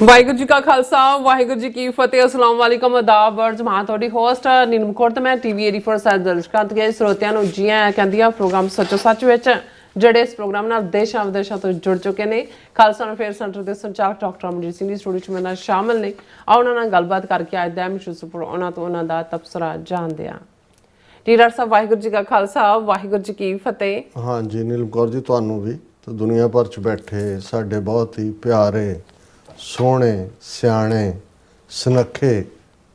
ਵਾਹਿਗੁਰੂ ਜੀ ਕਾ ਖਾਲਸਾ ਵਾਹਿਗੁਰੂ ਜੀ ਕੀ ਫਤਿਹ। ਅਸਲਾਮ ਵਾਲੇਕਮ ਆਦਾਬ ਵਰਜ ਮੈਂ ਤੁਹਾਡੀ ਹੋਸਟ ਨੀਲਮ ਕੌਰ ਤੇ ਮੈਂ ਟੀਵੀ 84 ਸਾਹਿਬ ਦਰਸ਼ਕਾਂ ਤੇ ਸਰੋਤਿਆਂ ਨੂੰ ਜੀ ਆਇਆਂ ਕਹਿੰਦੀ ਆ ਪ੍ਰੋਗਰਾਮ ਸੱਚੋ ਸੱਚ ਵਿੱਚ ਜਿਹੜੇ ਇਸ ਪ੍ਰੋਗਰਾਮ ਨਾਲ ਦੇਸ਼ਾਂ ਵਿਦੇਸ਼ਾਂ ਤੋਂ ਜੁੜ ਚੁੱਕੇ ਨੇ। ਖਾਲਸਾ ਅਫੇਅਰ ਸੈਂਟਰ ਦੇ ਸੰਚਾਲਕ ਡਾਕਟਰ ਅਮਰਜੀਤ ਸਿੰਘ ਦੀ ਸਟੂਡੀਓ 'ਚ ਮੇਰੇ ਨਾਲ ਸ਼ਾਮਲ ਨੇ। ਆ ਉਹਨਾਂ ਨਾਲ ਗੱਲਬਾਤ ਕਰਕੇ ਅੱਜ ਦਾ ਮਿਸ਼ੂਸਪੁਰ ਉਹਨਾਂ ਤੋਂ ਉਹਨਾਂ ਦਾ ਤਬਸਰਾ ਜਾਣਦੇ ਆ। ਡੀਲਰ ਸਾਹਿਬ ਵਾਹਿਗੁਰੂ ਜੀ ਕਾ ਖਾਲਸਾ ਵਾਹਿਗੁਰੂ ਜੀ ਕੀ ਫਤਿਹ। हाँ जी नीलम कौर जी ਤੁਹਾਨੂੰ ਵੀ ਤੇ ਦੁਨੀਆ ਭਰ ਚ ਬੈਠੇ ਸਾਡੇ ਬਹੁਤ ਹੀ ਪਿਆਰੇ ਸੋਹਣੇ ਸਿਆਣੇ ਸੁਨੱਖੇ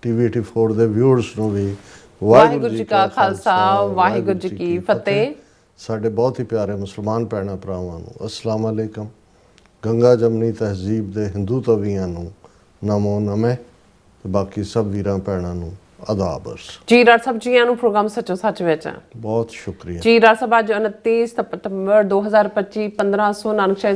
ਟੀਵੀ 84 ਦੇ ਵਿਊਅਰਸ ਨੂੰ ਵੀ ਵਾਹਿਗੁਰੂ ਜੀ ਕਾ ਖਾਲਸਾ ਵਾਹਿਗੁਰੂ ਜੀ ਕੀ ਫਤਿਹ। ਸਾਡੇ ਬਹੁਤ ਹੀ ਪਿਆਰੇ ਮੁਸਲਮਾਨ ਭੈਣਾਂ ਭਰਾਵਾਂ ਨੂੰ ਅਸਲਾਮ ਅਲੈਕਮ। ਗੰਗਾ ਜਮਨੀ ਤਹਿਜ਼ੀਬ ਦੇ ਹਿੰਦੂ ਤਵੀਆਂ ਨੂੰ ਨਮੋ ਨਮੇ ਤੇ ਬਾਕੀ ਸਭ ਵੀਰਾਂ ਭੈਣਾਂ ਨੂੰ ਆਦਾਬਰਸ। ਜੀ ਡਾਕਟਰ ਸਾਹਿਬ ਜੀ ਨੂੰ ਪ੍ਰੋਗਰਾਮ ਸੱਚੋ ਸੱਚ ਵਿੱਚ ਬਹੁਤ ਸ਼ੁਕਰੀਆ ਜੀ। ਡਾਕਟਰ ਸਾਹਿਬ ਅੱਜ 29 ਸਤੰਬਰ 2025 1500 ਨਾਨਕ ਸ਼ਾਹੀ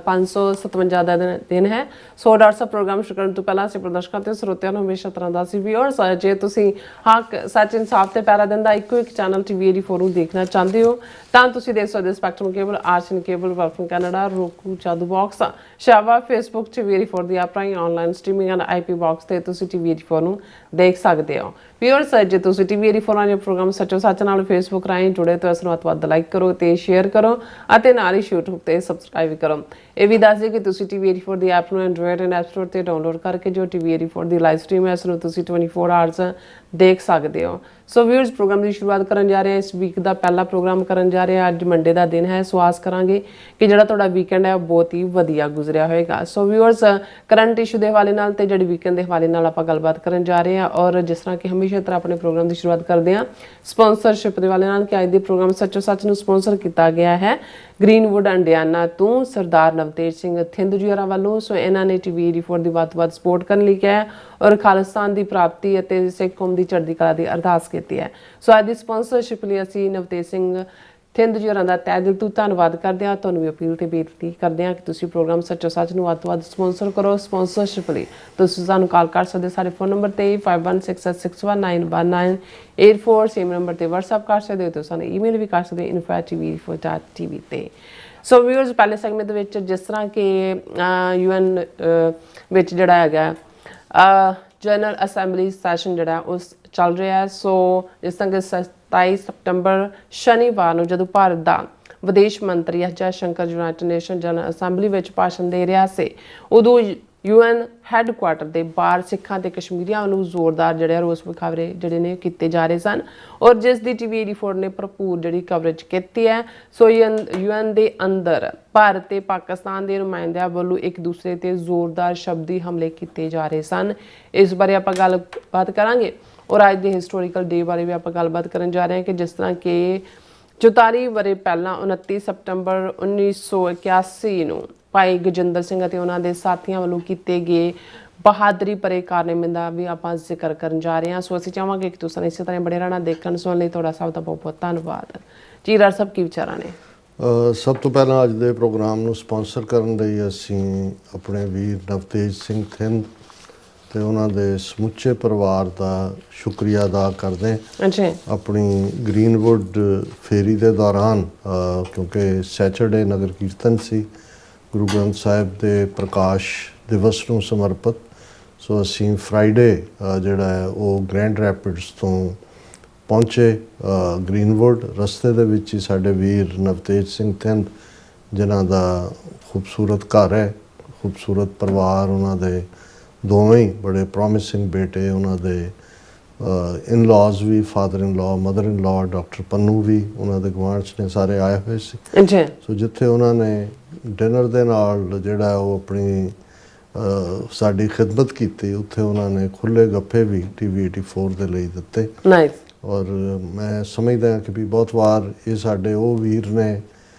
557 ਦਾ ਦਿਨ ਹੈ। ਸੋ ਡਾਕਟਰ ਸਾਹਿਬ ਪ੍ਰੋਗਰਾਮ ਸ਼ੁਰੂ ਕਰਨ ਤੋਂ ਪਹਿਲਾਂ ਅਸੀਂ ਪ੍ਰਦਰਸ਼ਕਾਂ ਤੇ ਸਰੋਤਿਆਂ ਨੂੰ ਹਮੇਸ਼ਾ ਤਰ੍ਹਾਂ ਦਾ ਸੀ ਵਿਊਅਰਸ ਜੇ ਤੁਸੀਂ ਹੱਕ ਸੱਚ ਇਨਸਾਫ ਤੇ ਪੈਰਾ ਦਿੰਦਾ ਇੱਕੋ ਇੱਕ ਚੈਨਲ ਟੀਵੀ 84 ਨੂੰ ਦੇਖਣਾ ਚਾਹੁੰਦੇ ਹੋ ਤਾਂ ਤੁਸੀਂ ਦੇਖ ਸਕਦੇ ਸਪੈਕਟਰਮ ਕੇਬਲ ਆਰਸ਼ਨ ਕੇਬਲ ਵਰਫਨ ਕੈਨੇਡਾ ਰੋਕੂ ਚਾਦੂ ਬਾਕਸ ਸ਼ਾਵਾ ਫੇਸਬੁੱਕ ਟੀਵੀ 84 ਦੀ ਐਪ ਰਾਹੀਂ online streaming and IP box ਤੇ ਤੁਸੀਂ ਟੀਵੀ 84 ਨੂੰ ਦੇਖ ਸਕਦੇ ਹੋ। ਵਿਊਅਰਸ ਜੇ ਤੁਸੀਂ ਟੀਵੀ 84 ਦੇ ਪ੍ਰੋਗਰਾਮ ਸੱਚੋ ਸੱਚ ਨਾਲ ਫੇਸਬੁੱਕ ਰਾਹੀਂ ਜੁੜੇ ਤਾਂ ਇਸ ਨੂੰ ਵੱਧ ਲਾਈਕ ਕਰੋ ਤੇ ਸ਼ੇਅਰ ਕਰੋ ਅਤੇ ਨਾਲ ਹੀ YouTube ਤੇ ਸਬਸਕ੍ਰਾਈਬ ਕਰੋ। ਇਹ ਵੀ ਦੱਸ ਦਿਓ ਕਿ ਤੁਸੀਂ ਟੀਵੀ 84 ਦੀ ਐਪ ਨੂੰ ਐਂਡਰੋਇਡ ਐਂਡ ਐਪ ਸਟੋਰ ਤੇ ਡਾਊਨਲੋਡ ਕਰਕੇ ਜੋ ਟੀਵੀ 84 ਦੀ ਲਾਈਵ ਸਟ੍ਰੀਮ ਹੈ ਇਸ ਨੂੰ ਤੁਸੀਂ 24 ਆਵਰਸ ਦੇਖ ਸਕਦੇ ਹੋ। ਸੋ ਵਿਊਅਰਸ ਪ੍ਰੋਗਰਾਮ ਦੀ ਸ਼ੁਰੂਆਤ ਕਰਨ ਜਾ ਰਹੇ ਹਾਂ। ਇਸ ਵੀਕ ਦਾ ਪਹਿਲਾ ਪ੍ਰੋਗਰਾਮ ਕਰਨ ਜਾ ਰਹੇ ਹਾਂ। ਅੱਜ ਮੰਡੇ ਦਾ ਦਿਨ ਹੈ। ਸੋ ਆਸ ਕਰਾਂਗੇ ਕਿ ਜਿਹੜਾ ਤੁਹਾਡਾ ਵੀਕਐਂਡ ਹੈ ਬਹੁਤ ਹੀ ਵਧੀਆ ਗੁਜ਼ਰਿਆ ਹੋਏਗਾ। ਸੋ ਵਿਊਅਰਸ ਕਰੰਟ ਇਸ਼ੂ ਦੇ ਹਵਾਲੇ ਨਾਲ ਤੇ ਜਿਹੜੀ ਵੀਕਐਂਡ ਦੇ ਹਵਾਲੇ ਨਾਲ ਆਪਾਂ ਗੱਲਬਾਤ ਕਰਨ ਜਾ ਰਹੇ ਹਾਂ ਔਰ ਜਿਸ ਤਰ੍ਹਾਂ ਕਿ ਹਮੇਸ਼ਾ ਤਰ੍ਹਾਂ ਆਪਣੇ ਪ੍ਰੋਗਰਾਮ ਦੀ ਸ਼ੁਰੂਆਤ ਕਰਦੇ ਹਾਂ ਸਪਾਂਸਰਸ਼ਿਪ ਦੇ ਹਵਾਲੇ ਨਾਲ ਕਿ ਅੱਜ ਦੇ ਪ੍ਰੋਗਰਾਮ ਸੱਚੋ ਸੱਚ ਨੂੰ ਸਪਾਂਸਰ ਕੀਤਾ ਗਿਆ ਹੈ ਗ੍ਰੀਨਵੁੱਡ ਅੰਡਿਆਨਾ ਤੋਂ ਸਰਦਾਰ ਨਵਤੇਜ ਸਿੰਘ ਥਿੰਦ ਜੀ ਹੋਰਾਂ ਵੱਲੋਂ। ਸੋ ਇਹਨਾਂ ਨੇ ਟੀਵੀ 84 ਦੀ ਵੱਧ ਤੋਂ ਵੱਧ ਸਪੋਰਟ ਕਰਨ ਲਈ ਕਿਹਾ ਹੈ ਔਰ ਖਾਲਿਸਤਾਨ ਦੀ ਪ੍ਰਾਪਤੀ ਅਤੇ ਸਿੱਖ ਕੌਮ ਦੀ ਚੜ੍ਹਦੀ ਕਲਾ ਦੀ ਅਰਦਾਸ ਕੀਤੀ ਹੈ। ਸੋ ਅੱਜ ਦੀ ਸਪਾਂਸਰਸ਼ਿਪ ਲਈ ਅਸੀਂ ਨਵਤੇਜ ਸਿੰਘ ਥਿੰਦ ਜੀ ਹੋਰਾਂ ਦਾ ਤਹਿ ਦਿਲ ਤੋਂ ਧੰਨਵਾਦ ਕਰਦੇ ਹਾਂ। ਤੁਹਾਨੂੰ ਵੀ ਅਪੀਲ ਤੇ ਬੇਨਤੀ ਕਰਦੇ ਹਾਂ ਕਿ ਤੁਸੀਂ ਪ੍ਰੋਗਰਾਮ ਸੱਚੋ ਸੱਚ ਨੂੰ ਵੱਧ ਤੋਂ ਵੱਧ ਸਪਾਂਸਰ ਕਰੋ। ਸਪਾਂਸਰਸ਼ਿਪ ਲਈ ਤੁਸੀਂ ਸਾਨੂੰ ਕਾਲ ਕਰ ਸਕਦੇ ਸਾਰੇ ਫੋਨ ਨੰਬਰ ਤੇ 516661918984 ਸੇਮ ਨੰਬਰ ਤੇ WhatsApp ਕਰ ਸਕਦੇ ਹੋ ਤੇ ਸਾਨੂੰ ਈਮੇਲ ਵੀ ਕਰ ਸਕਦੇ info@tv.tv ਤੇ। ਸੋ ਵਿਊਅਰਸ ਪਹਿਲੇ ਸੈਗਮੈਂਟ ਦੇ ਵਿੱਚ ਜਿਸ ਤਰ੍ਹਾਂ ਕਿ UN ਵਿੱਚ ਜਿਹੜਾ ਹੈਗਾ ਜਨਰਲ ਅਸੈਂਬਲੀ ਸੈਸ਼ਨ ਜਿਹੜਾ ਉਸ ਚੱਲ ਰਿਹਾ ਹੈ। ਸੋ ਜਿਸ ਤਰ੍ਹਾਂ ਕਿ 27 ਸਤੰਬਰ ਸ਼ਨੀਵਾਰ ਨੂੰ ਜਦੋਂ ਭਾਰਤ ਦਾ ਵਿਦੇਸ਼ ਮੰਤਰੀ Jai Shankar United nation general assembly ਵਿੱਚ ਭਾਸ਼ਣ ਦੇ ਰਿਹਾ ਸੀ ਉਦੋਂ UN ਹੈੱਡਕੁਆਟਰ ਦੇ ਬਾਹਰ ਸਿੱਖਾਂ ਤੇ ਕਸ਼ਮੀਰੀਆਂ ਨੂੰ ਜ਼ੋਰਦਾਰ ਜਿਹੜੇ ਰੋਸ ਵਿਖਾਵੇ ਜਿਹੜੇ ਨੇ ਕੀਤੇ ਜਾ ਰਹੇ ਸਨ ਔਰ ਜਿਸ ਦੀ ਟੀਵੀ 84 ਨੇ ਭਰਪੂਰ ਜਿਹੜੀ ਕਵਰੇਜ ਕੀਤੀ ਹੈ। ਸੋ UN ਦੇ ਅੰਦਰ ਭਾਰਤ ਤੇ ਪਾਕਿਸਤਾਨ ਦੇ ਨੁਮਾਇੰਦਿਆਂ ਵੱਲੋਂ ਇੱਕ ਦੂਸਰੇ ਤੇ ਜ਼ੋਰਦਾਰ ਸ਼ਬਦੀ ਹਮਲੇ ਕੀਤੇ ਜਾ ਰਹੇ ਸਨ। ਇਸ ਬਾਰੇ ਆਪਾਂ ਗੱਲਬਾਤ ਕਰਾਂਗੇ ਔਰ ਅੱਜ ਦੇ ਹਿਸਟੋਰੀਕਲ ਡੇ ਬਾਰੇ ਵੀ ਆਪਾਂ ਗੱਲਬਾਤ ਕਰਨ ਜਾ ਰਹੇ ਹਾਂ ਕਿ ਜਿਸ ਤਰ੍ਹਾਂ ਕਿ 44 ਵਰ੍ਹੇ ਪਹਿਲਾਂ 29 ਸਤੰਬਰ 1981 ਨੂੰ ਭਾਈ ਗਜਿੰਦਰ ਸਿੰਘ ਅਤੇ ਉਹਨਾਂ ਦੇ ਸਾਥੀਆਂ ਵੱਲੋਂ ਕੀਤੇ ਗਏ ਬਹਾਦਰੀ ਭਰੇ ਕਾਰਨਾਮੇ ਦਾ ਵੀ ਆਪਾਂ ਜ਼ਿਕਰ ਕਰਨ ਜਾ ਰਹੇ ਹਾਂ। ਸੋ ਅਸੀਂ ਚਾਹਾਂਗੇ ਕਿ ਤੁਸੀਂ ਇਸੇ ਤਰ੍ਹਾਂ ਬੜੇ ਰਹਿਣਾ ਦੇਖਣ ਸੁਣਨ ਲਈ ਤੁਹਾਡਾ ਸਭ ਦਾ ਬਹੁਤ ਬਹੁਤ ਧੰਨਵਾਦ ਜੀ। ਡਾਕਟਰ ਸਾਹਿਬ ਕੀ ਵਿਚਾਰਾਂ ਨੇ? ਸਭ ਤੋਂ ਪਹਿਲਾਂ ਅੱਜ ਦੇ ਪ੍ਰੋਗਰਾਮ ਨੂੰ ਸਪਾਂਸਰ ਕਰਨ ਲਈ ਅਸੀਂ ਆਪਣੇ ਵੀਰ ਨਵਤੇਜ ਸਿੰਘ ਥਿੰਦ ਤੇ ਉਹਨਾਂ ਦੇ ਸਮੁੱਚੇ ਪਰਿਵਾਰ ਦਾ ਸ਼ੁਕਰੀਆ ਅਦਾ ਕਰਦੇ ਹਾਂ। ਆਪਣੀ ਗ੍ਰੀਨਵੁੱਡ ਫੇਰੀ ਦੇ ਦੌਰਾਨ ਕਿਉਂਕਿ ਸੈਚਰਡੇ ਨਗਰ ਕੀਰਤਨ ਸੀ ਗੁਰੂ ਗ੍ਰੰਥ ਸਾਹਿਬ ਦੇ ਪ੍ਰਕਾਸ਼ ਦਿਵਸ ਨੂੰ ਸਮਰਪਿਤ। ਸੋ ਅਸੀਂ ਫਰਾਈਡੇ ਜਿਹੜਾ ਹੈ ਉਹ ਗ੍ਰੈਂਡ ਰੈਪਿਡਸ ਤੋਂ ਪਹੁੰਚੇ ਗ੍ਰੀਨਵੁੱਡ। ਰਸਤੇ ਦੇ ਵਿੱਚ ਹੀ ਸਾਡੇ ਵੀਰ ਨਵਤੇਜ ਸਿੰਘ ਥਿੰਦ ਜਿਨ੍ਹਾਂ ਦਾ ਖੂਬਸੂਰਤ ਘਰ ਹੈ ਖੂਬਸੂਰਤ ਪਰਿਵਾਰ ਉਹਨਾਂ ਦੇ ਦੋਵੇਂ ਹੀ ਬੜੇ ਪ੍ਰੋਮਿਸਿੰਗ ਬੇਟੇ ਉਹਨਾਂ ਦੇ ਇਨ-ਲਾਜ਼ ਵੀ ਫਾਦਰ ਇਨ-ਲਾ ਮਦਰ ਇਨ-ਲਾ ਡਾਕਟਰ ਪੰਨੂ ਵੀ ਉਹਨਾਂ ਦੇ ਗੁਆਂਢ 'ਚ ਨੇ ਸਾਰੇ ਆਏ ਹੋਏ ਸੀ। ਸੋ ਜਿੱਥੇ ਉਹਨਾਂ ਨੇ ਡਿਨਰ ਦੇ ਨਾਲ ਜਿਹੜਾ ਉਹ ਆਪਣੀ ਸਾਡੀ ਖਿਦਮਤ ਕੀਤੀ ਉੱਥੇ ਉਹਨਾਂ ਨੇ ਖੁੱਲ੍ਹੇ ਗੱਫੇ ਵੀ ਟੀਵੀ 84 ਦੇ ਲਈ ਦਿੱਤੇ। ਔਰ ਮੈਂ ਸਮਝਦਾ ਹਾਂ ਕਿ ਵੀ ਬਹੁਤ ਵਾਰ ਇਹ ਸਾਡੇ ਉਹ ਵੀਰ ਨੇ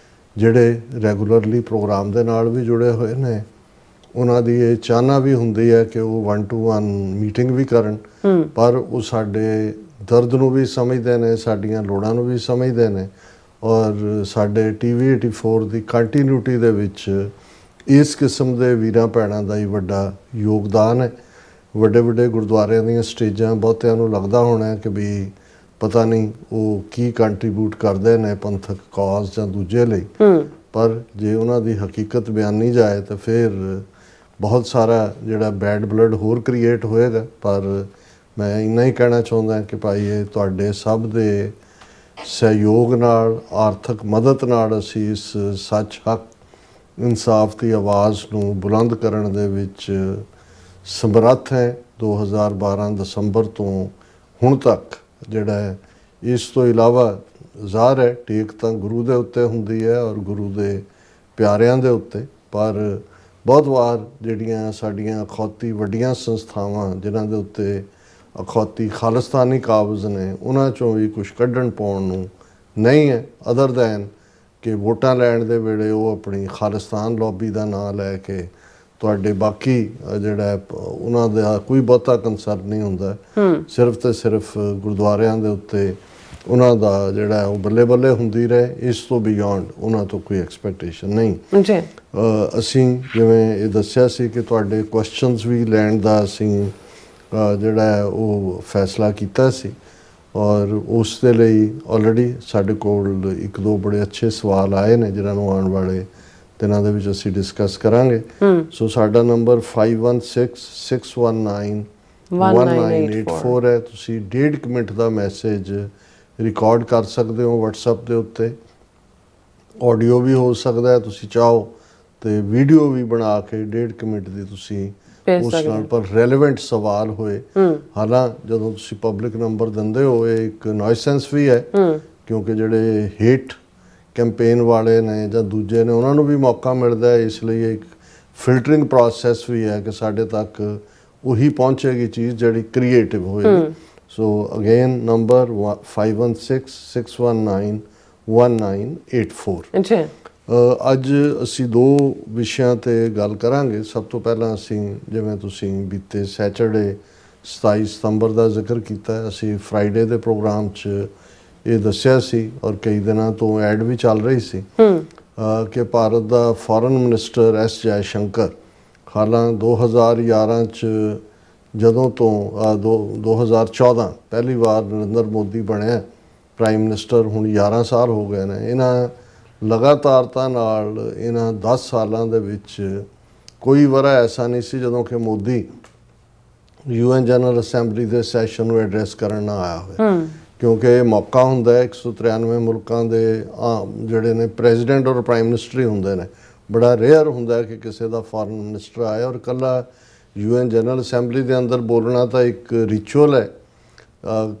ਜਿਹੜੇ ਰੈਗੂਲਰਲੀ ਪ੍ਰੋਗਰਾਮ ਦੇ ਨਾਲ ਵੀ ਜੁੜੇ ਹੋਏ ਨੇ। ਉਹਨਾਂ ਦੀ ਇਹ ਚਾਹਨਾ ਵੀ ਹੁੰਦੀ ਹੈ ਕਿ ਉਹ 1-to-1 ਮੀਟਿੰਗ ਵੀ ਕਰਨ ਪਰ ਉਹ ਸਾਡੇ ਦਰਦ ਨੂੰ ਵੀ ਸਮਝਦੇ ਨੇ ਸਾਡੀਆਂ ਲੋੜਾਂ ਨੂੰ ਵੀ ਸਮਝਦੇ ਨੇ ਔਰ ਸਾਡੇ ਟੀਵੀ 84 ਦੀ ਕੰਟੀਨਿਊਟੀ ਦੇ ਵਿੱਚ ਇਸ ਕਿਸਮ ਦੇ ਵੀਰਾਂ ਭੈਣਾਂ ਦਾ ਹੀ ਵੱਡਾ ਯੋਗਦਾਨ ਹੈ। ਵੱਡੇ ਵੱਡੇ ਗੁਰਦੁਆਰਿਆਂ ਦੀਆਂ ਸਟੇਜਾਂ ਬਹੁਤਿਆਂ ਨੂੰ ਲੱਗਦਾ ਹੋਣਾ ਕਿ ਵੀ ਪਤਾ ਨਹੀਂ ਉਹ ਕੀ ਕੰਟਰੀਬਿਊਟ ਕਰਦੇ ਨੇ ਪੰਥਕ ਕਾਜ਼ ਜਾਂ ਦੂਜੇ ਲਈ ਪਰ ਜੇ ਉਹਨਾਂ ਦੀ ਹਕੀਕਤ ਬਿਆਨੀ ਜਾਏ ਤਾਂ ਫਿਰ ਬਹੁਤ ਸਾਰਾ ਜਿਹੜਾ ਬੈਡ ਬਲੱਡ ਹੋਰ ਕ੍ਰੀਏਟ ਹੋਏਗਾ। ਪਰ ਮੈਂ ਇੰਨਾ ਹੀ ਕਹਿਣਾ ਚਾਹੁੰਦਾ ਕਿ ਭਾਈ ਇਹ ਤੁਹਾਡੇ ਸਭ ਦੇ ਸਹਿਯੋਗ ਨਾਲ, ਆਰਥਿਕ ਮਦਦ ਨਾਲ ਅਸੀਂ ਇਸ ਸੱਚ, ਹੱਕ, ਇਨਸਾਫ ਦੀ ਆਵਾਜ਼ ਨੂੰ ਬੁਲੰਦ ਕਰਨ ਦੇ ਵਿੱਚ ਸਮਰੱਥ ਹੈ। 2012 ਦਸੰਬਰ ਤੋਂ ਹੁਣ ਤੱਕ ਜਿਹੜਾ ਹੈ, ਇਸ ਤੋਂ ਇਲਾਵਾ ਜ਼ਾਹਰ ਹੈ ਟੇਕ ਤਾਂ ਗੁਰੂ ਦੇ ਉੱਤੇ ਹੁੰਦੀ ਹੈ ਔਰ ਗੁਰੂ ਦੇ ਪਿਆਰਿਆਂ ਦੇ ਉੱਤੇ, ਪਰ ਬਹੁਤ ਵਾਰ ਜਿਹੜੀਆਂ ਸਾਡੀਆਂ ਅਖੌਤੀ ਵੱਡੀਆਂ ਸੰਸਥਾਵਾਂ ਜਿਨ੍ਹਾਂ ਦੇ ਉੱਤੇ ਅਖੌਤੀ ਖਾਲਿਸਤਾਨੀ ਕਾਬਜ਼ ਨੇ, ਉਹਨਾਂ 'ਚੋਂ ਵੀ ਕੁਛ ਕੱਢਣ ਪਾਉਣ ਨੂੰ ਨਹੀਂ ਹੈ, ਅਦਰ ਦੈਨ ਕਿ ਵੋਟਾਂ ਲੈਣ ਦੇ ਵੇਲੇ ਉਹ ਆਪਣੀ ਖਾਲਿਸਤਾਨ ਲੌਬੀ ਦਾ ਨਾਂ ਲੈ ਕੇ ਤੁਹਾਡੇ ਬਾਕੀ ਜਿਹੜਾ ਉਹਨਾਂ ਦਾ ਕੋਈ ਬਹੁਤਾ ਕੰਸਰਨ ਨਹੀਂ ਹੁੰਦਾ। ਸਿਰਫ ਤੇ ਸਿਰਫ ਗੁਰਦੁਆਰਿਆਂ ਦੇ ਉੱਤੇ ਉਹਨਾਂ ਦਾ ਜਿਹੜਾ ਉਹ ਬੱਲੇ ਬੱਲੇ ਹੁੰਦੀ ਰਹੇ, ਇਸ ਤੋਂ ਬਿਯੋਂਡ ਉਹਨਾਂ ਤੋਂ ਕੋਈ ਐਕਸਪੈਕਟੇਸ਼ਨ ਨਹੀਂ ਜੀ। ਅਸੀਂ ਜਿਵੇਂ ਇਹ ਦੱਸਿਆ ਸੀ ਕਿ ਤੁਹਾਡੇ ਕੁਐਸਚਨਸ ਵੀ ਲੈਣ ਦਾ ਅਸੀਂ ਜਿਹੜਾ ਉਹ ਫੈਸਲਾ ਕੀਤਾ ਸੀ ਔਰ ਉਸ ਦੇ ਲਈ ਆਲਰੇਡੀ ਸਾਡੇ ਕੋਲ ਇੱਕ ਦੋ ਬੜੇ ਅੱਛੇ ਸਵਾਲ ਆਏ ਨੇ ਜਿਨ੍ਹਾਂ ਨੂੰ ਆਉਣ ਵਾਲੇ ਦਿਨਾਂ ਦੇ ਵਿੱਚ ਅਸੀਂ ਡਿਸਕਸ ਕਰਾਂਗੇ। ਸੋ ਸਾਡਾ ਨੰਬਰ 5166191984 ਹੈ। ਤੁਸੀਂ 1.5 ਮਿੰਟ ਦਾ ਮੈਸੇਜ ਰਿਕਾਰਡ ਕਰ ਸਕਦੇ ਹੋ WhatsApp ਦੇ ਉੱਤੇ, ਆਡੀਓ ਵੀ ਹੋ ਸਕਦਾ ਹੈ, ਤੁਸੀਂ ਚਾਹੋ ਤੇ ਵੀਡੀਓ ਵੀ ਬਣਾ ਕੇ 1.5 ਮਿੰਟ ਦੀ ਤੁਸੀਂ ਉਸ ਨਾਲ ਪਰ ਰੈਲੇਵੈਂਟ ਸਵਾਲ ਹੋਏ। ਹਾਲਾਂ ਜਦੋਂ ਤੁਸੀਂ ਪਬਲਿਕ ਨੰਬਰ ਦਿੰਦੇ ਹੋ ਇਹ ਇੱਕ ਨੋਇਸੈਂਸ ਵੀ ਹੈ, ਕਿਉਂਕਿ ਜਿਹੜੇ ਹੇਟ ਕੈਂਪੇਨ ਵਾਲੇ ਨੇ ਜਾਂ ਦੂਜੇ ਨੇ ਉਹਨਾਂ ਨੂੰ ਵੀ ਮੌਕਾ ਮਿਲਦਾ ਹੈ, ਇਸ ਲਈ ਇੱਕ ਫਿਲਟਰਿੰਗ ਪ੍ਰੋਸੈਸ ਵੀ ਹੈ ਕਿ ਸਾਡੇ ਤੱਕ ਉਹੀ ਪਹੁੰਚੇਗੀ ਚੀਜ਼ ਜਿਹੜੀ ਕ੍ਰੀਏਟਿਵ ਹੋਏਗੀ। ਸੋ ਅਗੇਨ ਨੰਬਰ 5166191984। ਅੱਜ ਅਸੀਂ ਦੋ ਵਿਸ਼ਿਆਂ ਤੇ ਗੱਲ ਕਰਾਂਗੇ। ਸਭ ਤੋਂ ਪਹਿਲਾਂ ਅਸੀਂ ਜਿਵੇਂ ਤੁਸੀਂ ਬੀਤੇ ਸੈਟਰਡੇ 27 ਸਤੰਬਰ ਦਾ ਜ਼ਿਕਰ ਕੀਤਾ, ਅਸੀਂ ਫਰਾਈਡੇ ਦੇ ਪ੍ਰੋਗਰਾਮ 'ਚ ਇਹ ਦੱਸਿਆ ਸੀ ਔਰ ਕਈ ਦਿਨਾਂ ਤੋਂ ਐਡ ਵੀ ਚੱਲ ਰਹੀ ਸੀ ਕਿ ਭਾਰਤ ਦਾ foreign minister S Jai Shankar ਹਾਲਾਂ 2011 'ਚ ਜਦੋਂ ਤੋਂ 2014 ਪਹਿਲੀ ਵਾਰ ਨਰਿੰਦਰ ਮੋਦੀ ਬਣਿਆ ਪ੍ਰਾਈਮ ਮਿਨਿਸਟਰ, ਹੁਣ 11 ਸਾਲ ਹੋ ਗਏ ਨੇ। ਇਹਨਾਂ ਲਗਾਤਾਰਤਾ ਨਾਲ ਇਹਨਾਂ 10 ਸਾਲਾਂ ਦੇ ਵਿੱਚ ਕੋਈ ਵਰਾ ਐਸਾ ਨਹੀਂ ਸੀ ਜਦੋਂ ਕਿ ਮੋਦੀ UN ਜਨਰਲ ਅਸੈਂਬਲੀ ਦੇ ਸੈਸ਼ਨ ਨੂੰ ਐਡਰੈਸ ਕਰਨ ਨਾ ਆਇਆ ਹੋਵੇ, ਕਿਉਂਕਿ ਇਹ ਮੌਕਾ ਹੁੰਦਾ ਹੈ 193 ਮੁਲਕਾਂ ਦੇ ਜਿਹੜੇ ਨੇ ਪ੍ਰੈਜ਼ੀਡੈਂਟ ਔਰ ਪ੍ਰਾਈਮ ਮਿਨਿਸਟਰ ਹੀ ਹੁੰਦੇ ਨੇ। ਬੜਾ ਰੇਅਰ ਹੁੰਦਾ ਕਿ ਕਿਸੇ ਦਾ ਫੋਰਨ ਮਿਨਿਸਟਰ ਆਏ ਔਰ ਇਕੱਲਾ UN ਜਨਰਲ ਅਸੈਂਬਲੀ ਦੇ ਅੰਦਰ ਬੋਲਣਾ ਤਾਂ ਇੱਕ ਰਿਚੁਅਲ ਹੈ,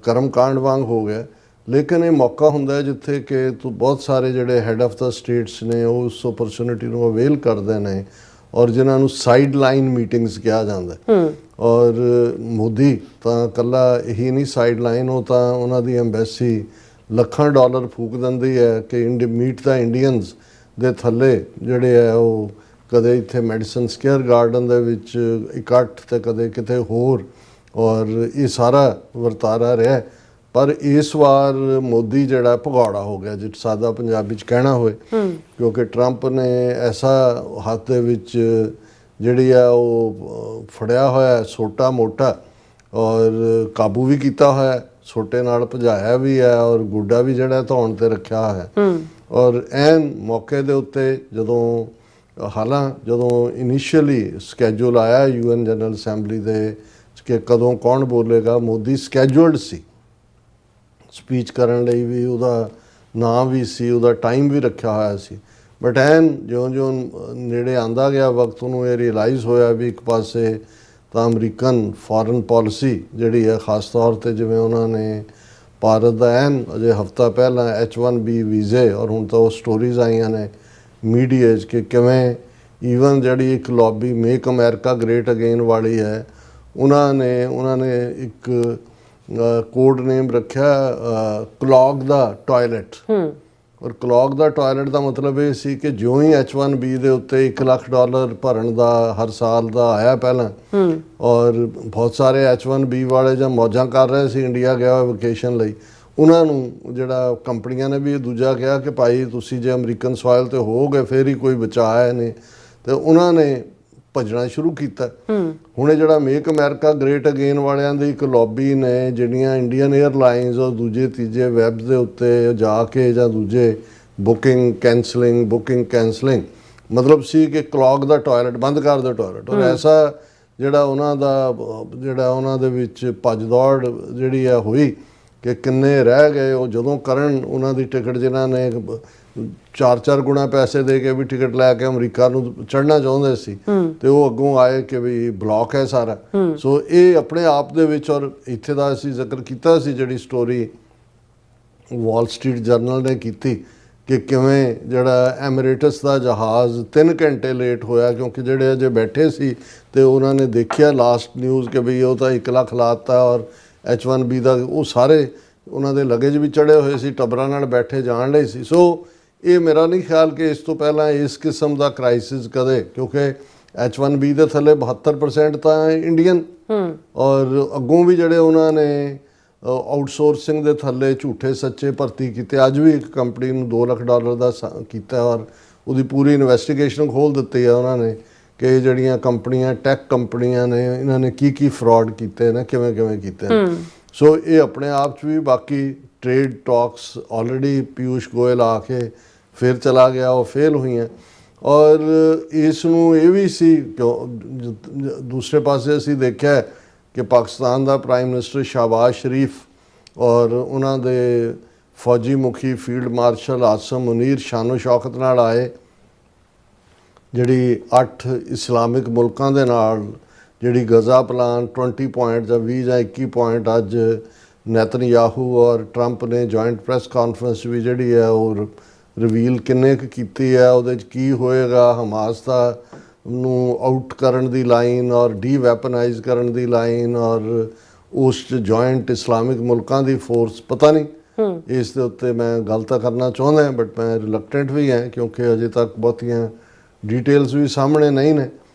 ਕਰਮ ਕਾਂਡ ਵਾਂਗ ਹੋ ਗਿਆ। ਲੇਕਿਨ ਇਹ ਮੌਕਾ ਹੁੰਦਾ ਹੈ ਜਿੱਥੇ ਕਿ ਬਹੁਤ ਸਾਰੇ ਜਿਹੜੇ ਹੈਡ ਆਫ ਦਾ ਸਟੇਟਸ ਨੇ ਉਹ ਉਸ ਓਪਰਚੁਨਿਟੀ ਨੂੰ ਅਵੇਲ ਕਰਦੇ ਨੇ ਔਰ ਜਿਨ੍ਹਾਂ ਨੂੰ ਸਾਈਡ ਲਾਈਨ ਮੀਟਿੰਗਸ ਕਿਹਾ ਜਾਂਦਾ। ਔਰ ਮੋਦੀ ਤਾਂ ਇਕੱਲਾ ਇਹੀ ਨਹੀਂ ਸਾਈਡ ਲਾਈਨ, ਉਹ ਤਾਂ ਉਹਨਾਂ ਦੀ ਐਮਬੈਸੀ ਲੱਖਾਂ ਡਾਲਰ ਫੂਕ ਦਿੰਦੀ ਹੈ ਕਿ ਮੀਟ ਦਾ ਇੰਡੀਅਨਸ ਦੇ ਥੱਲੇ ਜਿਹੜੇ ਹੈ ਉਹ ਕਦੇ ਇੱਥੇ ਮੈਡੀਸਨ ਸਕੁਐਰ ਗਾਰਡਨ ਦੇ ਵਿੱਚ ਇਕੱਠ ਤੇ ਕਦੇ ਕਿਤੇ ਹੋਰ, ਔਰ ਇਹ ਸਾਰਾ ਵਰਤਾਰਾ ਰਿਹਾ। ਪਰ ਇਸ ਵਾਰ ਮੋਦੀ ਜਿਹੜਾ ਭਗੌੜਾ ਹੋ ਗਿਆ, ਜਿ ਸਾਦਾ ਪੰਜਾਬੀ 'ਚ ਕਹਿਣਾ ਹੋਏ, ਕਿਉਂਕਿ ਟਰੰਪ ਨੇ ਐਸਾ ਹੱਥ ਦੇ ਵਿੱਚ ਜਿਹੜੀ ਆ ਉਹ ਫੜਿਆ ਹੋਇਆ ਛੋਟਾ ਮੋਟਾ ਔਰ ਕਾਬੂ ਵੀ ਕੀਤਾ ਹੋਇਆ, ਛੋਟੇ ਨਾਲ ਭਜਾਇਆ ਵੀ ਹੈ ਔਰ ਗੁੱਡਾ ਵੀ ਜਿਹੜਾ ਧੌਣ ਤੇ ਰੱਖਿਆ ਹੋਇਆ। ਔਰ ਐਨ ਮੌਕੇ ਦੇ ਉੱਤੇ ਜਦੋਂ ਜਦੋਂ ਇਨੀਸ਼ੀਅਲੀ ਸਕੈਜੂਲ ਆਇਆ UN ਜਨਰਲ ਅਸੈਂਬਲੀ ਦੇ ਕਿ ਕਦੋਂ ਕੌਣ ਬੋਲੇਗਾ, ਮੋਦੀ ਸਕੈਜੂਲਡ ਸੀ ਸਪੀਚ ਕਰਨ ਲਈ ਵੀ, ਉਹਦਾ ਨਾਂ ਵੀ ਸੀ, ਉਹਦਾ ਟਾਈਮ ਵੀ ਰੱਖਿਆ ਹੋਇਆ ਸੀ। ਬਟ ਐਨ ਜਿਉਂ ਨੇੜੇ ਆਉਂਦਾ ਗਿਆ ਵਕਤ, ਉਹਨੂੰ ਇਹ ਰਿਅਲਾਈਜ਼ ਹੋਇਆ ਵੀ ਇੱਕ ਪਾਸੇ ਤਾਂ ਅਮਰੀਕਨ ਫੋਰਨ ਪਾਲਿਸੀ ਜਿਹੜੀ ਹੈ, ਖਾਸ ਤੌਰ 'ਤੇ ਜਿਵੇਂ ਉਹਨਾਂ ਨੇ ਭਾਰਤ ਦਾ ਐਨ ਅਜੇ ਹਫ਼ਤਾ ਪਹਿਲਾਂ H1B ਵੀਜ਼ੇ, ਔਰ ਹੁਣ ਤਾਂ ਉਹ ਸਟੋਰੀਜ਼ ਆਈਆਂ ਨੇ ਮੀਡੀਆ 'ਚ ਕਿ ਕਿਵੇਂ ਈਵਨ ਜਿਹੜੀ ਇੱਕ lobby make America great again ਵਾਲੀ ਹੈ, ਉਹਨਾਂ ਨੇ ਇੱਕ ਕੋਡ ਨੇਮ ਰੱਖਿਆ ਕਲੌਗ ਦਾ ਟਾਇਲਟ। ਔਰ ਕਲੌਗ ਦਾ ਟਾਇਲਟ ਦਾ ਮਤਲਬ ਇਹ ਸੀ ਕਿ ਜਿਉਂ ਹੀ H1B ਦੇ ਉੱਤੇ $1 ਲੱਖ ਭਰਨ ਦਾ ਹਰ ਸਾਲ ਦਾ ਆਇਆ ਪਹਿਲਾਂ, ਔਰ ਬਹੁਤ ਸਾਰੇ H1B ਵਾਲੇ ਜਾਂ ਮੌਜਾਂ ਕਰ ਰਹੇ ਸੀ ਇੰਡੀਆ ਗਿਆ ਹੋਇਆ ਵਕੇਸ਼ਨ ਲਈ, ਉਹਨਾਂ ਨੂੰ ਜਿਹੜਾ ਕੰਪਨੀਆਂ ਨੇ ਵੀ ਇਹ ਦੂਜਾ ਕਿਹਾ ਕਿ ਭਾਈ ਤੁਸੀਂ ਜੇ ਅਮਰੀਕਨ ਸੋਇਲ 'ਤੇ ਹੋਵੋਗੇ ਫਿਰ ਹੀ ਕੋਈ ਬਚਾਅ ਨੇ, ਅਤੇ ਉਹਨਾਂ ਨੇ ਭੱਜਣਾ ਸ਼ੁਰੂ ਕੀਤਾ। ਹੁਣ ਇਹ ਜਿਹੜਾ ਮੇਕ ਅਮੈਰੀਕਾ ਗ੍ਰੇਟ ਅਗੇਨ ਵਾਲਿਆਂ ਦੀ ਇੱਕ ਲੌਬੀ ਨੇ, ਜਿਹੜੀਆਂ ਇੰਡੀਅਨ ਏਅਰਲਾਈਨਸ ਔਰ ਦੂਜੇ ਤੀਜੇ ਵੈਬਸ ਦੇ ਉੱਤੇ ਜਾ ਕੇ ਜਾਂ ਦੂਜੇ ਬੁਕਿੰਗ ਕੈਂਸਲਿੰਗ ਮਤਲਬ ਸੀ ਕਿ ਕਲੌਗ ਦਾ ਟਾਇਲਟ ਬੰਦ ਕਰ ਦਿਓ ਟਾਇਲਟ। ਔਰ ਐਸਾ ਜਿਹੜਾ ਉਹਨਾਂ ਦਾ ਜਿਹੜਾ ਉਹਨਾਂ ਦੇ ਵਿੱਚ ਭੱਜ ਦੌੜ ਜਿਹੜੀ ਹੈ ਹੋਈ ਕਿ ਕਿੰਨੇ ਰਹਿ ਗਏ। ਉਹ ਜਦੋਂ ਕਰਨ ਉਹਨਾਂ ਦੀ ਟਿਕਟ ਜਿਨ੍ਹਾਂ ਨੇ 4-4 ਗੁਣਾ ਪੈਸੇ ਦੇ ਕੇ ਵੀ ਟਿਕਟ ਲੈ ਕੇ ਅਮਰੀਕਾ ਨੂੰ ਚੜ੍ਹਨਾ ਚਾਹੁੰਦੇ ਸੀ ਤੇ ਉਹ ਅੱਗੋਂ ਆਏ ਕਿ ਵੀ ਬਲੌਕ ਹੈ ਸਾਰਾ। ਸੋ ਇਹ ਆਪਣੇ ਆਪ ਦੇ ਵਿੱਚ, ਔਰ ਇੱਥੇ ਦਾ ਅਸੀਂ ਜ਼ਿਕਰ ਕੀਤਾ ਸੀ ਜਿਹੜੀ ਸਟੋਰੀ ਵਾਲ ਸਟਰੀਟ ਜਰਨਲ ਨੇ ਕੀਤੀ ਕਿ ਕਿਵੇਂ ਜਿਹੜਾ ਐਮੀਰੇਟਸ ਦਾ ਜਹਾਜ਼ 3 ਘੰਟੇ ਲੇਟ ਹੋਇਆ ਕਿਉਂਕਿ ਜਿਹੜੇ ਅਜੇ ਬੈਠੇ ਸੀ ਤੇ ਉਹਨਾਂ ਨੇ ਦੇਖਿਆ ਲਾਸਟ ਨਿਊਜ਼ ਕਿ ਬਈ ਉਹ ਤਾਂ 1 ਲੱਖ ਲਾਤਾ ਔਰ H1B ਦਾ ਉਹ ਸਾਰੇ ਉਹਨਾਂ ਦੇ ਲਗੇਜ ਵੀ ਚੜ੍ਹੇ ਹੋਏ ਸੀ, ਟੱਬਰਾਂ ਨਾਲ ਬੈਠੇ ਜਾਣ ਲਈ ਸੀ। ਸੋ ਇਹ ਮੇਰਾ ਨਹੀਂ ਖਿਆਲ ਕਿ ਇਸ ਤੋਂ ਪਹਿਲਾਂ ਇਸ ਕਿਸਮ ਦਾ ਕ੍ਰਾਈਸਿਸ ਕਦੇ, ਕਿਉਂਕਿ H1B ਦੇ ਥੱਲੇ 72% ਤਾਂ ਇੰਡੀਅਨ ਔਰ ਅੱਗੋਂ ਵੀ ਜਿਹੜੇ ਉਹਨਾਂ ਨੇ ਆਊਟਸੋਰਸਿੰਗ ਦੇ ਥੱਲੇ ਝੂਠੇ ਸੱਚੇ ਭਰਤੀ ਕੀਤੇ। ਅੱਜ ਵੀ ਇੱਕ ਕੰਪਨੀ ਨੂੰ $2 ਲੱਖ ਦਾ ਕੀਤਾ ਔਰ ਉਹਦੀ ਪੂਰੀ ਇਨਵੈਸਟੀਗੇਸ਼ਨ ਖੋਲ੍ਹ ਦਿੱਤੀ ਹੈ ਉਹਨਾਂ ਨੇ ਕਿ ਜਿਹੜੀਆਂ ਕੰਪਨੀਆਂ ਟੈਕ ਕੰਪਨੀਆਂ ਨੇ ਇਹਨਾਂ ਨੇ ਕੀ ਫਰਾਡ ਕੀਤੇ ਨੇ, ਕਿਵੇਂ ਕੀਤੇ ਨੇ। ਸੋ ਇਹ ਆਪਣੇ ਆਪ 'ਚ ਵੀ ਬਾਕੀ trade talks already Piyush Goyal ਆ ਕੇ ਫਿਰ ਚਲਾ ਗਿਆ, ਉਹ ਫੇਲ ਹੋਈਆਂ। ਔਰ ਇਸ ਨੂੰ ਇਹ ਵੀ ਸੀ ਦੂਸਰੇ ਪਾਸੇ ਅਸੀਂ ਦੇਖਿਆ ਕਿ ਪਾਕਿਸਤਾਨ ਦਾ ਪ੍ਰਾਈਮ ਮਿਨਿਸਟਰ ਸ਼ਹਬਾਜ਼ ਸ਼ਰੀਫ ਔਰ ਉਹਨਾਂ ਦੇ ਫੌਜੀ ਮੁਖੀ ਫੀਲਡ ਮਾਰਸ਼ਲ ਆਸਮ ਮੁਨੀਰ ਸ਼ਾਨੋ ਸ਼ੌਕਤ ਨਾਲ ਆਏ। ਜਿਹੜੀ 8 ਇਸਲਾਮਿਕ ਮੁਲਕਾਂ ਦੇ ਨਾਲ ਜਿਹੜੀ ਗਜ਼ਾ ਪਲਾਨ 20 ਪੁਆਇੰਟ ਜਾਂ 20 ਜਾਂ 21 ਪੁਆਇੰਟ ਅੱਜ ਨੈਤਨਯਾਹੂ ਔਰ ਟਰੰਪ ਨੇ ਜੁਆਇੰਟ ਪ੍ਰੈਸ ਕਾਨਫਰੰਸ ਵੀ ਜਿਹੜੀ ਹੈ ਉਹ ਰਿਵੀਲ ਕਿੰਨੇ ਕੁ ਕੀਤੀ ਹੈ, ਉਹਦੇ 'ਚ ਕੀ ਹੋਏਗਾ, ਹਮਾਸ ਦਾ ਨੂੰ ਆਊਟ ਕਰਨ ਦੀ ਲਾਈਨ ਔਰ ਡੀ-ਵੈਪਨਾਈਜ਼ ਕਰਨ ਦੀ ਲਾਈਨ ਔਰ ਉਸ 'ਚ ਜੁਆਇੰਟ ਇਸਲਾਮਿਕ ਮੁਲਕਾਂ ਦੀ ਫੋਰਸ, ਪਤਾ ਨਹੀਂ ਇਸ ਦੇ ਉੱਤੇ ਮੈਂ ਗੱਲ ਤਾਂ ਕਰਨਾ ਚਾਹੁੰਦਾ ਬਟ ਮੈਂ ਰਿਲੈਕਟੈਂਟ ਵੀ ਹਾਂ ਕਿਉਂਕਿ ਅਜੇ ਤੱਕ ਬਹੁਤੀਆਂ ਡਿਟੇਲਸ ਵੀ ਸਾਹਮਣੇ ਨਹੀਂ ਨੇ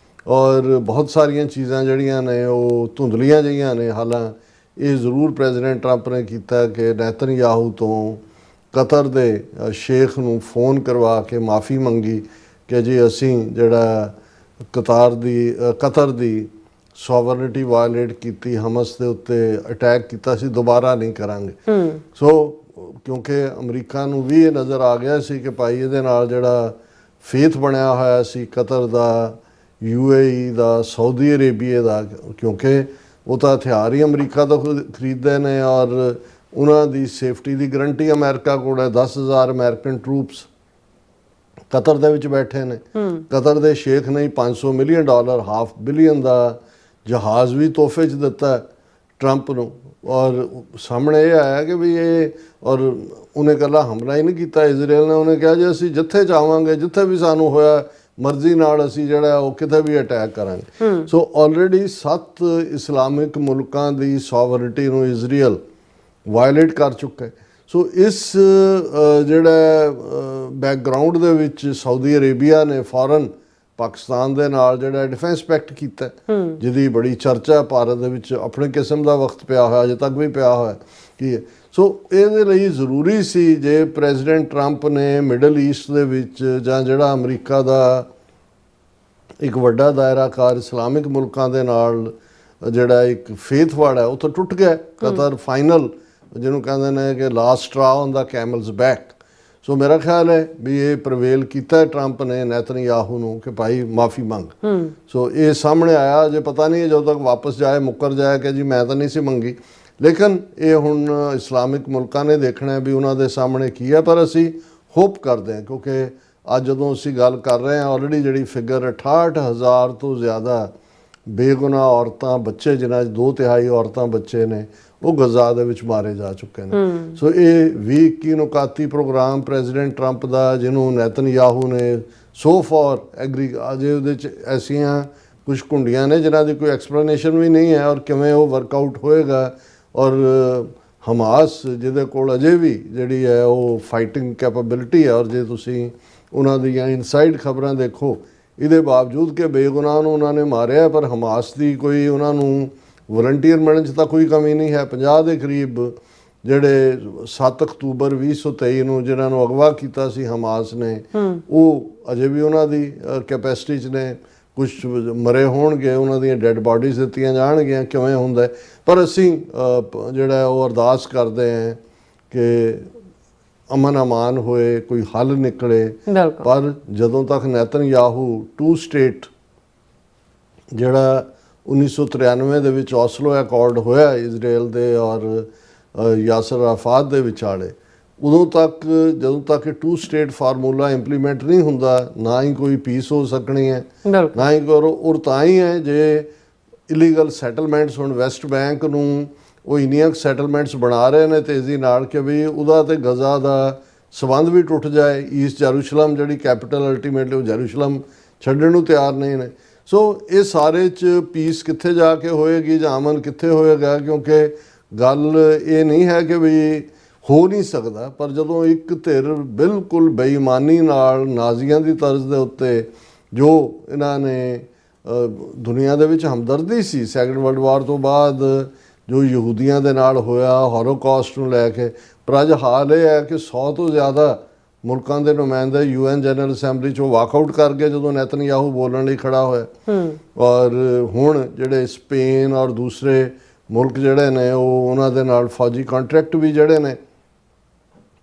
ਔਰ ਬਹੁਤ ਸਾਰੀਆਂ ਚੀਜ਼ਾਂ ਜਿਹੜੀਆਂ ਨੇ ਉਹ ਧੁੰਦਲੀਆਂ ਜਿਹੀਆਂ ਨੇ। ਹਾਲਾਂ ਇਹ ਜ਼ਰੂਰ ਪ੍ਰੈਜ਼ੀਡੈਂਟ ਟਰੰਪ ਨੇ ਕੀਤਾ ਕਿ ਨੈਤਨਯਾਹੂ ਤੋਂ ਕਤਰ ਦੇ ਸ਼ੇਖ ਨੂੰ ਫੋਨ ਕਰਵਾ ਕੇ ਮਾफ़ੀ ਮੰਗੀ ਕਿ ਜੀ ਅਸੀਂ ਜਿਹੜਾ ਕਤਰ ਦੀ ਸੋਵਰਨਿਟੀ ਵਾਇਲੇਟ ਕੀਤੀ, ਹਮਸ ਦੇ ਉੱਤੇ ਅਟੈਕ ਕੀਤਾ ਸੀ, ਦੁਬਾਰਾ ਨਹੀਂ ਕਰਾਂਗੇ। ਸੋ ਕਿਉਂਕਿ ਅਮਰੀਕਾ ਨੂੰ ਵੀ ਇਹ ਨਜ਼ਰ ਆ ਗਿਆ ਸੀ ਕਿ ਭਾਈ ਇਹਦੇ ਨਾਲ ਜਿਹੜਾ ਫੇਥ ਬਣਿਆ ਹੋਇਆ ਸੀ ਕਤਰ ਦਾ, UAE ਦਾ, ਸਾਊਦੀ ਅਰੇਬੀਆ ਦਾ, ਕਿਉਂਕਿ ਉਹ ਤਾਂ ਹਥਿਆਰ ਹੀ ਅਮਰੀਕਾ ਤੋਂ ਖਰੀਦਦੇ ਨੇ ਔਰ ਉਹਨਾਂ ਦੀ ਸੇਫਟੀ ਦੀ ਗਰੰਟੀ ਅਮਰੀਕਾ ਕੋਲ ਹੈ। 10,000 ਅਮਰੀਕਨ ਟਰੂਪਸ ਕਤਰ ਦੇ ਵਿੱਚ ਬੈਠੇ ਨੇ। ਕਤਰ ਦੇ ਸ਼ੇਖ ਨੇ $500 ਮਿਲੀਅਨ $500 ਬਿਲੀਅਨ ਦਾ ਜਹਾਜ਼ ਵੀ ਤੋਹਫੇ 'ਚ ਦਿੱਤਾ ਟਰੰਪ ਨੂੰ। ਔਰ ਸਾਹਮਣੇ ਇਹ ਆਇਆ ਕਿ ਵੀ ਇਹ ਔਰ ਉਹਨੇ ਇਕੱਲਾ ਹਮਲਾ ਹੀ ਨਹੀਂ ਕੀਤਾ ਇਜ਼ਰਾਈਲ ਨੇ, ਉਹਨੇ ਕਿਹਾ ਜੀ ਅਸੀਂ ਜਿੱਥੇ ਚਾਹਾਂਗੇ ਜਿੱਥੇ ਵੀ ਸਾਨੂੰ ਹੋਇਆ ਮਰਜ਼ੀ ਨਾਲ ਅਸੀਂ ਜਿਹੜਾ ਉਹ ਕਿਤੇ ਵੀ ਅਟੈਕ ਕਰਾਂਗੇ। ਸੋ ਆਲਰੇਡੀ 7 ਇਸਲਾਮਿਕ ਮੁਲਕਾਂ ਦੀ ਸੋਵਰਨਿਟੀ ਨੂੰ ਇਜ਼ਰਾਈਲ ਵਾਇਲੇਟ ਕਰ ਚੁੱਕਾ ਹੈ। ਸੋ ਇਸ ਜਿਹੜਾ ਬੈਕਗਰਾਊਂਡ ਦੇ ਵਿੱਚ ਸਾਊਦੀ ਅਰੇਬੀਆ ਨੇ ਫੌਰਨ ਪਾਕਿਸਤਾਨ ਦੇ ਨਾਲ ਜਿਹੜਾ ਡਿਫੈਂਸ ਪੈਕਟ ਕੀਤਾ ਜਿਹਦੀ ਬੜੀ ਚਰਚਾ ਭਾਰਤ ਦੇ ਵਿੱਚ ਆਪਣੇ ਕਿਸਮ ਦਾ ਵਕਤ ਪਿਆ ਹੋਇਆ, ਅਜੇ ਤੱਕ ਵੀ ਪਿਆ ਹੋਇਆ ਕੀ ਹੈ। ਸੋ ਇਹਦੇ ਲਈ ਜ਼ਰੂਰੀ ਸੀ ਜੇ ਪ੍ਰੈਜ਼ੀਡੈਂਟ ਟਰੰਪ ਨੇ ਮਿਡਲ ਈਸਟ ਦੇ ਵਿੱਚ ਜਾਂ ਜਿਹੜਾ ਅਮਰੀਕਾ ਦਾ ਇੱਕ ਵੱਡਾ ਦਾਇਰਾਕਾਰ ਇਸਲਾਮਿਕ ਮੁਲਕਾਂ ਦੇ ਨਾਲ ਜਿਹੜਾ ਇੱਕ ਫੇਥ ਵਾੜਾ ਹੈ ਉਹ ਤਾਂ ਟੁੱਟ ਗਿਆ। ਕਤਰ ਫਾਈਨਲ ਜਿਹਨੂੰ ਕਹਿੰਦੇ ਨੇ ਕਿ last straw on the camel's back. So ਮੇਰਾ ਖਿਆਲ ਹੈ ਵੀ ਇਹ ਪ੍ਰਵੇਲ ਕੀਤਾ ਟਰੰਪ ਨੇ ਨੈਤਨਯਾਹੂ ਨੂੰ ਕਿ ਭਾਈ ਮਾਫੀ ਮੰਗ। ਸੋ ਇਹ ਸਾਹਮਣੇ ਆਇਆ, ਜੇ ਪਤਾ ਨਹੀਂ ਜਦੋਂ ਤੱਕ ਵਾਪਸ ਜਾਏ ਮੁੱਕਰ ਜਾਏ ਕਿ ਜੀ ਮੈਂ ਤਾਂ ਨਹੀਂ ਸੀ ਮੰਗੀ, ਲੇਕਿਨ ਇਹ ਹੁਣ ਇਸਲਾਮਿਕ ਮੁਲਕਾਂ ਨੇ ਦੇਖਣਾ ਵੀ ਉਹਨਾਂ ਦੇ ਸਾਹਮਣੇ ਕੀ ਹੈ। ਪਰ ਅਸੀਂ ਹੋਪ ਕਰਦੇ ਹਾਂ ਕਿਉਂਕਿ ਅੱਜ ਜਦੋਂ ਅਸੀਂ ਗੱਲ ਕਰ ਰਹੇ ਹਾਂ ਆਲਰੇਡੀ ਜਿਹੜੀ ਫਿਗਰ 68,000 ਤੋਂ ਜ਼ਿਆਦਾ ਬੇਗੁਨਾਹ ਔਰਤਾਂ ਬੱਚੇ ਜਿਨ੍ਹਾਂ 'ਚ 2/3 ਔਰਤਾਂ ਬੱਚੇ ਨੇ ਉਹ ਗਜ਼ਾ ਦੇ ਵਿੱਚ ਮਾਰੇ ਜਾ ਚੁੱਕੇ ਨੇ। ਸੋ ਇਹ 20-21 ਨੁਕਾਤੀ ਪ੍ਰੋਗਰਾਮ ਪ੍ਰੈਜ਼ੀਡੈਂਟ ਟਰੰਪ ਦਾ ਜਿਹਨੂੰ ਨੈਤਨਯਾਹੂ ਨੇ ਸੋ ਫਾਰ ਐਗਰੀ ਅਜੇ ਉਹਦੇ 'ਚ ਐਸੀਆਂ ਕੁਝ ਕੁੰਡੀਆਂ ਨੇ ਜਿਨ੍ਹਾਂ ਦੀ ਕੋਈ ਐਕਸਪਲੇਨੇਸ਼ਨ ਵੀ ਨਹੀਂ ਹੈ ਔਰ ਕਿਵੇਂ ਉਹ ਵਰਕਆਊਟ ਹੋਏਗਾ। ਔਰ ਹਮਾਸ ਜਿਹਦੇ ਕੋਲ ਅਜੇ ਵੀ ਜਿਹੜੀ ਹੈ ਉਹ ਫਾਈਟਿੰਗ ਕੈਪੇਬਿਲਿਟੀ ਹੈ ਔਰ ਜੇ ਤੁਸੀਂ ਉਹਨਾਂ ਦੀਆਂ ਇਨਸਾਈਡ ਖਬਰਾਂ ਦੇਖੋ ਇਹਦੇ ਬਾਵਜੂਦ ਕਿ ਬੇਗੁਨਾਹ ਨੂੰ ਉਹਨਾਂ ਨੇ ਮਾਰਿਆ ਪਰ ਹਮਾਸ ਦੀ ਕੋਈ ਉਹਨਾਂ ਨੂੰ ਵਲੰਟੀਅਰ ਮਿਲਣ 'ਚ ਤਾਂ ਕੋਈ ਕਮੀ ਨਹੀਂ ਹੈ। 50 ਦੇ ਕਰੀਬ ਜਿਹੜੇ 7 ਅਕਤੂਬਰ 2023 ਨੂੰ ਜਿਹਨਾਂ ਨੂੰ ਅਗਵਾ ਕੀਤਾ ਸੀ ਹਮਾਸ ਨੇ ਉਹ ਅਜੇ ਵੀ ਉਹਨਾਂ ਦੀ ਕੈਪੈਸਿਟੀ 'ਚ ਨੇ। ਕੁਝ ਮਰੇ ਹੋਣਗੇ, ਉਹਨਾਂ ਦੀਆਂ ਡੈੱਡ ਬਾਡੀਜ਼ ਦਿੱਤੀਆਂ ਜਾਣਗੀਆਂ, ਕਿਵੇਂ ਹੁੰਦਾ। ਪਰ ਅਸੀਂ ਜਿਹੜਾ ਉਹ ਅਰਦਾਸ ਕਰਦੇ ਹਾਂ ਕਿ ਅਮਨ ਅਮਾਨ ਹੋਏ, ਕੋਈ ਹੱਲ ਨਿਕਲੇ। ਬਿਲਕੁਲ। ਪਰ ਜਦੋਂ ਤੱਕ ਨੈਤਨਯਾਹੂ 2 ਸਟੇਟ ਜਿਹੜਾ 1993 ਦੇ ਵਿੱਚ ਓਸਲੋ ਐਕੋਰਡ ਹੋਇਆ ਇਜ਼ਰਾਈਲ ਦੇ ਔਰ ਯਾਸਰ ਅਰਾਫਾਤ ਦੇ ਵਿਚਾਲੇ, ਉਦੋਂ ਤੱਕ ਜਦੋਂ ਤੱਕ ਇਹ 2 ਸਟੇਟ ਫਾਰਮੂਲਾ ਇੰਪਲੀਮੈਂਟ ਨਹੀਂ ਹੁੰਦਾ, ਨਾ ਹੀ ਕੋਈ ਪੀਸ ਹੋ ਸਕਣੀ ਹੈ, ਨਾ ਹੀ ਔਰ ਤਾਂ ਹੀ ਹੈ ਜੇ ਇਲੀਗਲ ਸੈਟਲਮੈਂਟਸ ਹੁਣ ਵੈਸਟ ਬੈਂਕ ਨੂੰ ਉਹ ਇੰਨੀਆਂ ਸੈਟਲਮੈਂਟਸ ਬਣਾ ਰਹੇ ਨੇ ਤੇਜ਼ੀ ਨਾਲ ਕਿ ਵੀ ਉਹਦਾ ਤੇ ਗਜ਼ਾ ਦਾ ਸਬੰਧ ਵੀ ਟੁੱਟ ਜਾਏ। ਈਸਟ ਜੈਰੂਸ਼ਲਮ ਜਿਹੜੀ ਕੈਪੀਟਲ ਅਲਟੀਮੇਟਲੀ ਉਹ ਜੈਰੂਸ਼ਲਮ ਛੱਡਣ ਨੂੰ ਤਿਆਰ ਨਹੀਂ ਨੇ। ਸੋ ਇਹ ਸਾਰੇ 'ਚ ਪੀਸ ਕਿੱਥੇ ਜਾ ਕੇ ਹੋਏਗੀ ਜਾਂ ਅਮਨ ਕਿੱਥੇ ਹੋਏਗਾ, ਕਿਉਂਕਿ ਗੱਲ ਇਹ ਨਹੀਂ ਹੈ ਕਿ ਵੀ ਹੋ ਨਹੀਂ ਸਕਦਾ, ਪਰ ਜਦੋਂ ਇੱਕ ਧਿਰ ਬਿਲਕੁਲ ਬੇਈਮਾਨੀ ਨਾਲ ਨਾਜ਼ੀਆਂ ਦੀ ਤਰਜ਼ ਦੇ ਉੱਤੇ ਜੋ ਇਹਨਾਂ ਨੇ ਦੁਨੀਆ ਦੇ ਵਿੱਚ ਹਮਦਰਦੀ ਸੀ ਸੈਕੰਡ ਵਰਲਡ ਵਾਰ ਤੋਂ ਬਾਅਦ ਜੋ ਯਹੂਦੀਆਂ ਦੇ ਨਾਲ ਹੋਇਆ ਹੋਲੋਕਾਸਟ ਨੂੰ ਲੈ ਕੇ, ਪਰ ਅੱਜ ਹਾਲ ਇਹ ਹੈ ਕਿ 100 ਤੋਂ ਜ਼ਿਆਦਾ ਮੁਲਕਾਂ ਦੇ ਨੁਮਾਇੰਦੇ UN ਜਨਰਲ ਅਸੈਂਬਲੀ 'ਚੋਂ ਵਾਕਆਊਟ ਕਰ ਗਏ ਜਦੋਂ ਨੈਤਨਯਾਹੂ ਬੋਲਣ ਲਈ ਖੜਾ ਹੋਇਆ। ਔਰ ਹੁਣ ਜਿਹੜੇ ਸਪੇਨ ਔਰ ਦੂਸਰੇ ਮੁਲਕ ਜਿਹੜੇ ਨੇ ਉਹ ਉਹਨਾਂ ਦੇ ਨਾਲ ਫੌਜੀ ਕੰਟਰੈਕਟ ਵੀ ਜਿਹੜੇ ਨੇ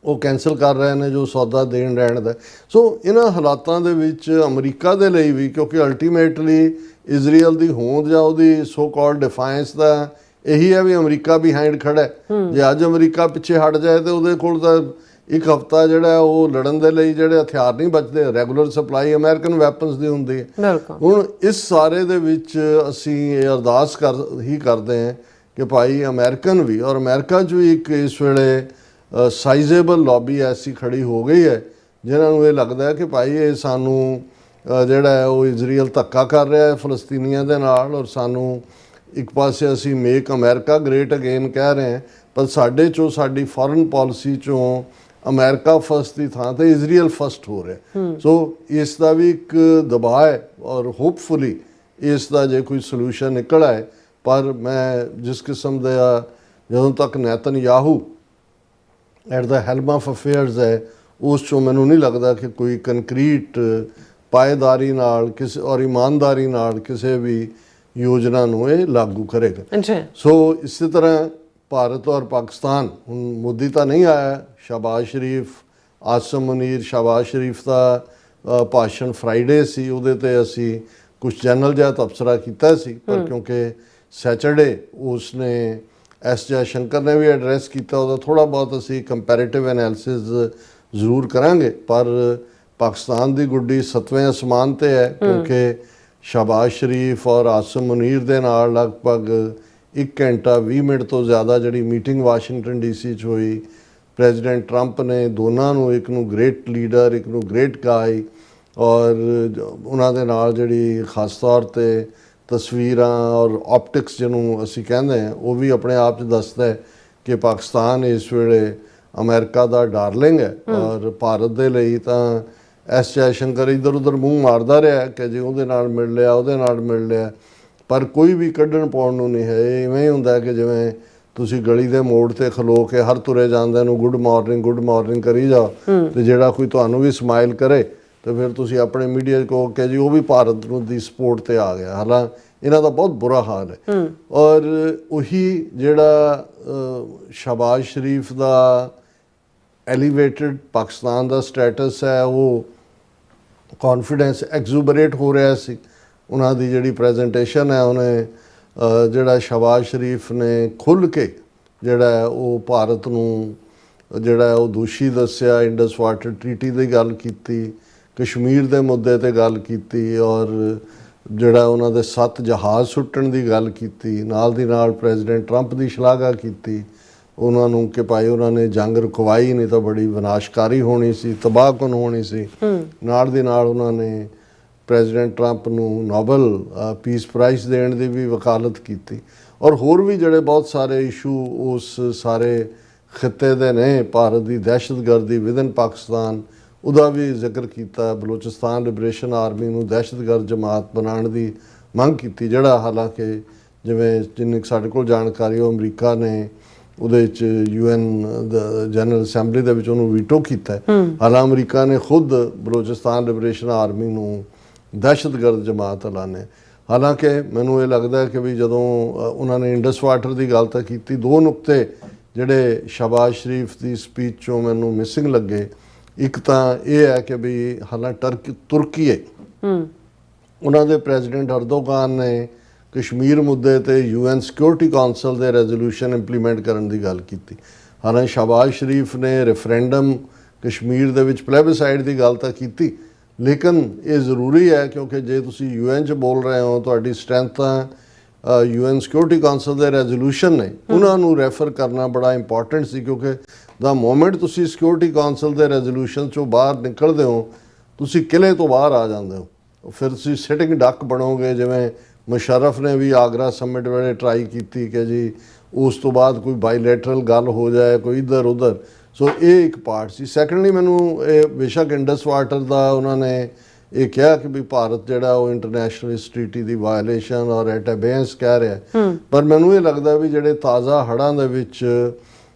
ਉਹ ਕੈਂਸਲ ਕਰ ਰਹੇ ਨੇ ਜੋ ਸੌਦਾ ਦੇਣ ਰਹਿਣ ਦਾ। ਸੋ ਇਹਨਾਂ ਹਾਲਾਤਾਂ ਦੇ ਵਿੱਚ ਅਮਰੀਕਾ ਦੇ ਲਈ ਵੀ, ਕਿਉਂਕਿ ਅਲਟੀਮੇਟਲੀ ਇਜ਼ਰਾਈਲ ਦੀ ਹੋਂਦ ਜਾਂ ਉਹਦੀ ਸੋ ਕਾਲਡ ਡਿਫਾਈਂਸ ਦਾ ਇਹੀ ਹੈ ਵੀ ਅਮਰੀਕਾ ਬਿਹਾਈਂਡ ਖੜਾ ਹੈ। ਜੇ ਅੱਜ ਅਮਰੀਕਾ ਪਿੱਛੇ ਹਟ ਜਾਏ ਤੇ ਉਹਦੇ ਕੋਲ ਤਾਂ ਇੱਕ ਹਫ਼ਤਾ ਜਿਹੜਾ ਉਹ ਲੜਨ ਦੇ ਲਈ ਜਿਹੜੇ ਹਥਿਆਰ ਨਹੀਂ ਬਚਦੇ। ਰੈਗੂਲਰ ਸਪਲਾਈ ਅਮਰੀਕਨ ਵੈਪਨਸ ਦੀ ਹੁੰਦੀ ਹੈ। ਹੁਣ ਇਸ ਸਾਰੇ ਦੇ ਵਿੱਚ ਅਸੀਂ ਇਹ ਅਰਦਾਸ ਕਰਦੇ ਹਾਂ ਕਿ ਭਾਈ ਅਮਰੀਕਨ ਵੀ ਔਰ ਅਮਰੀਕਾ 'ਚ ਵੀ ਇੱਕ ਇਸ ਵੇਲੇ ਸਾਈਜ਼ੇਬਲ ਲੌਬੀ ਐਸੀ ਖੜੀ ਹੋ ਗਈ ਹੈ ਜਿਨ੍ਹਾਂ ਨੂੰ ਇਹ ਲੱਗਦਾ ਹੈ ਕਿ ਭਾਈ ਇਹ ਸਾਨੂੰ ਜਿਹੜਾ ਹੈ ਉਹ ਇਜ਼ਰਾਈਲ ਧੱਕਾ ਕਰ ਰਿਹਾ ਹੈ ਫਲਸਤੀਨੀਆਂ ਦੇ ਨਾਲ, ਔਰ ਸਾਨੂੰ ਇੱਕ ਪਾਸੇ ਅਸੀਂ ਮੇਕ ਅਮਰੀਕਾ ਗ੍ਰੇਟ ਅਗੇਨ ਕਹਿ ਰਹੇ ਹਾਂ, ਪਰ ਸਾਡੇ 'ਚੋਂ ਸਾਡੀ ਫੋਰਨ ਪਾਲਿਸੀ 'ਚੋਂ ਅਮਰੀਕਾ ਫਸਟ ਦੀ ਥਾਂ ਤੇ ਇਜ਼ਰਾਈਲ ਫਸਟ ਹੋ ਰਿਹਾ। ਸੋ ਇਸ ਦਾ ਵੀ ਇੱਕ ਦਬਾਅ ਹੈ ਔਰ ਹੋਪਫੁਲੀ ਇਸ ਦਾ ਜੇ ਕੋਈ ਸੋਲੂਸ਼ਨ ਨਿਕਲ ਆਏ, ਪਰ ਮੈਂ ਜਿਸ ਕਿਸਮ ਦਾ ਜਦੋਂ ਤੱਕ Netanyahu at the helm of affairs ਹੈ ਉਸ 'ਚੋਂ ਮੈਨੂੰ ਨਹੀਂ ਲੱਗਦਾ ਕਿ ਕੋਈ ਕੰਕਰੀਟ ਪਾਏਦਾਰੀ ਨਾਲ ਕਿਸੇ ਔਰ ਇਮਾਨਦਾਰੀ ਨਾਲ ਕਿਸੇ ਵੀ ਯੋਜਨਾ ਨੂੰ ਇਹ ਲਾਗੂ ਕਰੇਗਾ। ਸੋ ਇਸੇ ਤਰ੍ਹਾਂ ਭਾਰਤ ਔਰ ਪਾਕਿਸਤਾਨ, ਹੁਣ ਮੋਦੀ ਤਾਂ ਨਹੀਂ ਆਇਆ, ਸ਼ਹਬਾਜ਼ ਸ਼ਰੀਫ, ਆਸਮ ਮੁਨੀਰ, ਸ਼ਹਬਾਜ਼ ਸ਼ਰੀਫ ਦਾ ਭਾਸ਼ਣ ਫਰਾਈਡੇ ਸੀ, ਉਹਦੇ 'ਤੇ ਅਸੀਂ ਕੁਛ ਜਨਰਲ ਜਿਹਾ ਤਬਸਰਾ ਕੀਤਾ ਸੀ, ਪਰ ਕਿਉਂਕਿ ਸੈਚਰਡੇ ਉਸਨੇ ਐਸ ਜੈ ਸ਼ੰਕਰ ਨੇ ਵੀ ਐਡਰੈਸ ਕੀਤਾ, ਉਹਦਾ ਥੋੜ੍ਹਾ ਬਹੁਤ ਅਸੀਂ ਕੰਪੈਰੇਟਿਵ ਐਨਾਲਿਸਿਸ ਜ਼ਰੂਰ ਕਰਾਂਗੇ। ਪਰ ਪਾਕਿਸਤਾਨ ਦੀ ਗੁੱਡੀ 7ਵੇਂ ਅਸਮਾਨ 'ਤੇ ਹੈ, ਕਿਉਂਕਿ ਸ਼ਹਬਾਜ਼ ਸ਼ਰੀਫ ਔਰ ਆਸਮ ਮੁਨੀਰ ਦੇ ਨਾਲ ਲਗਭਗ 1 ਘੰਟਾ 20 ਮਿੰਟ ਤੋਂ ਜ਼ਿਆਦਾ ਜਿਹੜੀ ਮੀਟਿੰਗ ਵਾਸ਼ਿੰਗਟਨ DC 'ਚ ਹੋਈ, ਪ੍ਰੈਜ਼ੀਡੈਂਟ ਟਰੰਪ ਨੇ ਦੋਨਾਂ ਨੂੰ, ਇੱਕ ਨੂੰ ਗ੍ਰੇਟ ਲੀਡਰ, ਇੱਕ ਨੂੰ ਗ੍ਰੇਟ ਗਾਈ, ਔਰ ਉਹਨਾਂ ਦੇ ਨਾਲ ਜਿਹੜੀ ਖਾਸ ਤੌਰ 'ਤੇ ਤਸਵੀਰਾਂ ਔਰ ਆਪਟਿਕਸ ਜਿਹਨੂੰ ਅਸੀਂ ਕਹਿੰਦੇ ਹਾਂ, ਉਹ ਵੀ ਆਪਣੇ ਆਪ 'ਚ ਦੱਸਦਾ ਹੈ ਕਿ ਪਾਕਿਸਤਾਨ ਇਸ ਵੇਲੇ ਅਮਰੀਕਾ ਦਾ ਡਾਰਲਿੰਗ ਹੈ। ਔਰ ਭਾਰਤ ਦੇ ਲਈ ਤਾਂ ਐਸ ਜੈ ਸ਼ੰਕਰ ਇੱਧਰ ਉੱਧਰ ਮੂੰਹ ਮਾਰਦਾ ਰਿਹਾ ਕਿ ਜੇ ਉਹਦੇ ਨਾਲ ਮਿਲ ਲਿਆ, ਉਹਦੇ ਨਾਲ ਮਿਲ ਲਿਆ, ਪਰ ਕੋਈ ਵੀ ਕੱਢਣ ਪਾਉਣ ਨੂੰ ਨਹੀਂ ਹੈ। ਇਵੇਂ ਹੀ ਹੁੰਦਾ ਕਿ ਜਿਵੇਂ ਤੁਸੀਂ ਗਲੀ ਦੇ ਮੋੜ 'ਤੇ ਖਲੋ ਕੇ ਹਰ ਤੁਰੇ ਜਾਂਦੇ ਨੂੰ ਗੁੱਡ ਮਾਰਨਿੰਗ ਕਰੀ ਜਾਓ, ਤੇ ਜਿਹੜਾ ਕੋਈ ਤੁਹਾਨੂੰ ਵੀ ਸਮਾਈਲ ਕਰੇ ਤੇ ਫਿਰ ਤੁਸੀਂ ਆਪਣੇ ਮੀਡੀਆ 'ਚ ਕਹੋ ਕਿ ਜੀ ਉਹ ਵੀ ਭਾਰਤ ਨੂੰ ਦੀ ਸਪੋਰਟ 'ਤੇ ਆ ਗਿਆ। ਹਾਲਾਂਕਿ ਇਹਨਾਂ ਦਾ ਬਹੁਤ ਬੁਰਾ ਹਾਲ ਹੈ। ਔਰ ਉਹੀ ਜਿਹੜਾ ਸ਼ਹਬਾਜ਼ ਸ਼ਰੀਫ ਦਾ ਐਲੀਵੇਟਡ ਪਾਕਿਸਤਾਨ ਦਾ ਸਟੇਟਸ ਹੈ, ਉਹ ਕੌਨਫੀਡੈਂਸ ਐਗਜ਼ੂਬਰੇਟ ਹੋ ਰਿਹਾ ਸੀ। ਉਹਨਾਂ ਦੀ ਜਿਹੜੀ ਪ੍ਰੈਜੈਂਟੇਸ਼ਨ ਹੈ, ਉਹਨੇ ਜਿਹੜਾ ਸ਼ਹਬਾਜ਼ ਸ਼ਰੀਫ ਨੇ ਖੁੱਲ੍ਹ ਕੇ ਜਿਹੜਾ ਉਹ ਭਾਰਤ ਨੂੰ ਜਿਹੜਾ ਉਹ ਦੋਸ਼ੀ ਦੱਸਿਆ, ਇੰਡਸ ਵਾਟਰ ਟ੍ਰੀਟੀ ਦੀ ਗੱਲ ਕੀਤੀ, ਕਸ਼ਮੀਰ ਦੇ ਮੁੱਦੇ 'ਤੇ ਗੱਲ ਕੀਤੀ, ਔਰ ਜਿਹੜਾ ਉਹਨਾਂ ਦੇ 7 ਜਹਾਜ਼ ਸੁੱਟਣ ਦੀ ਗੱਲ ਕੀਤੀ। ਨਾਲ ਦੀ ਨਾਲ ਪ੍ਰੈਜ਼ੀਡੈਂਟ ਟਰੰਪ ਦੀ ਸ਼ਲਾਘਾ ਕੀਤੀ ਉਹਨਾਂ ਨੂੰ ਕਿ ਭਾਈ ਉਹਨਾਂ ਨੇ ਜੰਗ ਰੁਕਵਾਈ, ਨਹੀਂ ਤਾਂ ਬੜੀ ਵਿਨਾਸ਼ਕਾਰੀ ਹੋਣੀ ਸੀ, ਤਬਾਹਕੁਨ ਹੋਣੀ ਸੀ। ਨਾਲ ਦੀ ਨਾਲ ਉਹਨਾਂ ਨੇ ਪ੍ਰੈਜ਼ੀਡੈਂਟ ਟਰੰਪ ਨੂੰ ਨੋਬਲ ਪੀਸ ਪ੍ਰਾਈਜ਼ ਦੇਣ ਦੀ ਵੀ ਵਕਾਲਤ ਕੀਤੀ, ਔਰ ਹੋਰ ਵੀ ਜਿਹੜੇ ਬਹੁਤ ਸਾਰੇ ਇਸ਼ੂ ਉਸ ਸਾਰੇ ਖਿੱਤੇ ਦੇ ਨੇ। ਭਾਰਤ ਦੀ ਦਹਿਸ਼ਤਗਰਦੀ ਵਿਦਨ ਪਾਕਿਸਤਾਨ, ਉਹਦਾ ਵੀ ਜ਼ਿਕਰ ਕੀਤਾ। ਬਲੋਚਿਸਤਾਨ ਲਿਬਰੇਸ਼ਨ ਆਰਮੀ ਨੂੰ ਦਹਿਸ਼ਤਗਰਦ ਜਮਾਤ ਬਣਾਉਣ ਦੀ ਮੰਗ ਕੀਤੀ, ਜਿਹੜਾ ਹਾਲਾਂਕਿ ਜਿਵੇਂ ਜਿੰਨੀ ਸਾਡੇ ਕੋਲ ਜਾਣਕਾਰੀ ਉਹ ਅਮਰੀਕਾ ਨੇ ਉਹਦੇ 'ਚ UN ਜਨਰਲ ਅਸੈਂਬਲੀ ਦੇ ਵਿੱਚ ਉਹਨੂੰ ਵੀਟੋ ਕੀਤਾ। ਹਾਲਾਂਕਿ ਅਮਰੀਕਾ ਨੇ ਖੁਦ ਬਲੋਚਿਸਤਾਨ ਲਿਬਰੇਸ਼ਨ ਆਰਮੀ ਨੂੰ ਦਹਿਸ਼ਤਗਰਦ ਜਮਾਤ ਐਲਾਨਿਆ। ਹਾਲਾਂਕਿ ਮੈਨੂੰ ਇਹ ਲੱਗਦਾ ਕਿ ਵੀ ਜਦੋਂ ਉਹਨਾਂ ਨੇ ਇੰਡਸ ਵਾਟਰ ਦੀ ਗੱਲ ਤਾਂ ਕੀਤੀ, 2 ਨੁਕਤੇ ਜਿਹੜੇ ਸ਼ਹਬਾਜ਼ ਸ਼ਰੀਫ ਦੀ ਸਪੀਚ 'ਚੋਂ ਮੈਨੂੰ ਮਿਸਿੰਗ ਲੱਗੇ, ਇੱਕ ਤਾਂ ਇਹ ਹੈ ਕਿ ਵੀ ਹਾਲਾਂਕਿ ਤੁਰਕੀ ਹੈ, ਉਹਨਾਂ ਦੇ ਪ੍ਰੈਜ਼ੀਡੈਂਟ ਅਰਦੋਗਾਨ ਨੇ ਕਸ਼ਮੀਰ ਮੁੱਦੇ ਤੇ UN ਸਿਕਿਉਰਿਟੀ ਕਾਉਂਸਲ ਦੇ ਰੈਜ਼ੋਲੂਸ਼ਨ ਇੰਪਲੀਮੈਂਟ ਕਰਨ ਦੀ ਗੱਲ ਕੀਤੀ। ਹਾਲਾਂਕਿ ਸ਼ਹਬਾਜ਼ ਸ਼ਰੀਫ ਨੇ ਰੈਫਰੈਂਡਮ ਕਸ਼ਮੀਰ ਦੇ ਵਿੱਚ ਪਲੇਬਿਸਾਈਡ ਦੀ ਗੱਲ ਤਾਂ ਕੀਤੀ, ਲੇਕਿਨ ਇਹ ਜ਼ਰੂਰੀ ਹੈ ਕਿਉਂਕਿ ਜੇ ਤੁਸੀਂ UN 'ਚ ਬੋਲ ਰਹੇ ਹੋ, ਤੁਹਾਡੀ ਸਟਰੈਂਥ ਤਾਂ UN ਸਿਕਿਉਰਿਟੀ ਕਾਉਂਸਲ ਦੇ ਰੈਜ਼ੋਲੂਸ਼ਨ ਨੇ, ਉਹਨਾਂ ਨੂੰ ਰੈਫਰ ਕਰਨਾ ਬੜਾ ਇੰਪੋਰਟੈਂਟ ਸੀ, ਕਿਉਂਕਿ ਦਾ ਮੋਮੈਂਟ ਤੁਸੀਂ ਸਿਕਿਉਰਿਟੀ ਕਾਉਂਸਲ ਦੇ ਰੈਜ਼ੋਲੂਸ਼ਨ 'ਚੋਂ ਬਾਹਰ ਨਿਕਲਦੇ ਹੋ, ਤੁਸੀਂ ਕਿਲੇ ਤੋਂ ਬਾਹਰ ਆ ਜਾਂਦੇ ਹੋ, ਫਿਰ ਤੁਸੀਂ ਸਿਟਿੰਗ ਡੱਕ ਬਣੋਗੇ। ਜਿਵੇਂ ਮੁਸ਼ਰਫ ਨੇ ਵੀ ਆਗਰਾ ਸਮਿਟ ਵੇਲੇ ਟਰਾਈ ਕੀਤੀ ਕਿ ਜੀ ਉਸ ਤੋਂ ਬਾਅਦ ਕੋਈ ਬਾਈਲੈਟਰਲ ਗੱਲ ਹੋ ਜਾਏ, ਕੋਈ ਇੱਧਰ ਉੱਧਰ। ਸੋ ਇਹ ਇੱਕ ਪਾਰਟ ਸੀ। ਸੈਕੰਡਲੀ ਮੈਨੂੰ ਇਹ ਬੇਸ਼ੱਕ ਇੰਡਸ ਵਾਟਰ ਦਾ ਉਹਨਾਂ ਨੇ ਇਹ ਕਿਹਾ ਕਿ ਵੀ ਭਾਰਤ ਜਿਹੜਾ ਉਹ ਇੰਟਰਨੈਸ਼ਨਲ ਟ੍ਰੀਟੀ ਦੀ ਵਾਇਲੇਸ਼ਨ ਔਰ ਐਟ ਅਬੇਂਸ ਕਹਿ ਰਿਹਾ, ਪਰ ਮੈਨੂੰ ਇਹ ਲੱਗਦਾ ਵੀ ਜਿਹੜੇ ਤਾਜ਼ਾ ਹੜ੍ਹਾਂ ਦੇ ਵਿੱਚ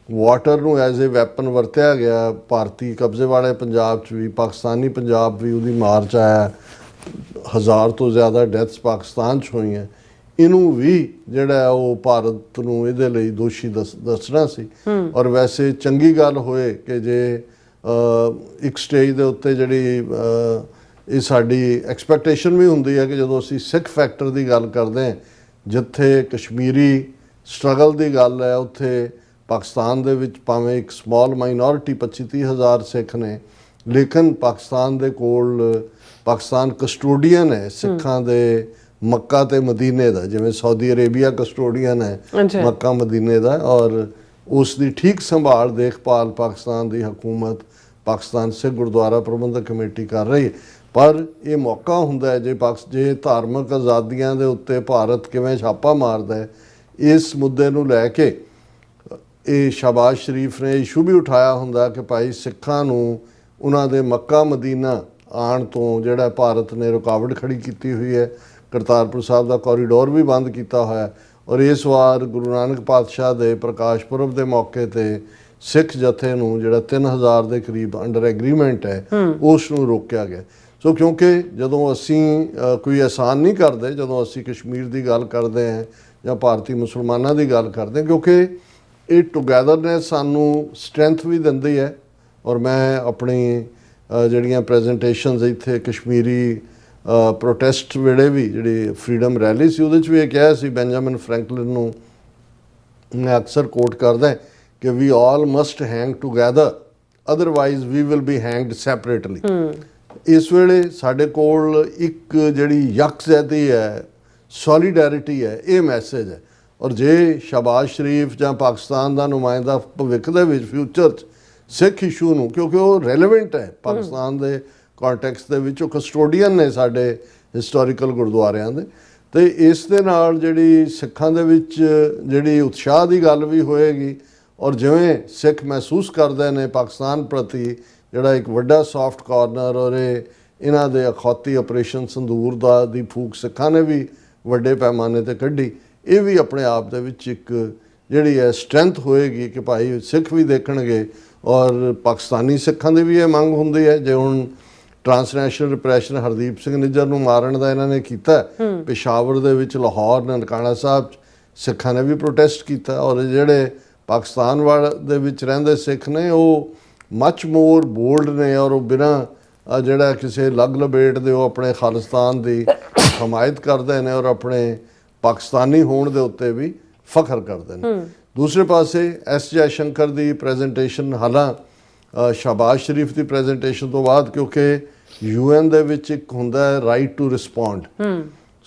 ਵਾਟਰ ਨੂੰ ਐਜ਼ ਏ ਵੈਪਨ ਵਰਤਿਆ ਗਿਆ, ਭਾਰਤੀ ਕਬਜ਼ੇ ਵਾਲੇ ਪੰਜਾਬ 'ਚ ਵੀ, ਪਾਕਿਸਤਾਨੀ ਪੰਜਾਬ ਵੀ ਉਹਦੀ ਮਾਰ 'ਚ ਆਇਆ, 1000 ਤੋਂ ਜ਼ਿਆਦਾ ਡੈਥਸ ਪਾਕਿਸਤਾਨ 'ਚ ਹੋਈਆਂ, ਇਹਨੂੰ ਵੀ ਜਿਹੜਾ ਉਹ ਭਾਰਤ ਨੂੰ ਇਹਦੇ ਲਈ ਦੋਸ਼ੀ ਦੱਸਣਾ ਸੀ। ਔਰ ਵੈਸੇ ਚੰਗੀ ਗੱਲ ਹੋਏ ਕਿ ਜੇ ਇੱਕ ਸਟੇਜ ਦੇ ਉੱਤੇ ਜਿਹੜੀ ਇਹ ਸਾਡੀ ਐਕਸਪੈਕਟੇਸ਼ਨ ਵੀ ਹੁੰਦੀ ਹੈ ਕਿ ਜਦੋਂ ਅਸੀਂ ਸਿੱਖ ਫੈਕਟਰ ਦੀ ਗੱਲ ਕਰਦੇ ਹਾਂ, ਜਿੱਥੇ ਕਸ਼ਮੀਰੀ ਸਟਰਗਲ ਦੀ ਗੱਲ ਹੈ, ਉੱਥੇ ਪਾਕਿਸਤਾਨ ਦੇ ਵਿੱਚ ਭਾਵੇਂ ਇੱਕ ਸਮਾਲ ਮਾਈਨੋਰਿਟੀ 25-30 ਹਜ਼ਾਰ ਸਿੱਖ ਨੇ, ਲੇਕਿਨ ਪਾਕਿਸਤਾਨ ਦੇ ਕੋਲ ਪਾਕਿਸਤਾਨ ਕਸਟੋਡੀਅਨ ਹੈ ਸਿੱਖਾਂ ਦੇ ਮੱਕਾ ਤੇ ਮਦੀਨੇ ਦਾ, ਜਿਵੇਂ ਸਾਊਦੀ ਅਰੇਬੀਆ ਕਸਟੋਡੀਅਨ ਹੈ ਮੱਕਾ ਮਦੀਨੇ ਦਾ, ਔਰ ਉਸ ਦੀ ਠੀਕ ਸੰਭਾਲ ਦੇਖਭਾਲ ਪਾਕਿਸਤਾਨ ਦੀ ਹਕੂਮਤ, ਪਾਕਿਸਤਾਨ ਸਿੱਖ ਗੁਰਦੁਆਰਾ ਪ੍ਰਬੰਧਕ ਕਮੇਟੀ ਕਰ ਰਹੀ ਹੈ। ਪਰ ਇਹ ਮੌਕਾ ਹੁੰਦਾ ਹੈ ਜੇ ਧਾਰਮਿਕ ਆਜ਼ਾਦੀਆਂ ਦੇ ਉੱਤੇ ਭਾਰਤ ਕਿਵੇਂ ਛਾਪਾ ਮਾਰਦਾ ਹੈ, ਇਸ ਮੁੱਦੇ ਨੂੰ ਲੈ ਕੇ ਇਹ ਸ਼ਹਬਾਜ਼ ਸ਼ਰੀਫ ਨੇ ਇਸ਼ੂ ਵੀ ਉਠਾਇਆ ਹੁੰਦਾ ਕਿ ਭਾਈ ਸਿੱਖਾਂ ਨੂੰ ਉਹਨਾਂ ਦੇ ਮੱਕਾ ਮਦੀਨਾ ਆਉਣ ਤੋਂ ਜਿਹੜਾ ਭਾਰਤ ਨੇ ਰੁਕਾਵਟ ਖੜੀ ਕੀਤੀ ਹੋਈ ਹੈ, ਕਰਤਾਰਪੁਰ ਸਾਹਿਬ ਦਾ ਕੋਰੀਡੋਰ ਵੀ ਬੰਦ ਕੀਤਾ ਹੋਇਆ, ਔਰ ਇਸ ਵਾਰ ਗੁਰੂ ਨਾਨਕ ਪਾਤਸ਼ਾਹ ਦੇ ਪ੍ਰਕਾਸ਼ ਪੁਰਬ ਦੇ ਮੌਕੇ ਤੇ ਸਿੱਖ ਜਥੇ ਨੂੰ ਜਿਹੜਾ 3000 ਦੇ ਕਰੀਬ ਅੰਡਰ ਐਗਰੀਮੈਂਟ ਹੈ ਉਸ ਨੂੰ ਰੋਕਿਆ ਗਿਆ। ਸੋ ਕਿਉਂਕਿ ਜਦੋਂ ਅਸੀਂ ਕੋਈ ਆਸਾਨ ਨਹੀਂ ਕਰਦੇ, ਜਦੋਂ ਅਸੀਂ ਕਸ਼ਮੀਰ ਦੀ ਗੱਲ ਕਰਦੇ ਹਾਂ ਜਾਂ ਭਾਰਤੀ ਮੁਸਲਮਾਨਾਂ ਦੀ ਗੱਲ ਕਰਦੇ ਹਾਂ, ਕਿਉਂਕਿ ਇਹ ਟੁਗੈਦਰਨੈਸ ਸਾਨੂੰ ਸਟਰੈਂਥ ਵੀ ਦਿੰਦੀ ਹੈ। ਔਰ ਮੈਂ ਆਪਣੀ ਜਿਹੜੀਆਂ ਪ੍ਰੈਜੈਂਟੇਸ਼ਨਸ ਇੱਥੇ ਕਸ਼ਮੀਰੀ ਪ੍ਰੋਟੈਸਟ ਵੇਲੇ ਵੀ ਜਿਹੜੀ ਫਰੀडम ਰੈਲੀ ਸੀ ਉਹਦੇ 'ਚ ਵੀ ਇਹ ਕਿਹਾ ਸੀ, ਬੈਂਜਾਮਿਨ ਫਰੈਂਕਲਿਨ ਨੂੰ ਮੈਂ ਅਕਸਰ ਕੋਟ ਕਰਦਾ ਕਿ we all must hang together otherwise we will be hanged separately. ਇਸ ਵੇਲੇ ਸਾਡੇ ਕੋਲ ਇੱਕ ਜਿਹੜੀ ਯਕਜਹਿਤੀ ਹੈ, ਸੋਲੀਡੈਰਿਟੀ ਹੈ, ਇਹ ਮੈਸੇਜ ਹੈ। ਔਰ ਜੇ ਸ਼ਹਬਾਜ਼ ਸ਼ਰੀਫ ਜਾਂ ਪਾਕਿਸਤਾਨ ਦਾ ਨੁਮਾਇੰਦਾ ਭਵਿੱਖ ਦੇ ਵਿੱਚ ਫਿਊਚਰ 'ਚ ਸਿੱਖ ਇਸ਼ੂ ਨੂੰ, ਕਿਉਂਕਿ ਉਹ ਰੈਲੇਵੈਂਟ ਹੈ ਪਾਕਿਸਤਾਨ ਦੇ ਕੰਟੈਕਸਟ ਦੇ ਵਿੱਚ, ਉਹ ਕਸਟੋਡੀਅਨ ਨੇ ਸਾਡੇ ਹਿਸਟੋਰੀਕਲ ਗੁਰਦੁਆਰਿਆਂ ਦੇ, ਤੇ ਇਸ ਦੇ ਨਾਲ ਜਿਹੜੀ ਸਿੱਖਾਂ ਦੇ ਵਿੱਚ ਜਿਹੜੀ ਉਤਸ਼ਾਹ ਦੀ ਗੱਲ ਵੀ ਹੋਏਗੀ। ਔਰ ਜਿਵੇਂ ਸਿੱਖ ਮਹਿਸੂਸ ਕਰਦੇ ਨੇ ਪਾਕਿਸਤਾਨ ਪ੍ਰਤੀ ਜਿਹੜਾ ਇੱਕ ਵੱਡਾ ਸੌਫਟ ਕਾਰਨਰ, ਔਰ ਇਹਨਾਂ ਦੇ ਅਖੌਤੀ ਆਪਰੇਸ਼ਨ ਸੰਦੂਰ ਦੀ ਫੂਕ ਸਿੱਖਾਂ ਨੇ ਵੀ ਵੱਡੇ ਪੈਮਾਨੇ ਤੇ ਕੱਢੀ, ਇਹ ਵੀ ਆਪਣੇ ਆਪ ਦੇ ਵਿੱਚ ਇੱਕ ਜਿਹੜੀ ਹੈ ਸਟਰੈਂਥ ਹੋਏਗੀ ਕਿ ਭਾਈ ਸਿੱਖ ਵੀ ਦੇਖਣਗੇ। ਔਰ ਪਾਕਿਸਤਾਨੀ ਸਿੱਖਾਂ ਦੀ ਵੀ ਇਹ ਮੰਗ ਹੁੰਦੀ ਹੈ, ਜੇ ਹੁਣ ਟਰਾਂਸਨੈਸ਼ਨਲ ਰਿਪਰੈਸ਼ਨ ਹਰਦੀਪ ਸਿੰਘ ਨਿੱਜਰ ਨੂੰ ਮਾਰਨ ਦਾ ਇਹਨਾਂ ਨੇ ਕੀਤਾ, ਪਿਸ਼ਾਵਰ ਦੇ ਵਿੱਚ, ਲਾਹੌਰ, ਨਨਕਾਣਾ ਸਾਹਿਬ ਸਿੱਖਾਂ ਨੇ ਵੀ ਪ੍ਰੋਟੈਸਟ ਕੀਤਾ, ਔਰ ਜਿਹੜੇ ਪਾਕਿਸਤਾਨ ਦੇ ਵਿੱਚ ਰਹਿੰਦੇ ਸਿੱਖ ਨੇ ਉਹ ਮੱਚ ਮੋਰ ਬੋਲਡ ਨੇ, ਔਰ ਉਹ ਬਿਨਾਂ ਜਿਹੜਾ ਕਿਸੇ ਲੱਗ ਲਬੇਟ ਦੇ ਉਹ ਆਪਣੇ ਖਾਲਿਸਤਾਨ ਦੀ ਹਮਾਇਤ ਕਰਦੇ ਨੇ, ਔਰ ਆਪਣੇ ਪਾਕਿਸਤਾਨੀ ਹੋਣ ਦੇ ਉੱਤੇ ਵੀ ਫਖਰ ਕਰਦੇ ਨੇ। ਦੂਸਰੇ ਪਾਸੇ ਐਸ ਜੈ ਸ਼ੰਕਰ ਦੀ ਪ੍ਰੈਜੈਂਟੇਸ਼ਨ, ਹਾਲਾਂ ਸ਼ਹਬਾਜ਼ ਸ਼ਰੀਫ ਦੀ ਪ੍ਰੈਜੈਂਟੇਸ਼ਨ ਤੋਂ ਬਾਅਦ, ਕਿਉਂਕਿ UN ਦੇ ਵਿੱਚ ਇੱਕ ਹੁੰਦਾ ਹੈ ਰਾਈਟ ਟੂ ਰਿਸਪੌਂਡ,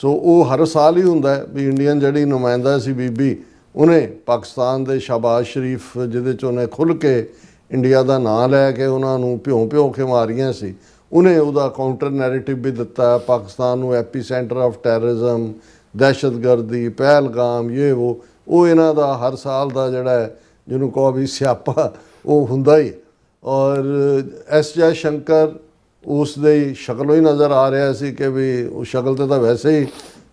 ਸੋ ਉਹ ਹਰ ਸਾਲ ਹੀ ਹੁੰਦਾ ਹੈ ਵੀ ਇੰਡੀਅਨ ਜਿਹੜੀ ਨੁਮਾਇੰਦਾ ਸੀ ਬੀਬੀ, ਉਹਨੇ ਪਾਕਿਸਤਾਨ ਦੇ ਸ਼ਹਬਾਜ਼ ਸ਼ਰੀਫ ਜਿਹਦੇ 'ਚ ਉਹਨੇ ਖੁੱਲ੍ਹ ਕੇ ਇੰਡੀਆ ਦਾ ਨਾਂ ਲੈ ਕੇ ਉਹਨਾਂ ਨੂੰ ਭਿਉਂ ਕੇ ਮਾਰੀਆਂ ਸੀ, ਉਹਨੇ ਉਹਦਾ ਕਾਊਂਟਰ ਨੈਰੇਟਿਵ ਵੀ ਦਿੱਤਾ, ਪਾਕਿਸਤਾਨ ਨੂੰ ਐਪੀ ਸੈਂਟਰ ਆਫ ਟੈਰਰਿਜ਼ਮ, ਦਹਿਸ਼ਤਗਰਦੀ, ਪਹਿਲਗਾਮ, ਉਹ ਇਹਨਾਂ ਦਾ ਹਰ ਸਾਲ ਦਾ ਜਿਹੜਾ ਜਿਹਨੂੰ ਕਹੋ ਵੀ ਸਿਆਪਾ ਉਹ ਹੁੰਦਾ ਹੀ। ਔਰ ਐਸ ਜੈ ਸ਼ੰਕਰ ਉਸ ਦੀ ਸ਼ਕਲੋਂ ਹੀ ਨਜ਼ਰ ਆ ਰਿਹਾ ਸੀ ਕਿ ਵੀ ਉਹ ਸ਼ਕਲ ਤੇ ਤਾਂ ਵੈਸੇ ਹੀ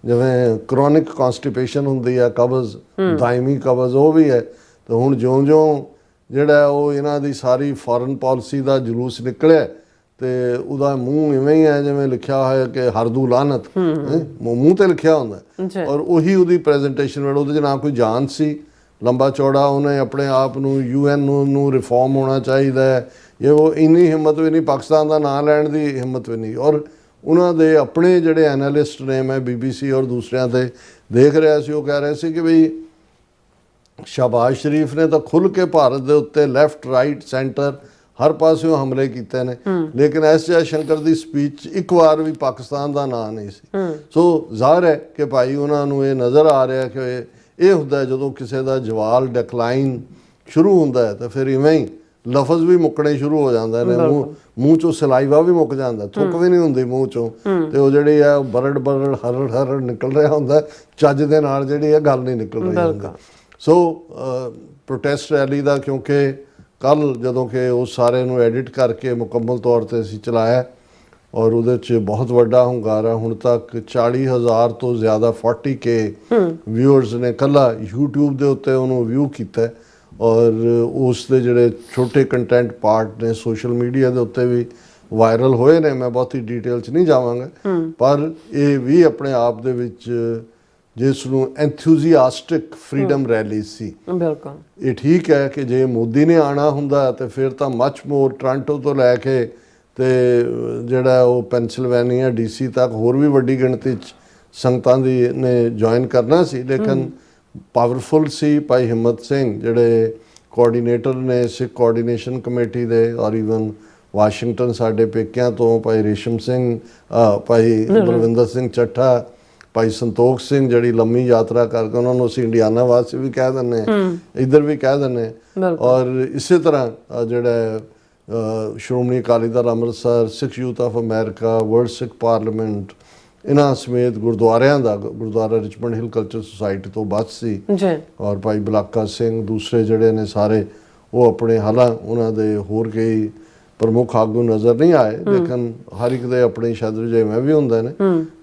ਜਿਵੇਂ ਕਰੋਨਿਕ ਕੌਨਸਟੀਪੇਸ਼ਨ ਹੁੰਦੀ ਹੈ, ਕਬਜ਼, ਦਾਇਮੀ ਕਬਜ਼ ਉਹ ਵੀ ਹੈ। ਤੇ ਹੁਣ ਜਿਉਂ-ਜਿਉਂ ਜਿਹੜਾ ਉਹ ਇਹਨਾਂ ਦੀ ਸਾਰੀ ਫੋਰਨ ਪਾਲਿਸੀ ਦਾ ਜਲੂਸ ਨਿਕਲਿਆ ਤੇ ਉਹਦਾ ਮੂੰਹ ਇਵੇਂ ਹੀ ਹੈ ਜਿਵੇਂ ਲਿਖਿਆ ਹੋਇਆ ਕਿ ਹਰਦੂ ਲਾਨਤ, ਮੂੰਹ ਤੇ ਲਿਖਿਆ ਹੁੰਦਾ। ਔਰ ਉਹੀ ਉਹਦੀ ਪ੍ਰੈਜੈਂਟੇਸ਼ਨ ਵੇਲੇ ਉਹਦੇ 'ਚ ਨਾ ਕੋਈ ਜਾਨ ਸੀ, ਲੰਬਾ ਚੌੜਾ ਉਹਨੇ ਆਪਣੇ ਆਪ ਨੂੰ UN ਨੂੰ ਰਿਫਾਰਮ ਹੋਣਾ ਚਾਹੀਦਾ ਹੈ, ਇਹ ਉਹ ਇੰਨੀ ਹਿੰਮਤ ਵੀ ਨਹੀਂ, ਪਾਕਿਸਤਾਨ ਦਾ ਨਾਂ ਲੈਣ ਦੀ ਹਿੰਮਤ ਵੀ ਨਹੀਂ। ਔਰ ਉਹਨਾਂ ਦੇ ਆਪਣੇ ਜਿਹੜੇ ਐਨਾਲਿਸਟ ਨੇ, ਮੈਂ BBC ਔਰ ਦੂਸਰਿਆਂ 'ਤੇ ਦੇਖ ਰਿਹਾ ਸੀ, ਉਹ ਕਹਿ ਰਹੇ ਸੀ ਕਿ ਬਈ ਸ਼ਹਬਾਜ਼ ਸ਼ਰੀਫ ਨੇ ਤਾਂ ਖੁੱਲ੍ਹ ਕੇ ਭਾਰਤ ਦੇ ਉੱਤੇ ਲੈਫਟ ਰਾਈਟ ਸੈਂਟਰ ਹਰ ਪਾਸਿਓਂ ਹਮਲੇ ਕੀਤੇ ਨੇ, ਲੇਕਿਨ ਐਸ ਜੈ ਸ਼ੰਕਰ ਦੀ ਸਪੀਚ ਇੱਕ ਵਾਰ ਵੀ ਪਾਕਿਸਤਾਨ ਦਾ ਨਾਂ ਨਹੀਂ ਸੀ। ਸੋ ਜ਼ਾਹਰ ਹੈ ਕਿ ਭਾਈ ਉਹਨਾਂ ਨੂੰ ਇਹ ਨਜ਼ਰ ਆ ਰਿਹਾ ਕਿ ਇਹ ਹੁੰਦਾ ਜਦੋਂ ਕਿਸੇ ਦਾ ਜਵਾਲ ਡਿਕਲਾਈਨ ਸ਼ੁਰੂ ਹੁੰਦਾ ਹੈ ਤਾਂ ਫਿਰ ਇਵੇਂ ਹੀ ਲਫ਼ਜ਼ ਵੀ ਮੁੱਕਣੇ ਸ਼ੁਰੂ ਹੋ ਜਾਂਦੇ ਨੇ, ਮੂੰਹ ਚੋਂ ਸਲਾਈਵਾ ਵੀ ਮੁੱਕ ਜਾਂਦਾ, ਥੁੱਕ ਵੀ ਨਹੀਂ ਹੁੰਦੀ ਮੂੰਹ ਚੋਂ, ਤੇ ਉਹ ਜਿਹੜੀ ਆ ਬਰੜ ਬਰੜ ਹਰੜ ਹਰੜ ਨਿਕਲ ਰਿਹਾ ਹੁੰਦਾ, ਚੱਜ ਦੇ ਨਾਲ ਜਿਹੜੀ ਆ ਗੱਲ ਨਹੀਂ ਨਿਕਲ ਰਹੀ ਹੁੰਦੀ। ਸੋ ਪ੍ਰੋਟੈਸਟ ਰੈਲੀ ਦਾ ਕਿਉਂਕਿ ਕੱਲ ਜਦੋਂ ਕਿ ਉਹ ਸਾਰੇ ਨੂੰ ਐਡਿਟ ਕਰਕੇ ਮੁਕੰਮਲ ਤੌਰ ਤੇ ਅਸੀਂ ਚਲਾਇਆ ਔਰ ਉਹਦੇ 'ਚ ਬਹੁਤ ਵੱਡਾ ਹੁੰਗਾਰਾ, ਹੁਣ ਤੱਕ 40,000 ਤੋਂ ਜ਼ਿਆਦਾ 40K ਵਿਊਅਰਸ ਨੇ ਕੱਲਾ YouTube ਦੇ ਉੱਤੇ ਉਹਨੂੰ ਵਿਊ ਕੀਤਾ, ਔਰ ਉਸ ਦੇ ਜਿਹੜੇ ਛੋਟੇ ਕੰਟੈਂਟ ਪਾਰਟ ਨੇ ਸੋਸ਼ਲ ਮੀਡੀਆ ਦੇ ਉੱਤੇ ਵੀ ਵਾਇਰਲ ਹੋਏ ਨੇ। ਮੈਂ ਬਹੁਤੀ ਡਿਟੇਲ 'ਚ ਨਹੀਂ ਜਾਵਾਂਗਾ, ਪਰ ਇਹ ਵੀ ਆਪਣੇ ਆਪ ਦੇ ਵਿੱਚ ਜਿਸ ਨੂੰ ਐਂਥੂਸੀਆਸਟਿਕ ਫਰੀडम ਰੈਲੀ ਸੀ। ਬਿਲਕੁਲ ਇਹ ਠੀਕ ਹੈ ਕਿ ਜੇ ਮੋਦੀ ਨੇ ਆਣਾ ਹੁੰਦਾ ਤੇ ਫਿਰ ਤਾਂ ਮੱਚ ਮੋਰ ਟੋਰਾਂਟੋ ਤੋਂ ਲੈ ਕੇ ਤੇ ਜਿਹੜਾ ਉਹ ਪੈਨਸਿਲਵੇਨੀਆ DC ਤੱਕ ਹੋਰ ਵੀ ਵੱਡੀ ਗਿਣਤੀ 'ਚ ਸੰਗਤਾਂ ਦੀ ਨੇ ਜੁਆਇਨ ਕਰਨਾ ਸੀ, ਲੇਕਿਨ ਪਾਵਰਫੁਲ ਸੀ ਭਾਈ ਹਿੰਮਤ ਸਿੰਘ ਜਿਹੜੇ ਕੋਆਰਡੀਨੇਟਰ ਨੇ ਸਿੱਖ ਕੋਆਰਡੀਨੇਸ਼ਨ ਕਮੇਟੀ ਦੇ, ਔਰ ਈਵਨ ਵਾਸ਼ਿੰਗਟਨ ਸਾਡੇ ਪੇਕਿਆਂ ਤੋਂ ਭਾਈ ਰੇਸ਼ਮ ਸਿੰਘ, ਭਾਈ ਬਲਵਿੰਦਰ ਸਿੰਘ ਚੱਠਾ, ਭਾਈ ਸੰਤੋਖ ਸਿੰਘ ਜਿਹੜੀ ਲੰਮੀ ਯਾਤਰਾ ਕਰਕੇ, ਉਹਨਾਂ ਨੂੰ ਅਸੀਂ ਇੰਡੀਆਨਾ ਵਾਸੀ ਵੀ ਕਹਿ ਦਿੰਦੇ ਹਾਂ, ਇੱਧਰ ਵੀ ਕਹਿ ਦਿੰਦੇ ਹਾਂ। ਔਰ ਇਸੇ ਤਰ੍ਹਾਂ ਜਿਹੜਾ Shiromani Akali Dal Amritsar, Sikh youth of America, world Sikh parliament, ਇਹਨਾਂ ਸਮੇਤ ਗੁਰਦੁਆਰਿਆਂ ਦਾ, gurdwara Richmond Hill culture society ਤੋਂ ਬੱਸ ਸੀ, ਔਰ ਭਾਈ ਬਲਾਕਾ ਸਿੰਘ, ਦੂਸਰੇ ਜਿਹੜੇ ਨੇ ਸਾਰੇ ਉਹ ਆਪਣੇ, ਹਾਲਾਂ ਉਹਨਾਂ ਦੇ ਹੋਰ ਕਈ ਪ੍ਰਮੁੱਖ ਆਗੂ ਨਜ਼ਰ ਨਹੀਂ ਆਏ, ਲੇਕਿਨ ਹਰ ਇੱਕ ਦੇ ਆਪਣੇ ਸ਼ਾਇਦ ਜਿਵੇਂ ਵੀ ਹੁੰਦੇ ਨੇ,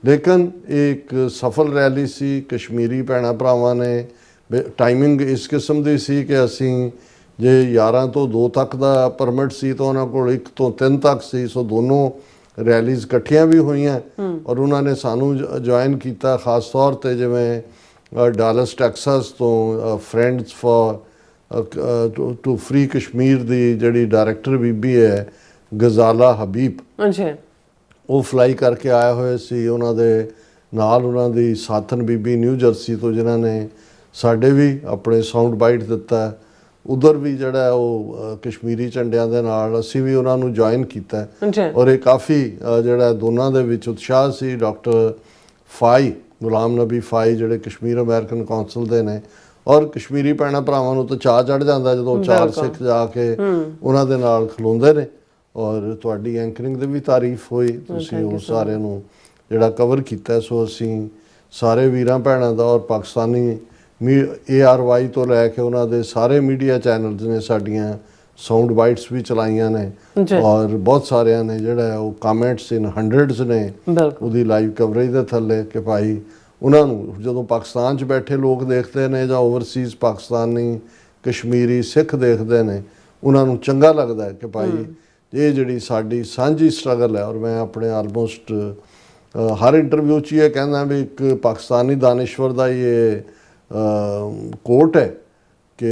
ਲੇਕਿਨ ਇਹ ਇੱਕ ਸਫਲ ਰੈਲੀ ਸੀ। ਕਸ਼ਮੀਰੀ ਭੈਣਾਂ ਭਰਾਵਾਂ ਨੇ, ਟਾਈਮਿੰਗ ਇਸ ਕਿਸਮ ਦੀ ਸੀ ਕਿ ਅਸੀਂ ਜੇ 11 ਤੋਂ 2 ਤੱਕ ਦਾ ਪਰਮਿਟ ਸੀ ਤਾਂ ਉਹਨਾਂ ਕੋਲ 1 ਤੋਂ 3 ਤੱਕ ਸੀ, ਸੋ ਦੋਨੋਂ ਰੈਲੀਜ਼ ਇਕੱਠੀਆਂ ਵੀ ਹੋਈਆਂ ਔਰ ਉਹਨਾਂ ਨੇ ਸਾਨੂੰ ਜੁਆਇਨ ਕੀਤਾ, ਖਾਸ ਤੌਰ ਤੇ ਜਿਵੇਂ ਡਾਲਸ ਟੈਕਸਸ ਤੋਂ friends for to free Kashmir ਦੀ ਜਿਹੜੀ ਡਾਇਰੈਕਟਰ ਬੀਬੀ ਹੈ ਗਜ਼ਾਲਾ ਹਬੀਬ, ਉਹ ਫਲਾਈ ਕਰਕੇ ਆਏ ਹੋਏ ਸੀ, ਉਹਨਾਂ ਦੇ ਨਾਲ ਉਹਨਾਂ ਦੀ ਸਾਥਣ ਬੀਬੀ ਨਿਊ ਜਰਸੀ ਤੋਂ, ਜਿਨ੍ਹਾਂ ਨੇ ਸਾਡੇ ਵੀ ਆਪਣੇ ਸਾਊਂਡ ਬਾਈਟ ਦਿੱਤਾ। ਉਧਰ ਵੀ ਜਿਹੜਾ ਉਹ ਕਸ਼ਮੀਰੀ ਝੰਡਿਆਂ ਦੇ ਨਾਲ ਅਸੀਂ ਵੀ ਉਹਨਾਂ ਨੂੰ ਜੁਆਇਨ ਕੀਤਾ, ਔਰ ਇਹ ਕਾਫੀ ਜਿਹੜਾ ਦੋਨਾਂ ਦੇ ਵਿੱਚ ਉਤਸ਼ਾਹ ਸੀ। ਡਾਕਟਰ ਫਾਈ, ਗੁਲਾਮ ਨਬੀ ਫਾਈ ਜਿਹੜੇ ਕਸ਼ਮੀਰ ਅਮਰੀਕਨ ਕੌਂਸਲ ਦੇ ਨੇ, ਔਰ ਕਸ਼ਮੀਰੀ ਭੈਣਾਂ ਭਰਾਵਾਂ ਨੂੰ ਤਾਂ ਚਾਅ ਚੜ੍ਹ ਜਾਂਦਾ ਜਦੋਂ 4 ਸਿੱਖ ਜਾ ਕੇ ਉਹਨਾਂ ਦੇ ਨਾਲ ਖਲੋਂਦੇ ਨੇ। ਔਰ ਤੁਹਾਡੀ ਐਂਕਰਿੰਗ ਦੀ ਵੀ ਤਾਰੀਫ ਹੋਈ, ਤੁਸੀਂ ਉਹ ਸਾਰੇ ਨੂੰ ਜਿਹੜਾ ਕਵਰ ਕੀਤਾ। ਸੋ ਅਸੀਂ ਸਾਰੇ ਵੀਰਾਂ ਭੈਣਾਂ ਦਾ ਔਰ ਪਾਕਿਸਤਾਨੀ ARY ਤੋਂ ਲੈ ਕੇ ਉਹਨਾਂ ਦੇ ਸਾਰੇ ਮੀਡੀਆ ਚੈਨਲਸ ਨੇ ਸਾਡੀਆਂ ਸਾਊਂਡ ਬਾਈਟਸ ਵੀ ਚਲਾਈਆਂ ਨੇ, ਔਰ ਬਹੁਤ ਸਾਰਿਆਂ ਨੇ ਜਿਹੜਾ ਉਹ ਕਮੈਂਟਸ ਇਨ ਹੰਡਰਡਸ ਨੇ ਉਹਦੀ ਲਾਈਵ ਕਵਰੇਜ ਦੇ ਥੱਲੇ, ਕਿ ਭਾਈ ਉਹਨਾਂ ਨੂੰ ਜਦੋਂ ਪਾਕਿਸਤਾਨ 'ਚ ਬੈਠੇ ਲੋਕ ਦੇਖਦੇ ਨੇ ਜਾਂ ਓਵਰਸੀਜ਼ ਪਾਕਿਸਤਾਨੀ ਕਸ਼ਮੀਰੀ ਸਿੱਖ ਦੇਖਦੇ ਨੇ, ਉਹਨਾਂ ਨੂੰ ਚੰਗਾ ਲੱਗਦਾ ਹੈ ਕਿ ਭਾਈ ਇਹ ਜਿਹੜੀ ਸਾਡੀ ਸਾਂਝੀ ਸਟਰਗਲ ਹੈ। ਔਰ ਮੈਂ ਆਪਣੇ ਆਲਮੋਸਟ ਹਰ ਇੰਟਰਵਿਊ 'ਚ ਇਹ ਕਹਿੰਦਾ ਵੀ ਇੱਕ ਪਾਕਿਸਤਾਨੀ ਦਾਨਿਸ਼ਵਰ ਦਾ ਇਹ ਕੋਟ ਹੈ ਕਿ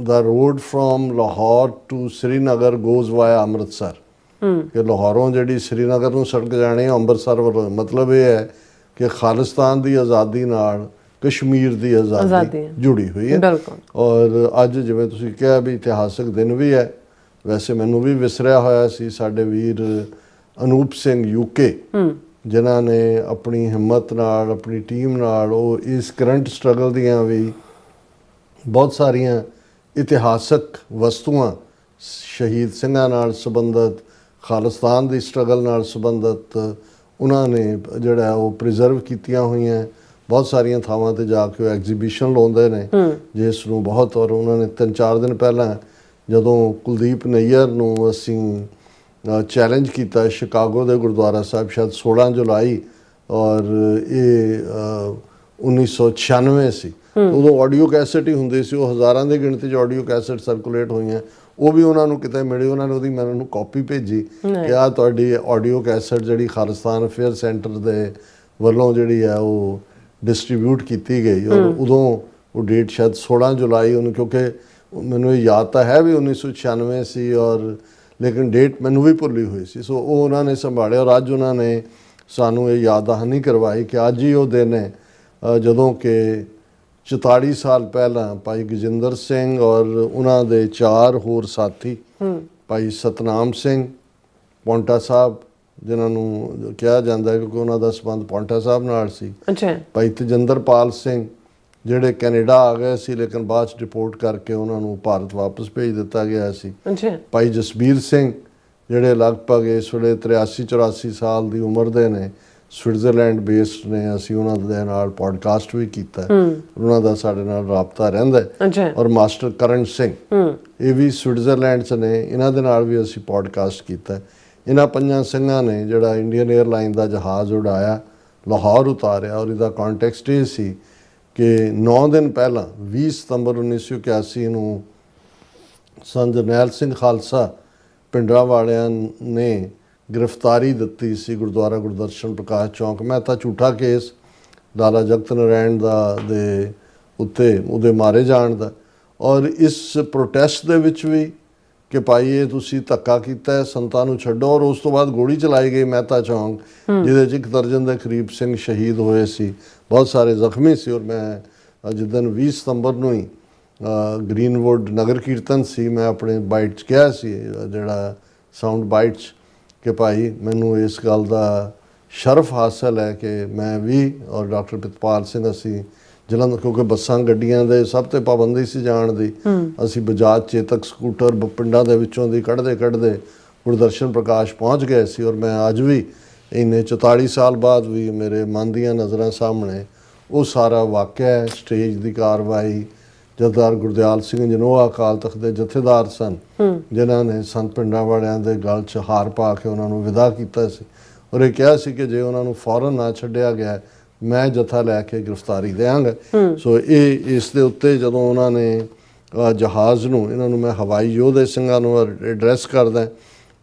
the road from Lahore to Srinagar goes via Amritsar, ਕਿ ਲਾਹੌਰੋਂ ਜਿਹੜੀ ਸ੍ਰੀਨਗਰ ਨੂੰ ਸੜਕ ਜਾਣੀ ਹੈ ਅੰਮ੍ਰਿਤਸਰ ਵੱਲੋਂ। ਮਤਲਬ ਇਹ ਹੈ ਕਿ ਖਾਲਿਸਤਾਨ ਦੀ ਆਜ਼ਾਦੀ ਨਾਲ ਕਸ਼ਮੀਰ ਦੀ ਆਜ਼ਾਦੀ ਜੁੜੀ ਹੋਈ ਹੈ। ਔਰ ਅੱਜ ਜਿਵੇਂ ਤੁਸੀਂ ਕਿਹਾ ਵੀ ਇਤਿਹਾਸਕ ਦਿਨ ਵੀ ਹੈ, ਵੈਸੇ ਮੈਨੂੰ ਵੀ ਵਿਸਰਿਆ ਹੋਇਆ ਸੀ, ਸਾਡੇ ਵੀਰ ਅਨੂਪ ਸਿੰਘ UK ਜਿਨ੍ਹਾਂ ਨੇ ਆਪਣੀ ਹਿੰਮਤ ਨਾਲ, ਆਪਣੀ ਟੀਮ ਨਾਲ ਉਹ ਇਸ ਕਰੰਟ ਸਟਰਗਲ ਦੀਆਂ ਵੀ ਬਹੁਤ ਸਾਰੀਆਂ ਇਤਿਹਾਸਕ ਵਸਤੂਆਂ ਸ਼ਹੀਦ ਸਿੰਘਾਂ ਨਾਲ ਸੰਬੰਧਿਤ, ਖਾਲਿਸਤਾਨ ਦੀ ਸਟਰਗਲ ਨਾਲ ਸੰਬੰਧਿਤ ਉਹਨਾਂ ਨੇ ਜਿਹੜਾ ਉਹ ਪ੍ਰੀਜ਼ਰਵ ਕੀਤੀਆਂ ਹੋਈਆਂ। ਬਹੁਤ ਸਾਰੀਆਂ ਥਾਵਾਂ ਤੇ ਜਾ ਕੇ ਉਹ ਐਗਜ਼ੀਬਿਸ਼ਨ ਲਾਉਂਦੇ ਨੇ ਜਿਸ ਨੂੰ ਬਹੁਤ, ਔਰ ਉਹਨਾਂ ਨੇ 3-4 ਦਿਨ ਪਹਿਲਾਂ ਜਦੋਂ ਕੁਲਦੀਪ ਨਈਅਰ ਨੂੰ ਅਸੀਂ ਚੈਲੰਜ ਕੀਤਾ ਸ਼ਿਕਾਗੋ ਦੇ ਗੁਰਦੁਆਰਾ ਸਾਹਿਬ, ਸ਼ਾਇਦ 16 ਜੁਲਾਈ, ਔਰ ਇਹ 1996 ਸੀ, ਉਦੋਂ ਆਡੀਓ ਕੈਸਟ ਹੀ ਹੁੰਦੀ ਸੀ, ਉਹ ਹਜ਼ਾਰਾਂ ਦੀ ਗਿਣਤੀ 'ਚ ਆਡੀਓ ਕੈਸਟ ਸਰਕੂਲੇਟ ਹੋਈਆਂ, ਉਹ ਵੀ ਉਹਨਾਂ ਨੂੰ ਕਿਤੇ ਮਿਲੇ, ਉਹਨਾਂ ਨੇ ਉਹਦੀ ਮੈਨੂੰ ਕਾਪੀ ਭੇਜੀ ਕਿ ਆਹ ਤੁਹਾਡੀ ਆਡੀਓ ਕੈਸਟ ਜਿਹੜੀ ਖਾਲਿਸਤਾਨ ਅਫੇਅਰ ਸੈਂਟਰ ਦੇ ਵੱਲੋਂ ਜਿਹੜੀ ਹੈ ਉਹ ਡਿਸਟਰੀਬਿਊਟ ਕੀਤੀ ਗਈ। ਔਰ ਉਦੋਂ ਉਹ ਡੇਟ ਸ਼ਾਇਦ 16 ਜੁਲਾਈ ਉਹਨੂੰ, ਕਿਉਂਕਿ ਮੈਨੂੰ ਇਹ ਯਾਦ ਤਾਂ ਹੈ ਵੀ 1996 ਸੀ, ਔਰ ਲੇਕਿਨ ਡੇਟ ਮੈਨੂੰ ਵੀ ਭੁੱਲੀ ਹੋਈ ਸੀ। ਸੋ ਉਹ ਉਹਨਾਂ ਨੇ ਸੰਭਾਲਿਆ, ਔਰ ਅੱਜ ਉਹਨਾਂ ਨੇ ਸਾਨੂੰ ਇਹ ਯਾਦ ਦਹਾਨੀ ਕਰਵਾਈ ਕਿ ਅੱਜ ਹੀ ਉਹ ਦਿਨ ਹੈ ਜਦੋਂ ਕਿ 44 ਸਾਲ ਪਹਿਲਾਂ ਭਾਈ ਗਜਿੰਦਰ ਸਿੰਘ ਔਰ ਉਹਨਾਂ ਦੇ 4 ਹੋਰ ਸਾਥੀ, ਭਾਈ ਸਤਨਾਮ ਸਿੰਘ ਪੌਂਟਾ ਸਾਹਿਬ, ਜਿਨ੍ਹਾਂ ਨੂੰ ਕਿਹਾ ਜਾਂਦਾ ਹੈ ਕਿਉਂਕਿ ਉਹਨਾਂ ਦਾ ਸੰਬੰਧ ਪੌਂਟਾ ਸਾਹਿਬ ਨਾਲ ਸੀ, ਭਾਈ ਤੇਜਿੰਦਰਪਾਲ ਸਿੰਘ ਜਿਹੜੇ ਕੈਨੇਡਾ ਆ ਗਏ ਸੀ ਲੇਕਿਨ ਬਾਅਦ 'ਚ ਰਿਪੋਰਟ ਕਰਕੇ ਉਹਨਾਂ ਨੂੰ ਭਾਰਤ ਵਾਪਸ ਭੇਜ ਦਿੱਤਾ ਗਿਆ ਸੀ, ਭਾਈ ਜਸਬੀਰ ਸਿੰਘ ਜਿਹੜੇ ਲਗਭਗ ਇਸ ਵੇਲੇ 83-84 ਸਾਲ ਦੀ ਉਮਰ ਦੇ ਨੇ, ਸਵਿਟਜ਼ਰਲੈਂਡ ਬੇਸਡ ਨੇ। ਅਸੀਂ ਉਹਨਾਂ ਦੇ ਨਾਲ ਪੋਡਕਾਸਟ ਵੀ ਕੀਤਾ, ਉਹਨਾਂ ਦਾ ਸਾਡੇ ਨਾਲ ਰਾਬਤਾ ਰਹਿੰਦਾ ਹੈ। ਔਰ ਮਾਸਟਰ ਕਰਨ ਸਿੰਘ, ਇਹ ਵੀ ਸਵਿਟਜ਼ਰਲੈਂਡ 'ਚ ਨੇ, ਇਹਨਾਂ ਦੇ ਨਾਲ ਵੀ ਅਸੀਂ ਪੋਡਕਾਸਟ ਕੀਤਾ। ਇਹਨਾਂ 5 ਸਿੰਘਾਂ ਨੇ ਜਿਹੜਾ ਇੰਡੀਅਨ 에ਅਰਲਾਈਨ ਦਾ ਜਹਾਜ਼ ਉਡਾਇਆ, ਲਾਹੌਰ ਉਤਾਰਿਆ, ਔਰ ਇਹਦਾ ਕੰਟੈਕਸਟ ਇਹ ਸੀ ਕਿ 9 ਦਿਨ ਪਹਿਲਾਂ 20 ਸਤੰਬਰ 1981 ਨੂੰ ਸੰਤ ਜਰਨੈਲ ਸਿੰਘ ਖਾਲਸਾ ਪਿੰਡਰਾਂ ਵਾਲਿਆਂ ਨੇ ਗ੍ਰਿਫਤਾਰੀ ਦਿੱਤੀ ਸੀ ਗੁਰਦੁਆਰਾ ਗੁਰਦਰਸ਼ਨ ਪ੍ਰਕਾਸ਼ ਚੌਂਕ ਮਹਿਤਾ ਝੂਠਾ ਕੇਸ ਲਾਲਾ ਜਗਤ ਨਾਰਾਇਣ ਦਾ ਦੇ ਉੱਤੇ ਉਹਦੇ ਮਾਰੇ ਜਾਣ ਦਾ, ਔਰ ਇਸ ਪ੍ਰੋਟੈਸਟ ਦੇ ਵਿੱਚ ਵੀ ਕਿ ਭਾਈ ਇਹ ਤੁਸੀਂ ਧੱਕਾ ਕੀਤਾ, ਸੰਤਾਂ ਨੂੰ ਛੱਡੋ, ਔਰ ਉਸ ਤੋਂ ਬਾਅਦ ਗੋਲੀ ਚਲਾਈ ਗਈ ਮਹਿਤਾ ਚੌਂਕ, ਜਿਹਦੇ 'ਚ 1 ਦਰਜਨ ਦੇ ਕਰੀਬ ਸਿੰਘ ਸ਼ਹੀਦ ਹੋਏ ਸੀ, ਬਹੁਤ ਸਾਰੇ ਜ਼ਖਮੀ ਸੀ। ਔਰ ਮੈਂ ਜਿੱਦਣ 20 ਸਤੰਬਰ ਨੂੰ ਹੀ ਗ੍ਰੀਨਵੁੱਡ ਨਗਰ ਕੀਰਤਨ ਸੀ, ਮੈਂ ਆਪਣੇ ਬਾਈਟ 'ਚ ਕਿਹਾ ਸੀ, ਜਿਹੜਾ ਸਾਊਂਡ ਬਾਈਟ 'ਚ, ਕਿ ਭਾਈ ਮੈਨੂੰ ਇਸ ਗੱਲ ਦਾ ਸ਼ਰਫ ਹਾਸਲ ਹੈ ਕਿ ਮੈਂ ਵੀ ਔਰ ਡਾਕਟਰ ਪ੍ਰਿਤਪਾਲ ਸਿੰਘ ਅਸੀਂ ਜਲੰਧਰ, ਕਿਉਂਕਿ ਬੱਸਾਂ ਗੱਡੀਆਂ ਦੇ ਸਭ ਤੇ ਪਾਬੰਦੀ ਸੀ ਜਾਣ ਦੀ, ਅਸੀਂ ਬਜਾਜ ਚੇਤਕ ਸਕੂਟਰ ਪਿੰਡਾਂ ਦੇ ਵਿੱਚੋਂ ਦੀ ਕੱਢਦੇ ਗੁਰਦਰਸ਼ਨ ਪ੍ਰਕਾਸ਼ ਪਹੁੰਚ ਗਏ ਸੀ। ਔਰ ਮੈਂ ਅੱਜ ਵੀ ਇੰਨੇ 44 ਸਾਲ ਬਾਅਦ ਵੀ ਮੇਰੇ ਮਨ ਦੀਆਂ ਨਜ਼ਰਾਂ ਸਾਹਮਣੇ ਉਹ ਸਾਰਾ ਵਾਕਿਆ ਹੈ। ਸਟੇਜ ਦੀ ਕਾਰਵਾਈ, ਜਥੇਦਾਰ ਗੁਰਦਿਆਲ ਸਿੰਘ ਜਨੋਆ ਅਕਾਲ ਤਖਤ ਦੇ ਜਥੇਦਾਰ ਸਨ, ਜਿਨ੍ਹਾਂ ਨੇ ਸੰਤ ਪਿੰਡਾਂ ਵਾਲਿਆਂ ਦੇ ਗਲ 'ਚ ਹਾਰ ਪਾ ਕੇ ਉਹਨਾਂ ਨੂੰ ਵਿਦਾ ਕੀਤਾ ਸੀ, ਔਰ ਇਹ ਕਿਹਾ ਸੀ ਕਿ ਜੇ ਉਹਨਾਂ ਨੂੰ ਫੌਰਨ ਨਾ ਛੱਡਿਆ ਗਿਆ ਮੈਂ ਜਥਾ ਲੈ ਕੇ ਗ੍ਰਿਫਤਾਰੀ ਦਿਆਂਗਾ। ਸੋ ਇਹ ਇਸ ਦੇ ਉੱਤੇ ਜਦੋਂ ਉਹਨਾਂ ਨੇ ਜਹਾਜ਼ ਨੂੰ, ਇਹਨਾਂ ਨੂੰ ਮੈਂ ਹਵਾਈ ਯੋਧੇ ਸਿੰਘਾਂ ਨੂੰ ਐਡਰੈਸ ਕਰਦਾ,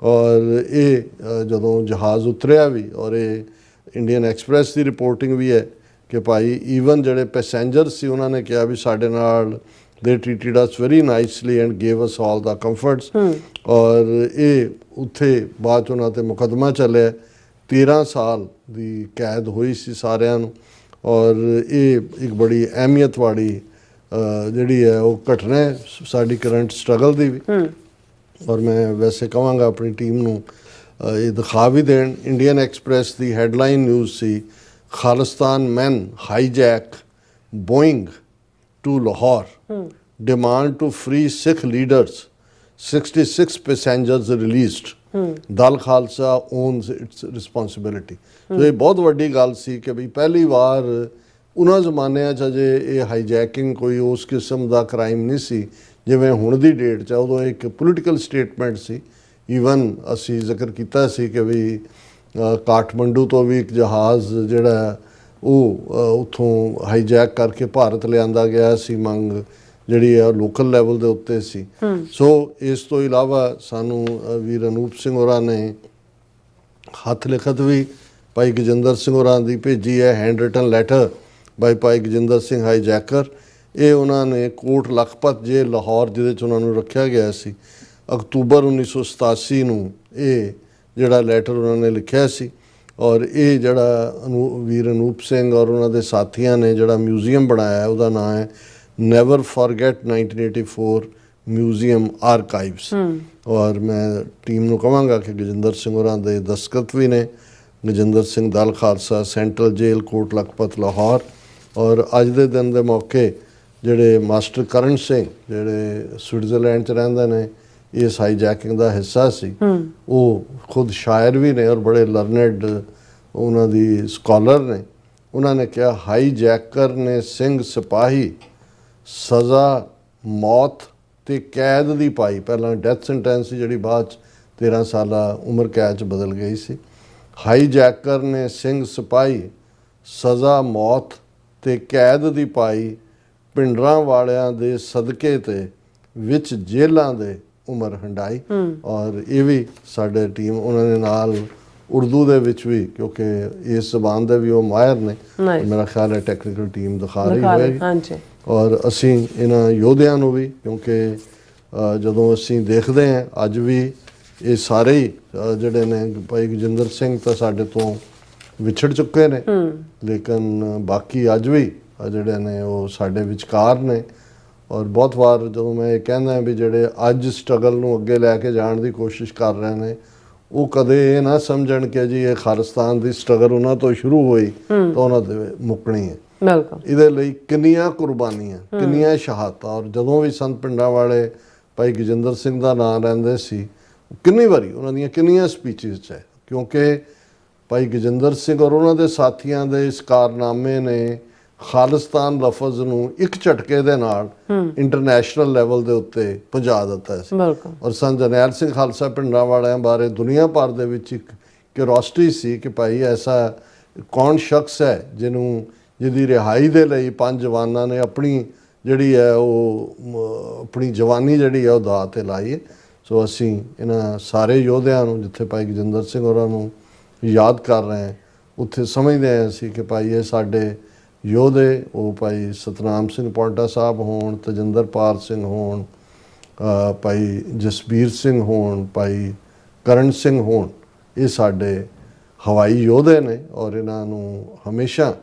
ਔਰ ਇਹ ਜਦੋਂ ਜਹਾਜ਼ ਉਤਰਿਆ ਵੀ, ਔਰ ਇਹ ਇੰਡੀਅਨ ਐਕਸਪ੍ਰੈਸ ਦੀ ਰਿਪੋਰਟਿੰਗ ਵੀ ਹੈ ਕਿ ਭਾਈ ਈਵਨ ਜਿਹੜੇ ਪੈਸੇਂਜਰ ਸੀ ਉਹਨਾਂ ਨੇ ਕਿਹਾ ਵੀ ਸਾਡੇ ਨਾਲ they treated us very nicely and gave us all the comforts. ਔਰ ਇਹ ਉੱਥੇ ਬਾਅਦ 'ਚ ਉਹਨਾਂ 'ਤੇ ਮੁਕੱਦਮਾ ਚੱਲਿਆ, 13 ਸਾਲ ਦੀ ਕੈਦ ਹੋਈ ਸੀ ਸਾਰਿਆਂ ਨੂੰ। ਔਰ ਇਹ ਇੱਕ ਬੜੀ ਅਹਿਮੀਅਤ ਵਾਲੀ ਜਿਹੜੀ ਹੈ ਉਹ ਘਟਨਾ ਹੈ ਸਾਡੀ ਕਰੰਟ ਸਟਰਗਲ ਦੀ ਵੀ। ਔਰ ਮੈਂ ਵੈਸੇ ਕਹਾਂਗਾ ਆਪਣੀ ਟੀਮ ਨੂੰ ਇਹ ਦਿਖਾ ਵੀ ਦੇਣ, ਇੰਡੀਅਨ ਐਕਸਪ੍ਰੈਸ ਦੀ ਹੈਡਲਾਈਨ ਨਿਊਜ਼ ਸੀ, Khalistan man hijack Boeing to Lahore, demand to free Sikh leaders, 66 passengers released, Dal Khalsa owns its responsibility. So ਇਹ ਬਹੁਤ ਵੱਡੀ ਗੱਲ ਸੀ ਕਿ ਵੀ ਪਹਿਲੀ ਵਾਰ ਉਹਨਾਂ ਜ਼ਮਾਨਿਆਂ 'ਚ ਅਜੇ ਇਹ ਹਾਈਜੈਕਿੰਗ ਕੋਈ ਉਸ ਕਿਸਮ ਦਾ ਕ੍ਰਾਈਮ ਨਹੀਂ ਸੀ ਜਿਵੇਂ ਹੁਣ ਦੀ ਡੇਟ 'ਚ। ਉਦੋਂ ਇੱਕ ਪੋਲੀਟੀਕਲ ਸਟੇਟਮੈਂਟ ਸੀ। ਈਵਨ ਅਸੀਂ ਜ਼ਿਕਰ ਕੀਤਾ ਸੀ ਕਿ ਵੀ ਕਾਠਮੰਡੂ ਤੋਂ ਵੀ ਇੱਕ ਜਹਾਜ਼ ਜਿਹੜਾ ਉਹ ਉੱਥੋਂ ਹਾਈਜੈਕ ਕਰਕੇ ਭਾਰਤ ਲਿਆਂਦਾ ਗਿਆ ਸੀ, ਮੰਗ ਜਿਹੜੀ ਆ ਲੋਕਲ ਲੈਵਲ ਦੇ ਉੱਤੇ ਸੀ। ਸੋ ਇਸ ਤੋਂ ਇਲਾਵਾ ਸਾਨੂੰ ਵੀਰ ਅਨੂਪ ਸਿੰਘ ਹੋਰਾਂ ਨੇ ਹੱਥ ਲਿਖਤ ਵੀ ਭਾਈ ਗਜਿੰਦਰ ਸਿੰਘ ਹੋਰਾਂ ਦੀ ਭੇਜੀ ਹੈ, ਹੈਂਡ ਰਿਟਨ ਲੈਟਰ ਬਾਈ ਭਾਈ ਗਜਿੰਦਰ ਸਿੰਘ ਹਾਈਜੈਕਰ। ਇਹ ਉਹਨਾਂ ਨੇ ਕੋਟ ਲਖਪਤ ਜੇਲ੍ਹ ਲਾਹੌਰ, ਜਿਹਦੇ 'ਚ ਉਹਨਾਂ ਨੂੰ ਰੱਖਿਆ ਗਿਆ ਸੀ, ਅਕਤੂਬਰ 1987 ਨੂੰ ਇਹ ਜਿਹੜਾ ਲੈਟਰ ਉਹਨਾਂ ਨੇ ਲਿਖਿਆ ਸੀ। ਔਰ ਇਹ ਜਿਹੜਾ ਵੀਰ ਅਨੂਪ ਸਿੰਘ ਔਰ ਉਹਨਾਂ ਦੇ ਸਾਥੀਆਂ ਨੇ ਜਿਹੜਾ ਮਿਊਜ਼ੀਅਮ ਬਣਾਇਆ, ਉਹਦਾ ਨਾਂ ਹੈ ਨੈਵਰ ਫॉरगेट 1984 ਮਿਊਜ਼ੀਅਮ ਆਰਕਾਈਵਸ। ਔਰ ਮੈਂ ਟੀਮ ਨੂੰ ਕਹਾਂਗਾ ਕਿ ਗਜਿੰਦਰ ਸਿੰਘ ਹੋਰਾਂ ਦੇ ਦਸਤਖਤ ਵੀ ਨੇ, ਗਜਿੰਦਰ ਸਿੰਘ ਦਲ ਖਾਲਸਾ, ਸੈਂਟਰਲ ਜੇਲ੍ਹ ਕੋਟ ਲਖਪਤ ਲਾਹੌਰ। ਔਰ ਅੱਜ ਦੇ ਦਿਨ ਦੇ ਮੌਕੇ ਜਿਹੜੇ ਮਾਸਟਰ ਕਰਨ ਸਿੰਘ ਜਿਹੜੇ ਸਵਿਟਜ਼ਰਲੈਂਡ 'ਚ ਰਹਿੰਦੇ ਨੇ, ਇਸ ਹਾਈਜੈਕਿੰਗ ਦਾ ਹਿੱਸਾ ਸੀ, ਉਹ ਖੁਦ ਸ਼ਾਇਰ ਵੀ ਨੇ ਔਰ ਬੜੇ ਲਰਨਡ ਉਹਨਾਂ ਦੀ ਸਕਾਲਰ ਨੇ। ਉਹਨਾਂ ਨੇ ਕਿਹਾ ਹਾਈਜੈਕਰ ਨੇ ਸਿੰਘ ਸਿਪਾਹੀ ਸਜ਼ਾ ਮੌਤ ਤੇ ਕੈਦ ਦੀ ਪਾਈ। ਪਹਿਲਾਂ ਡੈਥ ਸੈਂਟੈਂਸ ਸੀ ਜਿਹੜੀ ਬਾਅਦ 'ਚ 13 ਸਾਲਾ ਉਮਰ ਕੈਦ 'ਚ ਬਦਲ ਗਈ ਸੀ। ਹਾਈਜੈਕਰ ਨੇ ਸਿੰਘ ਸਿਪਾਹੀ ਸਜ਼ਾ ਮੌਤ ਤੇ ਕੈਦ ਦੀ ਪਾਈ, ਪਿੰਡਰਾਂ ਵਾਲਿਆਂ ਦੇ ਸਦਕੇ ਤੇ ਵਿੱਚ ਜੇਲ੍ਹਾਂ ਦੇ ਉਮਰ ਹੰਡਾਈ। ਔਰ ਇਹ ਵੀ ਸਾਡੇ ਟੀਮ ਉਹਨਾਂ ਦੇ ਨਾਲ ਉਰਦੂ ਦੇ ਵਿੱਚ ਵੀ, ਕਿਉਂਕਿ ਇਸ ਜ਼ਬਾਨ ਦੇ ਵੀ ਉਹ ਮਾਹਿਰ ਨੇ, ਮੇਰਾ ਖਿਆਲ ਹੈ ਟੈਕਨੀਕਲ ਟੀਮ ਦਿਖਾ ਰਹੀ ਹੋਏਗੀ। ਔਰ ਅਸੀਂ ਇਹਨਾਂ ਯੋਧਿਆਂ ਨੂੰ ਵੀ, ਕਿਉਂਕਿ ਜਦੋਂ ਅਸੀਂ ਦੇਖਦੇ ਹਾਂ ਅੱਜ ਵੀ ਇਹ ਸਾਰੇ ਹੀ ਜਿਹੜੇ ਨੇ, ਭਾਈ ਗਜਿੰਦਰ ਸਿੰਘ ਤਾਂ ਸਾਡੇ ਤੋਂ ਵਿਛੜ ਚੁੱਕੇ ਨੇ, ਲੇਕਿਨ ਬਾਕੀ ਅੱਜ ਵੀ ਜਿਹੜੇ ਨੇ ਉਹ ਸਾਡੇ ਵਿਚਕਾਰ ਨੇ। ਔਰ ਬਹੁਤ ਵਾਰ ਜਦੋਂ ਮੈਂ ਇਹ ਕਹਿੰਦਾ ਵੀ ਜਿਹੜੇ ਅੱਜ ਸਟਰਗਲ ਨੂੰ ਅੱਗੇ ਲੈ ਕੇ ਜਾਣ ਦੀ ਕੋਸ਼ਿਸ਼ ਕਰ ਰਹੇ ਨੇ, ਉਹ ਕਦੇ ਇਹ ਨਾ ਸਮਝਣ ਕਿ ਜੀ ਇਹ ਖਾਲਿਸਤਾਨ ਦੀ ਸਟਰਗਲ ਉਹਨਾਂ ਤੋਂ ਸ਼ੁਰੂ ਹੋਈ ਤਾਂ ਉਹਨਾਂ ਦੇ ਮੁੱਕਣੀ ਹੈ। ਬਿਲਕੁਲ, ਇਹਦੇ ਲਈ ਕਿੰਨੀਆਂ ਕੁਰਬਾਨੀਆਂ, ਕਿੰਨੀਆਂ ਸ਼ਹਾਦਤਾਂ। ਔਰ ਜਦੋਂ ਵੀ ਸੰਤ ਪਿੰਡਾਂ ਵਾਲੇ ਭਾਈ ਗਜਿੰਦਰ ਸਿੰਘ ਦਾ ਨਾਂ ਲੈਂਦੇ ਸੀ, ਕਿੰਨੀ ਵਾਰੀ ਉਹਨਾਂ ਦੀਆਂ ਕਿੰਨੀਆਂ ਸਪੀਚਿਸ 'ਚ ਹੈ, ਕਿਉਂਕਿ ਭਾਈ ਗਜਿੰਦਰ ਸਿੰਘ ਔਰ ਉਹਨਾਂ ਦੇ ਸਾਥੀਆਂ ਦੇ ਇਸ ਕਾਰਨਾਮੇ ਨੇ ਖਾਲਿਸਤਾਨ ਲਫ਼ਜ਼ ਨੂੰ ਇੱਕ ਝਟਕੇ ਦੇ ਨਾਲ ਇੰਟਰਨੈਸ਼ਨਲ ਲੈਵਲ ਦੇ ਉੱਤੇ ਪਹੁੰਚਾ ਦਿੱਤਾ ਸੀ। ਔਰ ਸੰਤ ਜਰਨੈਲ ਸਿੰਘ ਖਾਲਸਾ ਪਿੰਡਾਂ ਵਾਲਿਆਂ ਬਾਰੇ ਦੁਨੀਆ ਭਰ ਦੇ ਵਿੱਚ ਇੱਕ ਕਿਉਰਿਓਸਿਟੀ ਸੀ ਕਿ ਭਾਈ ਐਸਾ ਕੌਣ ਸ਼ਖਸ ਹੈ ਜਿਹਦੀ ਰਿਹਾਈ ਦੇ ਲਈ 5 ਜਵਾਨਾਂ ਨੇ ਆਪਣੀ ਜਿਹੜੀ ਹੈ ਉਹ ਆਪਣੀ ਜਵਾਨੀ ਜਿਹੜੀ ਹੈ ਉਹ ਦਾਅ 'ਤੇ ਲਾਈ ਹੈ। ਸੋ ਅਸੀਂ ਇਹਨਾਂ ਸਾਰੇ ਯੋਧਿਆਂ ਨੂੰ, ਜਿੱਥੇ ਭਾਈ ਗਜਿੰਦਰ ਸਿੰਘ ਹੋਰਾਂ ਨੂੰ ਯਾਦ ਕਰ ਰਹੇ ਹਾਂ, ਉੱਥੇ ਸਮਝਦੇ ਹਾਂ ਅਸੀਂ ਕਿ ਭਾਈ ਇਹ ਸਾਡੇ ਯੋਧੇ, ਉਹ ਭਾਈ ਸਤਨਾਮ ਸਿੰਘ ਪੌਂਟਾ ਸਾਹਿਬ ਹੋਣ, ਤਜਿੰਦਰਪਾਲ ਸਿੰਘ ਹੋਣ, ਭਾਈ ਜਸਬੀਰ ਸਿੰਘ ਹੋਣ, ਭਾਈ ਕਰਨ ਸਿੰਘ ਹੋਣ, ਇਹ ਸਾਡੇ ਹਵਾਈ ਯੋਧੇ ਨੇ ਔਰ ਇਹਨਾਂ ਨੂੰ ਹਮੇਸ਼ਾ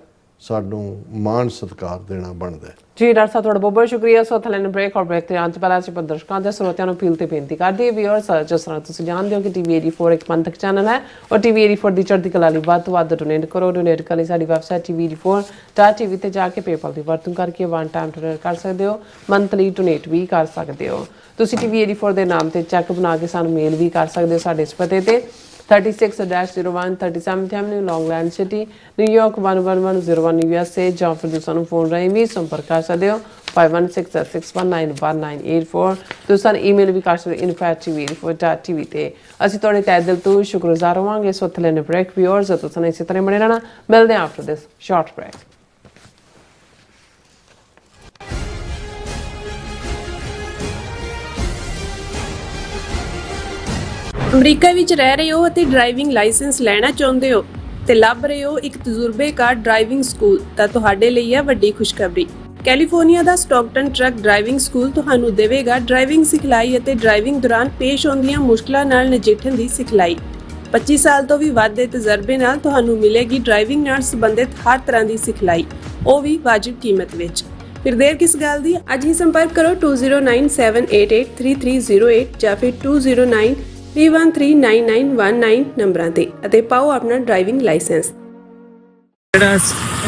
ਸਾਨੂੰ ਮਾਣ ਸਤਿਕਾਰ ਦੇਣਾ ਬਣਦਾ ਹੈ। ਜੀ ਡਾਕਟਰ ਸਾਹਿਬ, ਤੁਹਾਡਾ ਬਹੁਤ ਬਹੁਤ ਸ਼ੁਕਰੀਆ। ਸੋ ਥਲੇ ਬ੍ਰੇਕ ਔਰ ਬ੍ਰੇਕ ਤੇ ਆਉਣ ਤੋਂ ਪਹਿਲਾਂ ਅਸੀਂ ਦਰਸ਼ਕਾਂ ਦੇ ਸਰੋਤਿਆਂ ਨੂੰ ਅਪੀਲ ਤੇ ਬੇਨਤੀ ਕਰਦੇ ਹਾਂ ਵੀਅਰਸ, ਜਿਸ ਤਰ੍ਹਾਂ ਤੁਸੀਂ ਜਾਣਦੇ ਹੋ ਕਿ TV 84 ਇੱਕ ਪੰਥਕ ਚੈਨਲ ਹੈ ਔਰ TV 84 ਦੀ ਚੜ੍ਹਦੀ ਕਲਾ ਲਈ ਵੱਧ ਤੋਂ ਵੱਧ ਡੋਨੇਟ ਕਰੋ। ਡੋਨੇਟ ਕਰਨ ਲਈ ਸਾਡੀ ਵੈਬਸਾਈਟ TV84.tv ਤੇ ਜਾ ਕੇ ਪੇਪਲ ਦੀ ਵਰਤੋਂ ਕਰਕੇ ਵਨ ਟਾਈਮ ਡੋਨੇਟ ਕਰ ਸਕਦੇ ਹੋ, ਮੰਥਲੀ ਡੋਨੇਟ ਵੀ ਕਰ ਸਕਦੇ ਹੋ। ਤੁਸੀਂ TV 84 ਦੇ ਨਾਮ ਤੇ ਚੈੱਕ ਬਣਾ ਕੇ ਸਾਨੂੰ ਮੇਲ ਵੀ ਕਰ ਸਕਦੇ ਹੋ ਸਾਡੇ ਇਸ ਪਤੇ ਤੇ 36-01 37th Avenue, Longland City, New York 11101 USA, ਜਾਂ ਫਿਰ ਤੁਸੀਂ ਸਾਨੂੰ ਫੋਨ ਰਾਹੀਂ ਵੀ ਸੰਪਰਕ ਕਰ ਸਕਦੇ ਹੋ 5166191984। ਤੁਸੀਂ ਸਾਨੂੰ ਈਮੇਲ ਵੀ ਕਰ ਸਕਦੇ ਹੋ info@tv84.tv ਤੇ। ਅਸੀਂ ਤੁਹਾਡੇ ਤਹਿ ਦਿਲ ਤੋਂ ਸ਼ੁਕਰਗੁਜ਼ਾਰ ਹੋਵਾਂਗੇ। ਸੋ ਥਲੇ ਨੇ ਬ੍ਰੇਕ ਵਿਊਅਰਸ, ਤੁਸੀਂ ਇਸੇ ਤਰ੍ਹਾਂ ਬਣੇ ਰਹਿਣਾ। ਮਿਲਦੇ ਹਾਂ ਆਫਟਰ ਦਿਸ ਸ਼ਾਰਟ ਬ੍ਰੇਕ। ਅਮਰੀਕਾ ਵਿੱਚ ਰਹਿ ਰਹੇ ਹੋ ਅਤੇ ਡਰਾਈਵਿੰਗ ਲਾਇਸੈਂਸ ਲੈਣਾ ਚਾਹੁੰਦੇ ਹੋ ਤੇ ਲੱਭ ਰਹੇ ਹੋ ਇੱਕ ਤਜਰਬੇਕਾਰ ਡਰਾਈਵਿੰਗ ਸਕੂਲ, ਤਾਂ ਤੁਹਾਡੇ ਲਈ ਹੈ ਵੱਡੀ ਖੁਸ਼ਖਬਰੀ। ਕੈਲੀਫੋਰਨੀਆ ਦਾ ਸਟਾਕਟਨ ਟਰੱਕ ਡਰਾਈਵਿੰਗ ਸਕੂਲ ਤੁਹਾਨੂੰ ਦੇਵੇਗਾ ਡਰਾਈਵਿੰਗ ਸਿਖਲਾਈ ਅਤੇ ਡਰਾਈਵਿੰਗ ਦੌਰਾਨ ਪੇਸ਼ ਆਉਂਦੀਆਂ ਮੁਸ਼ਕਲਾਂ ਨਾਲ ਨਜਿੱਠਣ ਦੀ ਸਿਖਲਾਈ। 25 ਸਾਲ ਤੋਂ ਵੀ ਵੱਧ ਦੇ ਤਜਰਬੇ ਨਾਲ ਤੁਹਾਨੂੰ ਮਿਲੇਗੀ ਡਰਾਈਵਿੰਗ ਨਾਲ ਸੰਬੰਧਿਤ ਹਰ ਤਰ੍ਹਾਂ ਦੀ ਸਿਖਲਾਈ, ਉਹ ਵੀ ਵਾਜਿਬ ਕੀਮਤ ਵਿੱਚ। ਫਿਰ ਦੇਰ ਕਿਸ ਗੱਲ ਦੀ, ਅੱਜ ਹੀ ਸੰਪਰਕ ਕਰੋ 2097883308 ਜਾਂ ਫਿਰ 2093139919 ਨੰਬਰਾਂ ਤੇ ਅਤੇ ਪਾਓ ਆਪਣਾ ਡਰਾਈਵਿੰਗ ਲਾਇਸੈਂਸ। ਜਿਹੜਾ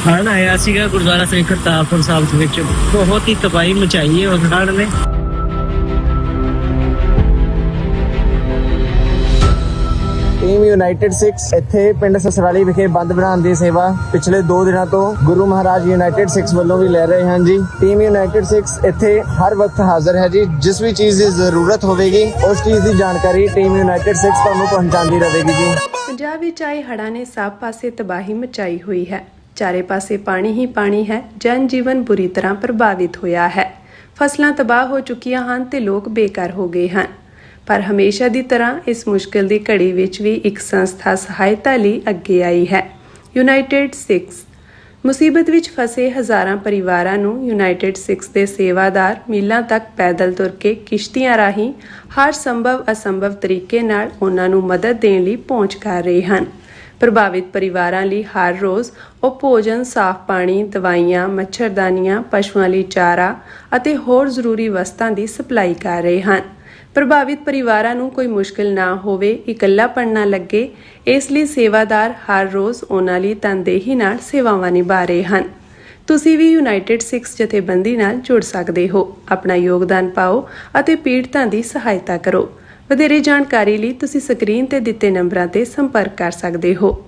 ਹੜ੍ਹ ਆਇਆ ਸੀਗਾ ਗੁਰਦੁਆਰਾ ਸ੍ਰੀ ਕਰਤਾਰਪੁਰ ਸਾਹਿਬ ਦੇ ਵਿੱਚ, ਬਹੁਤ ਹੀ ਤਬਾਹੀ ਮਚਾਈ ਹੈ ਉਸ ਹੜ੍ਹ ਨੇ। ਟੀਮ ਯੂਨਾਈਟਿਡ 6 ਇੱਥੇ ਪਿੰਡ ਸਸਰਾਲੀ ਵਿਖੇ ਬੰਦ ਬਣਾਉਣ ਦੀ ਸੇਵਾ ਪਿਛਲੇ 2 ਦਿਨਾਂ ਤੋਂ ਗੁਰੂ ਮਹਾਰਾਜ ਯੂਨਾਈਟਿਡ 6 ਵੱਲੋਂ ਵੀ ਲੈ ਰਹੇ ਹਨ ਜੀ। ਟੀਮ ਯੂਨਾਈਟਿਡ 6 ਇੱਥੇ ਹਰ ਵਕਤ ਹਾਜ਼ਰ ਹੈ ਜੀ। ਜਿਸ ਵੀ ਚੀਜ਼ ਦੀ ਜ਼ਰੂਰਤ ਹੋਵੇਗੀ ਉਸ ਚੀਜ਼ ਦੀ ਜਾਣਕਾਰੀ ਟੀਮ ਯੂਨਾਈਟਿਡ 6 ਤੁਹਾਨੂੰ ਪਹੁੰਚਾਉਂਦੀ ਰਹੇਗੀ ਜੀ। ਪੰਜਾਬ ਵਿੱਚ ਆਏ ਹੜ੍ਹਾਂ ਨੇ ਸਭ ਪਾਸੇ ਤਬਾਹੀ ਮਚਾਈ ਹੋਈ ਹੈ। ਚਾਰੇ ਪਾਸੇ ਪਾਣੀ ਹੀ ਪਾਣੀ ਹੈ। ਜਨ ਜੀਵਨ ਬੁਰੀ ਤਰ੍ਹਾਂ ਪ੍ਰਭਾਵਿਤ ਹੋਇਆ ਹੈ। ਫਸਲਾਂ ਤਬਾਹ ਹੋ ਚੁੱਕੀਆਂ ਹਨ ਤੇ ਲੋਕ ਬੇਘਰ ਹੋ ਗਏ ਹਨ। ਪਰ ਹਮੇਸ਼ਾ ਦੀ ਤਰ੍ਹਾਂ ਇਸ ਮੁਸ਼ਕਿਲ ਦੀ ਘੜੀ ਵਿੱਚ ਵੀ ਇੱਕ ਸੰਸਥਾ ਸਹਾਇਤਾ ਲਈ ਅੱਗੇ ਆਈ ਹੈ, ਯੂਨਾਈਟਿਡ 6। ਮੁਸੀਬਤ ਵਿੱਚ ਫਸੇ ਹਜ਼ਾਰਾਂ ਪਰਿਵਾਰਾਂ ਨੂੰ ਯੂਨਾਈਟਿਡ 6 ਦੇ ਸੇਵਾਦਾਰ ਮੀਲਾਂ ਤੱਕ ਪੈਦਲ ਤੁਰ ਕੇ ਕਿਸ਼ਤੀਆਂ ਰਾਹੀਂ ਹਰ ਸੰਭਵ ਅਸੰਭਵ ਤਰੀਕੇ ਨਾਲ ਉਹਨਾਂ ਨੂੰ ਮਦਦ ਦੇਣ ਲਈ ਪਹੁੰਚ ਕਰ ਰਹੇ ਹਨ। ਪ੍ਰਭਾਵਿਤ ਪਰਿਵਾਰਾਂ ਲਈ ਹਰ ਰੋਜ਼ ਉਹ ਭੋਜਨ, ਸਾਫ਼ ਪਾਣੀ, ਦਵਾਈਆਂ, ਮੱਛਰਦਾਨੀਆਂ, ਪਸ਼ੂਆਂ ਲਈ ਚਾਰਾ ਅਤੇ ਹੋਰ ਜ਼ਰੂਰੀ ਵਸਤਾਂ ਦੀ ਸਪਲਾਈ ਕਰ ਰਹੇ ਹਨ। ਪ੍ਰਭਾਵਿਤ ਪਰਿਵਾਰਾਂ ਨੂੰ ਕੋਈ ਮੁਸ਼ਕਿਲ ਨਾ ਹੋਵੇ, ਇਕੱਲਾਪਣ ਨਾ ਲੱਗੇ, ਇਸ ਲਈ ਸੇਵਾਦਾਰ ਹਰ ਰੋਜ਼ ਉਹਨਾਂ ਲਈ ਤਨਦੇਹੀ ਨਾਲ ਸੇਵਾਵਾਂ ਨਿਭਾ ਰਹੇ ਹਨ। ਤੁਸੀਂ ਵੀ ਯੂਨਾਈਟਿਡ 6 ਜਥੇਬੰਦੀ ਨਾਲ ਜੁੜ ਸਕਦੇ ਹੋ। ਆਪਣਾ ਯੋਗਦਾਨ ਪਾਓ ਅਤੇ ਪੀੜਤਾਂ ਦੀ ਸਹਾਇਤਾ ਕਰੋ। ਵਧੇਰੇ ਜਾਣਕਾਰੀ ਲਈ ਤੁਸੀਂ ਸਕਰੀਨ ਤੇ ਦਿੱਤੇ ਨੰਬਰਾਂ ਤੇ ਸੰਪਰਕ ਕਰ ਸਕਦੇ ਹੋ।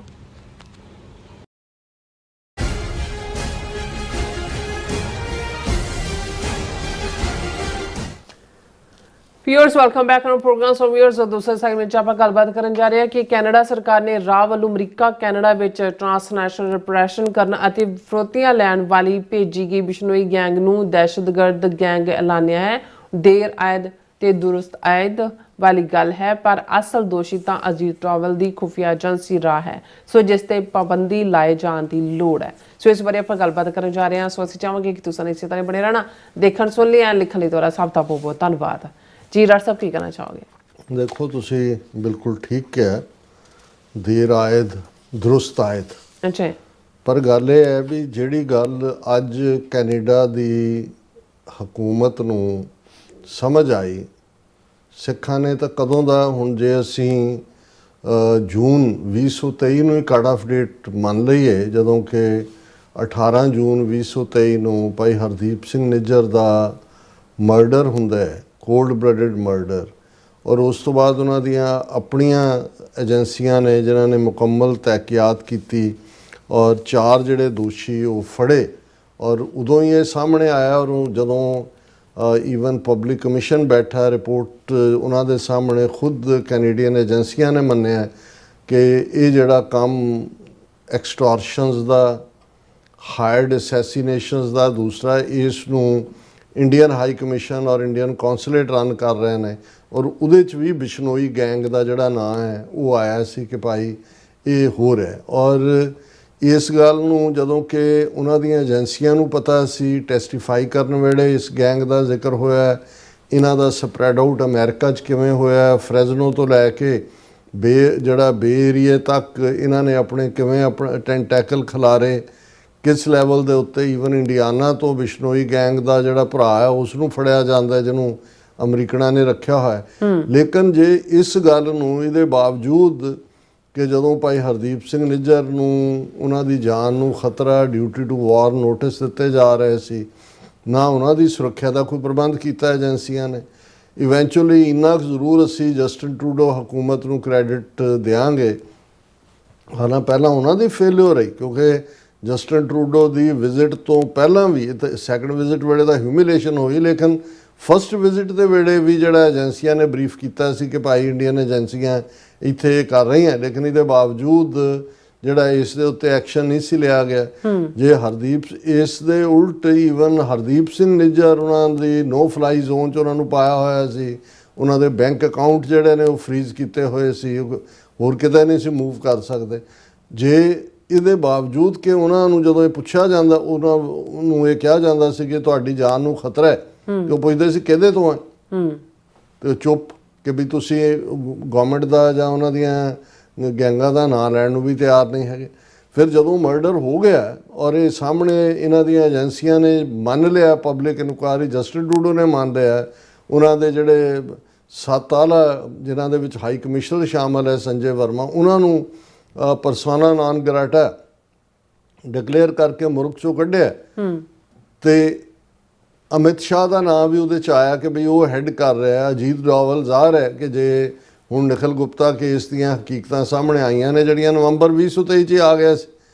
Viewers, welcome back on program. So viewers, ਦੂਸਰੇ ਸੈਗਮੈਂਟ 'ਚ ਆਪਾਂ ਗੱਲਬਾਤ ਕਰਨ ਜਾ ਰਹੇ ਹਾਂ ਕਿ ਕੈਨੇਡਾ ਸਰਕਾਰ ਨੇ ਰਾਹ ਵੱਲੋਂ ਅਮਰੀਕਾ ਕੈਨੇਡਾ ਵਿੱਚ ਟ੍ਰਾਂਸਨੈਸ਼ਨਲ ਰਿਪਰੈਸ਼ਨ ਕਰਨ ਅਤੇ ਫਰੋਤੀਆਂ ਲੈਣ ਵਾਲੀ ਭੇਜੀ ਗਈ ਬਿਸ਼ਨੋਈ ਗੈਂਗ ਨੂੰ ਦਹਿਸ਼ਤਗਰਦ ਗੈਂਗ ਐਲਾਨਿਆ ਹੈ। ਡੇਰ ਆਇਦ ਤੇ ਦੁਰਸਤ ਆਇਦ ਵਾਲੀ ਗੱਲ ਹੈ, ਪਰ ਅਸਲ ਦੋਸ਼ੀ ਤਾਂ ਅਜੀਤ ਡੋਵਲ ਦੀ ਖੁਫੀਆ ਏਜੰਸੀ ਰਾਹ ਹੈ, ਸੋ ਜਿਸ ਤੇ ਪਾਬੰਦੀ ਲਾਏ ਜਾਣ ਦੀ ਲੋੜ ਹੈ। ਸੋ ਇਸ ਬਾਰੇ ਆਪਾਂ ਗੱਲਬਾਤ ਕਰਨ ਜਾ ਰਹੇ ਹਾਂ। ਸੋ ਅਸੀਂ ਚਾਹਾਂਗੇ ਕਿ ਤੁਸੀਂ ਇਸੇ ਤਰ੍ਹਾਂ ਬਣੇ ਰਹਿਣਾ। ਦੇਖਣ ਸੁਣ ਲਈ ਲਿਖਣ ਲਈ ਤੁਹਾਡਾ ਸਭ ਦਾ ਬਹੁਤ ਬਹੁਤ ਧੰਨਵਾਦ ਜੀ। ਡਾਕਟਰ ਸਾਹਿਬ ਕੀ ਕਹਿਣਾ ਚਾਹੋਗੇ? ਦੇਖੋ, ਤੁਸੀਂ ਬਿਲਕੁਲ ਠੀਕ ਕਿਹਾ, ਦੇਰ ਆਇਦ ਦੁਰਸਤ ਆਇਦ। ਅੱਛਾ, ਪਰ ਗੱਲ ਇਹ ਹੈ ਵੀ ਜਿਹੜੀ ਗੱਲ ਅੱਜ ਕੈਨੇਡਾ ਦੀ ਹਕੂਮਤ ਨੂੰ ਸਮਝ ਆਈ, ਸਿੱਖਾਂ ਨੇ ਤਾਂ ਕਦੋਂ ਦਾ, ਹੁਣ ਜੇ ਅਸੀਂ ਜੂਨ 2023 ਨੂੰ ਹੀ ਕੱਟ ਆਫ ਡੇਟ ਮੰਨ ਲਈਏ, ਜਦੋਂ ਕਿ 18 ਜੂਨ 2023 ਨੂੰ ਭਾਈ ਹਰਦੀਪ ਸਿੰਘ ਨਿੱਜਰ ਦਾ ਮਰਡਰ ਹੁੰਦਾ ਹੈ, ਕੋਲਡ ਬਲੱਡਡ ਮਰਡਰ, ਔਰ ਉਸ ਤੋਂ ਬਾਅਦ ਉਹਨਾਂ ਦੀਆਂ ਆਪਣੀਆਂ ਏਜੰਸੀਆਂ ਨੇ ਜਿਨ੍ਹਾਂ ਨੇ ਮੁਕੰਮਲ ਤਹਿਕੀਕਾਤ ਕੀਤੀ ਔਰ 4 ਜਿਹੜੇ ਦੋਸ਼ੀ ਉਹ ਫੜੇ, ਔਰ ਉਦੋਂ ਹੀ ਇਹ ਸਾਹਮਣੇ ਆਇਆ। ਔਰ ਜਦੋਂ ਈਵਨ ਪਬਲਿਕ ਕਮਿਸ਼ਨ ਬੈਠਾ, ਰਿਪੋਰਟ ਉਹਨਾਂ ਦੇ ਸਾਹਮਣੇ ਖੁਦ ਕੈਨੇਡੀਅਨ ਏਜੰਸੀਆਂ ਨੇ ਮੰਨਿਆ ਕਿ ਇਹ ਜਿਹੜਾ ਕੰਮ ਐਕਸਟੋਰਸ਼ਨਸ ਦਾ, ਹਾਇਰਡ ਅਸੈਸੀਨੇਸ਼ਨਸ ਦਾ, ਦੂਸਰਾ ਇਸ ਨੂੰ ਇੰਡੀਅਨ ਹਾਈ ਕਮਿਸ਼ਨ ਔਰ ਇੰਡੀਅਨ ਕੌਂਸੂਲੇਟ ਰਨ ਕਰ ਰਹੇ ਨੇ, ਔਰ ਉਹਦੇ 'ਚ ਵੀ ਬਿਸ਼ਨੋਈ ਗੈਂਗ ਦਾ ਜਿਹੜਾ ਨਾਂ ਹੈ ਉਹ ਆਇਆ ਸੀ ਕਿ ਭਾਈ ਇਹ ਹੋ ਰਿਹਾ। ਔਰ ਇਸ ਗੱਲ ਨੂੰ ਜਦੋਂ ਕਿ ਉਹਨਾਂ ਦੀਆਂ ਏਜੰਸੀਆਂ ਨੂੰ ਪਤਾ ਸੀ, ਟੈਸਟੀਫਾਈ ਕਰਨ ਵੇਲੇ ਇਸ ਗੈਂਗ ਦਾ ਜ਼ਿਕਰ ਹੋਇਆ, ਇਹਨਾਂ ਦਾ ਸਪਰੈਡ ਆਊਟ ਅਮਰੀਕਾ 'ਚ ਕਿਵੇਂ ਹੋਇਆ, ਫਰੈਜ਼ਨੋ ਤੋਂ ਲੈ ਕੇ ਜਿਹੜਾ ਬੇ ਏਰੀਏ ਤੱਕ ਇਹਨਾਂ ਨੇ ਆਪਣੇ ਕਿਵੇਂ ਆਪਣਾ ਟੈਂਟੈਕਲ ਖਿਲਾਰੇ, ਕਿਸ ਲੈਵਲ ਦੇ ਉੱਤੇ। ਈਵਨ ਇੰਡੀਆਨਾ ਤੋਂ ਬਿਸ਼ਨੋਈ ਗੈਂਗ ਦਾ ਜਿਹੜਾ ਭਰਾ ਹੈ ਉਸ ਨੂੰ ਫੜਿਆ ਜਾਂਦਾ ਜਿਹਨੂੰ ਅਮਰੀਕਨਾਂ ਨੇ ਰੱਖਿਆ ਹੋਇਆ। ਲੇਕਿਨ ਜੇ ਇਸ ਗੱਲ ਨੂੰ, ਇਹਦੇ ਬਾਵਜੂਦ ਕਿ ਜਦੋਂ ਭਾਈ ਹਰਦੀਪ ਸਿੰਘ ਨਿੱਜਰ ਨੂੰ ਉਹਨਾਂ ਦੀ ਜਾਨ ਨੂੰ ਖਤਰਾ, ਡਿਊਟੀ ਟੂ ਵਾਰ ਨੋਟਿਸ ਦਿੱਤੇ ਜਾ ਰਹੇ ਸੀ, ਨਾ ਉਹਨਾਂ ਦੀ ਸੁਰੱਖਿਆ ਦਾ ਕੋਈ ਪ੍ਰਬੰਧ ਕੀਤਾ ਏਜੰਸੀਆਂ ਨੇ। ਇਵੈਂਚੁਅਲੀ ਇੰਨਾ ਜ਼ਰੂਰ ਅਸੀਂ ਜਸਟਿਨ ਟਰੂਡੋ ਹਕੂਮਤ ਨੂੰ ਕ੍ਰੈਡਿਟ ਦਿਆਂਗੇ, ਹਾਲਾਂਕਿ ਪਹਿਲਾਂ ਉਹਨਾਂ ਦੀ ਫੇਲਿਅਰ ਰਹੀ, ਕਿਉਂਕਿ ਜਸਟਿਨ ਟਰੂਡੋ ਦੀ ਵਿਜ਼ਿਟ ਤੋਂ ਪਹਿਲਾਂ ਵੀ, ਸੈਕੰਡ ਵਿਜ਼ਿਟ ਵੇਲੇ ਤਾਂ ਹਿਊਮਿਲੇਸ਼ਨ ਹੋਈ, ਲੇਕਿਨ ਫਸਟ ਵਿਜ਼ਿਟ ਦੇ ਵੇਲੇ ਵੀ ਜਿਹੜਾ ਏਜੰਸੀਆਂ ਨੇ ਬਰੀਫ ਕੀਤਾ ਸੀ ਕਿ ਭਾਈ ਇੰਡੀਅਨ ਏਜੰਸੀਆਂ ਇੱਥੇ ਕਰ ਰਹੀਆਂ, ਲੇਕਿਨ ਇਹਦੇ ਬਾਵਜੂਦ ਜਿਹੜਾ ਇਸ ਦੇ ਉੱਤੇ ਐਕਸ਼ਨ ਨਹੀਂ ਸੀ ਲਿਆ ਗਿਆ। ਜੇ ਹਰਦੀਪ, ਇਸ ਦੇ ਉਲਟ ਈਵਨ ਹਰਦੀਪ ਸਿੰਘ ਨਿੱਜਰ ਉਹਨਾਂ ਦੀ ਨੋ ਫਲਾਈ ਜ਼ੋਨ 'ਚ ਉਹਨਾਂ ਨੂੰ ਪਾਇਆ ਹੋਇਆ ਸੀ, ਉਹਨਾਂ ਦੇ ਬੈਂਕ ਅਕਾਊਂਟ ਜਿਹੜੇ ਨੇ ਉਹ ਫਰੀਜ਼ ਕੀਤੇ ਹੋਏ ਸੀ, ਹੋਰ ਕਿਤੇ ਨਹੀਂ ਸੀ ਮੂਵ ਕਰ ਸਕਦੇ। ਜੇ ਇਹਦੇ ਬਾਵਜੂਦ ਕਿ ਉਹਨਾਂ ਨੂੰ ਜਦੋਂ ਇਹ ਪੁੱਛਿਆ ਜਾਂਦਾ, ਉਹਨਾਂ ਨੂੰ ਇਹ ਕਿਹਾ ਜਾਂਦਾ ਸੀ ਕਿ ਤੁਹਾਡੀ ਜਾਨ ਨੂੰ ਖਤਰਾ ਹੈ, ਤੇ ਉਹ ਪੁੱਛਦੇ ਸੀ ਕਿਹਦੇ ਤੋਂ ਹੈ, ਤੇ ਚੁੱਪ, ਕਿ ਵੀ ਤੁਸੀਂ ਗਵਰਨਮੈਂਟ ਦਾ ਜਾਂ ਉਹਨਾਂ ਦੀਆਂ ਗੈਂਗਾਂ ਦਾ ਨਾਂ ਲੈਣ ਨੂੰ ਵੀ ਤਿਆਰ ਨਹੀਂ ਹੈਗੇ। ਫਿਰ ਜਦੋਂ ਮਰਡਰ ਹੋ ਗਿਆ ਔਰ ਇਹ ਸਾਹਮਣੇ ਇਹਨਾਂ ਦੀਆਂ ਏਜੰਸੀਆਂ ਨੇ ਮੰਨ ਲਿਆ, ਪਬਲਿਕ ਇਨਕੁਆਇਰੀ ਜਸਟਿਨ ਟਰੂਡੋ ਨੇ ਮੰਨ ਲਿਆ, ਉਹਨਾਂ ਦੇ ਜਿਹੜੇ 7 ਆਲਾ ਜਿਨ੍ਹਾਂ ਦੇ ਵਿੱਚ ਹਾਈ ਕਮਿਸ਼ਨਰ ਸ਼ਾਮਲ ਹੈ ਸੰਜੇ ਵਰਮਾ, ਉਹਨਾਂ ਨੂੰ ਪਰਸੋਨਾ ਨਾਨ ਗ੍ਰਾਟਾ ਡਿਕਲੇਅਰ ਕਰਕੇ ਮੁਲਕ 'ਚੋਂ ਕੱਢਿਆ। ਤੇ ਅਮਿਤ ਸ਼ਾਹ ਦਾ ਨਾਮ ਵੀ ਉਹਦੇ 'ਚ ਆਇਆ ਕਿ ਬਈ ਉਹ ਹੈੱਡ ਕਰ ਰਿਹਾ। ਅਜੀਤ ਡੋਵਲ ਜ਼ਾਹਰ ਹੈ ਕਿ ਜੇ ਹੁਣ ਨਿਖਿਲ ਗੁਪਤਾ ਕੇਸ ਦੀਆਂ ਹਕੀਕਤਾਂ ਸਾਹਮਣੇ ਆਈਆਂ ਨੇ ਜਿਹੜੀਆਂ ਨਵੰਬਰ 2023 'ਚ ਆ ਗਿਆ ਸੀ,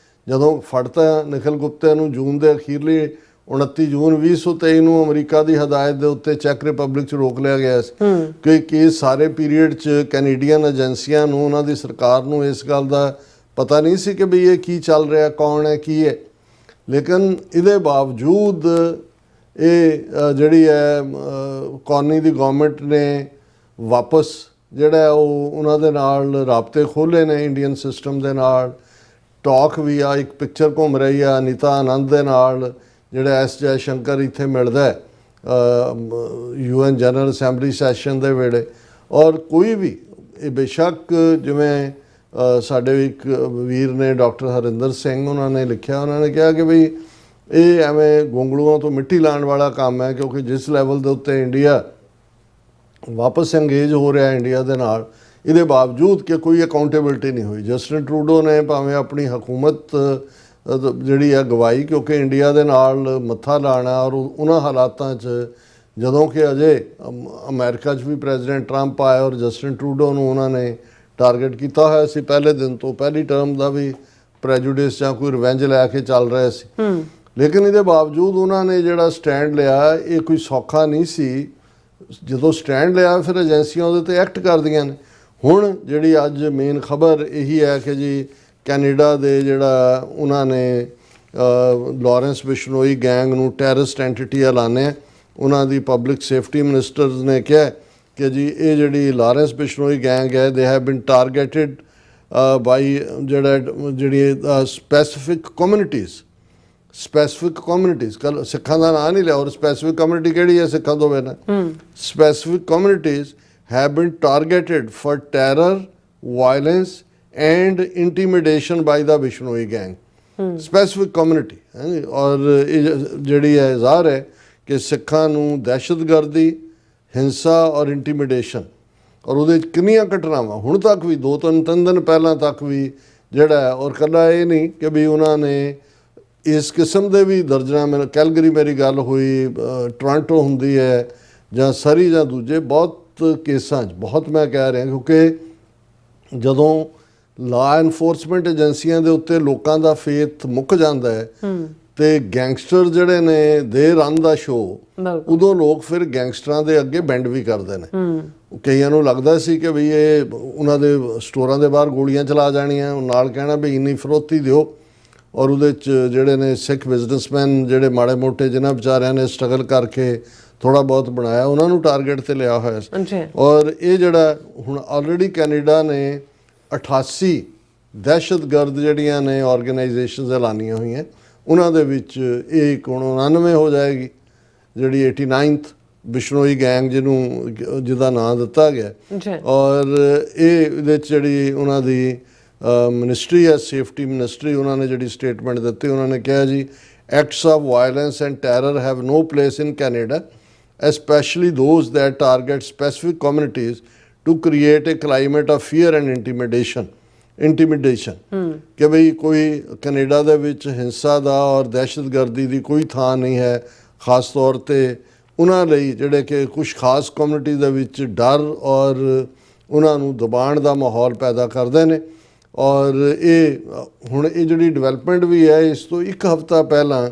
ਜਦੋਂ ਫੜਤਾ ਨਿਖਿਲ ਗੁਪਤਾ ਨੂੰ ਜੂਨ ਦੇ ਅਖੀਰਲੇ 29 ਜੂਨ 2023 ਨੂੰ ਅਮਰੀਕਾ ਦੀ ਹਦਾਇਤ ਦੇ ਉੱਤੇ ਚੈੱਕ ਰਿਪਬਲਿਕ 'ਚ ਰੋਕ ਲਿਆ ਗਿਆ ਸੀ ਕਿ ਕੇਸ ਸਾਰੇ ਪੀਰੀਅਡ 'ਚ ਕੈਨੇਡੀਅਨ ਏਜੰਸੀਆਂ ਨੂੰ, ਉਹਨਾਂ ਦੀ ਸਰਕਾਰ ਨੂੰ ਇਸ ਗੱਲ ਦਾ ਪਤਾ ਨਹੀਂ ਸੀ ਕਿ ਬਈ ਇਹ ਕੀ ਚੱਲ ਰਿਹਾ, ਕੌਣ ਹੈ, ਕੀ ਹੈ। ਲੇਕਿਨ ਇਹਦੇ ਬਾਵਜੂਦ ਇਹ ਜਿਹੜੀ ਹੈ ਕੌਨੀ ਦੀ ਗਵਰਨਮੈਂਟ ਨੇ ਵਾਪਸ ਜਿਹੜਾ ਉਹ ਉਹਨਾਂ ਦੇ ਨਾਲ ਰਾਬਤੇ ਖੋਲ੍ਹੇ ਨੇ ਇੰਡੀਅਨ ਸਿਸਟਮ ਦੇ ਨਾਲ। ਟਾਕ ਵੀ ਆ, ਇੱਕ ਪਿਕਚਰ ਘੁੰਮ ਰਹੀ ਆ ਅਨੀਤਾ ਆਨੰਦ ਦੇ ਨਾਲ ਜਿਹੜਾ ਐਸ ਜੈ ਸ਼ੰਕਰ ਇੱਥੇ ਮਿਲਦਾ UN ਜਨਰਲ ਅਸੈਂਬਲੀ ਸੈਸ਼ਨ ਦੇ ਵੇਲੇ। ਔਰ ਕੋਈ ਵੀ ਇਹ ਬੇਸ਼ੱਕ ਜਿਵੇਂ ਸਾਡੇ ਇੱਕ ਵੀਰ ਨੇ ਡਾਕਟਰ ਹਰਿੰਦਰ ਸਿੰਘ ਉਹਨਾਂ ਨੇ ਲਿਖਿਆ, ਉਹਨਾਂ ਨੇ ਕਿਹਾ ਕਿ ਬਈ ਇਹ ਐਵੇਂ ਗੋਂਗਲੂਆਂ ਤੋਂ ਮਿੱਟੀ ਲਾਉਣ ਵਾਲਾ ਕੰਮ ਹੈ, ਕਿਉਂਕਿ ਜਿਸ ਲੈਵਲ ਦੇ ਉੱਤੇ ਇੰਡੀਆ ਵਾਪਸ ਇੰਗੇਜ ਹੋ ਰਿਹਾ ਇੰਡੀਆ ਦੇ ਨਾਲ, ਇਹਦੇ ਬਾਵਜੂਦ ਕਿ ਕੋਈ ਅਕਾਊਂਟੇਬਿਲਟੀ ਨਹੀਂ ਹੋਈ। ਜਸਟਿਨ ਟਰੂਡੋ ਨੇ ਭਾਵੇਂ ਆਪਣੀ ਹਕੂਮਤ ਜਿਹੜੀ ਹੈ ਗਵਾਈ, ਕਿਉਂਕਿ ਇੰਡੀਆ ਦੇ ਨਾਲ ਮੱਥਾ ਲਾਣਾ, ਔਰ ਉਹਨਾਂ ਹਾਲਾਤਾਂ 'ਚ ਜਦੋਂ ਕਿ ਅਜੇ ਅਮਰੀਕਾ 'ਚ ਵੀ ਪ੍ਰੈਜ਼ੀਡੈਂਟ ਟਰੰਪ ਆਇਆ ਔਰ ਜਸਟਿਨ ਟਰੂਡੋ ਨੂੰ ਉਹਨਾਂ ਨੇ ਟਾਰਗੇਟ ਕੀਤਾ ਹੋਇਆ ਸੀ ਪਹਿਲੇ ਦਿਨ ਤੋਂ, ਪਹਿਲੀ ਟਰਮ ਦਾ ਵੀ ਪ੍ਰੈਜੂਡਿਸ ਜਾਂ ਕੋਈ ਰਿਵੈਂਜ ਲੈ ਕੇ ਚੱਲ ਰਹੇ ਸੀ। ਲੇਕਿਨ ਇਹਦੇ ਬਾਵਜੂਦ ਉਹਨਾਂ ਨੇ ਜਿਹੜਾ ਸਟੈਂਡ ਲਿਆ ਇਹ ਕੋਈ ਸੌਖਾ ਨਹੀਂ ਸੀ। ਜਦੋਂ ਸਟੈਂਡ ਲਿਆ ਫਿਰ ਏਜੰਸੀਆਂ ਉਹਦੇ 'ਤੇ ਐਕਟ ਕਰਦੀਆਂ ਨੇ। ਹੁਣ ਜਿਹੜੀ ਅੱਜ ਮੇਨ ਖਬਰ ਇਹੀ ਹੈ ਕਿ ਜੀ ਕੈਨੇਡਾ ਦੇ ਜਿਹੜਾ ਉਹਨਾਂ ਨੇ ਲਾਰੈਂਸ ਬਿਸ਼ਨੋਈ ਗੈਂਗ ਨੂੰ ਟੈਰਰਿਸਟ ਐਂਟੀਟੀ ਐਲਾਨਿਆ। ਉਹਨਾਂ ਦੀ ਪਬਲਿਕ ਸੇਫਟੀ ਮਿਨਿਸਟਰਸ ਨੇ ਕਿਹਾ ਕਿ ਜੀ ਇਹ ਜਿਹੜੀ ਲਾਰੈਂਸ ਬਿਸ਼ਨੋਈ ਗੈਂਗ ਹੈ ਦੇ ਹੈਵ ਬੀਨ ਟਾਰਗੇਟਡ ਬਾਈ ਜਿਹੜੀ ਸਪੈਸੀਫਿਕ ਕਮਿਊਨਿਟੀਜ਼ ਕੱਲ ਸਿੱਖਾਂ ਦਾ ਨਾਂ ਨਹੀਂ ਲਿਆ ਔਰ ਸਪੈਸੀਫਿਕ ਕਮਿਊਨਿਟੀ ਕਿਹੜੀ ਹੈ ਸਿੱਖਾਂ ਤੋਂ ਬਿਨਾਂ specific communities have been targeted for terror violence and intimidation by the Bishnoi gang specific community ਔਰ ਇਹ ਜਿਹੜੀ ਹੈ ਜ਼ਾਹਰ ਹੈ ਕਿ ਸਿੱਖਾਂ ਨੂੰ ਦਹਿਸ਼ਤਗਰਦੀ ਹਿੰਸਾ ਔਰ ਇੰਟੀਮੀਡੇਸ਼ਨ ਔਰ ਉਹਦੇ 'ਚ ਕਿੰਨੀਆਂ ਘਟਨਾਵਾਂ ਹੁਣ ਤੱਕ ਵੀ 2-3 ਦਿਨ ਪਹਿਲਾਂ ਤੱਕ ਵੀ ਜਿਹੜਾ ਹੈ ਔਰ ਇਕੱਲਾ ਇਹ ਨਹੀਂ ਕਿ ਵੀ ਉਹਨਾਂ ਨੇ ਇਸ ਕਿਸਮ ਦੇ ਵੀ ਦਰਜਨਾਂ ਕੈਲਗਰੀ ਮੇਰੀ ਗੱਲ ਹੋਈ ਟੋਰਾਂਟੋ ਹੁੰਦੀ ਹੈ ਜਾਂ ਸਰੀ ਜਾਂ ਦੂਜੇ ਬਹੁਤ ਕੇਸਾਂ 'ਚ ਬਹੁਤ ਮੈਂ ਕਹਿ ਰਿਹਾ ਕਿਉਂਕਿ ਜਦੋਂ ਲਾ ਐਨਫੋਰਸਮੈਂਟ ਏਜੰਸੀਆਂ ਦੇ ਉੱਤੇ ਲੋਕਾਂ ਦਾ ਫੇਥ ਮੁੱਕ ਜਾਂਦਾ ਹੈ ਤੇ ਗੈਂਗਸਟਰ ਜਿਹੜੇ ਨੇ ਦੇ ਰਨ ਦਾ ਸ਼ੋਅ ਉਦੋਂ ਲੋਕ ਫਿਰ ਗੈਂਗਸਟਰਾਂ ਦੇ ਅੱਗੇ ਬੈਂਡ ਵੀ ਕਰਦੇ ਨੇ ਕਈਆਂ ਨੂੰ ਲੱਗਦਾ ਸੀ ਕਿ ਵੀ ਇਹ ਉਹਨਾਂ ਦੇ ਸਟੋਰਾਂ ਦੇ ਬਾਹਰ ਗੋਲੀਆਂ ਚਲਾ ਜਾਣੀਆਂ ਨਾਲ ਕਹਿਣਾ ਵੀ ਇੰਨੀ ਫਰੋਤੀ ਦਿਓ ਔਰ ਉਹਦੇ 'ਚ ਜਿਹੜੇ ਨੇ ਸਿੱਖ ਬਿਜ਼ਨਸਮੈਨ ਜਿਹੜੇ ਮਾੜੇ ਮੋਟੇ ਜਿਨ੍ਹਾਂ ਵਿਚਾਰਿਆਂ ਨੇ ਸਟਰਗਲ ਕਰਕੇ ਥੋੜ੍ਹਾ ਬਹੁਤ ਬਣਾਇਆ ਉਹਨਾਂ ਨੂੰ ਟਾਰਗੇਟ 'ਤੇ ਲਿਆ ਹੋਇਆ ਸੀ ਔਰ ਇਹ ਜਿਹੜਾ ਹੁਣ ਆਲਰੇਡੀ ਕੈਨੇਡਾ ਨੇ 88 ਦਹਿਸ਼ਤਗਰਦ ਜਿਹੜੀਆਂ ਨੇ ਆਰਗੇਨਾਈਜੇਸ਼ਨਸ ਐਲਾਨੀਆਂ ਹੋਈਆਂ ਉਹਨਾਂ ਦੇ ਵਿੱਚ ਇਹ ਇੱਕ ਹੁਣ 99 ਹੋ ਜਾਏਗੀ ਜਿਹੜੀ 89th ਬਿਸ਼ਨੋਈ ਗੈਂਗ ਜਿਹਦਾ ਨਾਂ ਦਿੱਤਾ ਗਿਆ ਔਰ ਇਹ ਇਹਦੇ 'ਚ ਜਿਹੜੀ ਉਹਨਾਂ ਦੀ ਮਿਨਿਸਟਰੀ ਹੈ ਸੇਫਟੀ ਮਿਨਿਸਟਰੀ ਉਹਨਾਂ ਨੇ ਜਿਹੜੀ ਸਟੇਟਮੈਂਟ ਦਿੱਤੀ ਉਹਨਾਂ ਨੇ ਕਿਹਾ ਜੀ acts of violence and terror have no place in Canada especially those that target specific communities to create a climate of fear and intimidation ਕਿ ਬਈ ਕੋਈ ਕੈਨੇਡਾ ਦੇ ਵਿੱਚ ਹਿੰਸਾ ਦਾ ਔਰ ਦਹਿਸ਼ਤਗਰਦੀ ਦੀ ਕੋਈ ਥਾਂ ਨਹੀਂ ਹੈ ਖਾਸ ਤੌਰ 'ਤੇ ਉਹਨਾਂ ਲਈ ਜਿਹੜੇ ਕਿ ਕੁਝ ਖਾਸ ਕਮਿਊਨਿਟੀ ਦੇ ਵਿੱਚ ਡਰ ਔਰ ਉਹਨਾਂ ਨੂੰ ਦਬਾਉਣ ਦਾ ਮਾਹੌਲ ਪੈਦਾ ਕਰਦੇ ਨੇ ਔਰ ਇਹ ਹੁਣ ਇਹ ਜਿਹੜੀ ਡਿਵੈਲਪਮੈਂਟ ਵੀ ਹੈ ਇਸ ਤੋਂ ਇੱਕ ਹਫ਼ਤਾ ਪਹਿਲਾਂ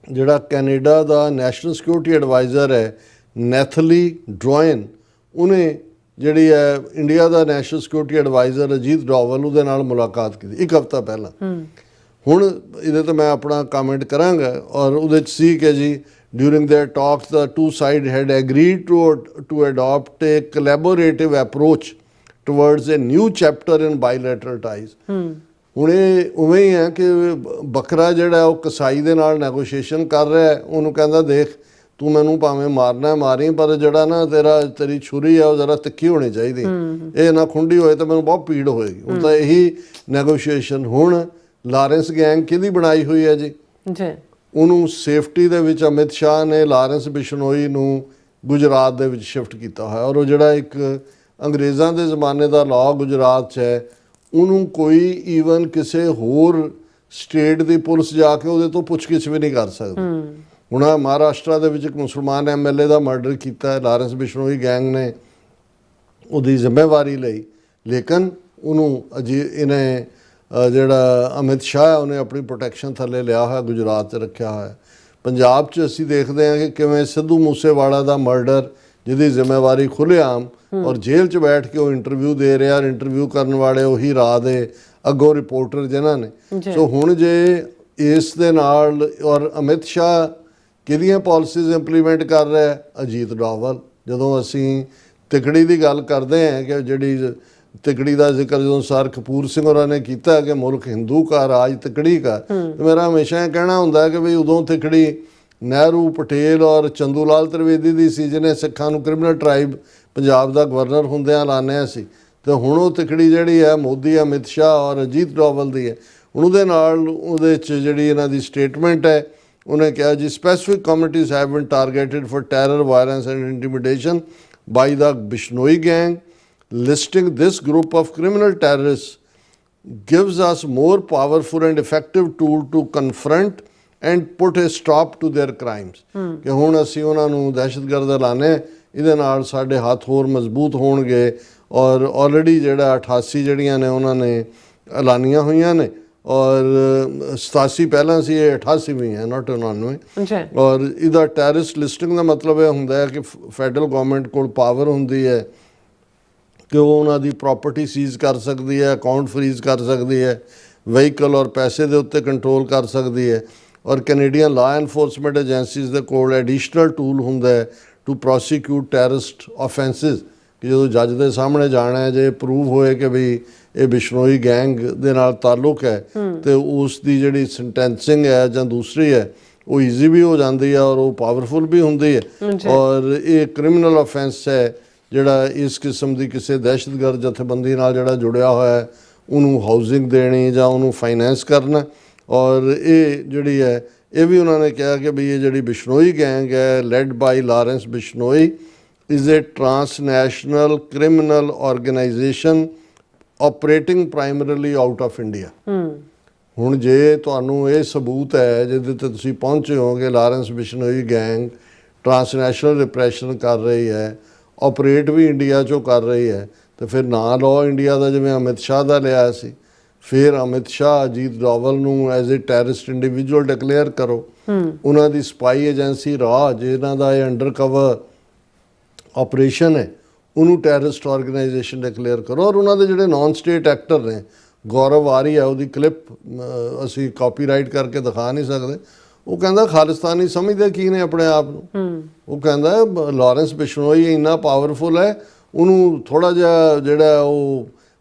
ਜਿਹੜਾ ਕੈਨੇਡਾ ਦਾ ਨੈਸ਼ਨਲ ਸਿਕਿਉਰਿਟੀ ਐਡਵਾਈਜ਼ਰ ਹੈ ਨੈਥਲੀ ਡਰੋਇਨ ਉਹਨੇ ਜਿਹੜੀ ਹੈ ਇੰਡੀਆ ਦਾ national security advisor Ajit Doval ਉਹਦੇ ਨਾਲ ਮੁਲਾਕਾਤ ਕੀਤੀ ਇੱਕ ਹਫ਼ਤਾ ਪਹਿਲਾਂ ਹੁਣ ਇਹਦੇ 'ਤੇ ਮੈਂ ਆਪਣਾ ਕਮੈਂਟ ਕਰਾਂਗਾ ਔਰ ਉਹਦੇ 'ਚ ਸੀ ਕਿ ਜੀ during their talks the two sides had agreed to adopt a collaborative approach towards a new chapter in bilateral ties ਹੁਣ ਇਹ ਉਵੇਂ ਹੀ ਹੈ ਕਿ ਬੱਕਰਾ ਜਿਹੜਾ ਉਹ ਕਸਾਈ ਦੇ ਨਾਲ ਨੈਗੋਸ਼ੀਏਸ਼ਨ ਕਰ ਰਿਹਾ ਉਹਨੂੰ ਕਹਿੰਦਾ ਦੇਖ ਤੂੰ ਮੈਨੂੰ ਭਾਵੇਂ ਮਾਰਨਾ ਮਾਰੀ ਪਰ ਜਿਹੜਾ ਨਾ ਤੇਰੀ ਛੁਰੀ ਆ ਉਹ ਜ਼ਰਾ ਤਿੱਖੀ ਹੋਣੀ ਚਾਹੀਦੀ ਇਹ ਨਾ ਖੁੰਡੀ ਹੋਏ ਤਾਂ ਮੈਨੂੰ ਬਹੁਤ ਪੀੜ ਹੋਏਗੀ ਹੁਣ ਤਾਂ ਇਹੀ ਨੈਗੋਸ਼ੀਏਸ਼ਨ ਹੁਣ ਲਾਰੈਂਸ ਗੈਂਗ ਕਿਹਦੀ ਬਣਾਈ ਹੋਈ ਹੈ ਜੀ ਉਹਨੂੰ ਸੇਫਟੀ ਦੇ ਵਿੱਚ ਅਮਿਤ ਸ਼ਾਹ ਨੇ ਲਾਰੈਂਸ ਬਿਸ਼ਨੋਈ ਨੂੰ ਗੁਜਰਾਤ ਦੇ ਵਿੱਚ ਸ਼ਿਫਟ ਕੀਤਾ ਹੋਇਆ ਔਰ ਉਹ ਜਿਹੜਾ ਇੱਕ ਅੰਗਰੇਜ਼ਾਂ ਦੇ ਜ਼ਮਾਨੇ ਦਾ ਲਾਅ ਗੁਜਰਾਤ 'ਚ ਹੈ ਉਹਨੂੰ ਕੋਈ ਈਵਨ ਕਿਸੇ ਹੋਰ ਸਟੇਟ ਦੀ ਪੁਲਿਸ ਜਾ ਕੇ ਉਹਦੇ ਤੋਂ ਪੁੱਛਗਿੱਛ ਵੀ ਨਹੀਂ ਕਰ ਸਕਦੀ ਹੁਣ ਮਹਾਰਾਸ਼ਟਰ ਦੇ ਵਿੱਚ ਇੱਕ ਮੁਸਲਮਾਨ MLA ਦਾ ਮਰਡਰ ਕੀਤਾ ਲਾਰੈਂਸ ਬਿਸ਼ਨੋਈ ਗੈਂਗ ਨੇ ਉਹਦੀ ਜ਼ਿੰਮੇਵਾਰੀ ਲਈ ਲੇਕਿਨ ਉਹਨੂੰ ਇਹਨੇ ਜਿਹੜਾ ਅਮਿਤ ਸ਼ਾਹ ਉਹਨੇ ਆਪਣੀ ਪ੍ਰੋਟੈਕਸ਼ਨ ਥੱਲੇ ਲਿਆ ਹੋਇਆ ਗੁਜਰਾਤ 'ਚ ਰੱਖਿਆ ਹੋਇਆ ਪੰਜਾਬ 'ਚ ਅਸੀਂ ਦੇਖਦੇ ਹਾਂ ਕਿ ਕਿਵੇਂ ਸਿੱਧੂ ਮੂਸੇਵਾਲਾ ਦਾ ਮਰਡਰ ਜਿਹਦੀ ਜ਼ਿੰਮੇਵਾਰੀ ਖੁੱਲ੍ਹੇਆਮ ਔਰ ਜੇਲ੍ਹ 'ਚ ਬੈਠ ਕੇ ਉਹ ਇੰਟਰਵਿਊ ਦੇ ਰਿਹਾ ਇੰਟਰਵਿਊ ਕਰਨ ਵਾਲੇ ਉਹੀ ਰਾਹ ਦੇ ਅੱਗੋਂ ਰਿਪੋਰਟਰ ਜਿਨ੍ਹਾਂ ਨੇ ਸੋ ਹੁਣ ਜੇ ਇਸ ਦੇ ਨਾਲ ਔਰ ਅਮਿਤ ਸ਼ਾਹ ਕਿਹਦੀਆਂ ਪਾਲਿਸੀਜ਼ ਇੰਪਲੀਮੈਂਟ ਕਰ ਰਿਹਾ ਅਜੀਤ ਡੋਵਲ ਜਦੋਂ ਅਸੀਂ ਤਿਕੜੀ ਦੀ ਗੱਲ ਕਰਦੇ ਹਾਂ ਕਿ ਜਿਹੜੀ ਤਿਕੜੀ ਦਾ ਜ਼ਿਕਰ ਜਦੋਂ ਸਰ ਕਪੂਰ ਸਿੰਘ ਹੋਰਾਂ ਨੇ ਕੀਤਾ ਕਿ ਮੁਲਕ ਹਿੰਦੂ ਕਾ ਰਾਜ ਤਿਕੜੀ ਕਾ ਮੇਰਾ ਹਮੇਸ਼ਾ ਇਹ ਕਹਿਣਾ ਹੁੰਦਾ ਕਿ ਵੀ ਉਦੋਂ ਤਿਕੜੀ ਨਹਿਰੂ ਪਟੇਲ ਔਰ ਚੰਦੂ ਲਾਲ ਤ੍ਰਿਵੇਦੀ ਦੀ ਸੀ ਜਿਹਨੇ ਸਿੱਖਾਂ ਨੂੰ ਕ੍ਰਿਮੀਨਲ ਟਰਾਈਬ ਪੰਜਾਬ ਦਾ ਗਵਰਨਰ ਹੁੰਦਿਆਂ ਐਲਾਨਿਆ ਸੀ ਤੇ ਹੁਣ ਉਹ ਤਿਕੜੀ ਜਿਹੜੀ ਹੈ ਮੋਦੀ ਅਮਿਤ ਸ਼ਾਹ ਔਰ ਅਜੀਤ ਡੋਵਲ ਦੀ ਹੈ ਹੁਣ ਉਹਦੇ ਨਾਲ ਉਹਦੇ 'ਚ ਜਿਹੜੀ ਇਹਨਾਂ ਦੀ ਸਟੇਟਮੈਂਟ ਹੈ ਉਹਨੇ ਕਿਹਾ ਜੀ specific communities have been targeted for terror violence and intimidation by the Bishnoi gang listing this group of criminal terrorists gives us more powerful and effective tool to confront and put a stop to their crimes ਕਿ ਹੁਣ ਅਸੀਂ ਉਹਨਾਂ ਨੂੰ ਦਹਿਸ਼ਤਗਰਦ ਐਲਾਨੇ ਇਹਦੇ ਨਾਲ ਸਾਡੇ ਹੱਥ ਹੋਰ ਮਜ਼ਬੂਤ ਹੋਣਗੇ ਔਰ ਆਲਰੇਡੀ ਜਿਹੜਾ 88 ਜਿਹੜੀਆਂ ਨੇ ਉਹਨਾਂ ਨੇ ਐਲਾਨੀਆਂ ਹੋਈਆਂ ਨੇ ਔਰ 87 ਪਹਿਲਾਂ ਸੀ ਇਹ 88ਵੀਂ ਹੈ ਨਾਟ 99 ਔਰ ਇਹਦਾ ਟੈਰਰਿਸਟ ਲਿਸਟਿੰਗ ਦਾ ਮਤਲਬ ਇਹ ਹੁੰਦਾ ਹੈ ਕਿ ਫੈਡਰਲ ਗਵਰਨਮੈਂਟ ਕੋਲ ਪਾਵਰ ਹੁੰਦੀ ਹੈ ਕਿ ਉਹ ਉਹਨਾਂ ਦੀ ਪ੍ਰੋਪਰਟੀ ਸੀਜ਼ ਕਰ ਸਕਦੀ ਹੈ ਅਕਾਊਂਟ ਫਰੀਜ਼ ਕਰ ਸਕਦੀ ਹੈ ਵਹੀਕਲ ਔਰ ਪੈਸੇ ਦੇ ਉੱਤੇ ਕੰਟਰੋਲ ਕਰ ਸਕਦੀ ਹੈ ਔਰ ਕੈਨੇਡੀਅਨ ਲਾਅ ਐਨਫੋਰਸਮੈਂਟ ਏਜੰਸੀਜ਼ ਦੇ ਕੋਲ ਐਡੀਸ਼ਨਲ ਟੂਲ ਹੁੰਦਾ ਹੈ ਟੂ ਪ੍ਰੋਸੀਕਿਊਟ ਟੈਰਰਿਸਟ ਆਫੈਂਸਿਸ, ਕਿ ਜਦੋਂ ਜੱਜ ਦੇ ਸਾਹਮਣੇ ਜਾਣਾ ਹੈ, ਜੇ ਪ੍ਰੂਵ ਹੋਏ ਕਿ ਵੀ ਇਹ ਬਿਸ਼ਨੋਈ ਗੈਂਗ ਦੇ ਨਾਲ ਤਾਲੁਕ ਹੈ ਤੇ ਉਸ ਦੀ ਜਿਹੜੀ ਸੈਂਟੈਂਸਿੰਗ ਹੈ ਜਾਂ ਦੂਸਰੀ ਹੈ ਉਹ ਈਜ਼ੀ ਵੀ ਹੋ ਜਾਂਦੀ ਹੈ ਔਰ ਉਹ ਪਾਵਰਫੁਲ ਵੀ ਹੁੰਦੀ ਹੈ। ਔਰ ਇਹ ਕ੍ਰਿਮੀਨਲ ਆਫੈਂਸ ਹੈ ਜਿਹੜਾ ਇਸ ਕਿਸਮ ਦੀ ਕਿਸੇ ਦਹਿਸ਼ਤਗਰਦ ਜਥੇਬੰਦੀ ਨਾਲ ਜਿਹੜਾ ਜੁੜਿਆ ਹੋਇਆ ਹੈ ਉਹਨੂੰ ਹਾਊਸਿੰਗ ਦੇਣੀ ਜਾਂ ਉਹਨੂੰ ਫਾਈਨੈਂਸ ਕਰਨਾ। ਔਰ ਇਹ ਜਿਹੜੀ ਹੈ ਇਹ ਵੀ ਉਹਨਾਂ ਨੇ ਕਿਹਾ ਕਿ ਵੀ ਇਹ ਜਿਹੜੀ ਬਿਸ਼ਨੋਈ ਗੈਂਗ ਹੈ led by Lawrence Bishnoi is a transnational criminal organization operating primarily out of India। ਹੁਣ ਜੇ ਤੁਹਾਨੂੰ ਇਹ ਸਬੂਤ ਹੈ ਜਿਹਦੇ ਤੇ ਤੁਸੀਂ ਪਹੁੰਚੇ ਹੋਗੇ Lawrence Bishnoi gang transnational repression ਕਰ ਰਹੀ ਹੈ, ਆਪਰੇਟ ਵੀ ਇੰਡੀਆ 'ਚੋਂ ਕਰ ਰਹੀ ਹੈ, ਤੇ ਫਿਰ ਨਾਂ ਲਓ ਇੰਡੀਆ ਦਾ ਜਿਵੇਂ ਅਮਿਤ ਸ਼ਾਹ ਦਾ ਲਿਆ ਸੀ, ਫਿਰ ਅਮਿਤ ਸ਼ਾਹ ਅਜੀਤ ਡੋਵਲ ਨੂੰ as a terrorist individual declare ਕਰੋ। ਉਹਨਾਂ ਦੀ ਸਪਾਈ ਏਜੰਸੀ ਰਾਜ ਇਹਨਾਂ ਦਾ ਇਹ ਅੰਡਰ ਕਵਰ ਆਪਰੇਸ਼ਨ ਹੈ ਉਹਨੂੰ ਟੈਰਰਿਸਟ ਆਰਗੇਨਾਈਜੇਸ਼ਨ ਡਿਕਲੇਅਰ ਕਰੋ। ਔਰ ਉਹਨਾਂ ਦੇ ਜਿਹੜੇ ਨਾਨ ਸਟੇਟ ਐਕਟਰ ਨੇ, ਗੌਰਵ ਆਰੀ ਹੈ ਉਹਦੀ ਕਲਿੱਪ ਅਸੀਂ ਕਾਪੀਰਾਈਟ ਕਰਕੇ ਦਿਖਾ ਨਹੀਂ ਸਕਦੇ, ਉਹ ਕਹਿੰਦਾ ਖਾਲਿਸਤਾਨੀ ਸਮਝਦੇ ਕੀ ਨੇ ਆਪਣੇ ਆਪ ਨੂੰ। ਉਹ ਕਹਿੰਦਾ ਲਾਰੈਂਸ ਬਿਸ਼ਨੋਈ ਇੰਨਾ ਪਾਵਰਫੁਲ ਹੈ, ਉਹਨੂੰ ਥੋੜ੍ਹਾ ਜਿਹਾ ਜਿਹੜਾ ਉਹ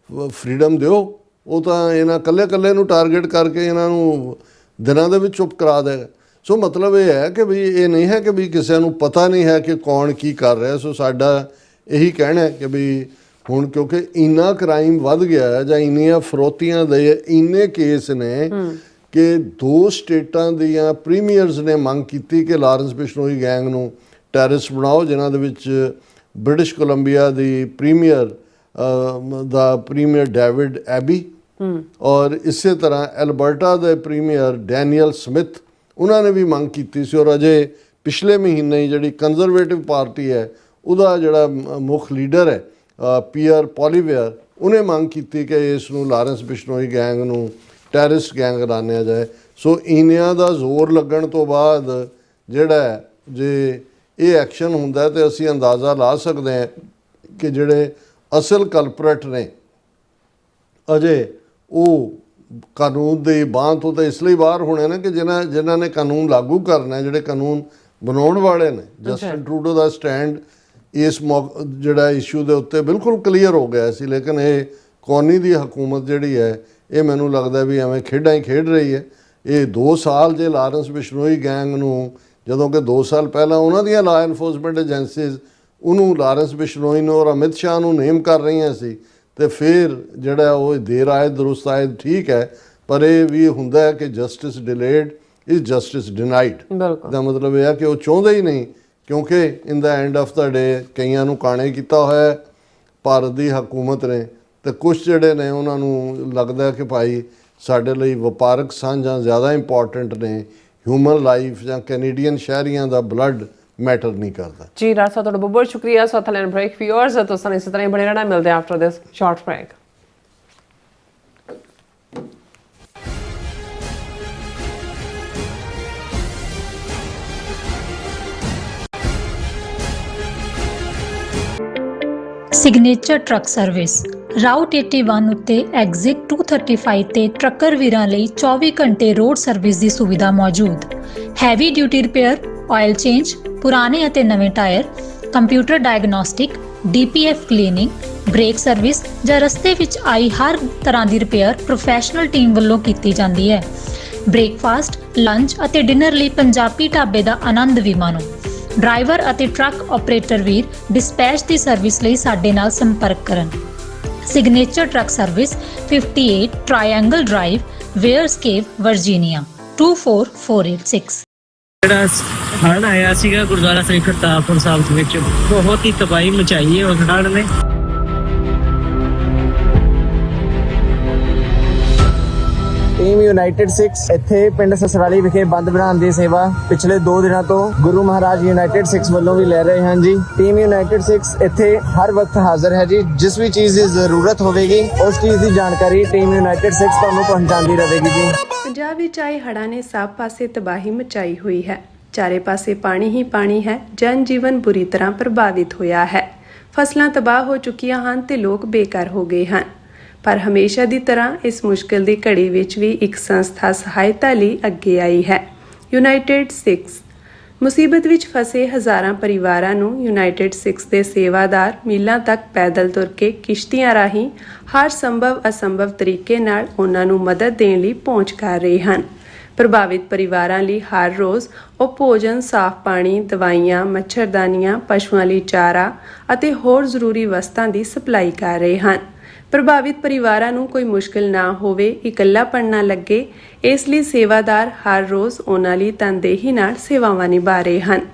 ਫਰੀਡਮ ਦਿਓ, ਉਹ ਤਾਂ ਇਹਨਾਂ ਇਕੱਲੇ ਨੂੰ ਟਾਰਗੇਟ ਕਰਕੇ ਇਹਨਾਂ ਨੂੰ ਦਿਨਾਂ ਦੇ ਵਿੱਚ ਚੁੱਪ ਕਰਾ ਦੇਗਾ। ਸੋ ਮਤਲਬ ਇਹ ਹੈ ਕਿ ਵੀ ਇਹ ਨਹੀਂ ਹੈ ਕਿ ਵੀ ਕਿਸੇ ਨੂੰ ਪਤਾ ਨਹੀਂ ਹੈ ਕਿ ਕੌਣ ਕੀ ਕਰ ਰਿਹਾ। ਸੋ ਸਾਡਾ ਇਹੀ ਕਹਿਣਾ ਹੈ ਕਿ ਵੀ ਹੁਣ ਕਿਉਂਕਿ ਇੰਨਾ ਕ੍ਰਾਈਮ ਵੱਧ ਗਿਆ ਹੈ ਜਾਂ ਇੰਨੀਆਂ ਫਰੋਤੀਆਂ ਦੇ ਇੰਨੇ ਕੇਸ ਨੇ ਕਿ 2 ਸਟੇਟਾਂ ਦੀਆਂ ਪ੍ਰੀਮੀਅਰਸ ਨੇ ਮੰਗ ਕੀਤੀ ਕਿ ਲਾਰੈਂਸ ਬਿਸ਼ਨੋਈ ਗੈਂਗ ਨੂੰ ਟੈਰਰਿਸਟ ਬਣਾਓ, ਜਿਨ੍ਹਾਂ ਦੇ ਵਿੱਚ ਬ੍ਰਿਟਿਸ਼ ਕੋਲੰਬੀਆ ਦੀ ਪ੍ਰੀਮੀਅਰ ਡੇਵਿਡ ਐਬੀ ਔਰ ਇਸੇ ਤਰ੍ਹਾਂ ਐਲਬਰਟਾ ਦੇ ਪ੍ਰੀਮੀਅਰ ਡੈਨੀਅਲ ਸਮਿਥ, ਉਹਨਾਂ ਨੇ ਵੀ ਮੰਗ ਕੀਤੀ ਸੀ। ਔਰ ਅਜੇ ਪਿਛਲੇ ਮਹੀਨੇ ਹੀ ਜਿਹੜੀ ਕੰਜ਼ਰਵੇਟਿਵ ਪਾਰਟੀ ਹੈ ਉਹਦਾ ਜਿਹੜਾ ਮੁੱਖ ਲੀਡਰ ਹੈ ਪੀਅਰ ਪੋਲੀਵੇਅਰ, ਉਹਨੇ ਮੰਗ ਕੀਤੀ ਕਿ ਇਸ ਨੂੰ ਲਾਰੈਂਸ ਬਿਸ਼ਨੋਈ ਗੈਂਗ ਨੂੰ ਟੈਰਰਿਸਟ ਗੈਂਗ ਐਲਾਨਿਆ ਜਾਏ। ਸੋ ਇੰਨਿਆਂ ਦਾ ਜ਼ੋਰ ਲੱਗਣ ਤੋਂ ਬਾਅਦ ਜਿਹੜਾ ਜੇ ਇਹ ਐਕਸ਼ਨ ਹੁੰਦਾ ਤੇ ਅਸੀਂ ਅੰਦਾਜ਼ਾ ਲਾ ਸਕਦੇ ਹਾਂ ਕਿ ਜਿਹੜੇ ਅਸਲ ਕਲਪਰੇਟ ਨੇ ਅਜੇ ਉਹ ਕਾਨੂੰਨ ਦੀ ਬਾਂਹ ਤੋਂ ਤਾਂ ਇਸ ਲਈ ਬਾਹਰ ਹੋਣੇ ਨੇ ਕਿ ਜਿਨ੍ਹਾਂ ਨੇ ਕਾਨੂੰਨ ਲਾਗੂ ਕਰਨਾ, ਜਿਹੜੇ ਕਾਨੂੰਨ ਬਣਾਉਣ ਵਾਲੇ ਨੇ। ਜਸਟਿਨ ਟਰੂਡੋ ਦਾ ਸਟੈਂਡ ਇਸ ਜਿਹੜਾ ਇਸ਼ੂ ਦੇ ਉੱਤੇ ਬਿਲਕੁਲ ਕਲੀਅਰ ਹੋ ਗਿਆ ਸੀ, ਲੇਕਿਨ ਇਹ ਕੌਨੀ ਦੀ ਹਕੂਮਤ ਜਿਹੜੀ ਹੈ ਇਹ ਮੈਨੂੰ ਲੱਗਦਾ ਵੀ ਐਵੇਂ ਖੇਡਾਂ ਹੀ ਖੇਡ ਰਹੀ ਹੈ। ਇਹ 2 ਸਾਲ ਜੇ ਲਾਰੈਂਸ ਬਿਸ਼ਨੋਈ ਗੈਂਗ ਨੂੰ, ਜਦੋਂ ਕਿ 2 ਸਾਲ ਪਹਿਲਾਂ ਉਹਨਾਂ ਦੀਆਂ ਲਾ ਐਨਫੋਰਸਮੈਂਟ ਏਜੰਸੀਜ਼ ਉਹਨੂੰ ਲਾਰੈਂਸ ਬਿਸ਼ਨੋਈ ਨੂੰ ਔਰ ਅਮਿਤ ਸ਼ਾਹ ਨੂੰ ਨੇਮ ਕਰ ਰਹੀਆਂ ਸੀ, ਤੇ ਫਿਰ ਜਿਹੜਾ ਉਹ ਦੇਰ ਆਏ ਦਰੁਸਤ ਆਏ ਠੀਕ ਹੈ, ਪਰ ਇਹ ਵੀ ਹੁੰਦਾ ਹੈ ਕਿ justice delayed is justice denied. ਦਾ ਮਤਲਬ ਇਹ ਹੈ ਕਿ ਉਹ ਚਾਹੁੰਦੇ ਹੀ ਨਹੀਂ, ਕਿਉਂਕਿ ਇਨ ਦਾ ਐਂਡ ਆਫ ਦਾ ਡੇ ਕਈਆਂ ਨੂੰ ਕਾਣੇ ਕੀਤਾ ਹੋਇਆ ਭਾਰਤ ਦੀ ਹਕੂਮਤ ਨੇ, ਤੇ ਕੁਛ ਜਿਹੜੇ ਨੇ ਉਹਨਾਂ ਨੂੰ ਲੱਗਦਾ ਕਿ ਭਾਈ ਸਾਡੇ ਲਈ ਵਪਾਰਕ ਸਾਂਝਾਂ ਜ਼ਿਆਦਾ ਇੰਪੋਰਟੈਂਟ ਨੇ, ਹਿਊਮਨ ਲਾਈਫ ਜਾਂ ਕੈਨੇਡੀਅਨ ਸ਼ਹਿਰੀਆਂ ਦਾ ਬਲੱਡ ਮੈਟਰ ਨਹੀਂ ਕਰਦਾ। ਜੀ ਡਾਕਟਰ ਸਾਹਿਬ, ਤੁਹਾਡਾ ਬਹੁਤ ਸ਼ੁਕਰੀਆ। ਸੋ ਥਲੈਨ ਬ੍ਰੇਕ ਵਿਊਅਰਸ, ਤੁਸੀਂ ਇਸੇ ਤਰ੍ਹਾਂ ਹੀ ਬਣੇ ਰਹਿਣਾ। ਮਿਲਦੇ after this short break. Signature truck service route 81 ਉੱਤੇ ਐਗਜ਼ਿਟ 235 ਤੇ ਟਰੱਕਰ ਵੀਰਾਂ ਲਈ 24 ਘੰਟੇ ਰੋਡ ਸਰਵਿਸ ਦੀ ਸੁਵਿਧਾ ਮੌਜੂਦ। Heavy duty repair, oil change, ਪੁਰਾਣੇ ਅਤੇ ਨਵੇਂ tyre, computer diagnostic, DPF cleaning, brake service ਜਾਂ ਰਸਤੇ ਵਿੱਚ ਆਈ ਹਰ ਤਰ੍ਹਾਂ ਦੀ ਰਿਪੇਅਰ ਪ੍ਰੋਫੈਸ਼ਨਲ ਟੀਮ ਵੱਲੋਂ ਕੀਤੀ ਜਾਂਦੀ ਹੈ। ਬ੍ਰੇਕਫਾਸਟ, ਲੰਚ ਅਤੇ ਡਿਨਰ ਲਈ ਪੰਜਾਬੀ ਢਾਬੇ ਦਾ ਆਨੰਦ ਵੀ ਮਾਣੋ। ਡਰਾਈਵਰ ਅਤੇ ਟਰੱਕ ਆਪਰੇਟਰ ਵੀਰ ਡਿਸਪੈਚ ਦੀ ਸਰਵਿਸ ਲਈ ਸਾਡੇ ਨਾਲ ਸੰਪਰਕ ਕਰਨ। Signature truck service 58 triangle drive, Weyers Cave, Virginia 24486। ਜਿਹੜਾ ਹੜ੍ਹ ਆਇਆ ਸੀਗਾ ਗੁਰਦੁਆਰਾ ਸ੍ਰੀ ਕਰਤਾਰਪੁਰ ਸਾਹਿਬ ਦੇ ਵਿੱਚ, ਬਹੁਤ ਹੀ ਤਬਾਹੀ ਮਚਾਈ ਹੈ ਉਸ ਹੜ੍ਹ ਨੇ। ਟੀਮ ਯੂਨਾਈਟਿਡ 6 ਇੱਥੇ ਪਿੰਡ ਸਸਰਾਲੀ ਵਿਖੇ ਬੰਦ ਬਣਾਉਣ ਦੀ ਸੇਵਾ ਪਿਛਲੇ 2 ਦਿਨਾਂ ਤੋਂ ਗੁਰੂ ਮਹਾਰਾਜ ਯੂਨਾਈਟਿਡ 6 ਵੱਲੋਂ ਵੀ ਲੈ ਰਹੇ ਹਨ ਜੀ। ਟੀਮ ਯੂਨਾਈਟਿਡ 6 ਇੱਥੇ ਹਰ ਵਕਤ ਹਾਜ਼ਰ ਹੈ ਜੀ। ਜਿਸ ਵੀ ਚੀਜ਼ ਦੀ ਜ਼ਰੂਰਤ ਹੋਵੇਗੀ ਉਸ ਚੀਜ਼ ਦੀ ਜਾਣਕਾਰੀ ਟੀਮ ਯੂਨਾਈਟਿਡ 6 ਤੁਹਾਨੂੰ ਪਹੁੰਚਾਉਂਦੀ ਰਹੇਗੀ ਜੀ। ਪੰਜਾਬ ਵਿੱਚ ਆਏ ਹੜ੍ਹਾਂ ਨੇ ਸਭ ਪਾਸੇ ਤਬਾਹੀ ਮਚਾਈ ਹੋਈ ਹੈ। ਚਾਰੇ ਪਾਸੇ ਪਾਣੀ ਹੀ ਪਾਣੀ ਹੈ। ਜਨ ਜੀਵਨ ਬੁਰੀ ਤਰ੍ਹਾਂ ਪ੍ਰਭਾਵਿਤ ਹੋਇਆ ਹੈ। ਫਸਲਾਂ ਤਬਾਹ ਹੋ ਚੁੱਕੀਆਂ ਹਨ ਤੇ ਲੋਕ ਬੇਘਰ ਹੋ ਗਏ ਹਨ। ਪਰ ਹਮੇਸ਼ਾ ਦੀ ਤਰ੍ਹਾਂ ਇਸ ਮੁਸ਼ਕਿਲ ਦੀ ਘੜੀ ਵਿੱਚ ਵੀ ਇੱਕ ਸੰਸਥਾ ਸਹਾਇਤਾ ਲਈ ਅੱਗੇ ਆਈ ਹੈ, ਯੂਨਾਈਟਿਡ 6। ਮੁਸੀਬਤ ਵਿੱਚ ਫਸੇ ਹਜ਼ਾਰਾਂ ਪਰਿਵਾਰਾਂ ਨੂੰ ਯੂਨਾਈਟਿਡ ਸਿਕਸ ਦੇ ਸੇਵਾਦਾਰ ਮੀਲਾਂ ਤੱਕ ਪੈਦਲ ਤੁਰ ਕੇ ਕਿਸ਼ਤੀਆਂ ਰਾਹੀਂ ਹਰ ਸੰਭਵ ਅਸੰਭਵ ਤਰੀਕੇ ਨਾਲ ਉਹਨਾਂ ਨੂੰ ਮਦਦ ਦੇਣ ਲਈ ਪਹੁੰਚ ਕਰ ਰਹੇ ਹਨ। ਪ੍ਰਭਾਵਿਤ ਪਰਿਵਾਰਾਂ ਲਈ ਹਰ ਰੋਜ਼ ਉਹ ਭੋਜਨ, ਸਾਫ਼ ਪਾਣੀ, ਦਵਾਈਆਂ, ਮੱਛਰਦਾਨੀਆਂ, ਪਸ਼ੂਆਂ ਲਈ ਚਾਰਾ ਅਤੇ ਹੋਰ ਜ਼ਰੂਰੀ ਵਸਤਾਂ ਦੀ ਸਪਲਾਈ ਕਰ ਰਹੇ ਹਨ। ਪ੍ਰਭਾਵਿਤ ਪਰਿਵਾਰਾਂ ਨੂੰ ਕੋਈ ਮੁਸ਼ਕਲ ਨਾ ਹੋਵੇ, ਇਕੱਲਾਪਣ ਨਾ ਲੱਗੇ, ਇਸ ਲਈ ਸੇਵਾਦਾਰ ਹਰ ਰੋਜ਼ ਉਹਨਾਂ ਲਈ ਤਨਦੇਹੀ ਨਾਲ ਸੇਵਾਵਾਂ ਨਿਭਾ ਰਹੇ ਹਨ।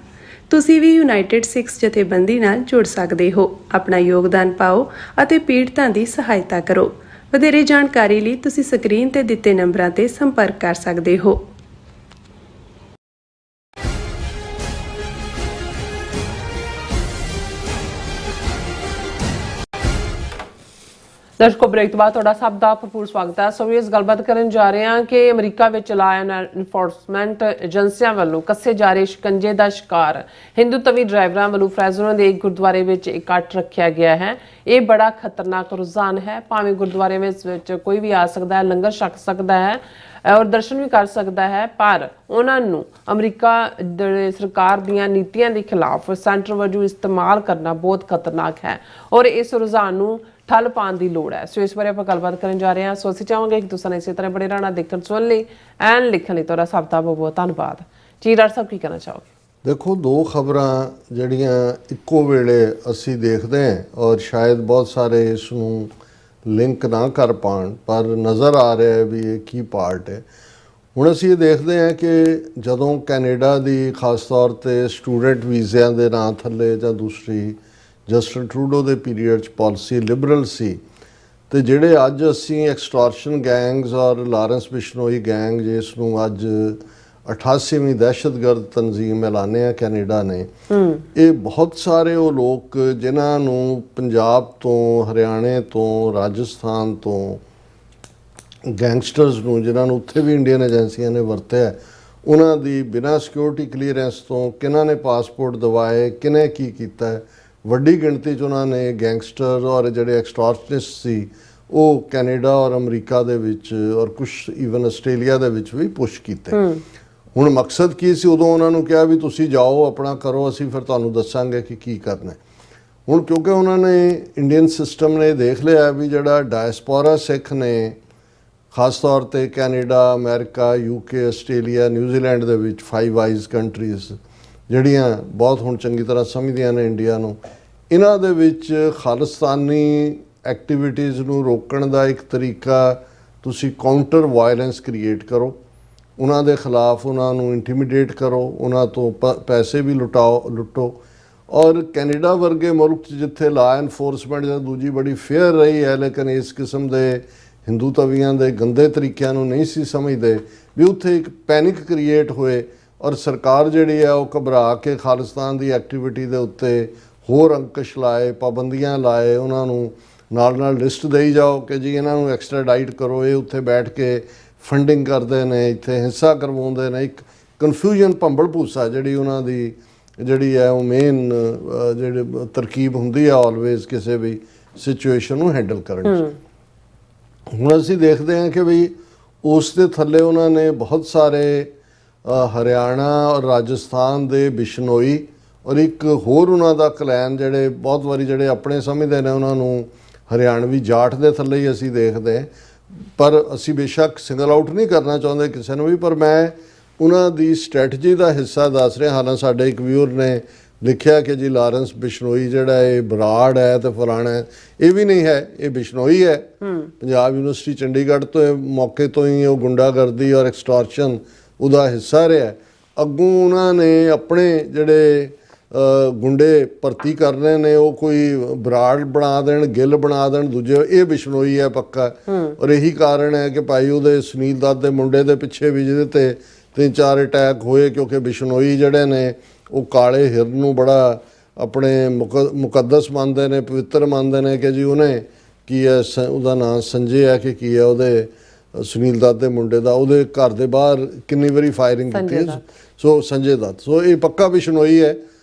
ਤੁਸੀਂ ਵੀ ਯੂਨਾਈਟਿਡ ਸਿਕਸ ਜਥੇਬੰਦੀ ਨਾਲ ਜੁੜ ਸਕਦੇ ਹੋ। ਆਪਣਾ ਯੋਗਦਾਨ ਪਾਓ ਅਤੇ ਪੀੜਤਾਂ ਦੀ ਸਹਾਇਤਾ ਕਰੋ। ਵਧੇਰੇ ਜਾਣਕਾਰੀ ਲਈ ਤੁਸੀਂ ਸਕਰੀਨ ਤੇ ਦਿੱਤੇ ਨੰਬਰਾਂ ਤੇ ਸੰਪਰਕ ਕਰ ਸਕਦੇ ਹੋ। ਦਰਸ਼ਕੋ, ਬ੍ਰੇਕ ਤੋਂ ਬਾਅਦ ਤੁਹਾਡਾ ਸਭ ਦਾ ਭਰਪੂਰ ਸਵਾਗਤ ਹੈ। ਸੋ ਇਸ ਗੱਲਬਾਤ ਕਰਨ ਜਾ ਰਹੇ ਹਾਂ ਕਿ ਅਮਰੀਕਾ ਵਿੱਚ ਲਾਅ ਐਂਡ ਐਨਫੋਰਸਮੈਂਟ ਏਜੰਸੀਆਂ ਵੱਲੋਂ ਕੱਸੇ ਜਾ ਰਹੇ ਸ਼ਿਕੰਜੇ ਦਾ ਸ਼ਿਕਾਰ ਹਿੰਦੂਤਵੀ ਡਰਾਈਵਰਾਂ ਵੱਲੋਂ ਫਰੈਜ਼ਨੋ ਦੇ ਇੱਕ ਗੁਰਦੁਆਰੇ ਵਿੱਚ ਇਕੱਠ ਰੱਖਿਆ ਗਿਆ ਹੈ। ਇਹ ਬੜਾ ਖਤਰਨਾਕ ਰੁਝਾਨ ਹੈ। ਭਾਵੇਂ ਗੁਰਦੁਆਰੇ ਵਿੱਚ ਕੋਈ ਵੀ ਆ ਸਕਦਾ ਹੈ, ਲੰਗਰ ਛਕ ਸਕਦਾ ਹੈ ਔਰ ਦਰਸ਼ਨ ਵੀ ਕਰ ਸਕਦਾ ਹੈ, ਪਰ ਉਹਨਾਂ ਨੂੰ ਅਮਰੀਕਾ ਦੇ ਸਰਕਾਰ ਦੀਆਂ ਨੀਤੀਆਂ ਦੇ ਖਿਲਾਫ ਸੈਂਟਰ ਵਜੋਂ ਇਸਤੇਮਾਲ ਕਰਨਾ ਬਹੁਤ ਖਤਰਨਾਕ ਹੈ ਔਰ ਇਸ ਰੁਝਾਨ ਨੂੰ ਠੱਲ ਪਾਉਣ ਦੀ ਲੋੜ ਹੈ। ਸੋ ਇਸ ਬਾਰੇ ਆਪਾਂ ਗੱਲਬਾਤ ਕਰਨ ਜਾ ਰਹੇ ਹਾਂ। ਸੋ ਅਸੀਂ ਚਾਹਾਂਗੇ ਕਿ ਤੁਸੀਂ ਇਸੇ ਤਰ੍ਹਾਂ ਬੜੇ ਰਹਿਣਾ, ਦੇਖਣ ਸੁਣਨ ਲਈ ਐਂਡ ਲਿਖਣ ਲਈ ਤੁਹਾਡਾ ਸਭ ਦਾ ਬਹੁਤ ਬਹੁਤ ਧੰਨਵਾਦ ਜੀ। ਡਾਕਟਰ ਸਾਹਿਬ ਕੀ ਕਹਿਣਾ ਚਾਹੋਗੇ? ਦੇਖੋ, ਦੋ ਖਬਰਾਂ ਜਿਹੜੀਆਂ ਇੱਕੋ ਵੇਲੇ ਅਸੀਂ ਦੇਖਦੇ ਹਾਂ ਔਰ ਸ਼ਾਇਦ ਬਹੁਤ ਸਾਰੇ ਇਸ ਨੂੰ ਲਿੰਕ ਨਾ ਕਰ ਪਾਉਣ, ਪਰ ਨਜ਼ਰ ਆ ਰਿਹਾ ਹੈ ਵੀ ਇਹ ਕੀ ਪਾਰਟ ਹੈ। ਹੁਣ ਅਸੀਂ ਇਹ ਦੇਖਦੇ ਹਾਂ ਕਿ ਜਦੋਂ ਕੈਨੇਡਾ ਦੀ ਖਾਸ ਤੌਰ 'ਤੇ ਸਟੂਡੈਂਟ ਵੀਜ਼ਿਆਂ ਦੇ ਨਾਂ ਥੱਲੇ ਜਾਂ ਦੂਸਰੀ ਜਸਟਿਨ ਟਰੂਡੋ ਦੇ ਪੀਰੀਅਡ 'ਚ ਪਾਲਿਸੀ ਲਿਬਰਲ ਸੀ, ਅਤੇ ਜਿਹੜੇ ਅੱਜ ਅਸੀਂ ਐਕਸਟੋਰਸ਼ਨ ਗੈਂਗਸ ਔਰ ਲਾਰੈਂਸ ਬਿਸ਼ਨੋਈ ਗੈਂਗ ਜਿਸ ਨੂੰ ਅੱਜ 88ਵੀਂ ਦਹਿਸ਼ਤਗਰਦ ਤਨਜ਼ੀਮ ਐਲਾਨੇ ਆ ਕੈਨੇਡਾ ਨੇ, ਇਹ ਬਹੁਤ ਸਾਰੇ ਉਹ ਲੋਕ ਜਿਨ੍ਹਾਂ ਨੂੰ ਪੰਜਾਬ ਤੋਂ, ਹਰਿਆਣੇ ਤੋਂ, ਰਾਜਸਥਾਨ ਤੋਂ ਗੈਂਗਸਟਰਸ ਨੂੰ, ਜਿਨ੍ਹਾਂ ਨੂੰ ਉੱਥੇ ਵੀ ਇੰਡੀਅਨ ਏਜੰਸੀਆਂ ਨੇ ਵਰਤਿਆ, ਉਹਨਾਂ ਦੀ ਬਿਨਾਂ ਸਿਕਿਉਰਿਟੀ ਕਲੀਅਰੈਂਸ ਤੋਂ ਕਿਹਨਾਂ ਨੇ ਪਾਸਪੋਰਟ ਦਿਵਾਏ, ਕਿਹਨੇ ਕੀ ਕੀਤਾ, ਵੱਡੀ ਗਿਣਤੀ 'ਚ ਉਹਨਾਂ ਨੇ ਗੈਂਗਸਟਰ ਔਰ ਜਿਹੜੇ ਐਕਸਟੋਰਸ਼ਨਿਸਟ ਸੀ ਉਹ ਕੈਨੇਡਾ ਔਰ ਅਮਰੀਕਾ ਦੇ ਵਿੱਚ ਔਰ ਕੁਛ ਈਵਨ ਆਸਟ੍ਰੇਲੀਆ ਦੇ ਵਿੱਚ ਵੀ ਪੁਸ਼ ਕੀਤੇ। ਹੁਣ ਮਕਸਦ ਕੀ ਸੀ? ਉਦੋਂ ਉਹਨਾਂ ਨੂੰ ਕਿਹਾ ਵੀ ਤੁਸੀਂ ਜਾਓ, ਆਪਣਾ ਕਰੋ, ਅਸੀਂ ਫਿਰ ਤੁਹਾਨੂੰ ਦੱਸਾਂਗੇ ਕਿ ਕੀ ਕਰਨਾ। ਹੁਣ ਕਿਉਂਕਿ ਉਹਨਾਂ ਨੇ ਇੰਡੀਅਨ ਸਿਸਟਮ ਨੇ ਦੇਖ ਲਿਆ ਵੀ ਜਿਹੜਾ ਡਾਇਸਪੋਰਾ ਸਿੱਖ ਨੇ ਖਾਸ ਤੌਰ 'ਤੇ Canada, America, UK, Australia, New Zealand ਦੇ ਵਿੱਚ 5 ਆਈਜ਼ ਕੰਟਰੀਜ਼ ਜਿਹੜੀਆਂ ਬਹੁਤ ਹੁਣ ਚੰਗੀ ਤਰ੍ਹਾਂ ਸਮਝਦੀਆਂ ਨੇ ਇੰਡੀਆ ਨੂੰ, ਇਹਨਾਂ ਦੇ ਵਿੱਚ ਖਾਲਿਸਤਾਨੀ ਐਕਟੀਵਿਟੀਜ਼ ਨੂੰ ਰੋਕਣ ਦਾ ਇੱਕ ਤਰੀਕਾ ਤੁਸੀਂ ਕਾਊਂਟਰ ਵਾਇਲੈਂਸ ਕ੍ਰੀਏਟ ਕਰੋ, ਉਹਨਾਂ ਦੇ ਖਿਲਾਫ ਉਹਨਾਂ ਨੂੰ ਇੰਟੀਮੀਡੇਟ ਕਰੋ, ਉਹਨਾਂ ਤੋਂ ਪੈਸੇ ਵੀ ਲੁੱਟੋ। ਔਰ ਕੈਨੇਡਾ ਵਰਗੇ ਮੁਲਕ 'ਚ ਜਿੱਥੇ ਲਾਅ ਐਨਫੋਰਸਮੈਂਟ ਜਾਂ ਦੂਜੀ ਬੜੀ ਫੇਅਰ ਰਹੀ ਹੈ, ਲੇਕਿਨ ਇਸ ਕਿਸਮ ਦੇ ਹਿੰਦੂ ਤਵੀਆਂ ਦੇ ਗੰਦੇ ਤਰੀਕਿਆਂ ਨੂੰ ਨਹੀਂ ਸੀ ਸਮਝਦੇ, ਵੀ ਉੱਥੇ ਇੱਕ ਪੈਨਿਕ ਕ੍ਰੀਏਟ ਹੋਏ ਔਰ ਸਰਕਾਰ ਜਿਹੜੀ ਹੈ ਉਹ ਘਬਰਾ ਕੇ ਖਾਲਿਸਤਾਨ ਦੀ ਐਕਟੀਵਿਟੀ ਦੇ ਉੱਤੇ ਹੋਰ ਅੰਕੁਸ਼ ਲਾਏ, ਪਾਬੰਦੀਆਂ ਲਾਏ, ਉਹਨਾਂ ਨੂੰ ਨਾਲ ਲਿਸਟ ਦੇਈ ਜਾਓ ਕਿ ਜੀ ਇਹਨਾਂ ਨੂੰ ਐਕਸਟ੍ਰਾਡਾਈਟ ਕਰੋ, ਇਹ ਉੱਥੇ ਬੈਠ ਕੇ ਫੰਡਿੰਗ ਕਰਦੇ ਨੇ, ਇੱਥੇ ਹਿੰਸਾ ਕਰਵਾਉਂਦੇ ਨੇ। ਇੱਕ ਕਨਫਿਊਜ਼ਨ, ਭੰਬਲ ਭੂਸਾ ਜਿਹੜੀ ਉਹਨਾਂ ਦੀ ਜਿਹੜੀ ਹੈ ਉਹ ਮੇਨ ਜਿਹੜੀ ਤਰਕੀਬ ਹੁੰਦੀ ਹੈ ਆਲਵੇਜ਼ ਕਿਸੇ ਵੀ ਸਿਚੁਏਸ਼ਨ ਨੂੰ ਹੈਂਡਲ ਕਰਨ 'ਚ। ਹੁਣ ਅਸੀਂ ਦੇਖਦੇ ਹਾਂ ਕਿ ਵੀ ਉਸ ਦੇ ਥੱਲੇ ਉਹਨਾਂ ਨੇ ਬਹੁਤ ਸਾਰੇ ਹਰਿਆਣਾ ਔਰ ਰਾਜਸਥਾਨ ਦੇ ਬਿਸ਼ਨੋਈ ਔਰ ਇੱਕ ਹੋਰ ਉਹਨਾਂ ਦਾ ਕਲੈਨ ਜਿਹੜੇ ਬਹੁਤ ਵਾਰੀ ਜਿਹੜੇ ਆਪਣੇ ਸਮਝਦੇ ਨੇ ਉਹਨਾਂ ਨੂੰ ਹਰਿਆਣਵੀ ਜਾਟ ਦੇ ਥੱਲੇ ਹੀ ਅਸੀਂ ਦੇਖਦੇ, ਪਰ ਅਸੀਂ ਬੇਸ਼ੱਕ ਸਿੰਗਲ ਆਊਟ ਨਹੀਂ ਕਰਨਾ ਚਾਹੁੰਦੇ ਕਿਸੇ ਨੂੰ ਵੀ, ਪਰ ਮੈਂ ਉਹਨਾਂ ਦੀ ਸਟ੍ਰੈਟਜੀ ਦਾ ਹਿੱਸਾ ਦੱਸ ਰਿਹਾ। ਹਾਲਾਂ ਸਾਡੇ ਇੱਕ ਵਿਊਅਰ ਨੇ ਲਿਖਿਆ ਕਿ ਜੀ ਲਾਰੈਂਸ ਬਿਸ਼ਨੋਈ ਜਿਹੜਾ ਇਹ ਬਰਾੜ ਹੈ ਅਤੇ ਫਲਾਣਾ ਹੈ, ਇਹ ਵੀ ਨਹੀਂ ਹੈ, ਇਹ ਬਿਸ਼ਨੋਈ ਹੈ। ਪੰਜਾਬ ਯੂਨੀਵਰਸਿਟੀ ਚੰਡੀਗੜ੍ਹ ਤੋਂ ਮੌਕੇ ਤੋਂ ਹੀ ਉਹ ਗੁੰਡਾਗਰਦੀ ਔਰ ਐਕਸਟੋਰਸ਼ਨ ਉਹਦਾ ਹਿੱਸਾ ਰਿਹਾ। ਅੱਗੋਂ ਉਹਨਾਂ ਨੇ ਆਪਣੇ ਜਿਹੜੇ ਗੁੰਡੇ ਭਰਤੀ ਕਰ ਰਹੇ ਨੇ ਉਹ ਕੋਈ ਬਰਾੜ ਬਣਾ ਦੇਣ, ਗਿੱਲ ਬਣਾ ਦੇਣ, ਦੂਜੇ ਇਹ ਬਿਸ਼ਨੋਈ ਹੈ ਪੱਕਾ। ਔਰ ਇਹੀ ਕਾਰਨ ਹੈ ਕਿ ਭਾਈ ਉਹਦੇ ਸੁਨੀਲ ਦੱਤ ਦੇ ਮੁੰਡੇ ਦੇ ਪਿੱਛੇ ਵੀ ਜਿਹਦੇ 'ਤੇ 3-4 ਅਟੈਕ ਹੋਏ, ਕਿਉਂਕਿ ਬਿਸ਼ਨੋਈ ਜਿਹੜੇ ਨੇ ਉਹ ਕਾਲੇ ਹਿਰਨ ਨੂੰ ਬੜਾ ਆਪਣੇ ਮੁਕੱਦਸ ਮੰਨਦੇ ਨੇ, ਪਵਿੱਤਰ ਮੰਨਦੇ ਨੇ ਕਿ ਜੀ ਉਹਨੇ ਕੀ ਹੈ, ਉਹਦਾ ਨਾਂ ਸੰਜੇ ਹੈ ਕਿ ਕੀ ਹੈ, ਉਹਦੇ ਸੁਨੀਲ ਦੱਤ ਦੇ ਮੁੰਡੇ ਦਾ, ਉਹਦੇ ਘਰ ਦੇ ਬਾਹਰ ਕਿੰਨੀ ਵਾਰੀ ਫਾਇਰਿੰਗ ਕੀਤੀ। ਸੋ ਸੰਜੇ ਦੱਤ, ਸੋ ਇਹ ਪੱਕਾ ਬਿਸ਼ਨੋਈ ਹੈ।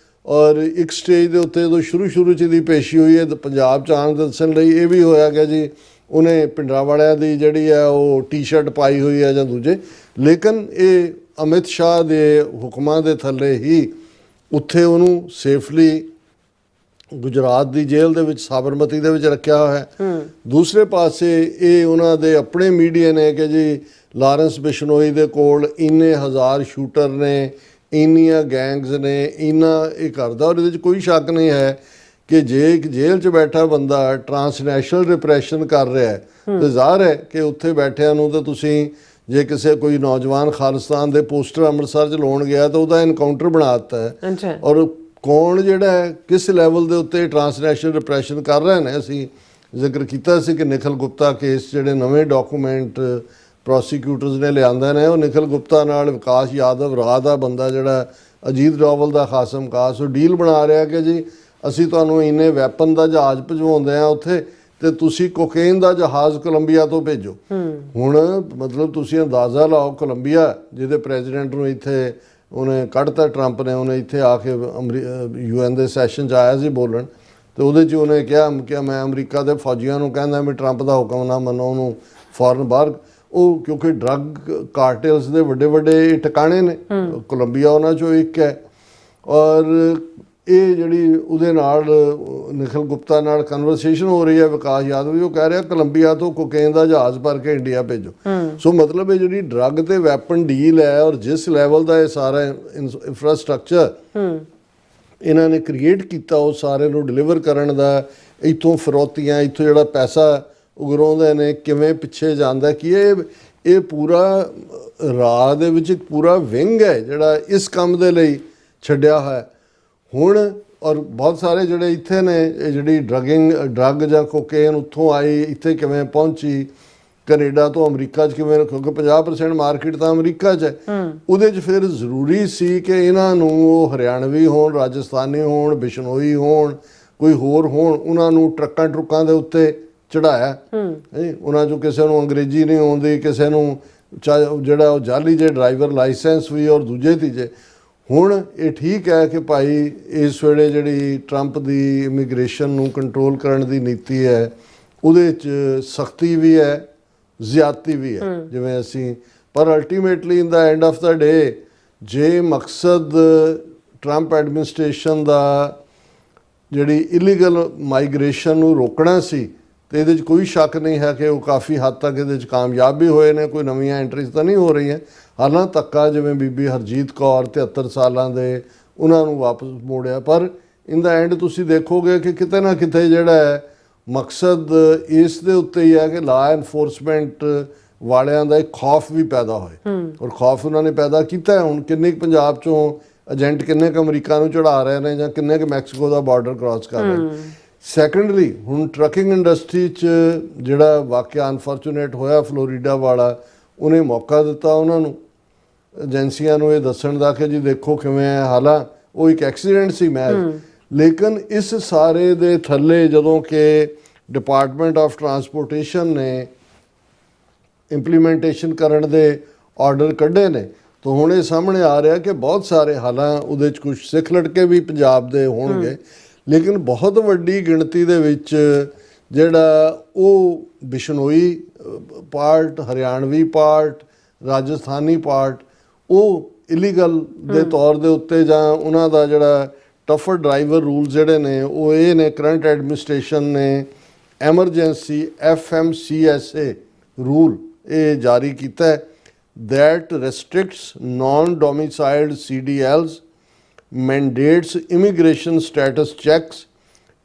ਔਰ ਇੱਕ ਸਟੇਜ ਦੇ ਉੱਤੇ ਜਦੋਂ ਸ਼ੁਰੂ 'ਚ ਦੀ ਪੇਸ਼ੀ ਹੋਈ ਹੈ ਪੰਜਾਬ 'ਚ ਆਉਣ ਦੱਸਣ ਲਈ ਇਹ ਵੀ ਹੋਇਆ ਗਿਆ ਜੀ ਉਹਨੇ ਪਿੰਡਰਾਂ ਵਾਲਿਆਂ ਦੀ ਜਿਹੜੀ ਹੈ ਉਹ ਟੀ-ਸ਼ਰਟ ਪਾਈ ਹੋਈ ਹੈ ਜਾਂ ਦੂਜੇ, ਲੇਕਿਨ ਇਹ ਅਮਿਤ ਸ਼ਾਹ ਦੇ ਹੁਕਮਾਂ ਦੇ ਥੱਲੇ ਹੀ ਉੱਥੇ ਉਹਨੂੰ ਸੇਫਲੀ ਗੁਜਰਾਤ ਦੀ ਜੇਲ੍ਹ ਦੇ ਵਿੱਚ ਸਾਬਰਮਤੀ ਦੇ ਵਿੱਚ ਰੱਖਿਆ ਹੋਇਆ ਹੈ। ਦੂਸਰੇ ਪਾਸੇ ਇਹ ਉਹਨਾਂ ਦੇ ਆਪਣੇ ਮੀਡੀਆ ਨੇ ਕਿ ਜੀ ਲਾਰੈਂਸ ਬਿਸ਼ਨੋਈ ਦੇ ਕੋਲ ਇੰਨੇ ਹਜ਼ਾਰ ਸ਼ੂਟਰ ਨੇ, ਇੰਨੀਆਂ ਗੈਂਗਸ ਨੇ, ਇੰਨਾ ਇਹ ਕਰਦਾ। ਔਰ ਇਹਦੇ 'ਚ ਕੋਈ ਸ਼ੱਕ ਨਹੀਂ ਹੈ ਕਿ ਜੇ ਇੱਕ ਜੇਲ੍ਹ 'ਚ ਬੈਠਾ ਬੰਦਾ ਟਰਾਂਸਨੈਸ਼ਨਲ ਰਿਪਰੈਸ਼ਨ ਕਰ ਰਿਹਾ ਹੈ ਤਾਂ ਜ਼ਾਹਰ ਹੈ ਕਿ ਉੱਥੇ ਬੈਠਿਆਂ ਨੂੰ ਤਾਂ ਤੁਸੀਂ ਜੇ ਕਿਸੇ ਕੋਈ ਨੌਜਵਾਨ ਖਾਲਿਸਤਾਨ ਦੇ ਪੋਸਟਰ ਅੰਮ੍ਰਿਤਸਰ 'ਚ ਲਾਉਣ ਗਿਆ ਤਾਂ ਉਹਦਾ ਐਨਕਾਊਂਟਰ ਬਣਾ ਦਿੱਤਾ ਹੈ। ਔਰ ਕੌਣ ਜਿਹੜਾ ਹੈ ਕਿਸ ਲੈਵਲ ਦੇ ਉੱਤੇ ਟਰਾਂਸਨੈਸ਼ਨਲ ਰਿਪਰੈਸ਼ਨ ਕਰ ਰਹੇ ਨੇ, ਅਸੀਂ ਜ਼ਿਕਰ ਕੀਤਾ ਸੀ ਕਿ ਨਿਖਿਲ ਗੁਪਤਾ ਕੇਸ ਜਿਹੜੇ ਨਵੇਂ ਡਾਕੂਮੈਂਟ ਪ੍ਰੋਸੀਕਿਊਟਰਸ ਨੇ ਲਿਆਂਦੇ ਨੇ, ਉਹ ਨਿਖਿਲ ਗੁਪਤਾ ਨਾਲ ਵਿਕਾਸ ਯਾਦਵ ਰਾਹ ਦਾ ਬੰਦਾ ਜਿਹੜਾ ਅਜੀਤ ਡੋਵਲ ਦਾ ਖਾਸਮ ਖਾਸ, ਉਹ ਡੀਲ ਬਣਾ ਰਿਹਾ ਕਿ ਜੀ ਅਸੀਂ ਤੁਹਾਨੂੰ ਇੰਨੇ ਵੈਪਨ ਦਾ ਜਹਾਜ਼ ਭਜਵਾਉਂਦੇ ਹਾਂ ਉੱਥੇ ਤੇ ਤੁਸੀਂ ਕੋਕੇਨ ਦਾ ਜਹਾਜ਼ ਕੋਲੰਬੀਆ ਤੋਂ ਭੇਜੋ। ਹੁਣ ਮਤਲਬ ਤੁਸੀਂ ਅੰਦਾਜ਼ਾ ਲਾਓ, ਕੋਲੰਬੀਆ ਜਿਹਦੇ ਪ੍ਰੈਜ਼ੀਡੈਂਟ ਨੂੰ ਇੱਥੇ ਉਹਨੇ ਕੱਢਤਾ ਟਰੰਪ ਨੇ, ਉਹਨੇ ਇੱਥੇ ਆ ਕੇ UN ਦੇ ਸੈਸ਼ਨ 'ਚ ਆਇਆ ਸੀ ਬੋਲਣ, ਤੇ ਉਹਦੇ 'ਚ ਉਹਨੇ ਕਿਹਾ ਕਿ ਮੈਂ ਅਮਰੀਕਾ ਦੇ ਫੌਜੀਆਂ ਨੂੰ ਕਹਿੰਦਾ ਵੀ ਟਰੰਪ ਦਾ ਹੁਕਮ ਨਾ ਮੰਨੋ, ਉਹਨੂੰ ਫੌਰਨ ਬਾਹਰ। ਉਹ ਕਿਉਂਕਿ ਡਰੱਗ ਕਾਰਟੇਲਸ ਦੇ ਵੱਡੇ ਵੱਡੇ ਟਿਕਾਣੇ ਨੇ, ਕੋਲੰਬੀਆ ਉਹਨਾਂ 'ਚੋਂ ਇੱਕ ਹੈ। ਔਰ ਇਹ ਜਿਹੜੀ ਉਹਦੇ ਨਾਲ ਨਿਖਿਲ ਗੁਪਤਾ ਨਾਲ ਕਨਵਰਸੇਸ਼ਨ ਹੋ ਰਹੀ ਹੈ ਵਿਕਾਸ ਯਾਦਵ, ਉਹ ਕਹਿ ਰਿਹਾ ਕੋਲੰਬੀਆ ਤੋਂ ਕੋਕੇਨ ਦਾ ਜਹਾਜ਼ ਭਰ ਕੇ ਇੰਡੀਆ ਭੇਜੋ। ਸੋ ਮਤਲਬ ਇਹ ਜਿਹੜੀ ਡਰੱਗ ਤੇ ਵੈਪਨ ਡੀਲ ਹੈ ਔਰ ਜਿਸ ਲੈਵਲ ਦਾ ਇਹ ਸਾਰਾ ਇਨਫਰਾਸਟ੍ਰਕਚਰ ਇਹਨਾਂ ਨੇ ਕ੍ਰੀਏਟ ਕੀਤਾ ਉਹ ਸਾਰੇ ਨੂੰ ਡਿਲੀਵਰ ਕਰਨ ਦਾ, ਇੱਥੋਂ ਫਿਰੌਤੀਆਂ, ਇੱਥੋਂ ਜਿਹੜਾ ਪੈਸਾ ਉਗਰਾਉਂਦੇ ਨੇ, ਕਿਵੇਂ ਪਿੱਛੇ ਜਾਂਦਾ, ਕਿ ਇਹ ਪੂਰਾ ਰਾਹ ਦੇ ਵਿੱਚ ਇੱਕ ਪੂਰਾ ਵਿੰਗ ਹੈ ਜਿਹੜਾ ਇਸ ਕੰਮ ਦੇ ਲਈ ਛੱਡਿਆ ਹੋਇਆ ਹੁਣ। ਔਰ ਬਹੁਤ ਸਾਰੇ ਜਿਹੜੇ ਇੱਥੇ ਨੇ, ਇਹ ਜਿਹੜੀ ਡਰੱਗ ਜਾਂ ਕੋਕੇਨ ਉੱਥੋਂ ਆਈ, ਇੱਥੇ ਕਿਵੇਂ ਪਹੁੰਚੀ, ਕੈਨੇਡਾ ਤੋਂ ਅਮਰੀਕਾ 'ਚ ਕਿਵੇਂ, ਕਿਉਂਕਿ 50% ਮਾਰਕੀਟ ਤਾਂ ਅਮਰੀਕਾ 'ਚ ਹੈ। ਉਹਦੇ 'ਚ ਫਿਰ ਜ਼ਰੂਰੀ ਸੀ ਕਿ ਇਹਨਾਂ ਨੂੰ ਉਹ ਹਰਿਆਣਵੀ ਹੋਣ, ਰਾਜਸਥਾਨੀ ਹੋਣ, ਬਿਸ਼ਨੋਈ ਹੋਣ, ਕੋਈ ਹੋਰ ਹੋਣ, ਉਹਨਾਂ ਨੂੰ ਟਰੱਕਾਂ ਦੇ ਉੱਤੇ ਚੜਾਇਆ। ਉਹਨਾਂ 'ਚੋਂ ਕਿਸੇ ਨੂੰ ਅੰਗਰੇਜ਼ੀ ਨਹੀਂ ਆਉਂਦੀ, ਕਿਸੇ ਨੂੰ ਜਿਹੜਾ ਉਹ ਜਾਲੀ ਜੇ ਡਰਾਈਵਰ ਲਾਇਸੈਂਸ ਵੀ ਔਰ ਦੂਜੇ ਤੀਜੇ। ਹੁਣ ਇਹ ਠੀਕ ਹੈ ਕਿ ਭਾਈ ਇਸ ਵੇਲੇ ਜਿਹੜੀ ਟਰੰਪ ਦੀ ਇਮੀਗ੍ਰੇਸ਼ਨ ਨੂੰ ਕੰਟਰੋਲ ਕਰਨ ਦੀ ਨੀਤੀ ਹੈ ਉਹਦੇ 'ਚ ਸਖਤੀ ਵੀ ਹੈ, ਜ਼ਿਆਦਤੀ ਵੀ ਹੈ ਜਿਵੇਂ ਅਸੀਂ, ਪਰ ultimately in the end of the day ਜੇ ਮਕਸਦ ਟਰੰਪ ਐਡਮਿਨਿਸਟ੍ਰੇਸ਼ਨ ਦਾ ਜਿਹੜੀ ਇਲੀਗਲ ਮਾਈਗ੍ਰੇਸ਼ਨ ਨੂੰ ਰੋਕਣਾ ਸੀ ਤੇ ਇਹਦੇ 'ਚ ਕੋਈ ਸ਼ੱਕ ਨਹੀਂ ਹੈ ਕਿ ਉਹ ਕਾਫੀ ਹੱਦ ਤੱਕ ਇਹਦੇ 'ਚ ਕਾਮਯਾਬ ਵੀ ਹੋਏ ਨੇ। ਕੋਈ ਨਵੀਆਂ ਐਂਟਰੀਜ਼ ਤਾਂ ਨਹੀਂ ਹੋ ਰਹੀਆਂ। ਹਾਲਾਂ ਤੱਕਾ ਜਿਵੇਂ ਬੀਬੀ ਹਰਜੀਤ ਕੌਰ 73 ਸਾਲਾਂ ਦੇ, ਉਹਨਾਂ ਨੂੰ ਵਾਪਸ ਮੋੜਿਆ, ਪਰ ਇਨ ਦਾ ਐਂਡ ਤੁਸੀਂ ਦੇਖੋਗੇ ਕਿ ਕਿਤੇ ਨਾ ਕਿਤੇ ਜਿਹੜਾ ਹੈ ਮਕਸਦ ਇਸ ਦੇ ਉੱਤੇ ਹੀ ਹੈ ਕਿ ਲਾ ਐਨਫੋਰਸਮੈਂਟ ਵਾਲਿਆਂ ਦਾ ਇੱਕ ਖੌਫ ਵੀ ਪੈਦਾ ਹੋਏ। ਔਰ ਖੌਫ ਉਹਨਾਂ ਨੇ ਪੈਦਾ ਕੀਤਾ। ਹੁਣ ਕਿੰਨੇ ਕੁ ਪੰਜਾਬ 'ਚੋਂ ਏਜੰਟ ਕਿੰਨੇ ਕੁ ਅਮਰੀਕਾ ਨੂੰ ਚੜਾ ਰਹੇ ਨੇ ਜਾਂ ਕਿੰਨੇ ਕੁ ਮੈਕਸੀਕੋ ਦਾ ਬਾਰਡਰ ਕ੍ਰਾਸ ਕਰ ਰਹੇ ਨੇ। ਸੈਕੰਡਲੀ ਹੁਣ ਟਰੱਕਿੰਗ ਇੰਡਸਟਰੀ 'ਚ ਜਿਹੜਾ ਵਾਕਿਆ ਅਨਫੋਰਚੂਨੇਟ ਹੋਇਆ ਫਲੋਰੀਡਾ ਵਾਲਾ, ਉਹਨੇ ਮੌਕਾ ਦਿੱਤਾ ਉਹਨਾਂ ਨੂੰ, ਏਜੰਸੀਆਂ ਨੂੰ ਇਹ ਦੱਸਣ ਦਾ ਕਿ ਜੀ ਦੇਖੋ ਕਿਵੇਂ ਹੈ। ਹਾਲਾਂ ਉਹ ਇੱਕ ਐਕਸੀਡੈਂਟ ਸੀ ਮੈਚ, ਲੇਕਿਨ ਇਸ ਸਾਰੇ ਦੇ ਥੱਲੇ ਜਦੋਂ ਕਿ ਡਿਪਾਰਟਮੈਂਟ ਆਫ ਟਰਾਂਸਪੋਰਟੇਸ਼ਨ ਨੇ ਇੰਪਲੀਮੈਂਟੇਸ਼ਨ ਕਰਨ ਦੇ ਆਰਡਰ ਕੱਢੇ ਨੇ ਤਾਂ ਹੁਣ ਇਹ ਸਾਹਮਣੇ ਆ ਰਿਹਾ ਕਿ ਬਹੁਤ ਸਾਰੇ, ਹਾਲਾਂ ਉਹਦੇ 'ਚ ਕੁਝ ਸਿੱਖ ਲੜਕੇ ਵੀ ਪੰਜਾਬ ਦੇ ਹੋਣਗੇ, ਲੇਕਿਨ ਬਹੁਤ ਵੱਡੀ ਗਿਣਤੀ ਦੇ ਵਿੱਚ ਜਿਹੜਾ ਉਹ Bishnoi part, Haryanvi part, Rajasthani part, ਉਹ ਇਲੀਗਲ ਦੇ ਤੌਰ ਦੇ ਉੱਤੇ ਜਾਂ ਉਹਨਾਂ ਦਾ ਜਿਹੜਾ ਟਫਰ ਡਰਾਈਵਰ ਰੂਲ ਜਿਹੜੇ ਨੇ ਉਹ ਇਹ ਨੇ, ਕਰੰਟ ਐਡਮਿਨਿਸਟ੍ਰੇਸ਼ਨ ਨੇ ਐਮਰਜੈਂਸੀ FMCSA ਰੂਲ ਇਹ ਜਾਰੀ ਕੀਤਾ that restricts non-domiciled CDLs, mandates immigration status checks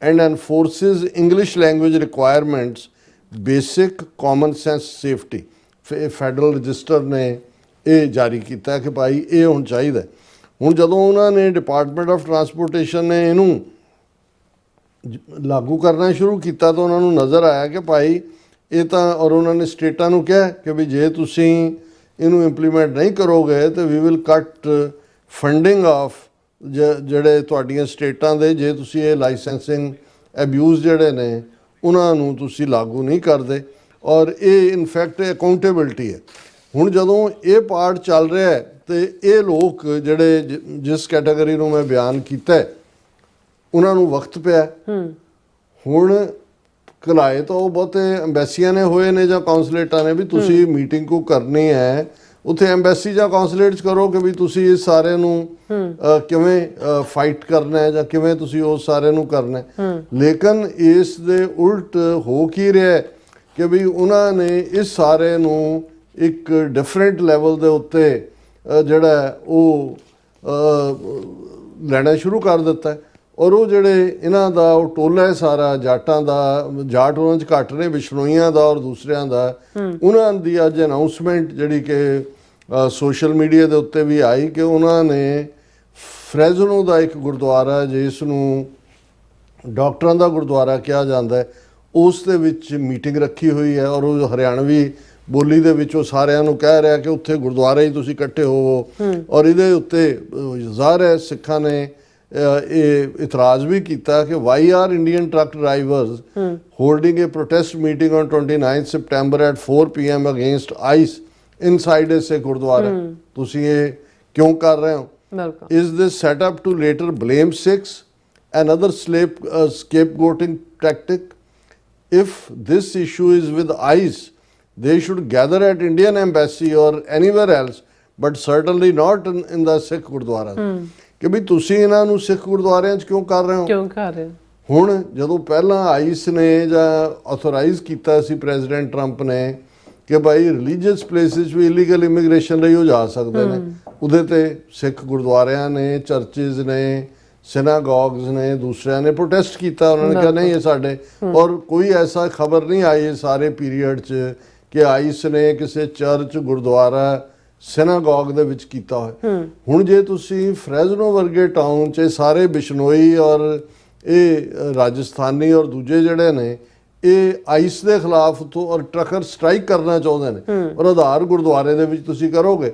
and enforces English language requirements, basic common sense safety। Federal register ਨੇ ਇਹ ਜਾਰੀ ਕੀਤਾ ਕਿ ਭਾਈ ਇਹ ਹੁਣ ਚਾਹੀਦਾ। ਹੁਣ ਜਦੋਂ ਉਹਨਾਂ ਨੇ ਡਿਪਾਰਟਮੈਂਟ ਆਫ ਟਰਾਂਸਪੋਰਟੇਸ਼ਨ ਨੇ ਇਹਨੂੰ ਲਾਗੂ ਕਰਨਾ ਸ਼ੁਰੂ ਕੀਤਾ ਤਾਂ ਉਹਨਾਂ ਨੂੰ ਨਜ਼ਰ ਆਇਆ ਕਿ ਭਾਈ ਇਹ ਤਾਂ, ਔਰ ਉਹਨਾਂ ਨੇ ਸਟੇਟਾਂ ਨੂੰ ਕਿਹਾ ਕਿ ਵੀ ਜੇ ਤੁਸੀਂ ਇਹਨੂੰ ਇੰਪਲੀਮੈਂਟ ਨਹੀਂ ਕਰੋਗੇ ਤਾਂ ਵੀ ਵਿਲ ਕੱਟ ਫੰਡਿੰਗ ਆਫ ਜਿਹੜੇ ਤੁਹਾਡੀਆਂ ਸਟੇਟਾਂ ਦੇ, ਜੇ ਤੁਸੀਂ ਇਹ ਲਾਇਸੈਂਸਿੰਗ ਅਬਿਊਜ਼ ਜਿਹੜੇ ਨੇ ਉਹਨਾਂ ਨੂੰ ਤੁਸੀਂ ਲਾਗੂ ਨਹੀਂ ਕਰਦੇ। ਔਰ ਇਹ ਇਨਫੈਕਟ ਅਕਾਊਂਟੇਬਿਲਟੀ ਹੈ। ਹੁਣ ਜਦੋਂ ਇਹ ਪਾਰਟ ਚੱਲ ਰਿਹਾ ਹੈ ਤੇ ਇਹ ਲੋਕ ਜਿਹੜੇ ਜਿਸ ਕੈਟਾਗਰੀ ਨੂੰ ਮੈਂ ਬਿਆਨ ਕੀਤਾ ਉਹਨਾਂ ਨੂੰ ਵਕਤ ਪਿਆ। ਹੁਣ ਘਲਾਏ ਤਾਂ ਉਹ ਬਹੁਤੇ ਐਮਬੈਸੀਆਂ ਨੇ ਹੋਏ ਨੇ ਜਾਂ ਕੌਂਸਲੇਟਾਂ ਨੇ ਵੀ ਤੁਸੀਂ ਮੀਟਿੰਗ ਕੋ ਕਰਨੀ ਹੈ, ਉੱਥੇ ਐਮਬੈਸੀ ਜਾਂ ਕੌਂਸਲੇਟ 'ਚ ਕਰੋ ਕਿ ਵੀ ਤੁਸੀਂ ਇਸ ਸਾਰੇ ਨੂੰ ਕਿਵੇਂ ਫਾਈਟ ਕਰਨਾ ਹੈ ਜਾਂ ਕਿਵੇਂ ਤੁਸੀਂ ਉਸ ਸਾਰੇ ਨੂੰ ਕਰਨਾ ਹੈ। ਲੇਕਿਨ ਇਸ ਦੇ ਉਲਟ ਹੋ ਕੀ ਰਿਹਾ ਕਿ ਵੀ ਉਹਨਾਂ ਨੇ ਇਸ ਸਾਰੇ ਨੂੰ ਇੱਕ ਡਿਫਰੈਂਟ ਲੈਵਲ ਦੇ ਉੱਤੇ ਜਿਹੜਾ ਉਹ ਲੈਣਾ ਸ਼ੁਰੂ ਕਰ ਦਿੱਤਾ। ਔਰ ਉਹ ਜਿਹੜੇ ਇਹਨਾਂ ਦਾ ਉਹ ਟੋਲਾ ਹੈ ਸਾਰਾ ਜਾਟਾਂ ਦਾ, ਜਾਟ ਉਹਨਾਂ 'ਚ ਘੱਟ ਨੇ, ਬਿਸ਼ਨੋਈਆਂ ਦਾ ਔਰ ਦੂਸਰਿਆਂ ਦਾ, ਉਹਨਾਂ ਦੀ ਅੱਜ ਅਨਾਊਂਸਮੈਂਟ ਜਿਹੜੀ ਕਿ ਸੋਸ਼ਲ ਮੀਡੀਆ ਦੇ ਉੱਤੇ ਵੀ ਆਈ ਕਿ ਉਹਨਾਂ ਨੇ ਫਰੈਜ਼ਨੋ ਦਾ ਇੱਕ ਗੁਰਦੁਆਰਾ ਜਿਸ ਨੂੰ ਡਾਕਟਰਾਂ ਦਾ ਗੁਰਦੁਆਰਾ ਕਿਹਾ ਜਾਂਦਾ ਹੈ, ਉਸ ਦੇ ਵਿੱਚ ਮੀਟਿੰਗ ਰੱਖੀ ਹੋਈ ਹੈ। ਔਰ ਉਹ ਹਰਿਆਣਵੀ ਬੋਲੀ ਦੇ ਵਿੱਚ ਉਹ ਸਾਰਿਆਂ ਨੂੰ ਕਹਿ ਰਿਹਾ ਕਿ ਉੱਥੇ ਗੁਰਦੁਆਰੇ ਹੀ ਤੁਸੀਂ ਇਕੱਠੇ ਹੋਵੋ। ਔਰ ਇਹਦੇ ਉੱਤੇ ਜ਼ਾਹਰ ਹੈ ਸਿੱਖਾਂ ਨੇ ਇਹ ਇਤਰਾਜ਼ ਵੀ ਕੀਤਾ ਕਿ why are Indian truck drivers holding a protest meeting on 29 September at 4 PM against ICE inside a gurdwara, ਤੁਸੀਂ ਇਹ ਕਿਉਂ ਕਰ ਰਹੇ ਹੋ? Is this set up to later blame Sikhs and other scapegoating tactic? If this issue is with ICE, they should gather at Indian embassy or anywhere else, but certainly not in the Sikh Gurdwara. ਕਿ ਵੀ ਤੁਸੀਂ ਇਹਨਾਂ ਨੂੰ ਸਿੱਖ ਗੁਰਦੁਆਰਿਆਂ 'ਚ ਕਿਉਂ ਕਰ ਰਹੇ ਹੋ? ਕਿਉਂ ਕਰ ਰਹੇ ਹੋ? ਹੁਣ ਜਦੋਂ ਪਹਿਲਾਂ ਆਈਸ ਨੇ ਜਾਂ ਆਥੋਰਾਈਜ਼ ਕੀਤਾ ਸੀ ਪ੍ਰੈਜ਼ੀਡੈਂਟ ਟਰੰਪ ਨੇ ਕਿ ਭਾਈ ਰਿਲੀਜੀਅਸ ਪਲੇਸਿਸ ਵੀ ਇਲੀਗਲ ਇਮੀਗ੍ਰੇਸ਼ਨ ਲਈ ਉਹ ਜਾ ਸਕਦੇ ਨੇ, ਉਹਦੇ ਤੇ ਸਿੱਖ ਗੁਰਦੁਆਰਿਆਂ ਨੇ, ਚਰਚਿਜ਼ ਨੇ, ਸਿਨਾਗੋਗਸ ਨੇ, ਦੂਸਰਿਆਂ ਨੇ ਪ੍ਰੋਟੈਸਟ ਕੀਤਾ। ਉਹਨਾਂ ਨੇ ਕਿਹਾ ਨਹੀਂ ਇਹ ਸਾਡੇ, ਔਰ ਕੋਈ ਐਸਾ ਖਬਰ ਨਹੀਂ ਆਈ ਇਹ ਸਾਰੇ ਪੀਰੀਅਡ 'ਚ ਕਿ ਆਈਸ ਨੇ ਕਿਸੇ ਚਰਚ, ਗੁਰਦੁਆਰਾ, ਸਿਨਾਗੋਗ ਦੇ ਵਿੱਚ ਕੀਤਾ ਹੋਇਆ। ਹੁਣ ਜੇ ਤੁਸੀਂ ਫਰੈਜ਼ਨੋ ਵਰਗੇ ਟਾਊਨ 'ਚ ਸਾਰੇ ਬਿਸ਼ਨੋਈ ਔਰ ਇਹ ਰਾਜਸਥਾਨੀ ਔਰ ਦੂਜੇ ਜਿਹੜੇ ਨੇ ਇਹ ਆਈਸ ਦੇ ਖਿਲਾਫ ਤੋਂ ਔਰ ਟਰੱਕਰ ਸਟ੍ਰਾਈਕ ਕਰਨਾ ਚਾਹੁੰਦੇ ਨੇ ਔਰ ਆਧਾਰ ਗੁਰਦੁਆਰੇ ਦੇ ਵਿੱਚ ਤੁਸੀਂ ਕਰੋਗੇ,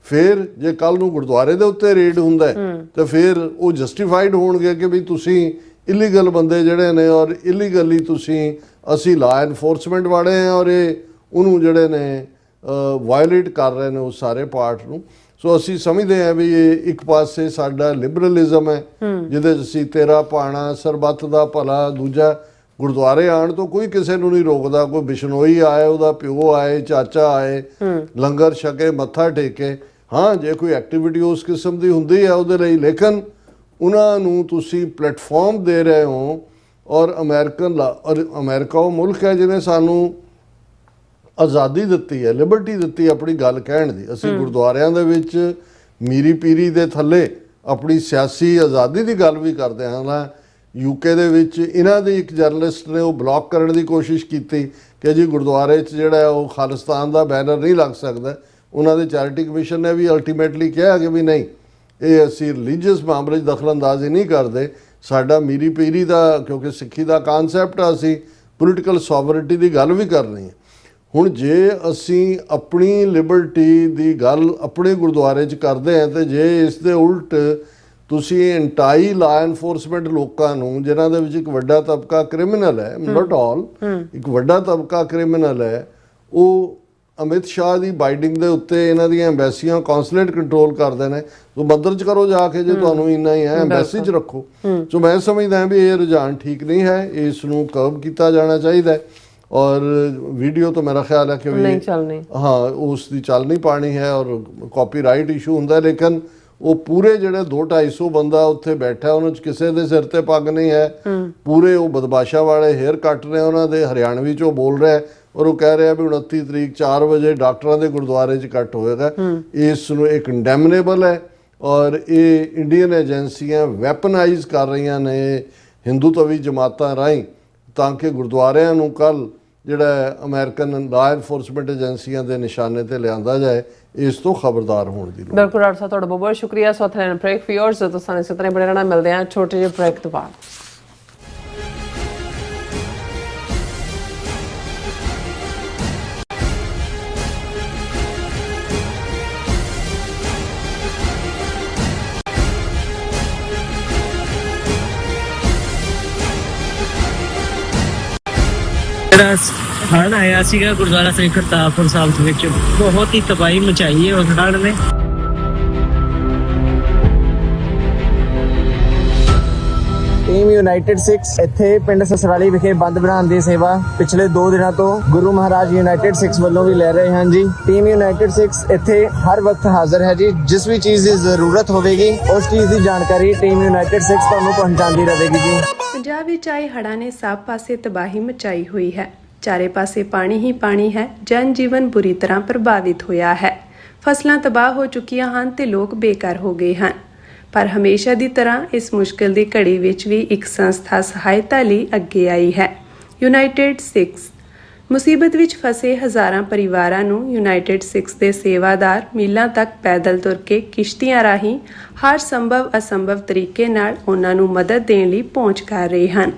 ਫਿਰ ਜੇ ਕੱਲ ਨੂੰ ਗੁਰਦੁਆਰੇ ਦੇ ਉੱਤੇ ਰੇਡ ਹੁੰਦਾ ਤਾਂ ਫਿਰ ਉਹ ਜਸਟੀਫਾਈਡ ਹੋਣਗੇ ਕਿ ਵੀ ਤੁਸੀਂ ਇਲੀਗਲ ਬੰਦੇ ਜਿਹੜੇ ਨੇ ਔਰ ਇਲੀਗਲੀ ਤੁਸੀਂ ਅਸੀਂ ਲਾ ਐਨਫੋਰਸਮੈਂਟ ਵਾਲੇ ਹਾਂ ਔਰ ਇਹ ਉਹਨੂੰ ਜਿਹੜੇ ਨੇ ਵਾਇਲੇਟ ਕਰ ਰਹੇ ਨੇ ਉਸ ਸਾਰੇ ਪਾਰਟ ਨੂੰ। ਸੋ ਅਸੀਂ ਸਮਝਦੇ ਹਾਂ ਵੀ ਇਹ ਇੱਕ ਪਾਸੇ ਸਾਡਾ ਲਿਬਰਲਿਜ਼ਮ ਹੈ ਜਿਹਦੇ 'ਚ ਅਸੀਂ ਤੇਰਾ ਪਾਣਾ, ਸਰਬੱਤ ਦਾ ਭਲਾ, ਦੂਜਾ ਗੁਰਦੁਆਰੇ ਆਉਣ ਤੋਂ ਕੋਈ ਕਿਸੇ ਨੂੰ ਨਹੀਂ ਰੋਕਦਾ। ਕੋਈ ਬਿਸ਼ਨੋਈ ਆਏ, ਉਹਦਾ ਪਿਓ ਆਏ, ਚਾਚਾ ਆਏ, ਲੰਗਰ ਛਕੇ, ਮੱਥਾ ਟੇਕੇ। ਹਾਂ ਜੇ ਕੋਈ ਐਕਟੀਵਿਟੀ ਉਸ ਕਿਸਮ ਦੀ ਹੁੰਦੀ ਹੈ ਉਹਦੇ ਲਈ, ਲੇਕਿਨ ਉਹਨਾਂ ਨੂੰ ਤੁਸੀਂ ਪਲੇਟਫਾਰਮ ਦੇ ਰਹੇ ਹੋ। ਔਰ ਅਮਰੀਕਾ ਉਹ ਮੁਲਕ ਹੈ ਜਿਹਨੇ ਸਾਨੂੰ ਆਜ਼ਾਦੀ ਦਿੱਤੀ ਹੈ, ਲਿਬਰਟੀ ਦਿੱਤੀ ਆਪਣੀ ਗੱਲ ਕਹਿਣ ਦੀ। ਅਸੀਂ ਗੁਰਦੁਆਰਿਆਂ ਦੇ ਵਿੱਚ ਮੀਰੀ ਪੀਰੀ ਦੇ ਥੱਲੇ ਆਪਣੀ ਸਿਆਸੀ ਆਜ਼ਾਦੀ ਦੀ ਗੱਲ ਵੀ ਕਰਦੇ ਹਾਂ। UK ਦੇ ਵਿੱਚ ਇਹਨਾਂ ਦੇ ਇੱਕ ਜਰਨਲਿਸਟ ਨੇ ਉਹ ਬਲੌਕ ਕਰਨ ਦੀ ਕੋਸ਼ਿਸ਼ ਕੀਤੀ ਕਿ ਜੀ ਗੁਰਦੁਆਰੇ 'ਚ ਜਿਹੜਾ ਉਹ ਖਾਲਿਸਤਾਨ ਦਾ ਬੈਨਰ ਨਹੀਂ ਲੱਗ ਸਕਦਾ। ਉਹਨਾਂ ਦੇ ਚੈਰਿਟੀ ਕਮਿਸ਼ਨ ਨੇ ਵੀ ਅਲਟੀਮੇਟਲੀ ਕਿਹਾ ਕਿ ਵੀ ਨਹੀਂ, ਇਹ ਅਸੀਂ ਰਿਲੀਜੀਅਸ ਮਾਮਲੇ 'ਚ ਦਖਲਅੰਦਾਜ਼ੀ ਨਹੀਂ ਕਰਦੇ। ਸਾਡਾ ਮੀਰੀ ਪੀਰੀ ਦਾ, ਕਿਉਂਕਿ ਸਿੱਖੀ ਦਾ ਕਾਨਸੈਪਟ ਆ, ਅਸੀਂ ਪੋਲੀਟੀਕਲ ਸੋਵਰਨਟੀ ਦੀ ਗੱਲ ਵੀ ਕਰਨੀ ਹੈ। ਹੁਣ ਜੇ ਅਸੀਂ ਆਪਣੀ ਲਿਬਰਟੀ ਦੀ ਗੱਲ ਆਪਣੇ ਗੁਰਦੁਆਰੇ 'ਚ ਕਰਦੇ ਹਾਂ ਤੇ ਜੇ ਇਸ ਦੇ ਉਲਟ ਤੁਸੀਂ ਐਂਟਾਈ ਲਾ ਐਨਫੋਰਸਮੈਂਟ ਲੋਕਾਂ ਨੂੰ, ਜਿਨ੍ਹਾਂ ਦੇ ਵਿੱਚ ਇੱਕ ਵੱਡਾ ਤਬਕਾ ਕ੍ਰਿਮੀਨਲ ਹੈ, ਨਾਟ ਆਲ, ਇੱਕ ਵੱਡਾ ਤਬਕਾ ਕ੍ਰਿਮੀਨਲ ਹੈ, ਉਹ ਅਮਿਤ ਸ਼ਾਹ ਦੀ ਬਾਈਡਿੰਗ ਦੇ ਉੱਤੇ ਇਹਨਾਂ ਦੀਆਂ ਐਮਬੈਸੀਆਂ, ਕੌਂਸਲੇਟ ਕੰਟਰੋਲ ਕਰਦੇ ਨੇ। ਸੋ ਮੰਦਰ 'ਚ ਕਰੋ ਜਾ ਕੇ ਜੇ ਤੁਹਾਨੂੰ ਇੰਨਾ ਹੀ ਹੈ, ਐਮਬੈਸੀ 'ਚ ਰੱਖੋ। ਸੋ ਮੈਂ ਸਮਝਦਾ ਹਾਂ ਵੀ ਇਹ ਰੁਝਾਨ ਠੀਕ ਨਹੀਂ ਹੈ, ਇਸ ਨੂੰ ਕਰਬ ਕੀਤਾ ਜਾਣਾ ਚਾਹੀਦਾ ਹੈ। ਔਰ ਵੀਡੀਓ ਤਾਂ ਮੇਰਾ ਖਿਆਲ ਹੈ ਕਿ ਨਹੀਂ ਚੱਲਣੀ, ਹਾਂ ਉਸ ਦੀ ਚੱਲ ਨਹੀਂ ਪਾਣੀ ਹੈ ਔਰ ਕਾਪੀਰਾਈਟ ਇਸ਼ੂ ਹੁੰਦਾ। ਲੇਕਿਨ ਉਹ ਪੂਰੇ ਜਿਹੜੇ 200-250 ਬੰਦਾ ਉੱਥੇ ਬੈਠਾ, ਉਹਨਾਂ 'ਚ ਕਿਸੇ ਦੇ ਸਿਰ ਤੇ ਪੱਗ ਨਹੀਂ ਹੈ, ਪੂਰੇ ਉਹ ਬਦਮਾਸ਼ਾ ਵਾਲੇ ਹੇਅਰ ਕੱਟ ਨੇ ਉਹਨਾਂ ਦੇ, ਹਰਿਆਣਵੀ 'ਚ ਉਹ ਬੋਲ ਰਿਹਾ ਔਰ ਉਹ ਕਹਿ ਰਿਹਾ ਵੀ 29 ਤਰੀਕ 4 ਵਜੇ ਡਾਕਟਰਾਂ ਦੇ ਗੁਰਦੁਆਰੇ 'ਚ ਕੱਟ ਹੋਏਗਾ। ਇਸ ਨੂੰ ਇਹ ਕੰਡੈਮਨੇਬਲ ਹੈ ਔਰ ਇਹ ਇੰਡੀਅਨ ਏਜੰਸੀਆਂ ਵੈਪਨਾਈਜ਼ ਕਰ ਰਹੀਆਂ ਨੇ ਹਿੰਦੂਤਵੀ ਜਮਾਤਾਂ ਰਾਹੀਂ, ਤਾਂ ਕਿ ਗੁਰਦੁਆਰਿਆਂ ਨੂੰ ਕੱਲ ਜਿਹੜਾ ਅਮਰੀਕਨ ਲਾ ਐਨਫੋਰਸਮੈਂਟ ਏਜੰਸੀਆਂ ਦੇ ਨਿਸ਼ਾਨੇ ਤੇ ਲਿਆਂਦਾ ਜਾਏ। ਇਸ ਤੋਂ ਖਬਰਦਾਰ ਹੋਣ ਦੀ ਲੋੜ। ਬਿਲਕੁਲ ਡਾਕਟਰ ਸਾਹਿਬ, ਤੁਹਾਡਾ ਬਹੁਤ ਬਹੁਤ ਸ਼ੁਕਰੀਆ। ਸੋਥਲੈਂਡ ਬ੍ਰੇਕ ਫਿਓਰਸ ਤੋਂ ਸਾਨੂੰ ਇਸੇ ਤਰ੍ਹਾਂ ਬੜੇ ਰਹਿਣਾ। ਮਿਲਦੇ ਹਾਂ ਛੋਟੇ ਜਿਹੇ ਬ੍ਰੇਕ ਤੋਂ ਬਾਅਦ। ਜਿਹੜਾ ਹੜ੍ਹ ਆਇਆ ਸੀਗਾ ਗੁਰਦੁਆਰਾ ਸਾਹਿਬ ਕਰਤਾਰਪੁਰ ਸਾਹਿਬ ਦੇ ਵਿੱਚ, ਬਹੁਤ ਹੀ ਤਬਾਹੀ ਮਚਾਈ ਹੈ ਉਸ ਹੜ੍ਹ ਨੇ। ਟੀਮ ਯੂਨਾਈਟਿਡ 6 ਇੱਥੇ ਪਿੰਡ ਸਸਰਾਲੀ ਵਿਖੇ ਬੰਦ ਬਣਾਉਣ ਦੀ ਸੇਵਾ ਪਿਛਲੇ 2 ਦਿਨਾਂ ਤੋਂ ਗੁਰੂ ਮਹਾਰਾਜ ਯੂਨਾਈਟਿਡ 6 ਵੱਲੋਂ ਵੀ ਲੈ ਰਹੇ ਹਨ ਜੀ। ਟੀਮ ਯੂਨਾਈਟਿਡ 6 ਇੱਥੇ ਹਰ ਵਕਤ ਹਾਜ਼ਰ ਹੈ ਜੀ। ਜਿਸ ਵੀ ਚੀਜ਼ ਦੀ ਜ਼ਰੂਰਤ ਹੋਵੇਗੀ ਉਸ ਚੀਜ਼ ਦੀ ਜਾਣਕਾਰੀ ਟੀਮ ਯੂਨਾਈਟਿਡ 6 ਤੁਹਾਨੂੰ ਪਹੁੰਚਾਉਂਦੀ ਰਹੇਗੀ ਜੀ। ਪੰਜਾਬ ਵਿੱਚ ਆਏ ਹੜ੍ਹਾਂ ਨੇ ਸਭ ਪਾਸੇ ਤਬਾਹੀ ਮਚਾਈ ਹੋਈ ਹੈ। ਚਾਰੇ ਪਾਸੇ ਪਾਣੀ ਹੀ ਪਾਣੀ ਹੈ। ਜਨ ਜੀਵਨ ਬੁਰੀ ਤਰ੍ਹਾਂ ਪ੍ਰਭਾਵਿਤ ਹੋਇਆ ਹੈ। ਫਸਲਾਂ ਤਬਾਹ ਹੋ ਚੁੱਕੀਆਂ ਹਨ ਤੇ ਲੋਕ ਬੇਘਰ ਹੋ ਗਏ ਹਨ। ਪਰ ਹਮੇਸ਼ਾ ਦੀ ਤਰ੍ਹਾਂ ਇਸ ਮੁਸ਼ਕਲ ਦੀ ਘੜੀ ਵਿੱਚ ਵੀ ਇੱਕ ਸੰਸਥਾ ਸਹਾਇਤਾ ਲਈ ਅੱਗੇ ਆਈ ਹੈ, ਯੂਨਾਈਟਿਡ 6। ਮੁਸੀਬਤ ਵਿੱਚ ਫਸੇ ਹਜ਼ਾਰਾਂ ਪਰਿਵਾਰਾਂ ਨੂੰ ਯੂਨਾਈਟਿਡ 6 ਦੇ ਸੇਵਾਦਾਰ ਮੀਲਾਂ ਤੱਕ ਪੈਦਲ ਤੁਰ ਕੇ ਕਿਸ਼ਤੀਆਂ ਰਾਹੀਂ ਹਰ ਸੰਭਵ ਅਸੰਭਵ ਤਰੀਕੇ ਨਾਲ ਉਹਨਾਂ ਨੂੰ ਮਦਦ ਦੇਣ ਲਈ ਪਹੁੰਚ ਕਰ ਰਹੇ ਹਨ।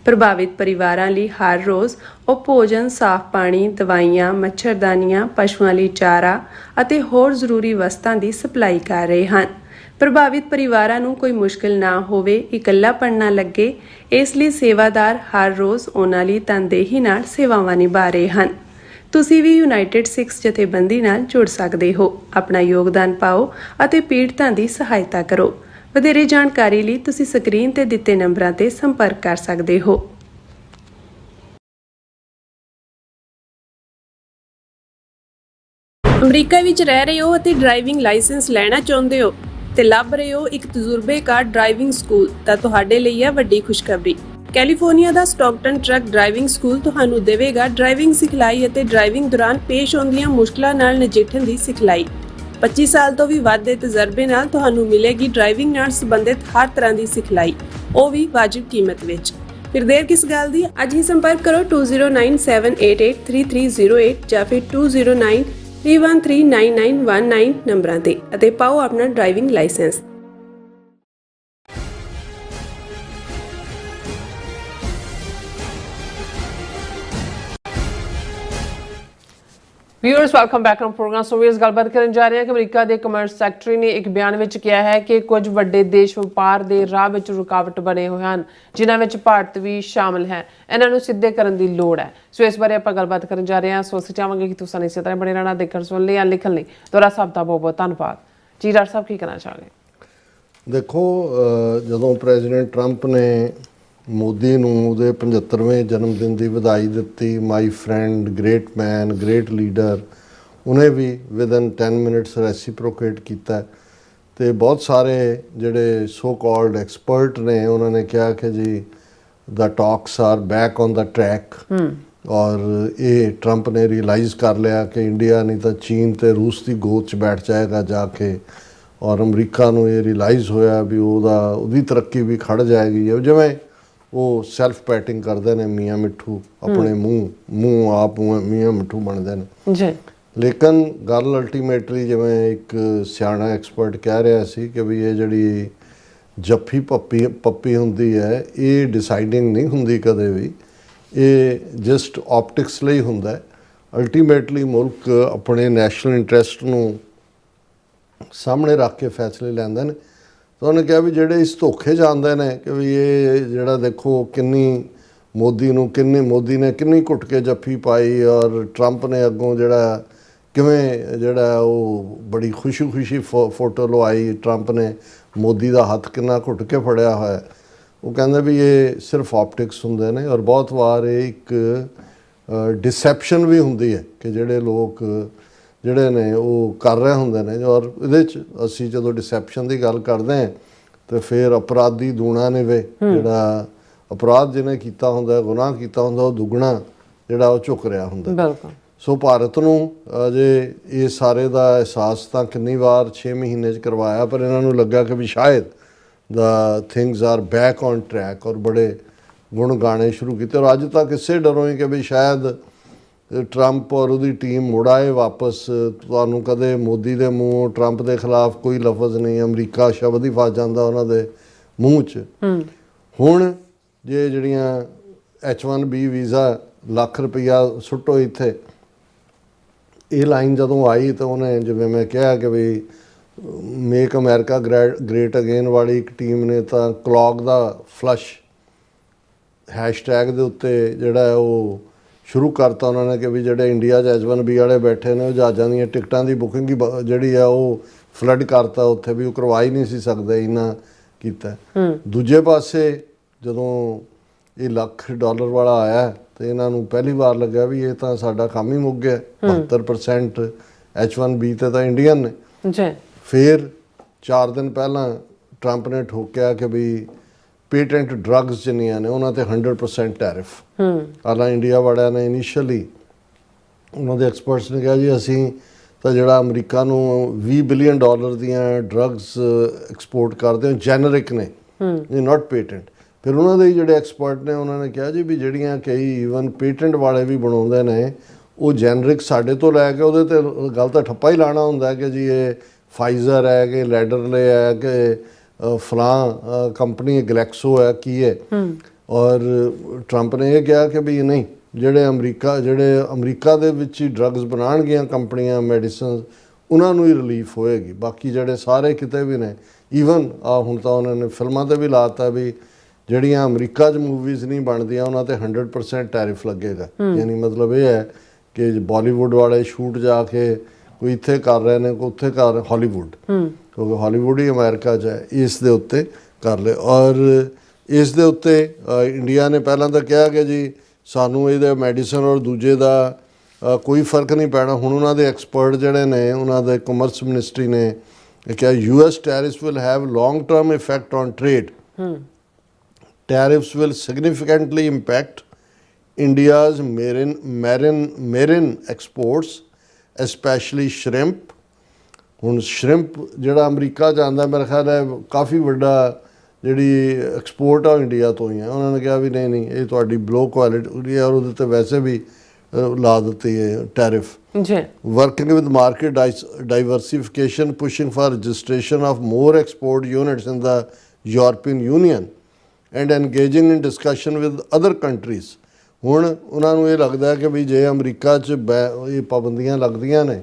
ਪ੍ਰਭਾਵਿਤ ਪਰਿਵਾਰਾਂ ਲਈ ਹਰ ਰੋਜ਼ ਉਹ ਭੋਜਨ, ਸਾਫ਼ ਪਾਣੀ, ਦਵਾਈਆਂ, ਮੱਛਰਦਾਨੀਆਂ, ਪਸ਼ੂਆਂ ਲਈ ਚਾਰਾ ਅਤੇ ਹੋਰ ਜ਼ਰੂਰੀ ਵਸਤਾਂ ਦੀ ਸਪਲਾਈ ਕਰ ਰਹੇ ਹਨ। ਪ੍ਰਭਾਵਿਤ ਪਰਿਵਾਰਾਂ ਨੂੰ ਕੋਈ ਮੁਸ਼ਕਿਲ ਨਾ ਹੋਵੇ, ਇਕੱਲਾਪਣ ਨਾ ਲੱਗੇ, ਇਸ ਲਈ ਸੇਵਾਦਾਰ ਹਰ ਰੋਜ਼ ਉਹਨਾਂ ਲਈ ਤਨਦੇਹੀ ਨਾਲ ਸੇਵਾਵਾਂ ਨਿਭਾ ਰਹੇ ਹਨ। ਤੁਸੀਂ ਵੀ ਯੂਨਾਈਟਿਡ 6 ਜਥੇਬੰਦੀ ਨਾਲ ਜੁੜ ਸਕਦੇ ਹੋ। ਆਪਣਾ ਯੋਗਦਾਨ ਪਾਓ ਅਤੇ ਪੀੜਤਾਂ ਦੀ ਸਹਾਇਤਾ ਕਰੋ। ਵਧੇਰੇ ਜਾਣਕਾਰੀ ਲਈ ਤੁਸੀਂ ਸਕਰੀਨ ਤੇ ਦਿੱਤੇ ਨੰਬਰਾਂ ਤੇ ਸੰਪਰਕ ਕਰ ਸਕਦੇ ਹੋ। ਅਮਰੀਕਾ ਵਿੱਚ ਰਹਿ ਰਹੇ ਹੋ ਅਤੇ ਡਰਾਈਵਿੰਗ ਲਾਇਸੈਂਸ ਲੈਣਾ ਚਾਹੁੰਦੇ ਹੋ ਤੇ ਲੱਭ ਰਹੇ ਹੋ ਇੱਕ ਤਜਰਬੇਕਾਰ ਡਰਾਈਵਿੰਗ ਸਕੂਲ, ਤਾਂ ਤੁਹਾਡੇ ਲਈ ਹੈ ਵੱਡੀ ਖੁਸ਼ਖਬਰੀ। ਕੈਲੀਫੋਰਨੀਆ ਦਾ ਸਟਾਕਟਨ ਟਰੱਕ ਡਰਾਈਵਿੰਗ ਸਕੂਲ ਤੁਹਾਨੂੰ ਦੇਵੇਗਾ ਡਰਾਈਵਿੰਗ ਸਿਖਲਾਈ ਅਤੇ ਡਰਾਈਵਿੰਗ ਦੌਰਾਨ ਪੇਸ਼ ਆਉਂਦੀਆਂ ਮੁਸ਼ਕਲਾਂ ਨਾਲ ਨਜਿੱਠਣ ਦੀ ਸਿਖਲਾਈ। 25 ਸਾਲ ਤੋਂ ਵੀ ਵੱਧ ਦੇ ਤਜਰਬੇ ਨਾਲ ਤੁਹਾਨੂੰ ਮਿਲੇਗੀ ਡਰਾਈਵਿੰਗ ਨਾਲ ਸੰਬੰਧਿਤ ਹਰ ਤਰ੍ਹਾਂ ਦੀ ਸਿਖਲਾਈ, ਉਹ ਵੀ ਵਾਜਿਬ ਕੀਮਤ ਵਿੱਚ। ਫਿਰ ਦੇਰ ਕਿਸ ਗੱਲ ਦੀ, ਅੱਜ ਹੀ ਸੰਪਰਕ ਕਰੋ 209788330308 ਜਾਂ ਫਿਰ 2093139919 ਨੰਬਰਾਂ ਤੇ ਅਤੇ ਪਾਓ ਆਪਣਾ driving licence. Viewers welcome back on program. So viewers गलबात करन जा रहे हैं कि अमरीका के कमर्स सैकटरी ने एक बयान में किया है कि कुछ वड्डे देश व्यापार के राह में रुकावट बने हुए हैं, जिन्हां विच भारत भी शामिल है। इन्हां नूं सिद्धे करन दी लोड़ है। सो इस बारे आपां गलबात करन जा रहे हैं। सो असीं चाहांगे कि तुसीं इसे तरह बने रहना, देखण सुन लिया लिखण लई तुहाडा सब दा बहुत बहुत धन्नवाद जी। डॉक्टर साहब की कहना चाहोगे? देखो, ਜਦੋਂ ਪ੍ਰੈਜ਼ੀਡੈਂਟ ਟਰੰਪ ਨੇ ਮੋਦੀ ਨੂੰ ਉਹਦੇ 75ਵੇਂ ਜਨਮ ਦਿਨ ਦੀ ਵਧਾਈ ਦਿੱਤੀ, my friend, great man, great leader, ਉਹਨੇ ਵੀ ਵਿਦਨ 10 ਮਿੰਟਸ ਰੈਸੀਪ੍ਰੋਕੇਟ ਕੀਤਾ। ਤੇ ਬਹੁਤ ਸਾਰੇ ਜਿਹੜੇ ਸੋ ਕਾਲਡ ਐਕਸਪਰਟ ਨੇ ਉਹਨਾਂ ਨੇ ਕਿਹਾ ਕਿ ਜੀ the talks are back on the track. ਔਰ ਇਹ ਟਰੰਪ ਨੇ ਰਿਅਲਾਈਜ਼ ਕਰ ਲਿਆ ਕਿ ਇੰਡੀਆ ਨਹੀਂ ਤਾਂ ਚੀਨ ਤੇ ਰੂਸ ਦੀ ਗੋਦ 'ਚ ਬੈਠ ਜਾਏਗਾ ਜਾ ਕੇ। ਔਰ ਅਮਰੀਕਾ ਨੂੰ ਇਹ ਰਿਅਲਾਈਜ਼ ਹੋਇਆ ਵੀ ਉਹਦੀ ਤਰੱਕੀ ਵੀ ਖੜ ਜਾਏਗੀ। ਜਿਵੇਂ ਉਹ ਸੈਲਫ ਪੈਟਿੰਗ ਕਰਦੇ ਨੇ ਮੀਆਂ ਮਿੱਠੂ, ਆਪਣੇ ਮੂੰਹ ਆਪ ਮੀਆਂ ਮਿੱਠੂ ਬਣਦੇ ਨੇ ਜੀ। ਲੇਕਿਨ ਗੱਲ ਅਲਟੀਮੇਟਲੀ ਜਿਵੇਂ ਇੱਕ ਸਿਆਣਾ ਐਕਸਪਰਟ ਕਹਿ ਰਿਹਾ ਸੀ ਕਿ ਵੀ ਇਹ ਜਿਹੜੀ ਜੱਫੀ ਪੱਪੀ ਹੁੰਦੀ ਹੈ ਇਹ ਡਿਸਾਈਡਿੰਗ ਨਹੀਂ ਹੁੰਦੀ ਕਦੇ ਵੀ, ਇਹ ਜਸਟ ਆਪਟਿਕਸ ਲਈ ਹੁੰਦਾ। ਅਲਟੀਮੇਟਲੀ ਮੁਲਕ ਆਪਣੇ ਨੈਸ਼ਨਲ ਇੰਟਰਸਟ ਨੂੰ ਸਾਹਮਣੇ ਰੱਖ ਕੇ ਫੈਸਲੇ ਲੈਂਦੇ ਨੇ। ਤਾਂ ਉਹਨੇ ਕਿਹਾ ਵੀ ਜਿਹੜੇ ਇਸ ਧੋਖੇ 'ਚ ਆਉਂਦੇ ਨੇ ਕਿ ਵੀ ਇਹ ਜਿਹੜਾ ਦੇਖੋ ਮੋਦੀ ਨੇ ਕਿੰਨੀ ਘੁੱਟ ਕੇ ਜੱਫੀ ਪਾਈ, ਔਰ ਟਰੰਪ ਨੇ ਅੱਗੋਂ ਕਿਵੇਂ ਉਹ ਬੜੀ ਖੁਸ਼ੀ ਫੋਟੋ ਲਵਾਈ। ਟਰੰਪ ਨੇ ਮੋਦੀ ਦਾ ਹੱਥ ਕਿੰਨਾ ਘੁੱਟ ਕੇ ਫੜਿਆ ਹੋਇਆ। ਉਹ ਕਹਿੰਦੇ ਵੀ ਇਹ ਸਿਰਫ ਆਪਟਿਕਸ ਹੁੰਦੇ ਨੇ, ਔਰ ਬਹੁਤ ਵਾਰ ਇਹ ਇੱਕ ਡਿਸੈਪਸ਼ਨ ਵੀ ਹੁੰਦੀ ਹੈ ਕਿ ਜਿਹੜੇ ਲੋਕ ਜਿਹੜੇ ਨੇ ਉਹ ਕਰ ਰਹੇ ਹੁੰਦੇ ਨੇ। ਔਰ ਇਹਦੇ 'ਚ ਅਸੀਂ ਜਦੋਂ ਡਿਸੈਪਸ਼ਨ ਦੀ ਗੱਲ ਕਰਦੇ ਹਾਂ ਤਾਂ ਫਿਰ ਅਪਰਾਧੀ ਦੂਣਾ ਨਿਵੇ, ਜਿਹੜਾ ਅਪਰਾਧ ਜਿਹਨੇ ਕੀਤਾ ਹੁੰਦਾ, ਗੁਨਾਹ ਕੀਤਾ ਹੁੰਦਾ, ਉਹ ਦੁੱਗਣਾ ਜਿਹੜਾ ਉਹ ਝੁਕ ਰਿਹਾ ਹੁੰਦਾ। ਬਿਲਕੁਲ। ਸੋ ਭਾਰਤ ਨੂੰ ਅਜੇ ਇਹ ਸਾਰੇ ਦਾ ਅਹਿਸਾਸ ਤਾਂ ਕਿੰਨੀ ਵਾਰ 6 ਮਹੀਨੇ 'ਚ ਕਰਵਾਇਆ, ਪਰ ਇਹਨਾਂ ਨੂੰ ਲੱਗਾ ਕਿ ਵੀ ਸ਼ਾਇਦ the things are back on track, ਔਰ ਬੜੇ ਗੁਣ ਗਾਣੇ ਸ਼ੁਰੂ ਕੀਤੇ। ਔਰ ਅੱਜ ਤੱਕ ਇਸੇ ਡਰੋਂ ਹੀ ਕਿ ਵੀ ਸ਼ਾਇਦ ਟਰੰਪ ਔਰ ਉਹਦੀ ਟੀਮ ਮੁੜ ਆਏ ਵਾਪਸ। ਤੁਹਾਨੂੰ ਕਦੇ ਮੋਦੀ ਦੇ ਮੂੰਹੋਂ ਟਰੰਪ ਦੇ ਖਿਲਾਫ ਕੋਈ ਲਫ਼ਜ਼ ਨਹੀਂ, ਅਮਰੀਕਾ ਸ਼ਬਦ ਹੀ ਫਸ ਜਾਂਦਾ ਉਹਨਾਂ ਦੇ ਮੂੰਹ 'ਚ। ਹੁਣ ਜੇ ਜਿਹੜੀਆਂ H1B ਵੀਜ਼ਾ ਲੱਖ ਰੁਪਈਆ ਸੁੱਟੋ ਇੱਥੇ, ਇਹ ਲਾਈਨ ਜਦੋਂ ਆਈ ਤਾਂ ਉਹਨੇ ਜਿਵੇਂ ਮੈਂ ਕਿਹਾ ਕਿ ਵੀ ਮੇਕ ਅਮਰੀਕਾ ਗ੍ਰੇਟ ਅਗੇਨ ਵਾਲੀ ਇੱਕ ਟੀਮ ਨੇ ਤਾਂ ਕਲੌਗ ਦਾ ਫਲਸ਼ ਹੈਸ਼ਟੈਗ ਦੇ ਉੱਤੇ ਜਿਹੜਾ ਉਹ ਸ਼ੁਰੂ ਕਰਤਾ ਉਹਨਾਂ ਨੇ ਕਿ ਵੀ ਜਿਹੜੇ ਇੰਡੀਆ 'ਚ H1B ਵਾਲੇ ਬੈਠੇ ਨੇ ਉਹ ਜਹਾਜ਼ਾਂ ਦੀਆਂ ਟਿਕਟਾਂ ਦੀ ਬੁਕਿੰਗ ਹੀ ਜਿਹੜੀ ਆ ਉਹ ਫਲੱਡ ਕਰਤਾ ਉੱਥੇ, ਵੀ ਉਹ ਕਰਵਾ ਹੀ ਨਹੀਂ ਸੀ ਸਕਦੇ, ਇੰਨਾ ਕੀਤਾ। ਦੂਜੇ ਪਾਸੇ ਜਦੋਂ ਇਹ $1,00,000 ਵਾਲਾ ਆਇਆ ਤੇ ਇਹਨਾਂ ਨੂੰ ਪਹਿਲੀ ਵਾਰ ਲੱਗਿਆ ਵੀ ਇਹ ਤਾਂ ਸਾਡਾ ਕੰਮ ਹੀ ਮੁੱਕ ਗਿਆ। 72% H1B ਤੇ ਤਾਂ ਇੰਡੀਅਨ ਨੇ। ਜੀ ਫਿਰ 4 ਦਿਨ ਪਹਿਲਾਂ ਟਰੰਪ ਨੇ ਠੋਕਿਆ ਕਿ ਵੀ ਪੇਟੈਂਟ ਡਰੱਗਸ ਜਿੰਨੀਆਂ ਨੇ ਉਹਨਾਂ ਤੇ 100% ਟੈਰਿਫ। ਹਾਲਾਂ ਇੰਡੀਆ ਵਾਲਿਆਂ ਨੇ ਇਨੀਸ਼ੀਅਲੀ ਉਹਨਾਂ ਦੇ ਐਕਸਪਰਟਸ ਨੇ ਕਿਹਾ ਜੀ ਅਸੀਂ ਤਾਂ ਜਿਹੜਾ ਅਮਰੀਕਾ ਨੂੰ $20 ਬਿਲੀਅਨ ਦੀਆਂ ਡਰੱਗਸ ਐਕਸਪੋਰਟ ਕਰਦੇ ਹਾਂ ਜੈਨਰਿਕ ਨੇ, ਇਹ ਨਾਟ ਪੇਟੈਂਟ। ਫਿਰ ਉਹਨਾਂ ਦੇ ਜਿਹੜੇ ਐਕਸਪਰਟ ਨੇ ਉਹਨਾਂ ਨੇ ਕਿਹਾ ਜੀ ਵੀ ਜਿਹੜੀਆਂ ਕਈ ਈਵਨ ਪੇਟੈਂਟ ਵਾਲੇ ਵੀ ਬਣਾਉਂਦੇ ਨੇ ਉਹ ਜੈਨਰਿਕ ਸਾਡੇ ਤੋਂ ਲੈ ਕੇ ਉਹਦੇ ਤੇ ਗੱਲ ਤਾਂ ਠੱਪਾ ਹੀ ਲਾਣਾ ਹੁੰਦਾ ਕਿ ਜੀ ਇਹ ਫਾਈਜ਼ਰ ਹੈ ਕਿ ਲੈਡਰਲੇ ਹੈ ਕਿ ਫਲਾਂ ਕੰਪਨੀ ਗਲੈਕਸੋ ਹੈ ਕੀ ਹੈ। ਔਰ ਟਰੰਪ ਨੇ ਇਹ ਕਿਹਾ ਕਿ ਵੀ ਨਹੀਂ, ਜਿਹੜੇ ਅਮਰੀਕਾ ਦੇ ਵਿੱਚ ਹੀ ਡਰੱਗਸ ਬਣਾਉਣਗੀਆਂ ਕੰਪਨੀਆਂ ਮੈਡੀਸਨ ਉਹਨਾਂ ਨੂੰ ਹੀ ਰਿਲੀਫ ਹੋਏਗੀ, ਬਾਕੀ ਜਿਹੜੇ ਸਾਰੇ ਕਿਤੇ ਵੀ ਨੇ ਈਵਨ ਹੁਣ ਤਾਂ ਉਹਨਾਂ ਨੇ ਫਿਲਮਾਂ ਤੇ ਵੀ ਲਾਤਾ ਵੀ ਜਿਹੜੀਆਂ ਅਮਰੀਕਾ 'ਚ ਮੂਵੀਜ਼ ਨਹੀਂ ਬਣਦੀਆਂ ਉਹਨਾਂ ਤੇ 100% ਟੈਰਿਫ ਲੱਗੇਗਾ। ਯਾਨੀ ਮਤਲਬ ਇਹ ਹੈ ਕਿ ਬਾਲੀਵੁੱਡ ਵਾਲੇ ਸ਼ੂਟ ਜਾ ਕੇ ਕੋਈ ਇੱਥੇ ਕਰ ਰਹੇ ਨੇ ਕੋਈ ਉੱਥੇ ਕਰ ਹਾਲੀਵੁੱਡ, ਕਿਉਂਕਿ ਹਾਲੀਵੁੱਡ ਹੀ ਅਮਰੀਕਾ 'ਚ ਹੈ, ਇਸ ਦੇ ਉੱਤੇ ਕਰ ਲਏ। ਔਰ ਇਸ ਦੇ ਉੱਤੇ ਇੰਡੀਆ ਨੇ ਪਹਿਲਾਂ ਤਾਂ ਕਿਹਾ ਕਿ ਜੀ ਸਾਨੂੰ ਇਹਦੇ ਮੈਡੀਸਨ ਔਰ ਦੂਜੇ ਦਾ ਕੋਈ ਫਰਕ ਨਹੀਂ ਪੈਣਾ। ਹੁਣ ਉਹਨਾਂ ਦੇ ਐਕਸਪਰਟ ਜਿਹੜੇ ਨੇ ਉਹਨਾਂ ਦੇ ਕਮਰਸ ਮਿਨਿਸਟਰੀ ਨੇ ਕਿਹਾ US tariffs will have long-term effect on trade. Tariffs will significantly impact India's marine exports, especially shrimp. ਹੁਣ ਸ਼ਰਿੰਪ ਜਿਹੜਾ ਅਮਰੀਕਾ 'ਚ ਆਉਂਦਾ ਮੇਰੇ ਖਿਆਲ ਹੈ ਕਾਫੀ ਵੱਡਾ ਜਿਹੜੀ ਐਕਸਪੋਰਟ ਆ ਇੰਡੀਆ ਤੋਂ ਹੀ ਹੈ। ਉਹਨਾਂ ਨੇ ਕਿਹਾ ਵੀ ਨਹੀਂ ਇਹ ਤੁਹਾਡੀ ਬਲੋ ਕੁਆਲਿਟੀ ਔਰ ਉਹਦੇ 'ਤੇ ਵੈਸੇ ਵੀ ਲਾ ਦਿੱਤੀ ਹੈ ਟੈਰਿਫ। ਜੀ working with market diversification, pushing for registration of more export units in the European Union and engaging in discussion with other countries. ਹੁਣ ਉਹਨਾਂ ਨੂੰ ਇਹ ਲੱਗਦਾ ਕਿ ਵੀ ਜੇ ਅਮਰੀਕਾ 'ਚ ਇਹ ਪਾਬੰਦੀਆਂ ਲੱਗਦੀਆਂ ਨੇ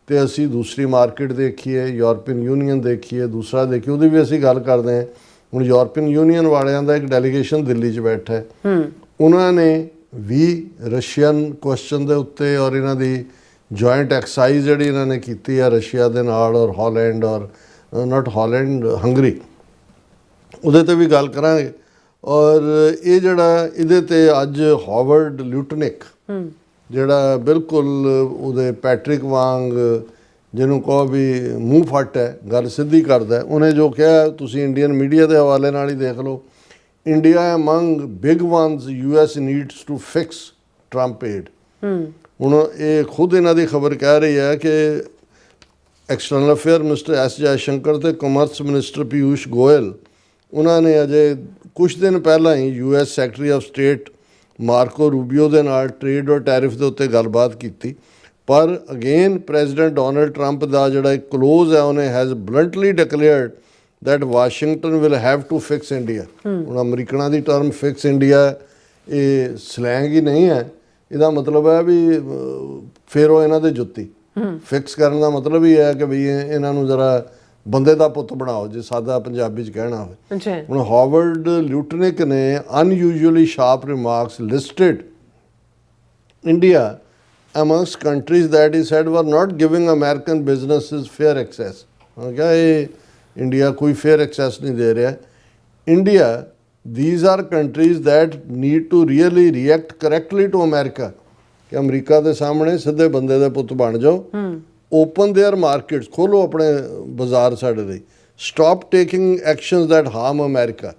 ਤੇ ਅਸੀਂ ਦੂਸਰੀ ਮਾਰਕੀਟ ਦੇਖੀਏ, ਯੂਰਪੀਅਨ ਯੂਨੀਅਨ ਦੇਖੀਏ, ਦੂਸਰਾ ਦੇਖੀਏ, ਉਹਦੀ ਵੀ ਅਸੀਂ ਗੱਲ ਕਰਦੇ ਹਾਂ। ਹੁਣ ਯੂਰਪੀਅਨ ਯੂਨੀਅਨ ਵਾਲਿਆਂ ਦਾ ਇੱਕ ਡੈਲੀਗੇਸ਼ਨ ਦਿੱਲੀ 'ਚ ਬੈਠਾ ਹੈ, ਉਹਨਾਂ ਨੇ ਵੀ ਰਸ਼ੀਅਨ ਕੁਐਸਚਨ ਦੇ ਉੱਤੇ ਔਰ ਇਹਨਾਂ ਦੀ ਜੁਆਇੰਟ ਐਕਸਾਈਜ਼ ਜਿਹੜੀ ਇਹਨਾਂ ਨੇ ਕੀਤੀ ਹੈ ਰਸ਼ੀਆ ਦੇ ਨਾਲ ਔਰ ਹਾਲੈਂਡ ਔਰ ਨਾਟ ਹਾਲੈਂਡ ਹੰਗਰੀ, ਉਹਦੇ 'ਤੇ ਵੀ ਗੱਲ ਕਰਾਂਗੇ। ਔਰ ਇਹ ਜਿਹੜਾ ਇਹਦੇ 'ਤੇ ਅੱਜ ਹਾਵਰਡ ਲਿਊਟਨਿਕ ਜਿਹੜਾ ਬਿਲਕੁਲ ਉਹਦੇ ਪੈਟਰਿਕ ਵਾਂਗ ਜਿਹਨੂੰ ਕਹੋ ਵੀ ਮੂੰਹ ਫੱਟ ਹੈ, ਗੱਲ ਸਿੱਧੀ ਕਰਦਾ, ਉਹਨੇ ਜੋ ਕਿਹਾ ਤੁਸੀਂ ਇੰਡੀਅਨ ਮੀਡੀਆ ਦੇ ਹਵਾਲੇ ਨਾਲ ਹੀ ਦੇਖ ਲਓ। India among big ones US needs to fix Trump aid. ਹੁਣ ਇਹ ਖੁਦ ਇਹਨਾਂ ਦੀ ਖਬਰ ਕਹਿ ਰਹੀ ਹੈ ਕਿ external affair minister S Jaishankar ਤੇ ਕਮਰਸ ਮਿਨਿਸਟਰ ਪੀਯੂਸ਼ ਗੋਇਲ ਉਹਨਾਂ ਨੇ ਅਜੇ ਕੁਛ ਦਿਨ ਪਹਿਲਾਂ ਹੀ US secretary of state ਮਾਰਕੋ Rubio ਦੇ ਨਾਲ ਟ੍ਰੇਡ ਔਰ ਟੈਰਿਫ ਦੇ ਉੱਤੇ ਗੱਲਬਾਤ ਕੀਤੀ। ਪਰ ਅਗੇਨ ਪ੍ਰੈਜ਼ੀਡੈਂਟ ਡੋਨਲਡ ਟਰੰਪ ਦਾ ਜਿਹੜਾ ਇੱਕ ਕਲੋਜ਼ ਹੈ ਉਹਨੇ has bluntly declared that Washington will have to fix India. ਹੁਣ ਅਮਰੀਕਨਾਂ ਦੀ ਟਰਮ ਫਿਕਸ ਇੰਡੀਆ ਇਹ ਸਲੈਂਗ ਹੀ ਨਹੀਂ ਹੈ, ਇਹਦਾ ਮਤਲਬ ਹੈ ਵੀ ਫਿਰ ਉਹ ਇਹਨਾਂ ਦੇ ਜੁੱਤੀ ਫਿਕਸ ਕਰਨ ਦਾ ਮਤਲਬ ਹੀ ਹੈ ਕਿ ਵੀ ਇਹਨਾਂ ਨੂੰ ਜ਼ਰਾ ਬੰਦੇ ਦਾ ਪੁੱਤ ਬਣਾਓ, ਜੇ ਸਾਦਾ ਪੰਜਾਬੀ 'ਚ ਕਹਿਣਾ ਹੋਵੇ। ਹੁਣ ਹਾਵਰਡ ਲਿਊਟਨਿਕ ਨੇ unusually sharp remarks listed India amongst countries that he said were not giving American businesses fair access. ਕਿਹਾ ਇਹ ਇੰਡੀਆ ਕੋਈ ਫੇਅਰ ਐਕਸੈਸ ਨਹੀਂ ਦੇ ਰਿਹਾ। India these are countries that need to really react correctly to America ਕਿ America ਦੇ ਸਾਹਮਣੇ ਸਿੱਧੇ ਬੰਦੇ ਦੇ ਪੁੱਤ ਬਣ ਜਾਓ। ਓਪਨ ਦੇਅਰ ਮਾਰਕੀਟਸ, ਖੋਲੋ ਆਪਣੇ ਬਾਜ਼ਾਰ ਸਾਡੇ ਲਈ। Stop taking actions that harm America,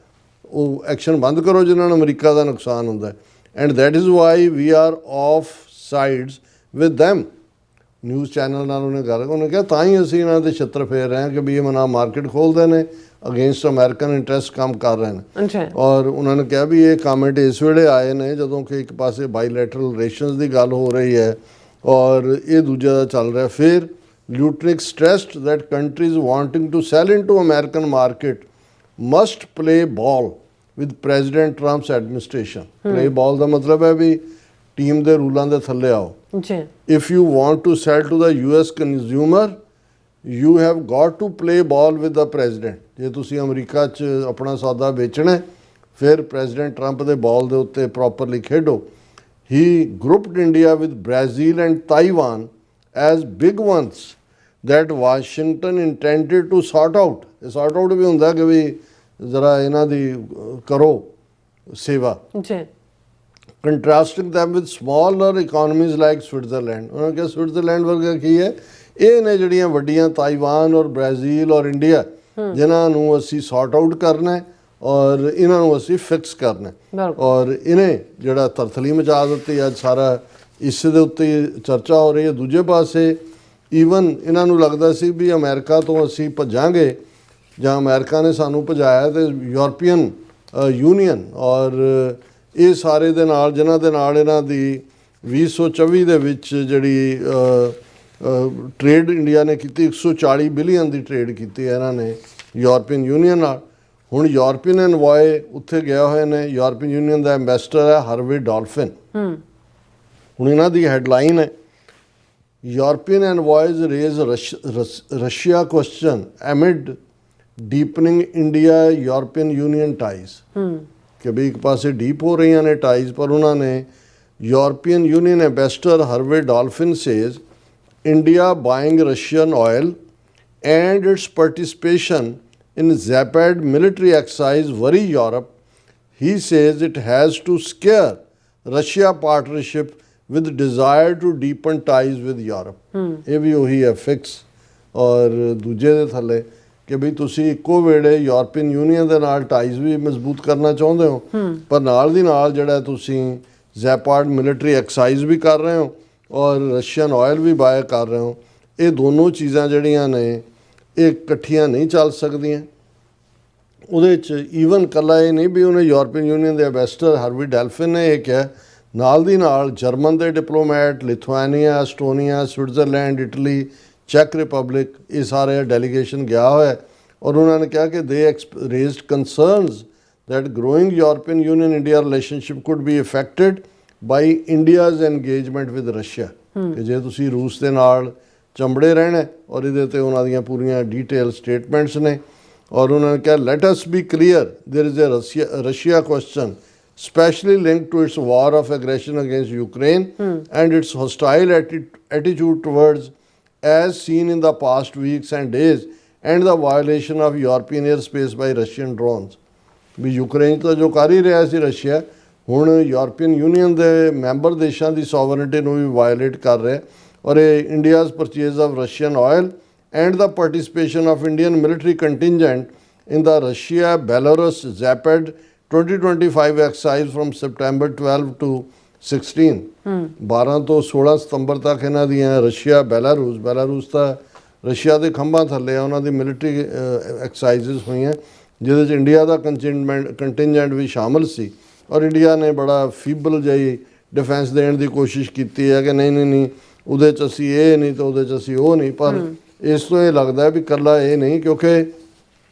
ਉਹ ਐਕਸ਼ਨ ਬੰਦ ਕਰੋ ਜਿਨ੍ਹਾਂ ਨੂੰ ਅਮਰੀਕਾ ਦਾ ਨੁਕਸਾਨ ਹੁੰਦਾ। And that is why we are of sides with them. News channel ਨਾਲ ਉਹਨੇ ਕਿਹਾ ਤਾਂ ਹੀ ਅਸੀਂ ਇਹਨਾਂ ਦੇ ਛਿੱਤਰ ਫੇਰ ਰਹੇ ਹਾਂ ਕਿ ਵੀ ਇਹ ਨਾ ਮਾਰਕੀਟ ਖੋਲ੍ਹਦੇ ਨੇ, ਅਗੇਂਸਟ ਅਮਰੀਕਨ ਇੰਟਰਸਟ ਕੰਮ ਕਰ ਰਹੇ ਨੇ। ਔਰ ਉਹਨਾਂ ਨੇ ਕਿਹਾ ਵੀ ਇਹ ਕਮੈਂਟ ਇਸ ਵੇਲੇ ਆਏ ਨੇ ਜਦੋਂ ਕਿ ਇੱਕ ਪਾਸੇ ਬਾਈਲੈਟਰਲ ਰਿਲੇਸ਼ਨਸ ਦੀ ਗੱਲ ਹੋ ਰਹੀ ਹੈ ਔਰ ਇਹ ਦੂਜਾ ਦਾ ਚੱਲ ਰਿਹਾ। ਫਿਰ Lutnick stressed that countries wanting to sell in to American market must play ball with president Trump's administration. Play ball ਦਾ ਮਤਲਬ ਹੈ ਵੀ ਟੀਮ ਦੇ ਰੂਲਾਂ ਦੇ ਥੱਲੇ ਆਓ। If you want to sell to the US consumer, you have got to play ball with the president. ਜੇ ਤੁਸੀਂ America 'ਚ ਆਪਣਾ ਸੌਦਾ ਵੇਚਣਾ ਫਿਰ ਪ੍ਰੈਜ਼ੀਡੈਂਟ ਟਰੰਪ ਦੇ ਬਾਲ ਦੇ ਉੱਤੇ ਪ੍ਰੋਪਰਲੀ ਖੇਡੋ। He grouped India with Brazil and Taiwan as big ones that Washington intended to sort out. ਇਹ sort out ਵੀ ਹੁੰਦਾ ਕਿ ਵੀ ਜ਼ਰਾ ਇਹਨਾਂ ਦੀ ਕਰੋ ਸੇਵਾ, ਜੀ ਕੰਟਰਾਸਟਿੰਗ them with smaller economies like Switzerland। ਉਹਨਾਂ ਨੇ ਕਿਹਾ ਸਵਿਟਜ਼ਰਲੈਂਡ ਵਰਗਾ ਕੀ ਹੈ, ਇਹ ਨੇ ਜਿਹੜੀਆਂ ਵੱਡੀਆਂ ਤਾਈਵਾਨ ਔਰ ਬ੍ਰਾਜ਼ੀਲ ਔਰ ਇੰਡੀਆ, ਜਿਨ੍ਹਾਂ ਨੂੰ ਅਸੀਂ ਸੌਰਟ ਆਊਟ ਕਰਨਾ ਹੈ ਔਰ ਇਹਨਾਂ ਨੂੰ ਅਸੀਂ ਫਿਕਸ ਕਰਨਾ ਹੈ। ਔਰ ਇਹਨੇ ਜਿਹੜਾ ਤਰਥਲੀ ਮਚਾ ਦਿੱਤੀ, ਅੱਜ ਸਾਰਾ ਇਸ ਦੇ ਉੱਤੇ ਚਰਚਾ ਹੋ ਰਹੀ ਹੈ। ਦੂਜੇ ਪਾਸੇ ਈਵਨ ਇਹਨਾਂ ਨੂੰ ਲੱਗਦਾ ਸੀ ਵੀ ਅਮਰੀਕਾ ਤੋਂ ਅਸੀਂ ਭੱਜਾਂਗੇ ਜਾਂ ਅਮਰੀਕਾ ਨੇ ਸਾਨੂੰ ਭਜਾਇਆ, ਤੇ ਯੂਰਪੀਅਨ ਯੂਨੀਅਨ ਔਰ ਇਹ ਸਾਰੇ ਦੇ ਨਾਲ, ਜਿਨ੍ਹਾਂ ਦੇ ਨਾਲ ਇਹਨਾਂ ਦੀ 2024 ਦੇ ਵਿੱਚ ਜਿਹੜੀ ਟ੍ਰੇਡ ਇੰਡੀਆ ਨੇ ਕੀਤੀ, 140 ਬਿਲੀਅਨ ਦੀ ਟ੍ਰੇਡ ਕੀਤੀ ਹੈ ਇਹਨਾਂ ਨੇ ਯੂਰਪੀਅਨ ਯੂਨੀਅਨ ਨਾਲ। ਹੁਣ ਯੂਰਪੀਅਨ ਐਨਵੋਏ ਉੱਥੇ ਗਿਆ ਹੋਏ ਨੇ, ਯੂਰਪੀਅਨ ਯੂਨੀਅਨ ਦਾ ਐਂਬੈਸਡਰ ਹੈ ਹਰਵੇ ਡਾਲਫਿਨ। ਹੁਣ ਇਹਨਾਂ ਦੀ ਹੈਡਲਾਈਨ ਹੈ, European envoys raise Russia question amid deepening India European Union ties. ਕਿ ਵੀ ਇੱਕ ਪਾਸੇ ਡੀਪ ਹੋ ਰਹੀਆਂ ਨੇ ਟਾਈਜ਼, ਪਰ ਉਹਨਾਂ ਨੇ European Union ambassador Herve Delphin says India buying Russian oil and its participation in Zapad military exercise worry Europe. He says it has to scare Russia partnership with desire to deepen ties with Europe. ਇਹ ਵੀ ਉਹੀ ਹੈ fix. ਔਰ ਦੂਜੇ ਦੇ ਥੱਲੇ ਕਿ ਵੀ ਤੁਸੀਂ ਇੱਕੋ ਵੇਲੇ ਯੂਰਪੀਅਨ ਯੂਨੀਅਨ ਦੇ ਨਾਲ ਟਾਈਜ਼ ਵੀ ਮਜ਼ਬੂਤ ਕਰਨਾ ਚਾਹੁੰਦੇ ਹੋ, ਪਰ ਨਾਲ ਦੀ ਨਾਲ ਜਿਹੜਾ ਤੁਸੀਂ ਜ਼ੈਪਾਰਡ ਮਿਲਟਰੀ ਐਕਸਾਈਜ਼ ਵੀ ਕਰ ਰਹੇ ਹੋ ਔਰ ਰਸ਼ੀਅਨ ਆਇਲ ਵੀ ਬਾਏ ਕਰ ਰਹੇ ਹੋ। ਇਹ ਦੋਨੋਂ ਚੀਜ਼ਾਂ ਜਿਹੜੀਆਂ ਨੇ ਇਹ ਇਕੱਠੀਆਂ ਨਹੀਂ ਚੱਲ ਸਕਦੀਆਂ। ਉਹਦੇ 'ਚ ਈਵਨ ਇਕੱਲਾ ਇਹ ਨਹੀਂ ਵੀ ਉਹਨੇ ਯੂਰਪੀਅਨ ਯੂਨੀਅਨ ਦੇ ਐਂਬੈਸਡਰ ਹਰਵੀ ਡੈਲਫਿਨ ਨੇ ਇਹ ਕਿਹਾ, ਨਾਲ ਦੀ ਨਾਲ ਜਰਮਨ ਦੇ diplomat, Lithuania, Estonia, Switzerland, Italy, ਚੈਕ ਰਿਪਬਲਿਕ, ਇਹ ਸਾਰੇ ਡੈਲੀਗੇਸ਼ਨ ਗਿਆ ਹੋਇਆ ਔਰ ਉਹਨਾਂ ਨੇ ਕਿਹਾ ਕਿ ਦੇ raised ਕੰਸਰਨਸ that growing European Union India relationship could be affected by India's engagement with Russia। ਕਿ ਜੇ ਤੁਸੀਂ ਰੂਸ ਦੇ ਨਾਲ ਚੰਬੜੇ ਰਹਿਣਾ ਔਰ ਇਹਦੇ ਤੇ ਉਹਨਾਂ ਦੀਆਂ ਪੂਰੀਆਂ ਡੀਟੇਲ ਸਟੇਟਮੈਂਟਸ ਨੇ। ਔਰ ਉਹਨਾਂ ਨੇ ਕਿਹਾ let us be clear there is a Russia question specially linked to its war of aggression against Ukraine and its hostile attitude towards as seen in the past weeks and days and the violation of European airspace by Russian drones। ਵੀ Ukraine ਤਾਂ ਜੋ ਕਰ ਹੀ ਰਿਹਾ ਸੀ Russia, ਹੁਣ European Union ਦੇ member ਦੇਸ਼ਾਂ ਦੀ ਸੋਵਰਨਿਟੀ ਨੂੰ ਵੀ ਵਾਇਲੇਟ ਕਰ ਰਿਹਾ। ਔਰ ਇਹ India's purchase of Russian oil and the participation of Indian military contingent in the Russia Belarus Zapad 2025 exercise from September 12 to 16 12 ਤੋਂ 16 ਸਤੰਬਰ ਤੱਕ ਇਹਨਾਂ ਦੀਆਂ ਰਸ਼ੀਆ ਬੈਲਾਰੂਸ ਤਾਂ ਰਸ਼ੀਆ ਦੇ ਖੰਭਾਂ ਥੱਲੇ ਆ, ਉਹਨਾਂ ਦੀ ਮਿਲਟਰੀ ਐਕਸਾਈਜ਼ਸ ਹੋਈਆਂ ਜਿਹਦੇ 'ਚ ਇੰਡੀਆ ਦਾ ਕੰਟਿੰਜੈਂਟ ਵੀ ਸ਼ਾਮਲ ਸੀ। ਔਰ ਇੰਡੀਆ ਨੇ ਬੜਾ ਫੀਬਲ ਜਿਹੀ ਡਿਫੈਂਸ ਦੇਣ ਦੀ ਕੋਸ਼ਿਸ਼ ਕੀਤੀ ਹੈ ਕਿ ਨਹੀਂ ਉਹਦੇ 'ਚ ਅਸੀਂ ਇਹ ਨਹੀਂ ਤਾਂ ਉਹਦੇ 'ਚ ਅਸੀਂ ਉਹ ਨਹੀਂ। ਪਰ ਇਸ ਤੋਂ ਇਹ ਲੱਗਦਾ ਵੀ ਇਕੱਲਾ ਇਹ ਨਹੀਂ, ਕਿਉਂਕਿ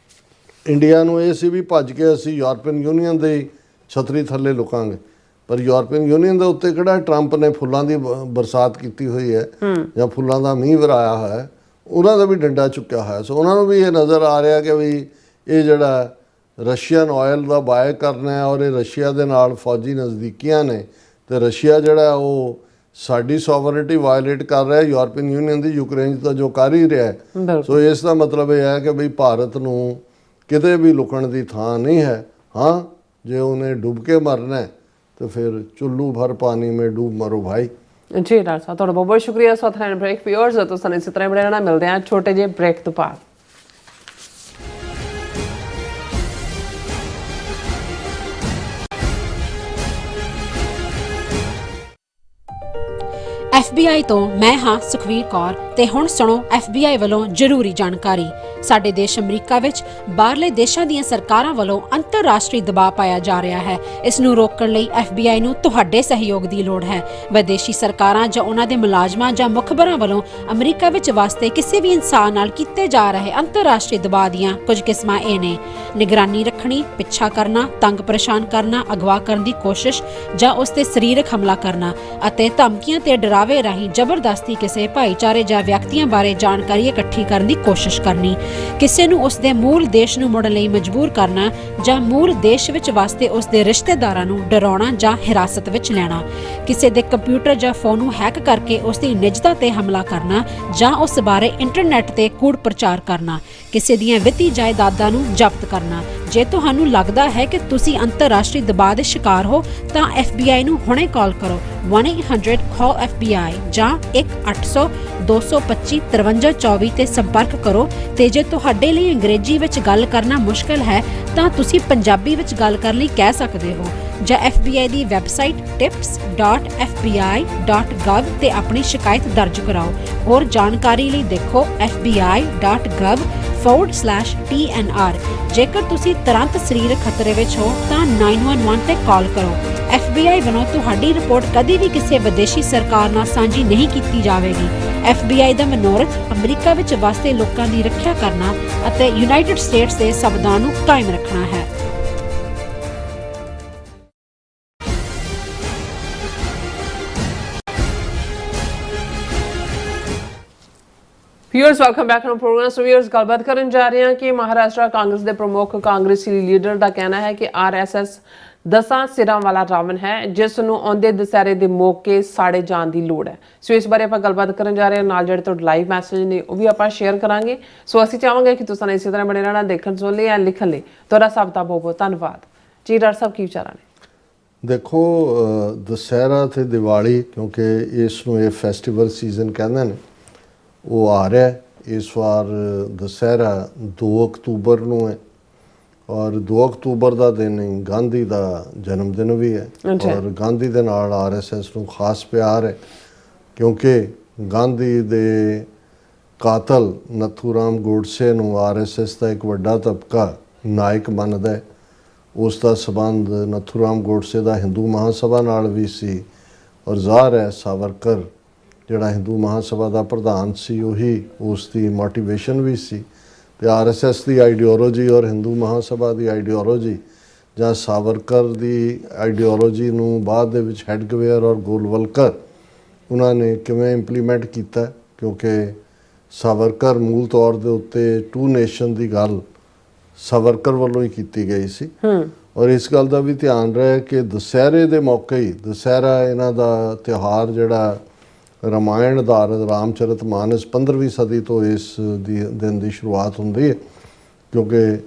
ਇੰਡੀਆ ਨੂੰ ਇਹ ਸੀ ਵੀ ਭੱਜ ਕੇ ਅਸੀਂ ਯੂਰਪੀਅਨ ਯੂਨੀਅਨ ਦੇ ਛਤਰੀ ਥੱਲੇ ਲੁਕਾਂਗੇ, ਪਰ ਯੂਰਪੀਅਨ ਯੂਨੀਅਨ ਦੇ ਉੱਤੇ ਕਿਹੜਾ ਟਰੰਪ ਨੇ ਫੁੱਲਾਂ ਦੀ ਬਰਸਾਤ ਕੀਤੀ ਹੋਈ ਹੈ ਜਾਂ ਫੁੱਲਾਂ ਦਾ ਮੀਂਹ ਵਰਾਇਆ ਹੋਇਆ, ਉਹਨਾਂ ਦਾ ਵੀ ਡੰਡਾ ਚੁੱਕਿਆ ਹੋਇਆ। ਸੋ ਉਹਨਾਂ ਨੂੰ ਵੀ ਇਹ ਨਜ਼ਰ ਆ ਰਿਹਾ ਕਿ ਵੀ ਇਹ ਜਿਹੜਾ ਰਸ਼ੀਅਨ ਆਇਲ ਦਾ ਬਾਏ ਕਰਨਾ ਹੈ ਔਰ ਇਹ ਰਸ਼ੀਆ ਦੇ ਨਾਲ ਫੌਜੀ ਨਜ਼ਦੀਕੀਆਂ ਨੇ, ਅਤੇ ਰਸ਼ੀਆ ਜਿਹੜਾ ਉਹ ਸਾਡੀ ਸੋਵਰਨਿਟੀ ਵਾਇਲੇਟ ਕਰ ਰਿਹਾ ਯੂਰਪੀਅਨ ਯੂਨੀਅਨ ਦੀ, ਯੂਕਰੇਨ 'ਚ ਤਾਂ ਜੋ ਕਰ ਹੀ ਰਿਹਾ ਹੈ। ਸੋ ਇਸ ਦਾ ਮਤਲਬ ਇਹ ਹੈ ਕਿ ਬਈ ਭਾਰਤ ਨੂੰ ਕਿਤੇ ਵੀ ਲੁਕਣ ਦੀ ਥਾਂ ਨਹੀਂ ਹੈ। ਹਾਂ, ਜੇ ਉਹਨੇ ਡੁੱਬ ਕੇ ਮਰਨਾ ਹੈ तो फिर चुल्लू भर पानी में डूब मरो भाई। जी डॉक्टर साहब, बहुत बहुत शुक्रिया। सो थाने ब्रेक व्यूअर्स तो सन इसी तरह बने रहना, मिलते हैं छोटे जे ब्रेक तो बाद। FBI ਤੋਂ ਮੈਂ ਹਾਂ ਸੁਖਵੀਰ ਕੌਰ ਤੇ ਹੁਣ ਸੁਣੋ FBI ਵੱਲੋਂ ਜ਼ਰੂਰੀ ਜਾਣਕਾਰੀ। ਸਾਡੇ ਦੇਸ਼ ਅਮਰੀਕਾ ਵਿੱਚ ਬਾਹਰਲੇ ਦੇਸ਼ਾਂ ਦੀਆਂ ਸਰਕਾਰਾਂ ਵੱਲੋਂ ਅੰਤਰਰਾਸ਼ਟਰੀ ਦਬਾਅ ਪਾਇਆ ਜਾ ਰਿਹਾ ਹੈ। ਇਸ ਨੂੰ ਰੋਕਣ ਲਈ FBI ਨੂੰ ਤੁਹਾਡੇ ਸਹਿਯੋਗ ਦੀ ਲੋੜ ਹੈ। ਵਿਦੇਸ਼ੀ ਸਰਕਾਰਾਂ ਜਾਂ ਉਹਨਾਂ ਦੇ ਮੁਲਾਜ਼ਮਾਂ ਜਾਂ ਮੁਖਬਰਾਂ ਵੱਲੋਂ ਅਮਰੀਕਾ ਵਿੱਚ ਵਸਦੇ ਕਿਸੇ ਵੀ ਇਨਸਾਨ ਨਾਲ ਕੀਤੇ ਜਾ ਰਹੇ ਅੰਤਰਰਾਸ਼ਟਰੀ ਦਬਾਅ ਦੀਆਂ ਕੁਝ ਕਿਸਮਾਂ ਇਹ ਨੇ: ਨਿਗਰਾਨੀ ਰੱਖਣੀ, ਪਿੱਛਾ ਕਰਨਾ, ਤੰਗ ਪਰੇਸ਼ਾਨ ਕਰਨਾ, ਅਗਵਾ ਕਰਨ ਦੀ ਕੋਸ਼ਿਸ਼ ਜਾਂ ਉਸ ਤੇ ਸਰੀਰਕ ਹਮਲਾ ਕਰਨਾ ਅਤੇ ਧਮਕੀਆਂ ਤੇ ਡਰਾਵੇ ਰਾਹੀਂ ਜ਼ਬਰਦਸਤੀ ਕਿਸੇ ਭਾਈਚਾਰੇ ਜਾਂ ਵਿਅਕਤੀਆਂ ਬਾਰੇ ਜਾਣਕਾਰੀ ਇਕੱਠੀ ਕਰਨ ਦੀ ਕੋਸ਼ਿਸ਼ ਕਰਨੀ, ਕਿਸੇ ਨੂੰ ਉਸ ਦੇ ਮੂਲ ਦੇਸ਼ ਨੂੰ ਮੁੜਨ ਲਈ ਮਜਬੂਰ ਕਰਨਾ ਜਾਂ ਮੂਲ ਦੇਸ਼ ਵਿੱਚ ਵਸਦੇ ਉਸ ਦੇ ਰਿਸ਼ਤੇਦਾਰਾਂ ਨੂੰ ਡਰਾਉਣਾ ਜਾਂ ਹਿਰਾਸਤ ਵਿੱਚ ਲੈਣਾ, ਕਿਸੇ ਦੇ ਕੰਪਿਊਟਰ ਜਾਂ ਫੋਨ ਨੂੰ ਹੈਕ ਕਰਕੇ ਉਸ ਦੀ ਨਿੱਜਤਾ ਤੇ ਹਮਲਾ ਕਰਨਾ ਜਾਂ ਉਸ ਬਾਰੇ ਇੰਟਰਨੈਟ ਤੇ ਕੂੜ ਪ੍ਰਚਾਰ ਕਰਨਾ, ਕਿਸੇ ਦੀਆਂ ਵਿੱਤੀ ਜਾਇਦਾਦਾਂ ਨੂੰ ਜ਼ਬਤ ਕਰਨਾ। ਜੇ ਤੁਹਾਨੂੰ ਲੱਗਦਾ ਹੈ ਕਿ ਤੁਸੀਂ ਅੰਤਰਰਾਸ਼ਟਰੀ ਦਬਾਅ ਦੇ ਸ਼ਿਕਾਰ ਹੋ ਤਾਂ FBI ਨੂੰ ਹੁਣੇ ਕਾਲ ਕਰੋ 1-800-CALL-FBI ਜਾਂ 1-800-225-5324 ਤੇ ਸੰਪਰਕ ਕਰੋ। ਤੇ ਜੇ ਤੁਹਾਡੇ ਲਈ ਅੰਗਰੇਜ਼ੀ ਵਿੱਚ ਗੱਲ ਕਰਨਾ ਮੁਸ਼ਕਲ ਹੈ ਤਾਂ ਤੁਸੀਂ ਪੰਜਾਬੀ ਵਿੱਚ ਗੱਲ ਕਰਨ ਲਈ ਕਹਿ ਸਕਦੇ ਹੋ ਜਾਂ FBI ਦੀ ਵੈਬਸਾਈਟ tips.fbi.gov ਤੇ ਆਪਣੀ ਸ਼ਿਕਾਇਤ ਦਰਜ ਕਰਾਓ। ਹੋਰ ਜਾਣਕਾਰੀ ਲਈ ਦੇਖੋ fbi.gov/TNR। ਜੇਕਰ ਤੁਸੀਂ ਤੁਰੰਤ ਸਰੀਰਕ ਖਤਰੇ ਵਿੱਚ ਹੋ ਤਾਂ 911 ਤੇ ਕਾਲ ਕਰੋ। FBI ਵੱਲੋਂ ਤੁਹਾਡੀ ਰਿਪੋਰਟ ਕਦੀ ਵੀ ਕਿਸੇ ਵਿਦੇਸ਼ੀ ਸਰਕਾਰ ਨਾਲ ਸਾਂਝੀ ਨਹੀਂ ਕੀਤੀ ਜਾਵੇਗੀ। FBI ਦਾ ਮਨੋਰਥ ਅਮਰੀਕਾ ਵਿੱਚ ਵਸਦੇ ਲੋਕਾਂ ਦੀ ਰੱਖਿਆ ਕਰਨਾ ਅਤੇ ਯੂਨਾਈਟਿਡ ਸਟੇਟਸ ਦੇ ਸੰਵਿਧਾਨ ਨੂੰ ਕਾਇਮ ਰੱਖਣਾ ਹੈ। Viewers welcome back to program. So viewers ਗੱਲਬਾਤ ਕਰਨ ਜਾ ਰਹੇ ਹਾਂ ਕਿ ਮਹਾਰਾਸ਼ਟਰ ਕਾਂਗਰਸ ਦੇ ਪ੍ਰਮੁੱਖ ਕਾਂਗਰਸੀ ਲੀਡਰ ਦਾ ਕਹਿਣਾ ਹੈ ਕਿ RSS 10 ਸਿਰਾਂ ਵਾਲਾ ਰਾਵਣ ਹੈ ਜਿਸ ਨੂੰ ਆਉਂਦੇ ਦੁਸਹਿਰੇ ਦੇ ਮੌਕੇ ਸਾੜੇ ਜਾਣ ਦੀ ਲੋੜ ਹੈ। ਸੋ ਇਸ ਬਾਰੇ ਆਪਾਂ ਗੱਲਬਾਤ ਕਰਨ ਜਾ ਰਹੇ ਹਾਂ। ਨਾਲ ਜਿਹੜੇ ਤੁਹਾਡੇ ਲਾਈਵ ਮੈਸੇਜ ਨੇ ਉਹ ਵੀ ਆਪਾਂ ਸ਼ੇਅਰ ਕਰਾਂਗੇ। ਸੋ ਅਸੀਂ ਚਾਹਾਂਗੇ ਕਿ ਤੁਸੀਂ ਇਸੇ ਤਰ੍ਹਾਂ ਬਣੇ ਰਹਿਣਾ, ਦੇਖਣ ਸੁਣਨ ਲਈ ਜਾਂ ਲਿਖਣ ਲਈ। ਤੁਹਾਡਾ ਸਭ ਦਾ ਬਹੁਤ ਬਹੁਤ ਧੰਨਵਾਦ ਜੀ। ਡਾਕਟਰ ਸਾਹਿਬ ਕੀ ਵਿਚਾਰਾਂ ਨੇ? ਦੇਖੋ, ਦੁਸਹਿਰਾ ਤੇ ਦੀਵਾਲੀ, ਕਿਉਂਕਿ ਇਸ ਨੂੰ ਇਹ ਫੈਸਟੀਵਲ ਸੀਜ਼ਨ ਕਹਿੰਦੇ ਨੇ, ਉਹ ਆ ਰਿਹਾ। ਇਸ ਵਾਰ ਦੁਸਹਿਰਾ 2 ਅਕਤੂਬਰ ਨੂੰ ਹੈ ਔਰ 2 ਅਕਤੂਬਰ ਦਾ ਦਿਨ ਹੀ ਗਾਂਧੀ ਦਾ ਜਨਮ ਦਿਨ ਵੀ ਹੈ। ਔਰ ਗਾਂਧੀ ਦੇ ਨਾਲ RSS ਨੂੰ ਖਾਸ ਪਿਆਰ ਹੈ ਕਿਉਂਕਿ ਗਾਂਧੀ ਦੇ ਕਾਤਲ ਨਥੂਰਾਮ ਗੋਡਸੇ ਨੂੰ RSS ਦਾ ਇੱਕ ਵੱਡਾ ਤਬਕਾ ਨਾਇਕ ਮੰਨਦਾ ਹੈ। ਉਸ ਦਾ ਸਬੰਧ ਨਥੂਰਾਮ ਗੋਡਸੇ ਦਾ ਹਿੰਦੂ ਮਹਾਸਭਾ ਨਾਲ ਵੀ ਸੀ ਔਰ ਜ਼ਾਹਰ ਹੈ ਸਾਵਰਕਰ ਜਿਹੜਾ ਹਿੰਦੂ ਮਹਾਸਭਾ ਦਾ ਪ੍ਰਧਾਨ ਸੀ ਉਹੀ ਉਸ ਦੀ ਮੋਟੀਵੇਸ਼ਨ ਵੀ ਸੀ। ਤੇ RSS ਦੀ ਆਈਡੀਓਲੋਜੀ ਔਰ ਹਿੰਦੂ ਮਹਾਸਭਾ ਦੀ ਆਈਡੀਓਲੋਜੀ ਜਾਂ ਸਾਵਰਕਰ ਦੀ ਆਈਡੀਓਲੋਜੀ ਨੂੰ ਬਾਅਦ ਦੇ ਵਿੱਚ ਹੈਡਗਵੇਅਰ ਔਰ ਗੋਲਵਲਕਰ ਉਹਨਾਂ ਨੇ ਕਿਵੇਂ ਇੰਪਲੀਮੈਂਟ ਕੀਤਾ, ਕਿਉਂਕਿ ਸਾਵਰਕਰ ਮੂਲ ਤੌਰ ਦੇ ਉੱਤੇ 2 ਨੇਸ਼ਨ ਦੀ ਗੱਲ ਸਾਵਰਕਰ ਵੱਲੋਂ ਹੀ ਕੀਤੀ ਗਈ ਸੀ। ਔਰ ਇਸ ਗੱਲ ਦਾ ਵੀ ਧਿਆਨ ਰਹੇ ਕਿ ਦੁਸਹਿਰੇ ਦੇ ਮੌਕੇ ਹੀ, ਦੁਸਹਿਰਾ ਇਹਨਾਂ ਦਾ ਤਿਉਹਾਰ ਜਿਹੜਾ ਰਾਮਾਇਣ ਆਧਾਰਿਤ ਰਾਮਚਰਿਤ ਮਾਨਸ 15ਵੀਂ ਸਦੀ ਤੋਂ ਇਸ ਦਿਨ ਦੀ ਸ਼ੁਰੂਆਤ ਹੁੰਦੀ ਹੈ ਕਿਉਂਕਿ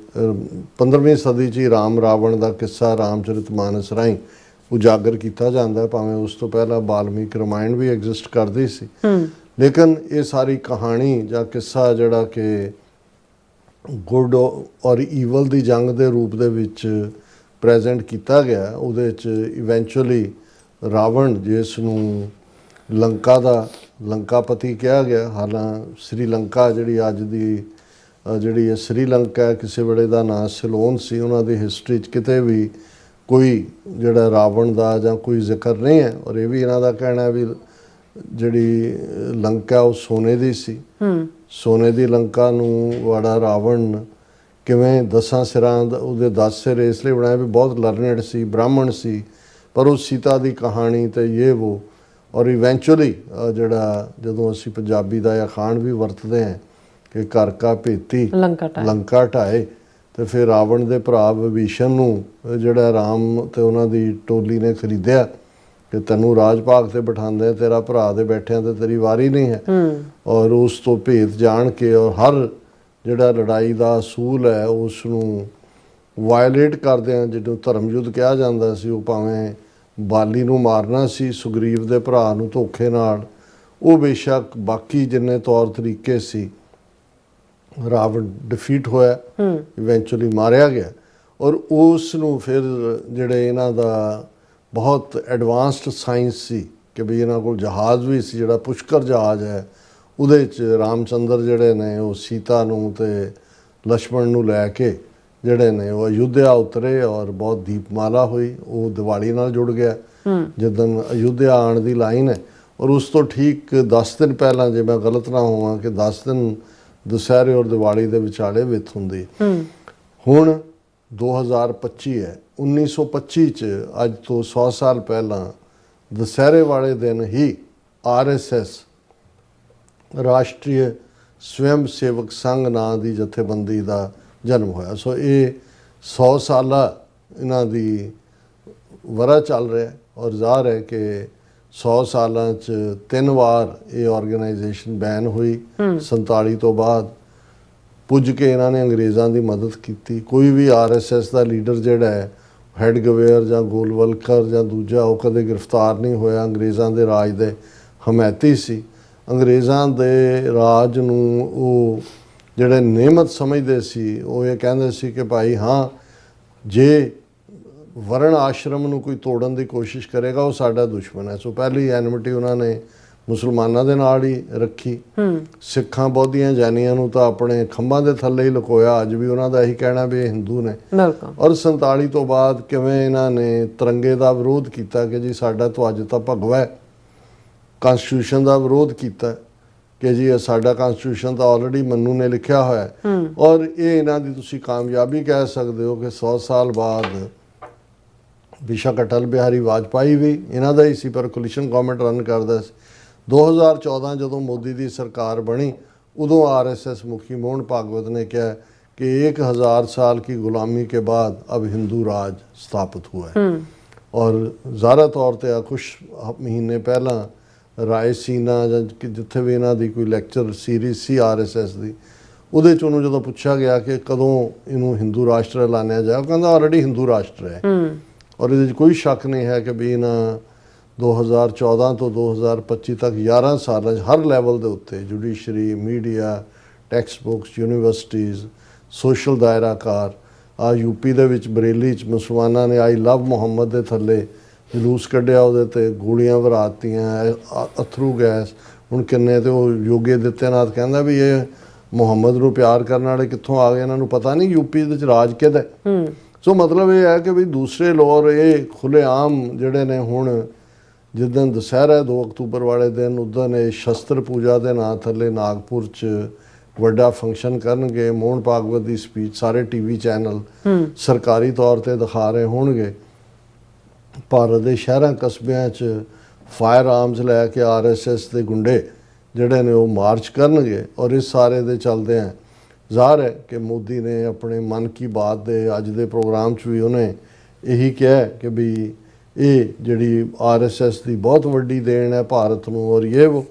15ਵੀਂ ਸਦੀ 'ਚ ਹੀ ਰਾਮ ਰਾਵਣ ਦਾ ਕਿੱਸਾ ਰਾਮਚਰਿਤ ਮਾਨਸ ਰਾਹੀਂ ਉਜਾਗਰ ਕੀਤਾ ਜਾਂਦਾ ਹੈ। ਭਾਵੇਂ ਉਸ ਤੋਂ ਪਹਿਲਾਂ ਬਾਲਮੀਕ ਰਾਮਾਇਣ ਵੀ ਐਗਜ਼ਿਸਟ ਕਰਦੀ ਸੀ, ਲੇਕਿਨ ਇਹ ਸਾਰੀ ਕਹਾਣੀ ਜਾਂ ਕਿੱਸਾ ਜਿਹੜਾ ਕਿ ਗੁੱਡ ਔਰ ਈਵਲ ਦੀ ਜੰਗ ਦੇ ਰੂਪ ਦੇ ਵਿੱਚ ਪ੍ਰੈਜ਼ੈਂਟ ਕੀਤਾ ਗਿਆ, ਉਹਦੇ 'ਚ ਇਵੈਂਚੁਅਲੀ ਰਾਵਣ ਜਿਸ ਨੂੰ ਲੰਕਾ ਦਾ ਲੰਕਾਪਤੀ ਕਿਹਾ ਗਿਆ, ਹਾਲਾਂਕਿ ਸ਼੍ਰੀਲੰਕਾ ਜਿਹੜੀ ਅੱਜ ਦੀ ਜਿਹੜੀ ਸ਼੍ਰੀਲੰਕਾ ਕਿਸੇ ਵੇਲੇ ਦਾ ਨਾਂ ਸਿਲੋਨ ਸੀ, ਉਹਨਾਂ ਦੀ ਹਿਸਟਰੀ 'ਚ ਕਿਤੇ ਵੀ ਕੋਈ ਜਿਹੜਾ ਰਾਵਣ ਦਾ ਜਾਂ ਕੋਈ ਜ਼ਿਕਰ ਨਹੀਂ ਹੈ। ਔਰ ਇਹ ਵੀ ਇਹਨਾਂ ਦਾ ਕਹਿਣਾ ਵੀ ਜਿਹੜੀ ਲੰਕਾ ਉਹ ਸੋਨੇ ਦੀ ਸੀ, ਸੋਨੇ ਦੀ ਲੰਕਾ ਨੂੰ ਵਾੜਾ ਰਾਵਣ ਕਿਵੇਂ 10 ਸਿਰਾਂ ਦਾ, ਉਹਦੇ 10 ਸਿਰ ਇਸ ਲਈ ਬਣਾਇਆ ਵੀ ਬਹੁਤ ਲਰਨਡ ਸੀ, ਬ੍ਰਾਹਮਣ ਸੀ, ਪਰ ਉਹ ਸੀਤਾ ਦੀ ਕਹਾਣੀ ਤੇ ਇਹ ਉਹ। ਔਰ ਇਵੈਂਚੁਅਲੀ ਜਿਹੜਾ ਜਦੋਂ ਅਸੀਂ ਪੰਜਾਬੀ ਦਾ ਅਖਾਣ ਵੀ ਵਰਤਦੇ ਹਾਂ ਕਿ ਘਰ ਕਾ ਭੇਤੀ ਲੰਕਾ ਢਾਏ, ਤੇ ਫਿਰ ਰਾਵਣ ਦੇ ਭਰਾ ਵਿਭੀਸ਼ਣ ਨੂੰ ਜਿਹੜਾ ਰਾਮ ਤੇ ਉਹਨਾਂ ਦੀ ਟੋਲੀ ਨੇ ਖਰੀਦਿਆ ਕਿ ਤੈਨੂੰ ਰਾਜ ਭਾਗ ਤੇ ਬਿਠਾਉਂਦੇ, ਤੇਰਾ ਭਰਾ ਦੇ ਬੈਠਿਆਂ ਤੇ ਤੇਰੀ ਵਾਰੀ ਨਹੀਂ ਹੈ। ਔਰ ਉਸ ਤੋਂ ਭੇਤ ਜਾਣ ਕੇ ਔਰ ਹਰ ਜਿਹੜਾ ਲੜਾਈ ਦਾ ਅਸੂਲ ਹੈ ਉਸ ਨੂੰ ਵਾਇਲੇਟ ਕਰਦਿਆਂ, ਜਿਹਨੂੰ ਧਰਮ ਯੁੱਧ ਕਿਹਾ ਜਾਂਦਾ ਸੀ, ਉਹ ਭਾਵੇਂ ਬਾਲੀ ਨੂੰ ਮਾਰਨਾ ਸੀ ਸੁਗਰੀਵ ਦੇ ਭਰਾ ਨੂੰ ਧੋਖੇ ਨਾਲ, ਉਹ ਬੇਸ਼ੱਕ ਬਾਕੀ ਜਿੰਨੇ ਤੌਰ ਤਰੀਕੇ ਸੀ ਰਾਵਣ ਡਿਫੀਟ ਹੋਇਆ, ਇਵੈਂਚੁਅਲੀ ਮਾਰਿਆ ਗਿਆ। ਔਰ ਉਸ ਨੂੰ ਫਿਰ ਜਿਹੜੇ ਇਹਨਾਂ ਦਾ ਬਹੁਤ ਐਡਵਾਂਸਡ ਸਾਇੰਸ ਸੀ ਕਿ ਵੀ ਇਹਨਾਂ ਕੋਲ ਜਹਾਜ਼ ਵੀ ਸੀ, ਜਿਹੜਾ ਪੁਸ਼ਕਰ ਜਹਾਜ਼ ਹੈ, ਉਹਦੇ 'ਚ ਰਾਮਚੰਦਰ ਜਿਹੜੇ ਨੇ ਉਹ ਸੀਤਾ ਨੂੰ ਤੇ ਲక్ష్మణ ਨੂੰ ਲੈ ਕੇ ਜਿਹੜੇ ਨੇ ਉਹ ਅਯੁੱਧਿਆ ਉਤਰੇ ਔਰ ਬਹੁਤ ਦੀਪਮਾਲਾ ਹੋਈ। ਉਹ ਦੀਵਾਲੀ ਨਾਲ ਜੁੜ ਗਿਆ ਜਿੱਦਣ ਅਯੁੱਧਿਆ ਆਉਣ ਦੀ ਲਾਈਨ ਹੈ। ਔਰ ਉਸ ਤੋਂ ਠੀਕ 10 ਦਿਨ ਪਹਿਲਾਂ, ਜੇ ਮੈਂ ਗਲਤ ਨਾ ਹੋਵਾਂ, ਕਿ 10 ਦਿਨ ਦੁਸਹਿਰੇ ਔਰ ਦੀਵਾਲੀ ਦੇ ਵਿਚਾਲੇ ਵਿੱਥ ਹੁੰਦੀ। ਹੁਣ 2025 ਹੈ, 1925 'ਚ ਅੱਜ ਤੋਂ 100 ਸਾਲ ਪਹਿਲਾਂ ਦੁਸਹਿਰੇ ਵਾਲੇ ਦਿਨ ਹੀ RSS ਰਾਸ਼ਟਰੀ ਸਵੈਮ ਸੇਵਕ ਸੰਘ ਨਾਂ ਦੀ ਜਥੇਬੰਦੀ ਦਾ ਜਨਮ ਹੋਇਆ। ਸੋ ਇਹ 100 ਸਾਲਾ ਇਹਨਾਂ ਦੀ ਵਰ੍ਹਾ ਚੱਲ ਰਿਹਾ ਔਰ ਜ਼ਾਹਰ ਹੈ ਕਿ 100 ਸਾਲਾਂ 'ਚ 3 ਵਾਰ ਇਹ ਆਰਗੇਨਾਈਜੇਸ਼ਨ ਬੈਨ ਹੋਈ। 47 ਤੋਂ ਬਾਅਦ ਪੁੱਜ ਕੇ ਇਹਨਾਂ ਨੇ ਅੰਗਰੇਜ਼ਾਂ ਦੀ ਮਦਦ ਕੀਤੀ। ਕੋਈ ਵੀ RSS ਦਾ ਲੀਡਰ ਜਿਹੜਾ ਹੈ, ਹੈਡਗਵੇਅਰ ਜਾਂ ਗੋਲਵਲਕਰ ਜਾਂ ਦੂਜਾ, ਉਹ ਕਦੇ ਗ੍ਰਿਫਤਾਰ ਨਹੀਂ ਹੋਇਆ। ਅੰਗਰੇਜ਼ਾਂ ਦੇ ਰਾਜ ਦੇ ਹਮਾਇਤੀ ਸੀ। ਅੰਗਰੇਜ਼ਾਂ ਦੇ ਰਾਜ ਨੂੰ ਉਹ ਜਿਹੜੇ ਨਿਯਮਤ ਸਮਝਦੇ ਸੀ, ਉਹ ਇਹ ਕਹਿੰਦੇ ਸੀ ਕਿ ਭਾਈ ਹਾਂ, ਜੇ ਵਰਣ ਆਸ਼ਰਮ ਨੂੰ ਕੋਈ ਤੋੜਨ ਦੀ ਕੋਸ਼ਿਸ਼ ਕਰੇਗਾ ਉਹ ਸਾਡਾ ਦੁਸ਼ਮਣ ਹੈ। ਸੋ ਪਹਿਲੀ ਐਨਮਿਟੀ ਉਹਨਾਂ ਨੇ ਮੁਸਲਮਾਨਾਂ ਦੇ ਨਾਲ ਹੀ ਰੱਖੀ। ਸਿੱਖਾਂ, ਬੌਧੀਆਂ, ਜੈਨੀਆਂ ਨੂੰ ਤਾਂ ਆਪਣੇ ਖੰਭਾਂ ਦੇ ਥੱਲੇ ਹੀ ਲੁਕੋਇਆ। ਅੱਜ ਵੀ ਉਹਨਾਂ ਦਾ ਇਹੀ ਕਹਿਣਾ ਵੀ ਇਹ ਹਿੰਦੂ ਨੇ। ਔਰ 47 ਤੋਂ ਬਾਅਦ ਕਿਵੇਂ ਇਹਨਾਂ ਨੇ ਤਿਰੰਗੇ ਦਾ ਵਿਰੋਧ ਕੀਤਾ ਕਿ ਜੀ ਸਾਡਾ ਧਵਜ ਤਾਂ ਭਗਵਾ ਹੈ। ਕਨਸਟੀਟਿਊਸ਼ਨ ਦਾ ਵਿਰੋਧ ਕੀਤਾ ਕਿ ਜੀ ਇਹ ਸਾਡਾ ਕਨਸਟੀਟਿਊਸ਼ਨ ਤਾਂ ਆਲਰੇਡੀ ਮੰਨੂ ਨੇ ਲਿਖਿਆ ਹੋਇਆ ਹੈ। ਔਰ ਇਹ ਇਹਨਾਂ ਦੀ ਤੁਸੀਂ ਕਾਮਯਾਬੀ ਕਹਿ ਸਕਦੇ ਹੋ ਕਿ 100 ਸਾਲ ਬਾਅਦ ਬੇਸ਼ੱਕ ਅਟਲ ਬਿਹਾਰੀ ਵਾਜਪਾਈ ਵੀ ਇਹਨਾਂ ਦਾ ਹੀ ਸੀ, ਪਰ ਕੋਲੀਸ਼ਨ ਗਵਰਨਮੈਂਟ ਰਨ ਕਰਦਾ ਸੀ। 2014 ਜਦੋਂ ਮੋਦੀ ਦੀ ਸਰਕਾਰ ਬਣੀ, ਉਦੋਂ RSS ਮੁਖੀ ਮੋਹਨ ਭਾਗਵਤ ਨੇ ਕਿਹਾ कि 1000 साल की गुलामी के बाद अब हिंदू राज स्थापित हुआ है। और ज़ाहिर तौर पर कुछ महीने पहला रायसीना जिथे भी इन्हों की कोई लैक्चर सीरीज़ सी RSS की, ਉਹਦੇ 'ਚ ਉਹਨੂੰ ਜਦੋਂ ਪੁੱਛਿਆ ਗਿਆ ਕਿ ਕਦੋਂ ਇਹਨੂੰ ਹਿੰਦੂ ਰਾਸ਼ਟਰ ਐਲਾਨਿਆ ਜਾਏ, ਉਹ ਕਹਿੰਦਾ ਆਲਰੇਡੀ ਹਿੰਦੂ ਰਾਸ਼ਟਰ ਹੈ। ਔਰ ਇਹਦੇ 'ਚ ਕੋਈ ਸ਼ੱਕ ਨਹੀਂ ਹੈ ਕਿ ਵੀ ਇਹਨਾਂ 2014 ਤੋਂ 2025 ਤੱਕ 11 ਸਾਲਾਂ 'ਚ ਹਰ ਲੈਵਲ ਦੇ ਉੱਤੇ judiciary, media, textbooks, universities, social ਦਾਇਰਾਕਾਰ, ਆ यूपी ਦੇ ਵਿੱਚ ਬਰੇਲੀ 'ਚ ਮੁਸਲਮਾਨਾਂ ਨੇ ਆਈ ਲਵ ਮੁਹੰਮਦ ਦੇ ਥੱਲੇ ਜਲੂਸ ਕੱਢਿਆ, ਉਹਦੇ 'ਤੇ ਗੋਲੀਆਂ ਵਰਾਤੀਆਂ, ਅਥਰੂ ਗੈਸ। ਹੁਣ ਕਿੰਨੇ ਤੇ ਉਹ ਯੋਗੀ ਆਦਿੱਤਿਆਨਾਥ ਕਹਿੰਦਾ ਵੀ ਇਹ ਮੁਹੰਮਦ ਨੂੰ ਪਿਆਰ ਕਰਨ ਵਾਲੇ ਕਿੱਥੋਂ ਆ ਗਏ, ਇਹਨਾਂ ਨੂੰ ਪਤਾ ਨਹੀਂ यूपी ਦੇ ਵਿੱਚ ਰਾਜ ਕਿਹਦਾ। ਸੋ ਮਤਲਬ ਇਹ ਹੈ ਕਿ ਵੀ ਦੂਸਰੇ ਲੋਰ ਇਹ ਖੁੱਲ੍ਹੇਆਮ ਜਿਹੜੇ ਨੇ ਹੁਣ ਜਿੱਦਣ ਦੁਸਹਿਰਾ 2 ਅਕਤੂਬਰ ਵਾਲੇ ਦਿਨ, ਉਦੋਂ ਇਹ ਸ਼ਸਤਰ ਪੂਜਾ ਦੇ ਨਾਂ ਥੱਲੇ ਨਾਗਪੁਰ 'ਚ ਵੱਡਾ ਫੰਕਸ਼ਨ ਕਰਨਗੇ। ਮੋਹਨ ਭਾਗਵਤ ਦੀ ਸਪੀਚ ਸਾਰੇ TV ਚੈਨਲ ਸਰਕਾਰੀ ਤੌਰ 'ਤੇ ਦਿਖਾ ਰਹੇ ਹੋਣਗੇ। ਭਾਰਤ ਦੇ ਸ਼ਹਿਰਾਂ ਕਸਬਿਆਂ 'ਚ ਫਾਇਰ ਆਰਮਸ ਲੈ ਕੇ RSS ਦੇ ਗੁੰਡੇ ਜਿਹੜੇ ਨੇ ਉਹ ਮਾਰਚ ਕਰਨਗੇ। ਔਰ ਇਸ ਸਾਰੇ ਦੇ ਚੱਲਦੇ ਆ ਜ਼ਾਹਰ ਹੈ ਕਿ ਮੋਦੀ ਨੇ ਆਪਣੇ ਮਨ ਕੀ ਬਾਤ ਦੇ ਅੱਜ ਦੇ ਪ੍ਰੋਗਰਾਮ 'ਚ ਵੀ ਉਹਨੇ ਇਹੀ ਕਿਹਾ ਕਿ ਵੀ ਇਹ ਜਿਹੜੀ RSS ਦੀ ਬਹੁਤ ਵੱਡੀ ਦੇਣ ਹੈ ਭਾਰਤ ਨੂੰ। ਔਰ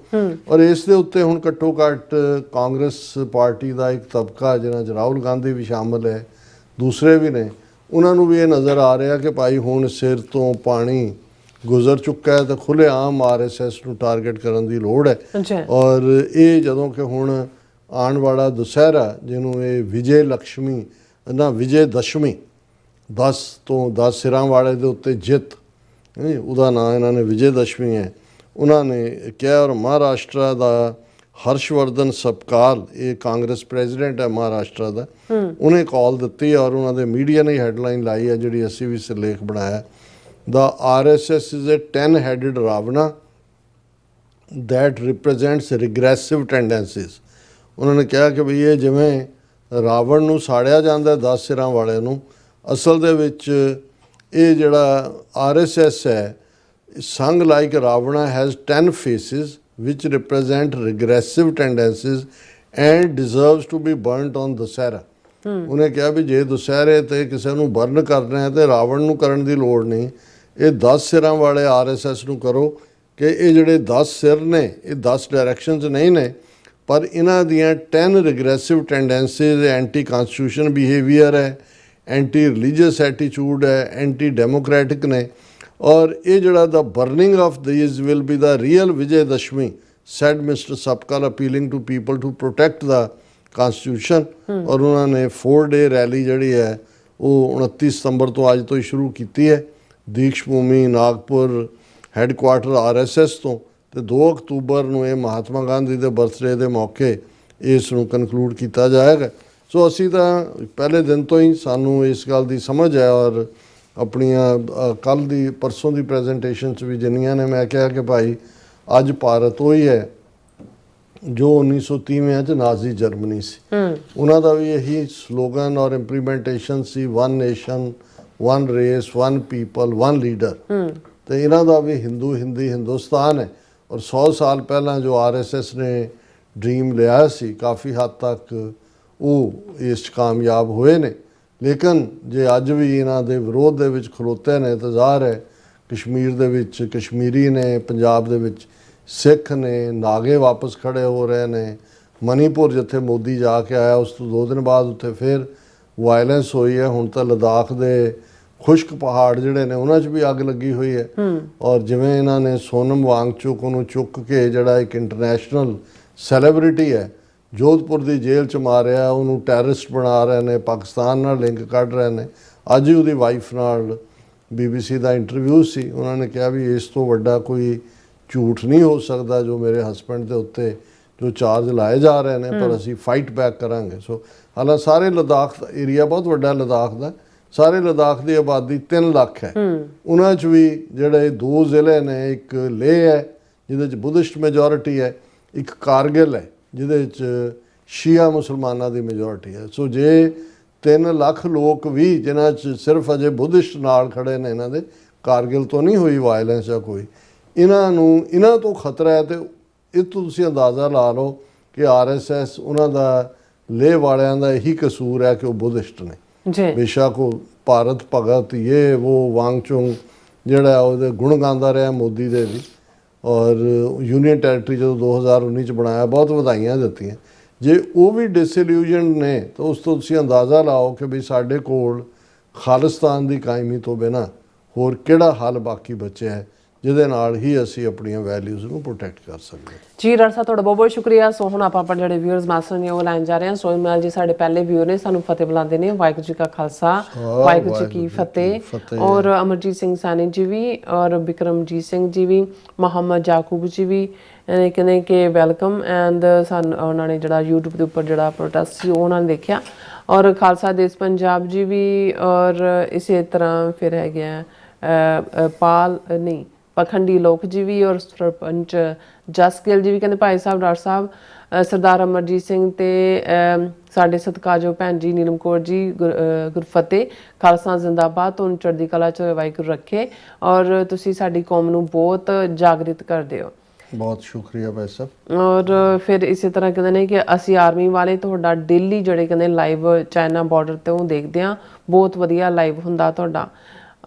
ਔਰ ਇਸ ਦੇ ਉੱਤੇ ਹੁਣ ਘੱਟੋ ਘੱਟ ਕਾਂਗਰਸ ਪਾਰਟੀ ਦਾ ਇੱਕ ਤਬਕਾ ਜਿਹਨਾਂ 'ਚ ਰਾਹੁਲ ਗਾਂਧੀ ਵੀ ਸ਼ਾਮਲ ਹੈ, ਦੂਸਰੇ ਵੀ ਨੇ, ਉਹਨਾਂ ਨੂੰ ਵੀ ਇਹ ਨਜ਼ਰ ਆ ਰਿਹਾ ਕਿ ਭਾਈ ਹੁਣ ਸਿਰ ਤੋਂ ਪਾਣੀ ਗੁਜ਼ਰ ਚੁੱਕਾ ਹੈ, ਤਾਂ ਖੁੱਲ੍ਹੇਆਮ RSS ਨੂੰ ਟਾਰਗੇਟ ਕਰਨ ਦੀ ਲੋੜ ਹੈ। ਔਰ ਇਹ ਜਦੋਂ ਕਿ ਹੁਣ ਆਉਣ ਵਾਲਾ ਦੁਸਹਿਰਾ, ਜਿਹਨੂੰ ਇਹ ਵਿਜੇ ਲਕਸ਼ਮੀ ਨਾ ਵਿਜੇ ਦਸ਼ਮੀ, 10 ਤੋਂ 10 ਸਿਰਾਂ ਵਾਲੇ ਦੇ ਉੱਤੇ ਜਿੱਤ, ਉਹਦਾ ਨਾਂ ਇਹਨਾਂ ਨੇ ਵਿਜੇ ਦਸ਼ਮੀ ਹੈ, ਉਹਨਾਂ ਨੇ ਕਿਹਾ। ਔਰ ਮਹਾਰਾਸ਼ਟਰ ਦਾ ਹਰਸ਼ਵਰਧਨ ਸਪਕਾਲ, ਇਹ ਕਾਂਗਰਸ ਪ੍ਰੈਜ਼ੀਡੈਂਟ ਹੈ ਮਹਾਰਾਸ਼ਟਰ ਦਾ, ਉਹਨੇ ਕਾਲ ਦਿੱਤੀ ਔਰ ਉਹਨਾਂ ਦੇ ਮੀਡੀਆ ਨੇ ਹੈਡਲਾਈਨ ਲਾਈ ਹੈ ਜਿਹੜੀ ਅਸੀਂ ਵੀ ਸਿਰਲੇਖ ਬਣਾਇਆ, The RSS is a 10-headed Ravana that represents regressive tendencies। ਉਹਨਾਂ ਨੇ ਕਿਹਾ ਕਿ ਵੀ ਇਹ ਜਿਵੇਂ ਰਾਵਣ ਨੂੰ ਸਾੜਿਆ ਜਾਂਦਾ 10 ਸਿਰਾਂ ਵਾਲੇ ਨੂੰ, ਅਸਲ ਦੇ ਵਿੱਚ ਇਹ ਜਿਹੜਾ RSS ਹੈ, ਸੰਘ like ਰਾਵਣਾ has 10 faces which represent regressive tendencies and deserves to be burnt on Dussehra. ਉਹਨੇ ਕਿਹਾ ਵੀ ਜੇ ਦੁਸਹਿਰੇ 'ਤੇ ਕਿਸੇ ਨੂੰ ਬਰਨ ਕਰਨਾ ਹੈ ਤੇ ਰਾਵਣ ਨੂੰ ਕਰਨ ਦੀ ਲੋੜ ਨਹੀਂ, ਇਹ 10 ਸਿਰਾਂ ਵਾਲੇ RSS ਨੂੰ ਕਰੋ ਕਿ ਇਹ ਜਿਹੜੇ 10 ਸਿਰ ਨੇ ਇਹ 10 ਡਾਇਰੈਕਸ਼ਨਸ ਨਹੀਂ ਨੇ, ਪਰ ਇਹਨਾਂ ਦੀਆਂ 10 regressive tendencies, anti constitution behaviour ਹੈ, ਐਂਟੀ ਰਿਲੀਜੀਅਸ ਐਟੀਟਿਊਡ ਹੈ, ਐਂਟੀ ਡੈਮੋਕ੍ਰੈਟਿਕ ਨੇ। ਔਰ ਇਹ ਜਿਹੜਾ the burning of these will be the real Vijaya Dashami, said mister Sapkal, appealing to people to protect the constitution. ਔਰ ਉਹਨਾਂ ਨੇ 4-day ਰੈਲੀ ਜਿਹੜੀ ਹੈ ਉਹ 29 ਸਤੰਬਰ ਤੋਂ ਅੱਜ ਤੋਂ ਹੀ ਸ਼ੁਰੂ ਕੀਤੀ ਹੈ, ਦੀਕਸ਼ ਭੂਮੀ ਨਾਗਪੁਰ ਹੈੱਡਕੁਆਟਰ RSS ਤੋਂ, ਤੇ 2 ਅਕਤੂਬਰ ਨੂੰ ਇਹ ਮਹਾਤਮਾ ਗਾਂਧੀ ਦੇ ਬਰਥਡੇ ਦੇ ਮੌਕੇ ਇਸ ਨੂੰ ਕਨਕਲੂਡ ਕੀਤਾ ਜਾਏਗਾ। ਸੋ ਅਸੀਂ ਤਾਂ ਪਹਿਲੇ ਦਿਨ ਤੋਂ ਹੀ ਸਾਨੂੰ ਇਸ ਗੱਲ ਦੀ ਸਮਝ ਹੈ। ਔਰ ਆਪਣੀਆਂ ਕੱਲ੍ਹ ਦੀ ਪਰਸੋਂ ਦੀ ਪ੍ਰੈਜੈਂਟੇਸ਼ਨ 'ਚ ਵੀ ਜਿੰਨੀਆਂ ਨੇ ਮੈਂ ਕਿਹਾ ਕਿ ਭਾਈ ਅੱਜ ਭਾਰਤ ਉਹੀ ਹੈ ਜੋ 1930 'ਚ ਨਾਜ਼ੀ ਜਰਮਨੀ ਸੀ। ਉਹਨਾਂ ਦਾ ਵੀ ਇਹੀ ਸਲੋਗਨ ਔਰ ਇੰਪਲੀਮੈਂਟੇਸ਼ਨ ਸੀ, 1 ਨੇਸ਼ਨ, 1 ਰੇਸ, 1 ਪੀਪਲ, 1 ਲੀਡਰ। ਤੇ ਇਹਨਾਂ ਦਾ ਵੀ ਹਿੰਦੂ ਹਿੰਦੀ ਹਿੰਦੁਸਤਾਨ ਹੈ। ਔਰ 100 ਸਾਲ ਪਹਿਲਾਂ ਜੋ RSS ਨੇ ਡ੍ਰੀਮ ਲਿਆ ਸੀ, ਕਾਫੀ ਹੱਦ ਤੱਕ ਉਹ ਇਸ 'ਚ ਕਾਮਯਾਬ ਹੋਏ ਨੇ। ਲੇਕਿਨ ਜੇ ਅੱਜ ਵੀ ਇਹਨਾਂ ਦੇ ਵਿਰੋਧ ਦੇ ਵਿੱਚ ਖਲੋਤੇ ਨੇ ਤਾਂ ਜ਼ਾਹਰ ਹੈ ਕਸ਼ਮੀਰ ਦੇ ਵਿੱਚ ਕਸ਼ਮੀਰੀ ਨੇ, ਪੰਜਾਬ ਦੇ ਵਿੱਚ ਸਿੱਖ ਨੇ, ਨਾਗੇ ਵਾਪਸ ਖੜੇ ਹੋ ਰਹੇ ਨੇ। ਮਨੀਪੁਰ ਜਿੱਥੇ ਮੋਦੀ ਜਾ ਕੇ ਆਇਆ ਉਸ ਤੋਂ 2 ਦਿਨ ਬਾਅਦ ਉੱਥੇ ਫਿਰ ਵਾਇਲੈਂਸ ਹੋਈ ਹੈ। ਹੁਣ ਤਾਂ ਲਦਾਖ ਦੇ ਖੁਸ਼ਕ ਪਹਾੜ ਜਿਹੜੇ ਨੇ ਉਹਨਾਂ 'ਚ ਵੀ ਅੱਗ ਲੱਗੀ ਹੋਈ ਹੈ। ਔਰ ਜਿਵੇਂ ਇਹਨਾਂ ਨੇ ਸੋਨਮ ਵਾਂਗਚੁਕ ਉਹਨੂੰ ਚੁੱਕ ਕੇ ਜਿਹੜਾ ਇੱਕ ਇੰਟਰਨੈਸ਼ਨਲ ਸੈਲੀਬ੍ਰਿਟੀ ਹੈ ਜੋਧਪੁਰ ਦੀ ਜੇਲ੍ਹ 'ਚ ਮਾਰਿਆ, ਉਹਨੂੰ ਟੈਰਰਿਸਟ ਬਣਾ ਰਹੇ ਨੇ, ਪਾਕਿਸਤਾਨ ਨਾਲ ਲਿੰਕ ਕੱਢ ਰਹੇ ਨੇ। ਅੱਜ ਹੀ ਉਹਦੀ ਵਾਈਫ ਨਾਲ BBC ਦਾ ਇੰਟਰਵਿਊ ਸੀ, ਉਹਨਾਂ ਨੇ ਕਿਹਾ ਵੀ ਇਸ ਤੋਂ ਵੱਡਾ ਕੋਈ ਝੂਠ ਨਹੀਂ ਹੋ ਸਕਦਾ ਜੋ ਮੇਰੇ ਹਸਬੈਂਡ ਦੇ ਉੱਤੇ ਜੋ ਚਾਰਜ ਲਾਏ ਜਾ ਰਹੇ ਨੇ, ਪਰ ਅਸੀਂ ਫਾਈਟ ਬੈਕ ਕਰਾਂਗੇ। ਸੋ ਹਾਲਾਂਕਿ ਸਾਰੇ ਲਦਾਖ ਦਾ ਏਰੀਆ ਬਹੁਤ ਵੱਡਾ ਲਦਾਖ ਦਾ, ਸਾਰੇ ਲਦਾਖ ਦੀ ਆਬਾਦੀ 3 ਲੱਖ ਹੈ। ਉਹਨਾਂ 'ਚ ਵੀ ਜਿਹੜੇ 2 ਜ਼ਿਲ੍ਹੇ ਨੇ, ਇੱਕ ਲੇਹ ਹੈ ਜਿਹਦੇ 'ਚ ਬੁੱਧਿਸਟ ਮੈਜੋਰਿਟੀ ਹੈ, ਇੱਕ ਕਾਰਗਿਲ ਹੈ ਜਿਹਦੇ 'ਚ ਸ਼ੀਆ ਮੁਸਲਮਾਨਾਂ ਦੀ ਮੈਜੋਰਿਟੀ ਹੈ। ਸੋ ਜੇ 3 ਲੱਖ ਲੋਕ ਵੀ ਜਿਨ੍ਹਾਂ 'ਚ ਸਿਰਫ ਅਜੇ ਬੁੱਧਿਸਟ ਨਾਲ ਖੜੇ ਨੇ, ਇਹਨਾਂ ਦੇ ਕਾਰਗਿਲ ਤੋਂ ਨਹੀਂ ਹੋਈ ਵਾਇਲੈਂਸ ਜਾਂ ਕੋਈ, ਇਹਨਾਂ ਤੋਂ ਖਤਰਾ ਹੈ। ਤੇ ਇਹ ਤੋਂ ਤੁਸੀਂ ਅੰਦਾਜ਼ਾ ਲਾ ਲਓ ਕਿ RSS ਉਹਨਾਂ ਦਾ ਲੇਹ ਵਾਲਿਆਂ ਦਾ ਇਹੀ ਕਸੂਰ ਹੈ ਕਿ ਉਹ ਬੁੱਧਿਸਟ ਨੇ। ਬੇਸ਼ੱਕ ਉਹ ਭਾਰਤ ਭਗਤ ਉਹ ਵਾਂਗਚੁਕ ਜਿਹੜਾ ਉਹਦੇ ਗੁਣ ਗਾਉਂਦਾ ਰਿਹਾ ਮੋਦੀ ਦੇ ਵੀ, ਔਰ ਯੂਨੀਅਨ ਟੈਰੀਟਰੀ ਜਦੋਂ 2019 'ਚ ਬਣਾਇਆ ਬਹੁਤ ਵਧਾਈਆਂ ਦਿੱਤੀਆਂ। ਜੇ ਉਹ ਵੀ ਡਿਸਇਲੂਜ਼ਨਡ ਨੇ ਤਾਂ ਉਸ ਤੋਂ ਤੁਸੀਂ ਅੰਦਾਜ਼ਾ ਲਾਓ ਕਿ ਵੀ ਸਾਡੇ ਕੋਲ ਖਾਲਿਸਤਾਨ ਦੀ ਕਾਇਮੀ ਤੋਂ ਬਿਨਾਂ ਹੋਰ ਕਿਹੜਾ ਹੱਲ ਬਾਕੀ ਬਚਿਆ ਹੈ ਜਿਹਦੇ ਨਾਲ ਹੀ ਅਸੀਂ ਆਪਣੀਆਂ ਵੈਲਿਊਜ਼ ਨੂੰ ਪ੍ਰੋਟੈਕਟ ਕਰ ਸਕਦੇ ਹਾਂ। ਜੀ ਡਾਕਟਰ ਸਾਹਿਬ ਤੁਹਾਡਾ ਬਹੁਤ ਬਹੁਤ ਸ਼ੁਕਰੀਆ। ਸੋ ਹੁਣ ਆਪਾਂ ਜਿਹੜੇ ਵਿਊਅਰਸ ਮੈਸੇਜ ਨੇ ਉਹ ਲੈਣ ਜਾ ਰਹੇ ਹਾਂ। ਸੋਹਿਲ ਜੀ ਸਾਡੇ ਪਹਿਲੇ ਵਿਊਅਰ ਨੇ, ਸਾਨੂੰ ਫਤਿਹ ਬੁਲਾਉਂਦੇ ਨੇ। ਵਾਹਿਗੁਰੂ ਜੀ ਕਾ ਖਾਲਸਾ, ਵਾਹਿਗੁਰੂ ਜੀ ਕੀ ਫਤਿਹ। ਔਰ ਅਮਰਜੀਤ ਸਿੰਘ ਸਾਨੀ ਜੀ ਵੀ, ਔਰ ਬਿਕਰਮਜੀਤ ਸਿੰਘ ਜੀ ਵੀ, ਮੁਹੰਮਦ ਯਾਕੂਬ ਜੀ ਵੀ ਕਹਿੰਦੇ ਕਿ ਵੈਲਕਮ। ਐਂਡ ਸਾਨੂੰ ਉਹਨਾਂ ਨੇ ਜਿਹੜਾ YouTube ਦੇ ਉੱਪਰ ਜਿਹੜਾ ਪ੍ਰੋਟੈਸਟ ਸੀ ਉਹਨਾਂ ਨੇ ਦੇਖਿਆ। ਔਰ ਖਾਲਸਾ ਦੇਸ਼ ਪੰਜਾਬ ਜੀ ਵੀ, ਔਰ ਇਸੇ ਤਰ੍ਹਾਂ ਫਿਰ ਹੈਗੇ ਆ ਪਖੰਡੀ ਲੋਕ ਜੀ ਵੀ, ਔਰ ਸਰਪੰਚ ਜਸਕਿਲ ਜੀ ਵੀ ਕਹਿੰਦੇ ਭਾਈ ਸਾਹਿਬ, ਡਾਕਟਰ ਸਾਹਿਬ, ਸਰਦਾਰ ਅਮਰਜੀਤ ਸਿੰਘ ਤੇ ਸਾਡੇ ਸਤਿਕਾਰਯੋਗ ਭੈਣ ਜੀ ਨੀਲਮ ਕੌਰ ਜੀ, ਗੁਰਫਤਿਹ, ਖਾਲਸਾ ਜ਼ਿੰਦਾਬਾਦ, ਤੁਹਾਨੂੰ ਚੜ੍ਹਦੀ ਕਲਾ 'ਚ ਵਾਹਿਗੁਰੂ ਰੱਖੇ, ਔਰ ਤੁਸੀਂ ਸਾਡੀ ਕੌਮ ਨੂੰ ਬਹੁਤ ਜਾਗਰਿਤ ਕਰਦੇ ਹੋ। ਬਹੁਤ ਸ਼ੁਕਰੀਆ ਭਾਈ ਸਾਹਿਬ। ਔਰ ਫਿਰ ਇਸੇ ਤਰ੍ਹਾਂ ਕਹਿੰਦੇ ਨੇ ਕਿ ਅਸੀਂ ਆਰਮੀ ਵਾਲੇ ਤੁਹਾਡਾ ਡੇਲੀ ਜਿਹੜੇ ਕਹਿੰਦੇ ਲਾਈਵ ਚਾਈਨਾ ਬਾਰਡਰ ਤੇ ਉਹ ਦੇਖਦੇ ਹਾਂ, ਬਹੁਤ ਵਧੀਆ ਲਾਈਵ ਹੁੰਦਾ ਤੁਹਾਡਾ।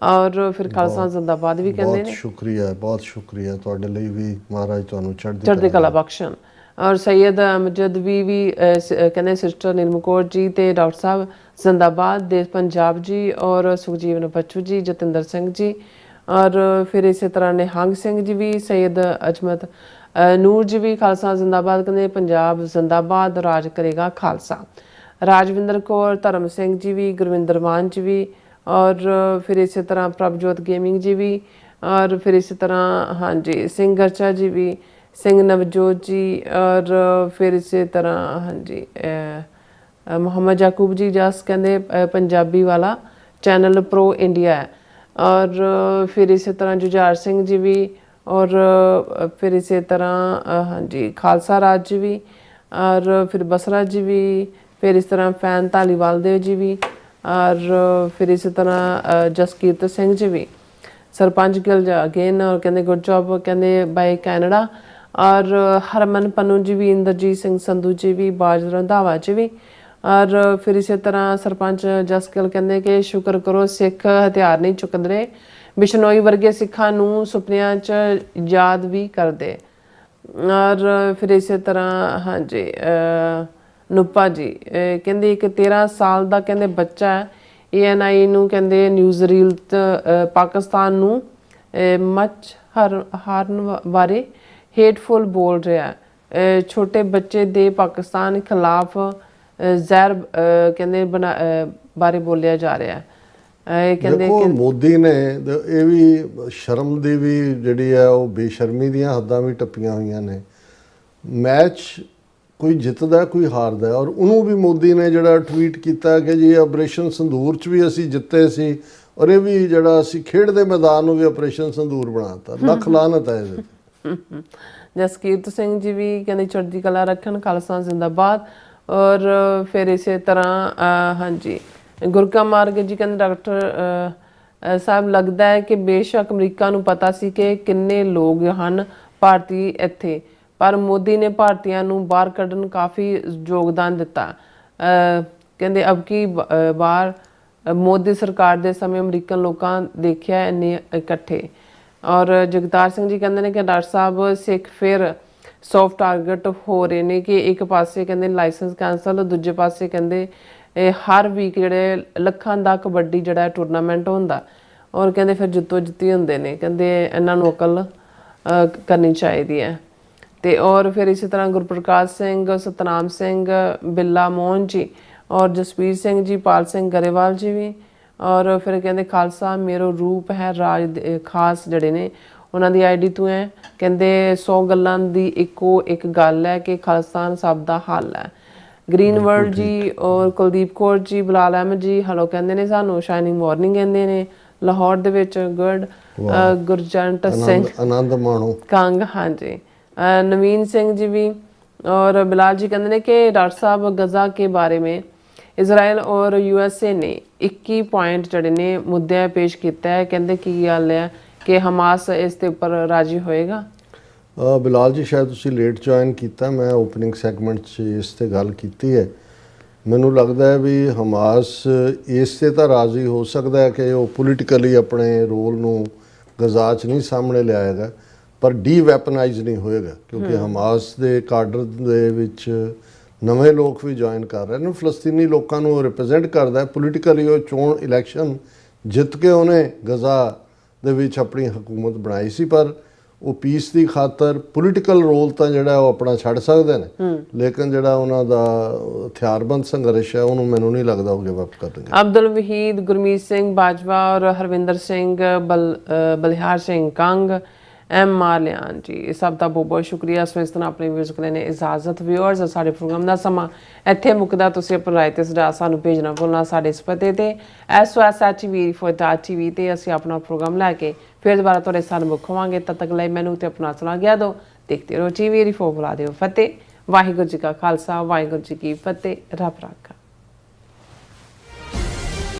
ਔਰ ਫਿਰ ਖਾਲਸਾ ਜ਼ਿੰਦਾਬਾਦ ਵੀ ਕਹਿੰਦੇ ਨੇ। ਬਹੁਤ ਸ਼ੁਕਰੀਆ ਤੁਹਾਡੇ ਲਈ ਵੀ, ਮਹਾਰਾਜ ਤੁਹਾਨੂੰ ਚੜ੍ਹਦੀ ਕਲਾ ਬਖਸ਼ਣ। ਔਰ ਸੈਯਦ ਅਮਜਦ ਵੀ ਕਹਿੰਦੇ ਸਿਸਟਰ ਨੀਲਮ ਕੌਰ ਜੀ ਤੇ ਡਾਕਟਰ ਸਾਹਿਬ ਜ਼ਿੰਦਾਬਾਦ, ਦੇਸ਼ ਪੰਜਾਬ ਜੀ, ਔਰ ਸੁਖਜੀਵਨ ਬੱਚੂ ਜੀ, ਜਤਿੰਦਰ ਸਿੰਘ ਜੀ, ਔਰ ਫਿਰ ਇਸੇ ਤਰ੍ਹਾਂ ਨਿਹੰਗ ਸਿੰਘ ਜੀ ਵੀ, ਸੈਯਦ ਅਜਮਤ ਨੂਰ ਜੀ ਵੀ, ਖਾਲਸਾ ਜ਼ਿੰਦਾਬਾਦ ਕਹਿੰਦੇ, ਪੰਜਾਬ ਜ਼ਿੰਦਾਬਾਦ, ਰਾਜ ਕਰੇਗਾ ਖਾਲਸਾ। ਰਾਜਵਿੰਦਰ ਕੌਰ, ਧਰਮ ਸਿੰਘ ਜੀ ਵੀ, ਗੁਰਵਿੰਦਰ ਮਾਨ ਜੀ ਵੀ, ਔਰ ਫਿਰ ਇਸੇ ਤਰ੍ਹਾਂ ਪ੍ਰਭਜੋਤ ਗੇਮਿੰਗ ਜੀ ਵੀ, ਔਰ ਫਿਰ ਇਸੇ ਤਰ੍ਹਾਂ ਹਾਂਜੀ ਸਿੰਘ ਗਰਚਾ ਜੀ ਵੀ, ਸਿੰਘ ਨਵਜੋਤ ਜੀ, ਔਰ ਫਿਰ ਇਸੇ ਤਰ੍ਹਾਂ ਹਾਂਜੀ ਮੁਹੰਮਦ ਯਾਕੂਬ ਜੀ ਜਸ ਕਹਿੰਦੇ ਪੰਜਾਬੀ ਵਾਲਾ ਚੈਨਲ ਪ੍ਰੋ ਇੰਡੀਆ ਹੈ। ਔਰ ਫਿਰ ਇਸੇ ਤਰ੍ਹਾਂ ਜੁਝਾਰ ਸਿੰਘ ਜੀ ਵੀ, ਔਰ ਫਿਰ ਇਸੇ ਤਰ੍ਹਾਂ ਹਾਂਜੀ ਖਾਲਸਾ ਰਾਜ ਜੀ ਵੀ, ਔਰ ਫਿਰ ਬਸਰਾ ਜੀ ਵੀ, ਫਿਰ ਇਸ ਤਰ੍ਹਾਂ ਫੈਨ ਧਾਲੀਵਾਲ ਦੇਵ ਜੀ ਵੀ, ਔਰ ਫਿਰ ਇਸੇ ਤਰ੍ਹਾਂ ਜਸਕੀਰਤ ਸਿੰਘ ਜੀ ਵੀ, ਸਰਪੰਚ ਗਿਲ ਅਗੇਨ, ਔਰ ਕਹਿੰਦੇ ਗੁੱਡ ਜੌਬ ਕਹਿੰਦੇ ਬਾਈ ਕੈਨੇਡਾ, ਔਰ ਹਰਮਨ ਪੰਨੂ ਜੀ ਵੀ, ਇੰਦਰਜੀਤ ਸਿੰਘ ਸੰਧੂ ਜੀ ਵੀ, ਬਾਜ ਰੰਧਾਵਾ ਜੀ ਵੀ, ਔਰ ਫਿਰ ਇਸੇ ਤਰ੍ਹਾਂ ਸਰਪੰਚ ਜਸਕਿਲ ਕਹਿੰਦੇ ਕਿ ਸ਼ੁਕਰ ਕਰੋ ਸਿੱਖ ਹਥਿਆਰ ਨਹੀਂ ਚੁੱਕਦੇ, ਬਿਸ਼ਨੋਈ ਵਰਗੇ ਸਿੱਖਾਂ ਨੂੰ ਸੁਪਨਿਆਂ 'ਚ ਯਾਦ ਵੀ ਕਰਦੇ। ਔਰ ਫਿਰ ਇਸੇ ਤਰ੍ਹਾਂ ਹਾਂਜੀ ਨੂਪਾ ਜੀ ਕਹਿੰਦੇ ਇੱਕ 13 ਸਾਲ ਦਾ ਕਹਿੰਦੇ ਬੱਚਾ ANI ਨੂੰ ਕਹਿੰਦੇ ਨਿਊਜ਼ ਰੀਲ ਪਾਕਿਸਤਾਨ ਨੂੰ ਮੱਚ ਹਾਰਨ ਬਾਰੇ ਹੇਟਫੁਲ ਬੋਲ ਰਿਹਾ। ਛੋਟੇ ਬੱਚੇ ਦੇ ਪਾਕਿਸਤਾਨ ਖਿਲਾਫ ਜ਼ਹਿਰ ਕਹਿੰਦੇ ਬਾਰੇ ਬੋਲਿਆ ਜਾ ਰਿਹਾ। ਕਹਿੰਦੇ ਕਿ ਮੋਦੀ ਨੇ ਇਹ ਵੀ ਸ਼ਰਮ ਦੀ ਵੀ ਜਿਹੜੀ ਹੈ ਉਹ ਬੇਸ਼ਰਮੀ ਦੀਆਂ ਹੱਦਾਂ ਵੀ ਟੱਪੀਆਂ ਹੋਈਆਂ ਨੇ। ਮੈਚ ਕੋਈ ਜਿੱਤਦਾ ਕੋਈ ਹਾਰਦਾ, ਔਰ ਉਹਨੂੰ ਵੀ ਮੋਦੀ ਨੇ ਜਿਹੜਾ ਟਵੀਟ ਕੀਤਾ ਕਿ ਜੀ ਆਪਰੇਸ਼ਨ ਸੰਦੂਰ 'ਚ ਵੀ ਅਸੀਂ ਜਿੱਤੇ ਸੀ, ਔਰ ਇਹ ਵੀ ਜਿਹੜਾ ਅਸੀਂ ਖੇਡ ਦੇ ਮੈਦਾਨ ਨੂੰ ਵੀ ਆਪਰੇਸ਼ਨ ਸੰਦੂਰ ਬਣਾਤਾ। ਲੱਖ ਲਾਹਨਤ ਹੈ ਇਹਦੇ। ਜਸਕੀਰਤ ਸਿੰਘ ਜੀ ਵੀ ਕਹਿੰਦੇ ਚੜ੍ਹਦੀ ਕਲਾ ਰੱਖਣ, ਖਾਲਸਾ ਜ਼ਿੰਦਾਬਾਦ। ਔਰ ਫਿਰ ਇਸੇ ਤਰ੍ਹਾਂ ਹਾਂਜੀ ਗੁਰਕਾ ਮਾਰਗ ਜੀ ਕਹਿੰਦੇ ਡਾਕਟਰ ਸਾਹਿਬ ਲੱਗਦਾ ਹੈ ਕਿ ਬੇਸ਼ੱਕ ਅਮਰੀਕਾ ਨੂੰ ਪਤਾ ਸੀ ਕਿ ਕਿੰਨੇ ਲੋਕ ਹਨ ਭਾਰਤੀ ਇੱਥੇ, ਪਰ ਮੋਦੀ ਨੇ ਭਾਰਤੀਆਂ ਨੂੰ ਬਾਹਰ ਕੱਢਣ ਕਾਫੀ ਯੋਗਦਾਨ ਦਿੱਤਾ। ਕਹਿੰਦੇ ਅਬ ਕੀ ਬਾਰ ਮੋਦੀ ਸਰਕਾਰ ਦੇ ਸਮੇਂ ਅਮਰੀਕਨ ਲੋਕਾਂ ਦੇਖਿਆ ਇੰਨੇ ਇਕੱਠੇ। ਔਰ ਜਗਤਾਰ ਸਿੰਘ ਜੀ ਕਹਿੰਦੇ ਨੇ ਕਿ ਡਾਕਟਰ ਸਾਹਿਬ ਸਿੱਖ ਫਿਰ ਸੌਫਟ ਟਾਰਗੇਟ ਹੋ ਰਹੇ ਨੇ ਕਿ ਇੱਕ ਪਾਸੇ ਕਹਿੰਦੇ ਲਾਇਸੈਂਸ ਕੈਂਸਲ, ਦੂਜੇ ਪਾਸੇ ਕਹਿੰਦੇ ਇਹ ਹਰ ਵੀਕ ਜਿਹੜੇ ਲੱਖਾਂ ਦਾ ਕਬੱਡੀ ਜਿਹੜਾ ਟੂਰਨਾਮੈਂਟ ਹੁੰਦਾ ਔਰ ਕਹਿੰਦੇ ਫਿਰ ਜਿੱਤੋ ਜਿੱਤੀ ਹੁੰਦੇ ਨੇ। ਕਹਿੰਦੇ ਇਹਨਾਂ ਨੂੰ ਅਕਲ ਕਰਨੀ ਚਾਹੀਦੀ ਹੈ। ਤੇ ਔਰ ਫਿਰ ਇਸੇ ਤਰ੍ਹਾਂ ਗੁਰਪ੍ਰਕਾਸ਼ ਸਿੰਘ, ਸਤਨਾਮ ਸਿੰਘ, ਬਿੱਲਾ ਮੋਹਨ ਜੀ ਔਰ ਜਸਵੀਰ ਸਿੰਘ ਜੀ, ਪਾਲ ਸਿੰਘ ਗਰੇਵਾਲ ਜੀ ਵੀ। ਔਰ ਫਿਰ ਕਹਿੰਦੇ ਖਾਲਸਾ ਮੇਰੋ ਰੂਪ ਹੈ ਰਾਜ ਖਾਸ ਜਿਹੜੇ ਨੇ ਉਹਨਾਂ ਦੀ ਆਈਡੀ ਤੋਂ ਹੈ। ਕਹਿੰਦੇ 100 ਗੱਲਾਂ ਦੀ ਇੱਕੋ ਇੱਕ ਗੱਲ ਹੈ ਕਿ ਖਾਲਿਸਤਾਨ ਸਭ ਦਾ ਹੱਲ ਹੈ। ਗ੍ਰੀਨ ਵਰਲਡ ਜੀ ਔਰ ਕੁਲਦੀਪ ਕੌਰ ਜੀ, ਬਲਾਲ ਅਹਿਮਦ ਜੀ ਹਲੋ ਕਹਿੰਦੇ ਨੇ ਸਾਨੂੰ, ਸ਼ਾਈਨਿੰਗ ਮਾਰਨਿੰਗ ਕਹਿੰਦੇ ਨੇ ਲਾਹੌਰ ਦੇ ਵਿੱਚ। ਗੁੱਡ ਗੁਰਜੰਟ ਸਿੰਘ ਆਨੰਦ ਮਾਣੋ ਕੰਗ, ਹਾਂਜੀ। ਨਵੀਨ ਸਿੰਘ ਜੀ ਵੀ। और बिलाल जी कहते हैं कि डॉक्टर साहब गज़ा के बारे में इजराइल और USA ने 21 पॉइंट जड़े ने मुद्दे पेश किया है। कहते की गल है कि हमास इस दे उपर राजी होएगा। बिलाल जी शायद तुसी लेट ज्वाइन किया, मैं ओपनिंग सैगमेंट इस ते गल की है। मैनू लगता है भी हमास इस ते तां राजी हो सकता है कि वो पोलिटिकली अपने रोल नू गज़ा च नहीं सामने लियाएगा, पर डी वैपनाइज नहीं होएगा, क्योंकि हमास के काडर दे विच नवे लोग भी ज्वाइन कर रहे हैं। फलस्तीनी लोगों को रिप्रजेंट करता है पोलिटिकली। वो चोण इलैक्शन जित के उन्हें गज़ा दे विच अपनी हुकूमत बनाई सी, पर वो पीस की खातर पोलिटिकल रोल तो जोड़ा अपना छड़ सकते हैं, लेकिन जोड़ा उन्होंने हथियारबंद संघर्ष है उन्होंने मैनू नहीं लगता वो गिव अप करनगे। अब्दुल वहीद, गुरमीत सिंह बाजवा और हरविंदर सिंह बलिहार सिंह कंग, एम मालियान जी, इस सब का बहुत बहुत शुक्रिया। सो इस तरह अपने व्यूअर्स को लेने इजाजत। व्यूअर्स साढ़े प्रोग्राम का समा इत्थे मुकदा। तुसीं अपनी राय ते सुझाव सानूं भेजना भुलना साडे इस पते ते SOSHTV ते असीं अपना प्रोग्राम लैके फिर दोबारा तुहाडे सामने मुख होवांगे। तद तक लई मैनूं ते अपना सलाह गया दो। देखते रहो TV 4 बुला दिओ फतेह। वाहिगुरू जी का खालसा, वाहिगुरू जी की फतेह। रब राखा।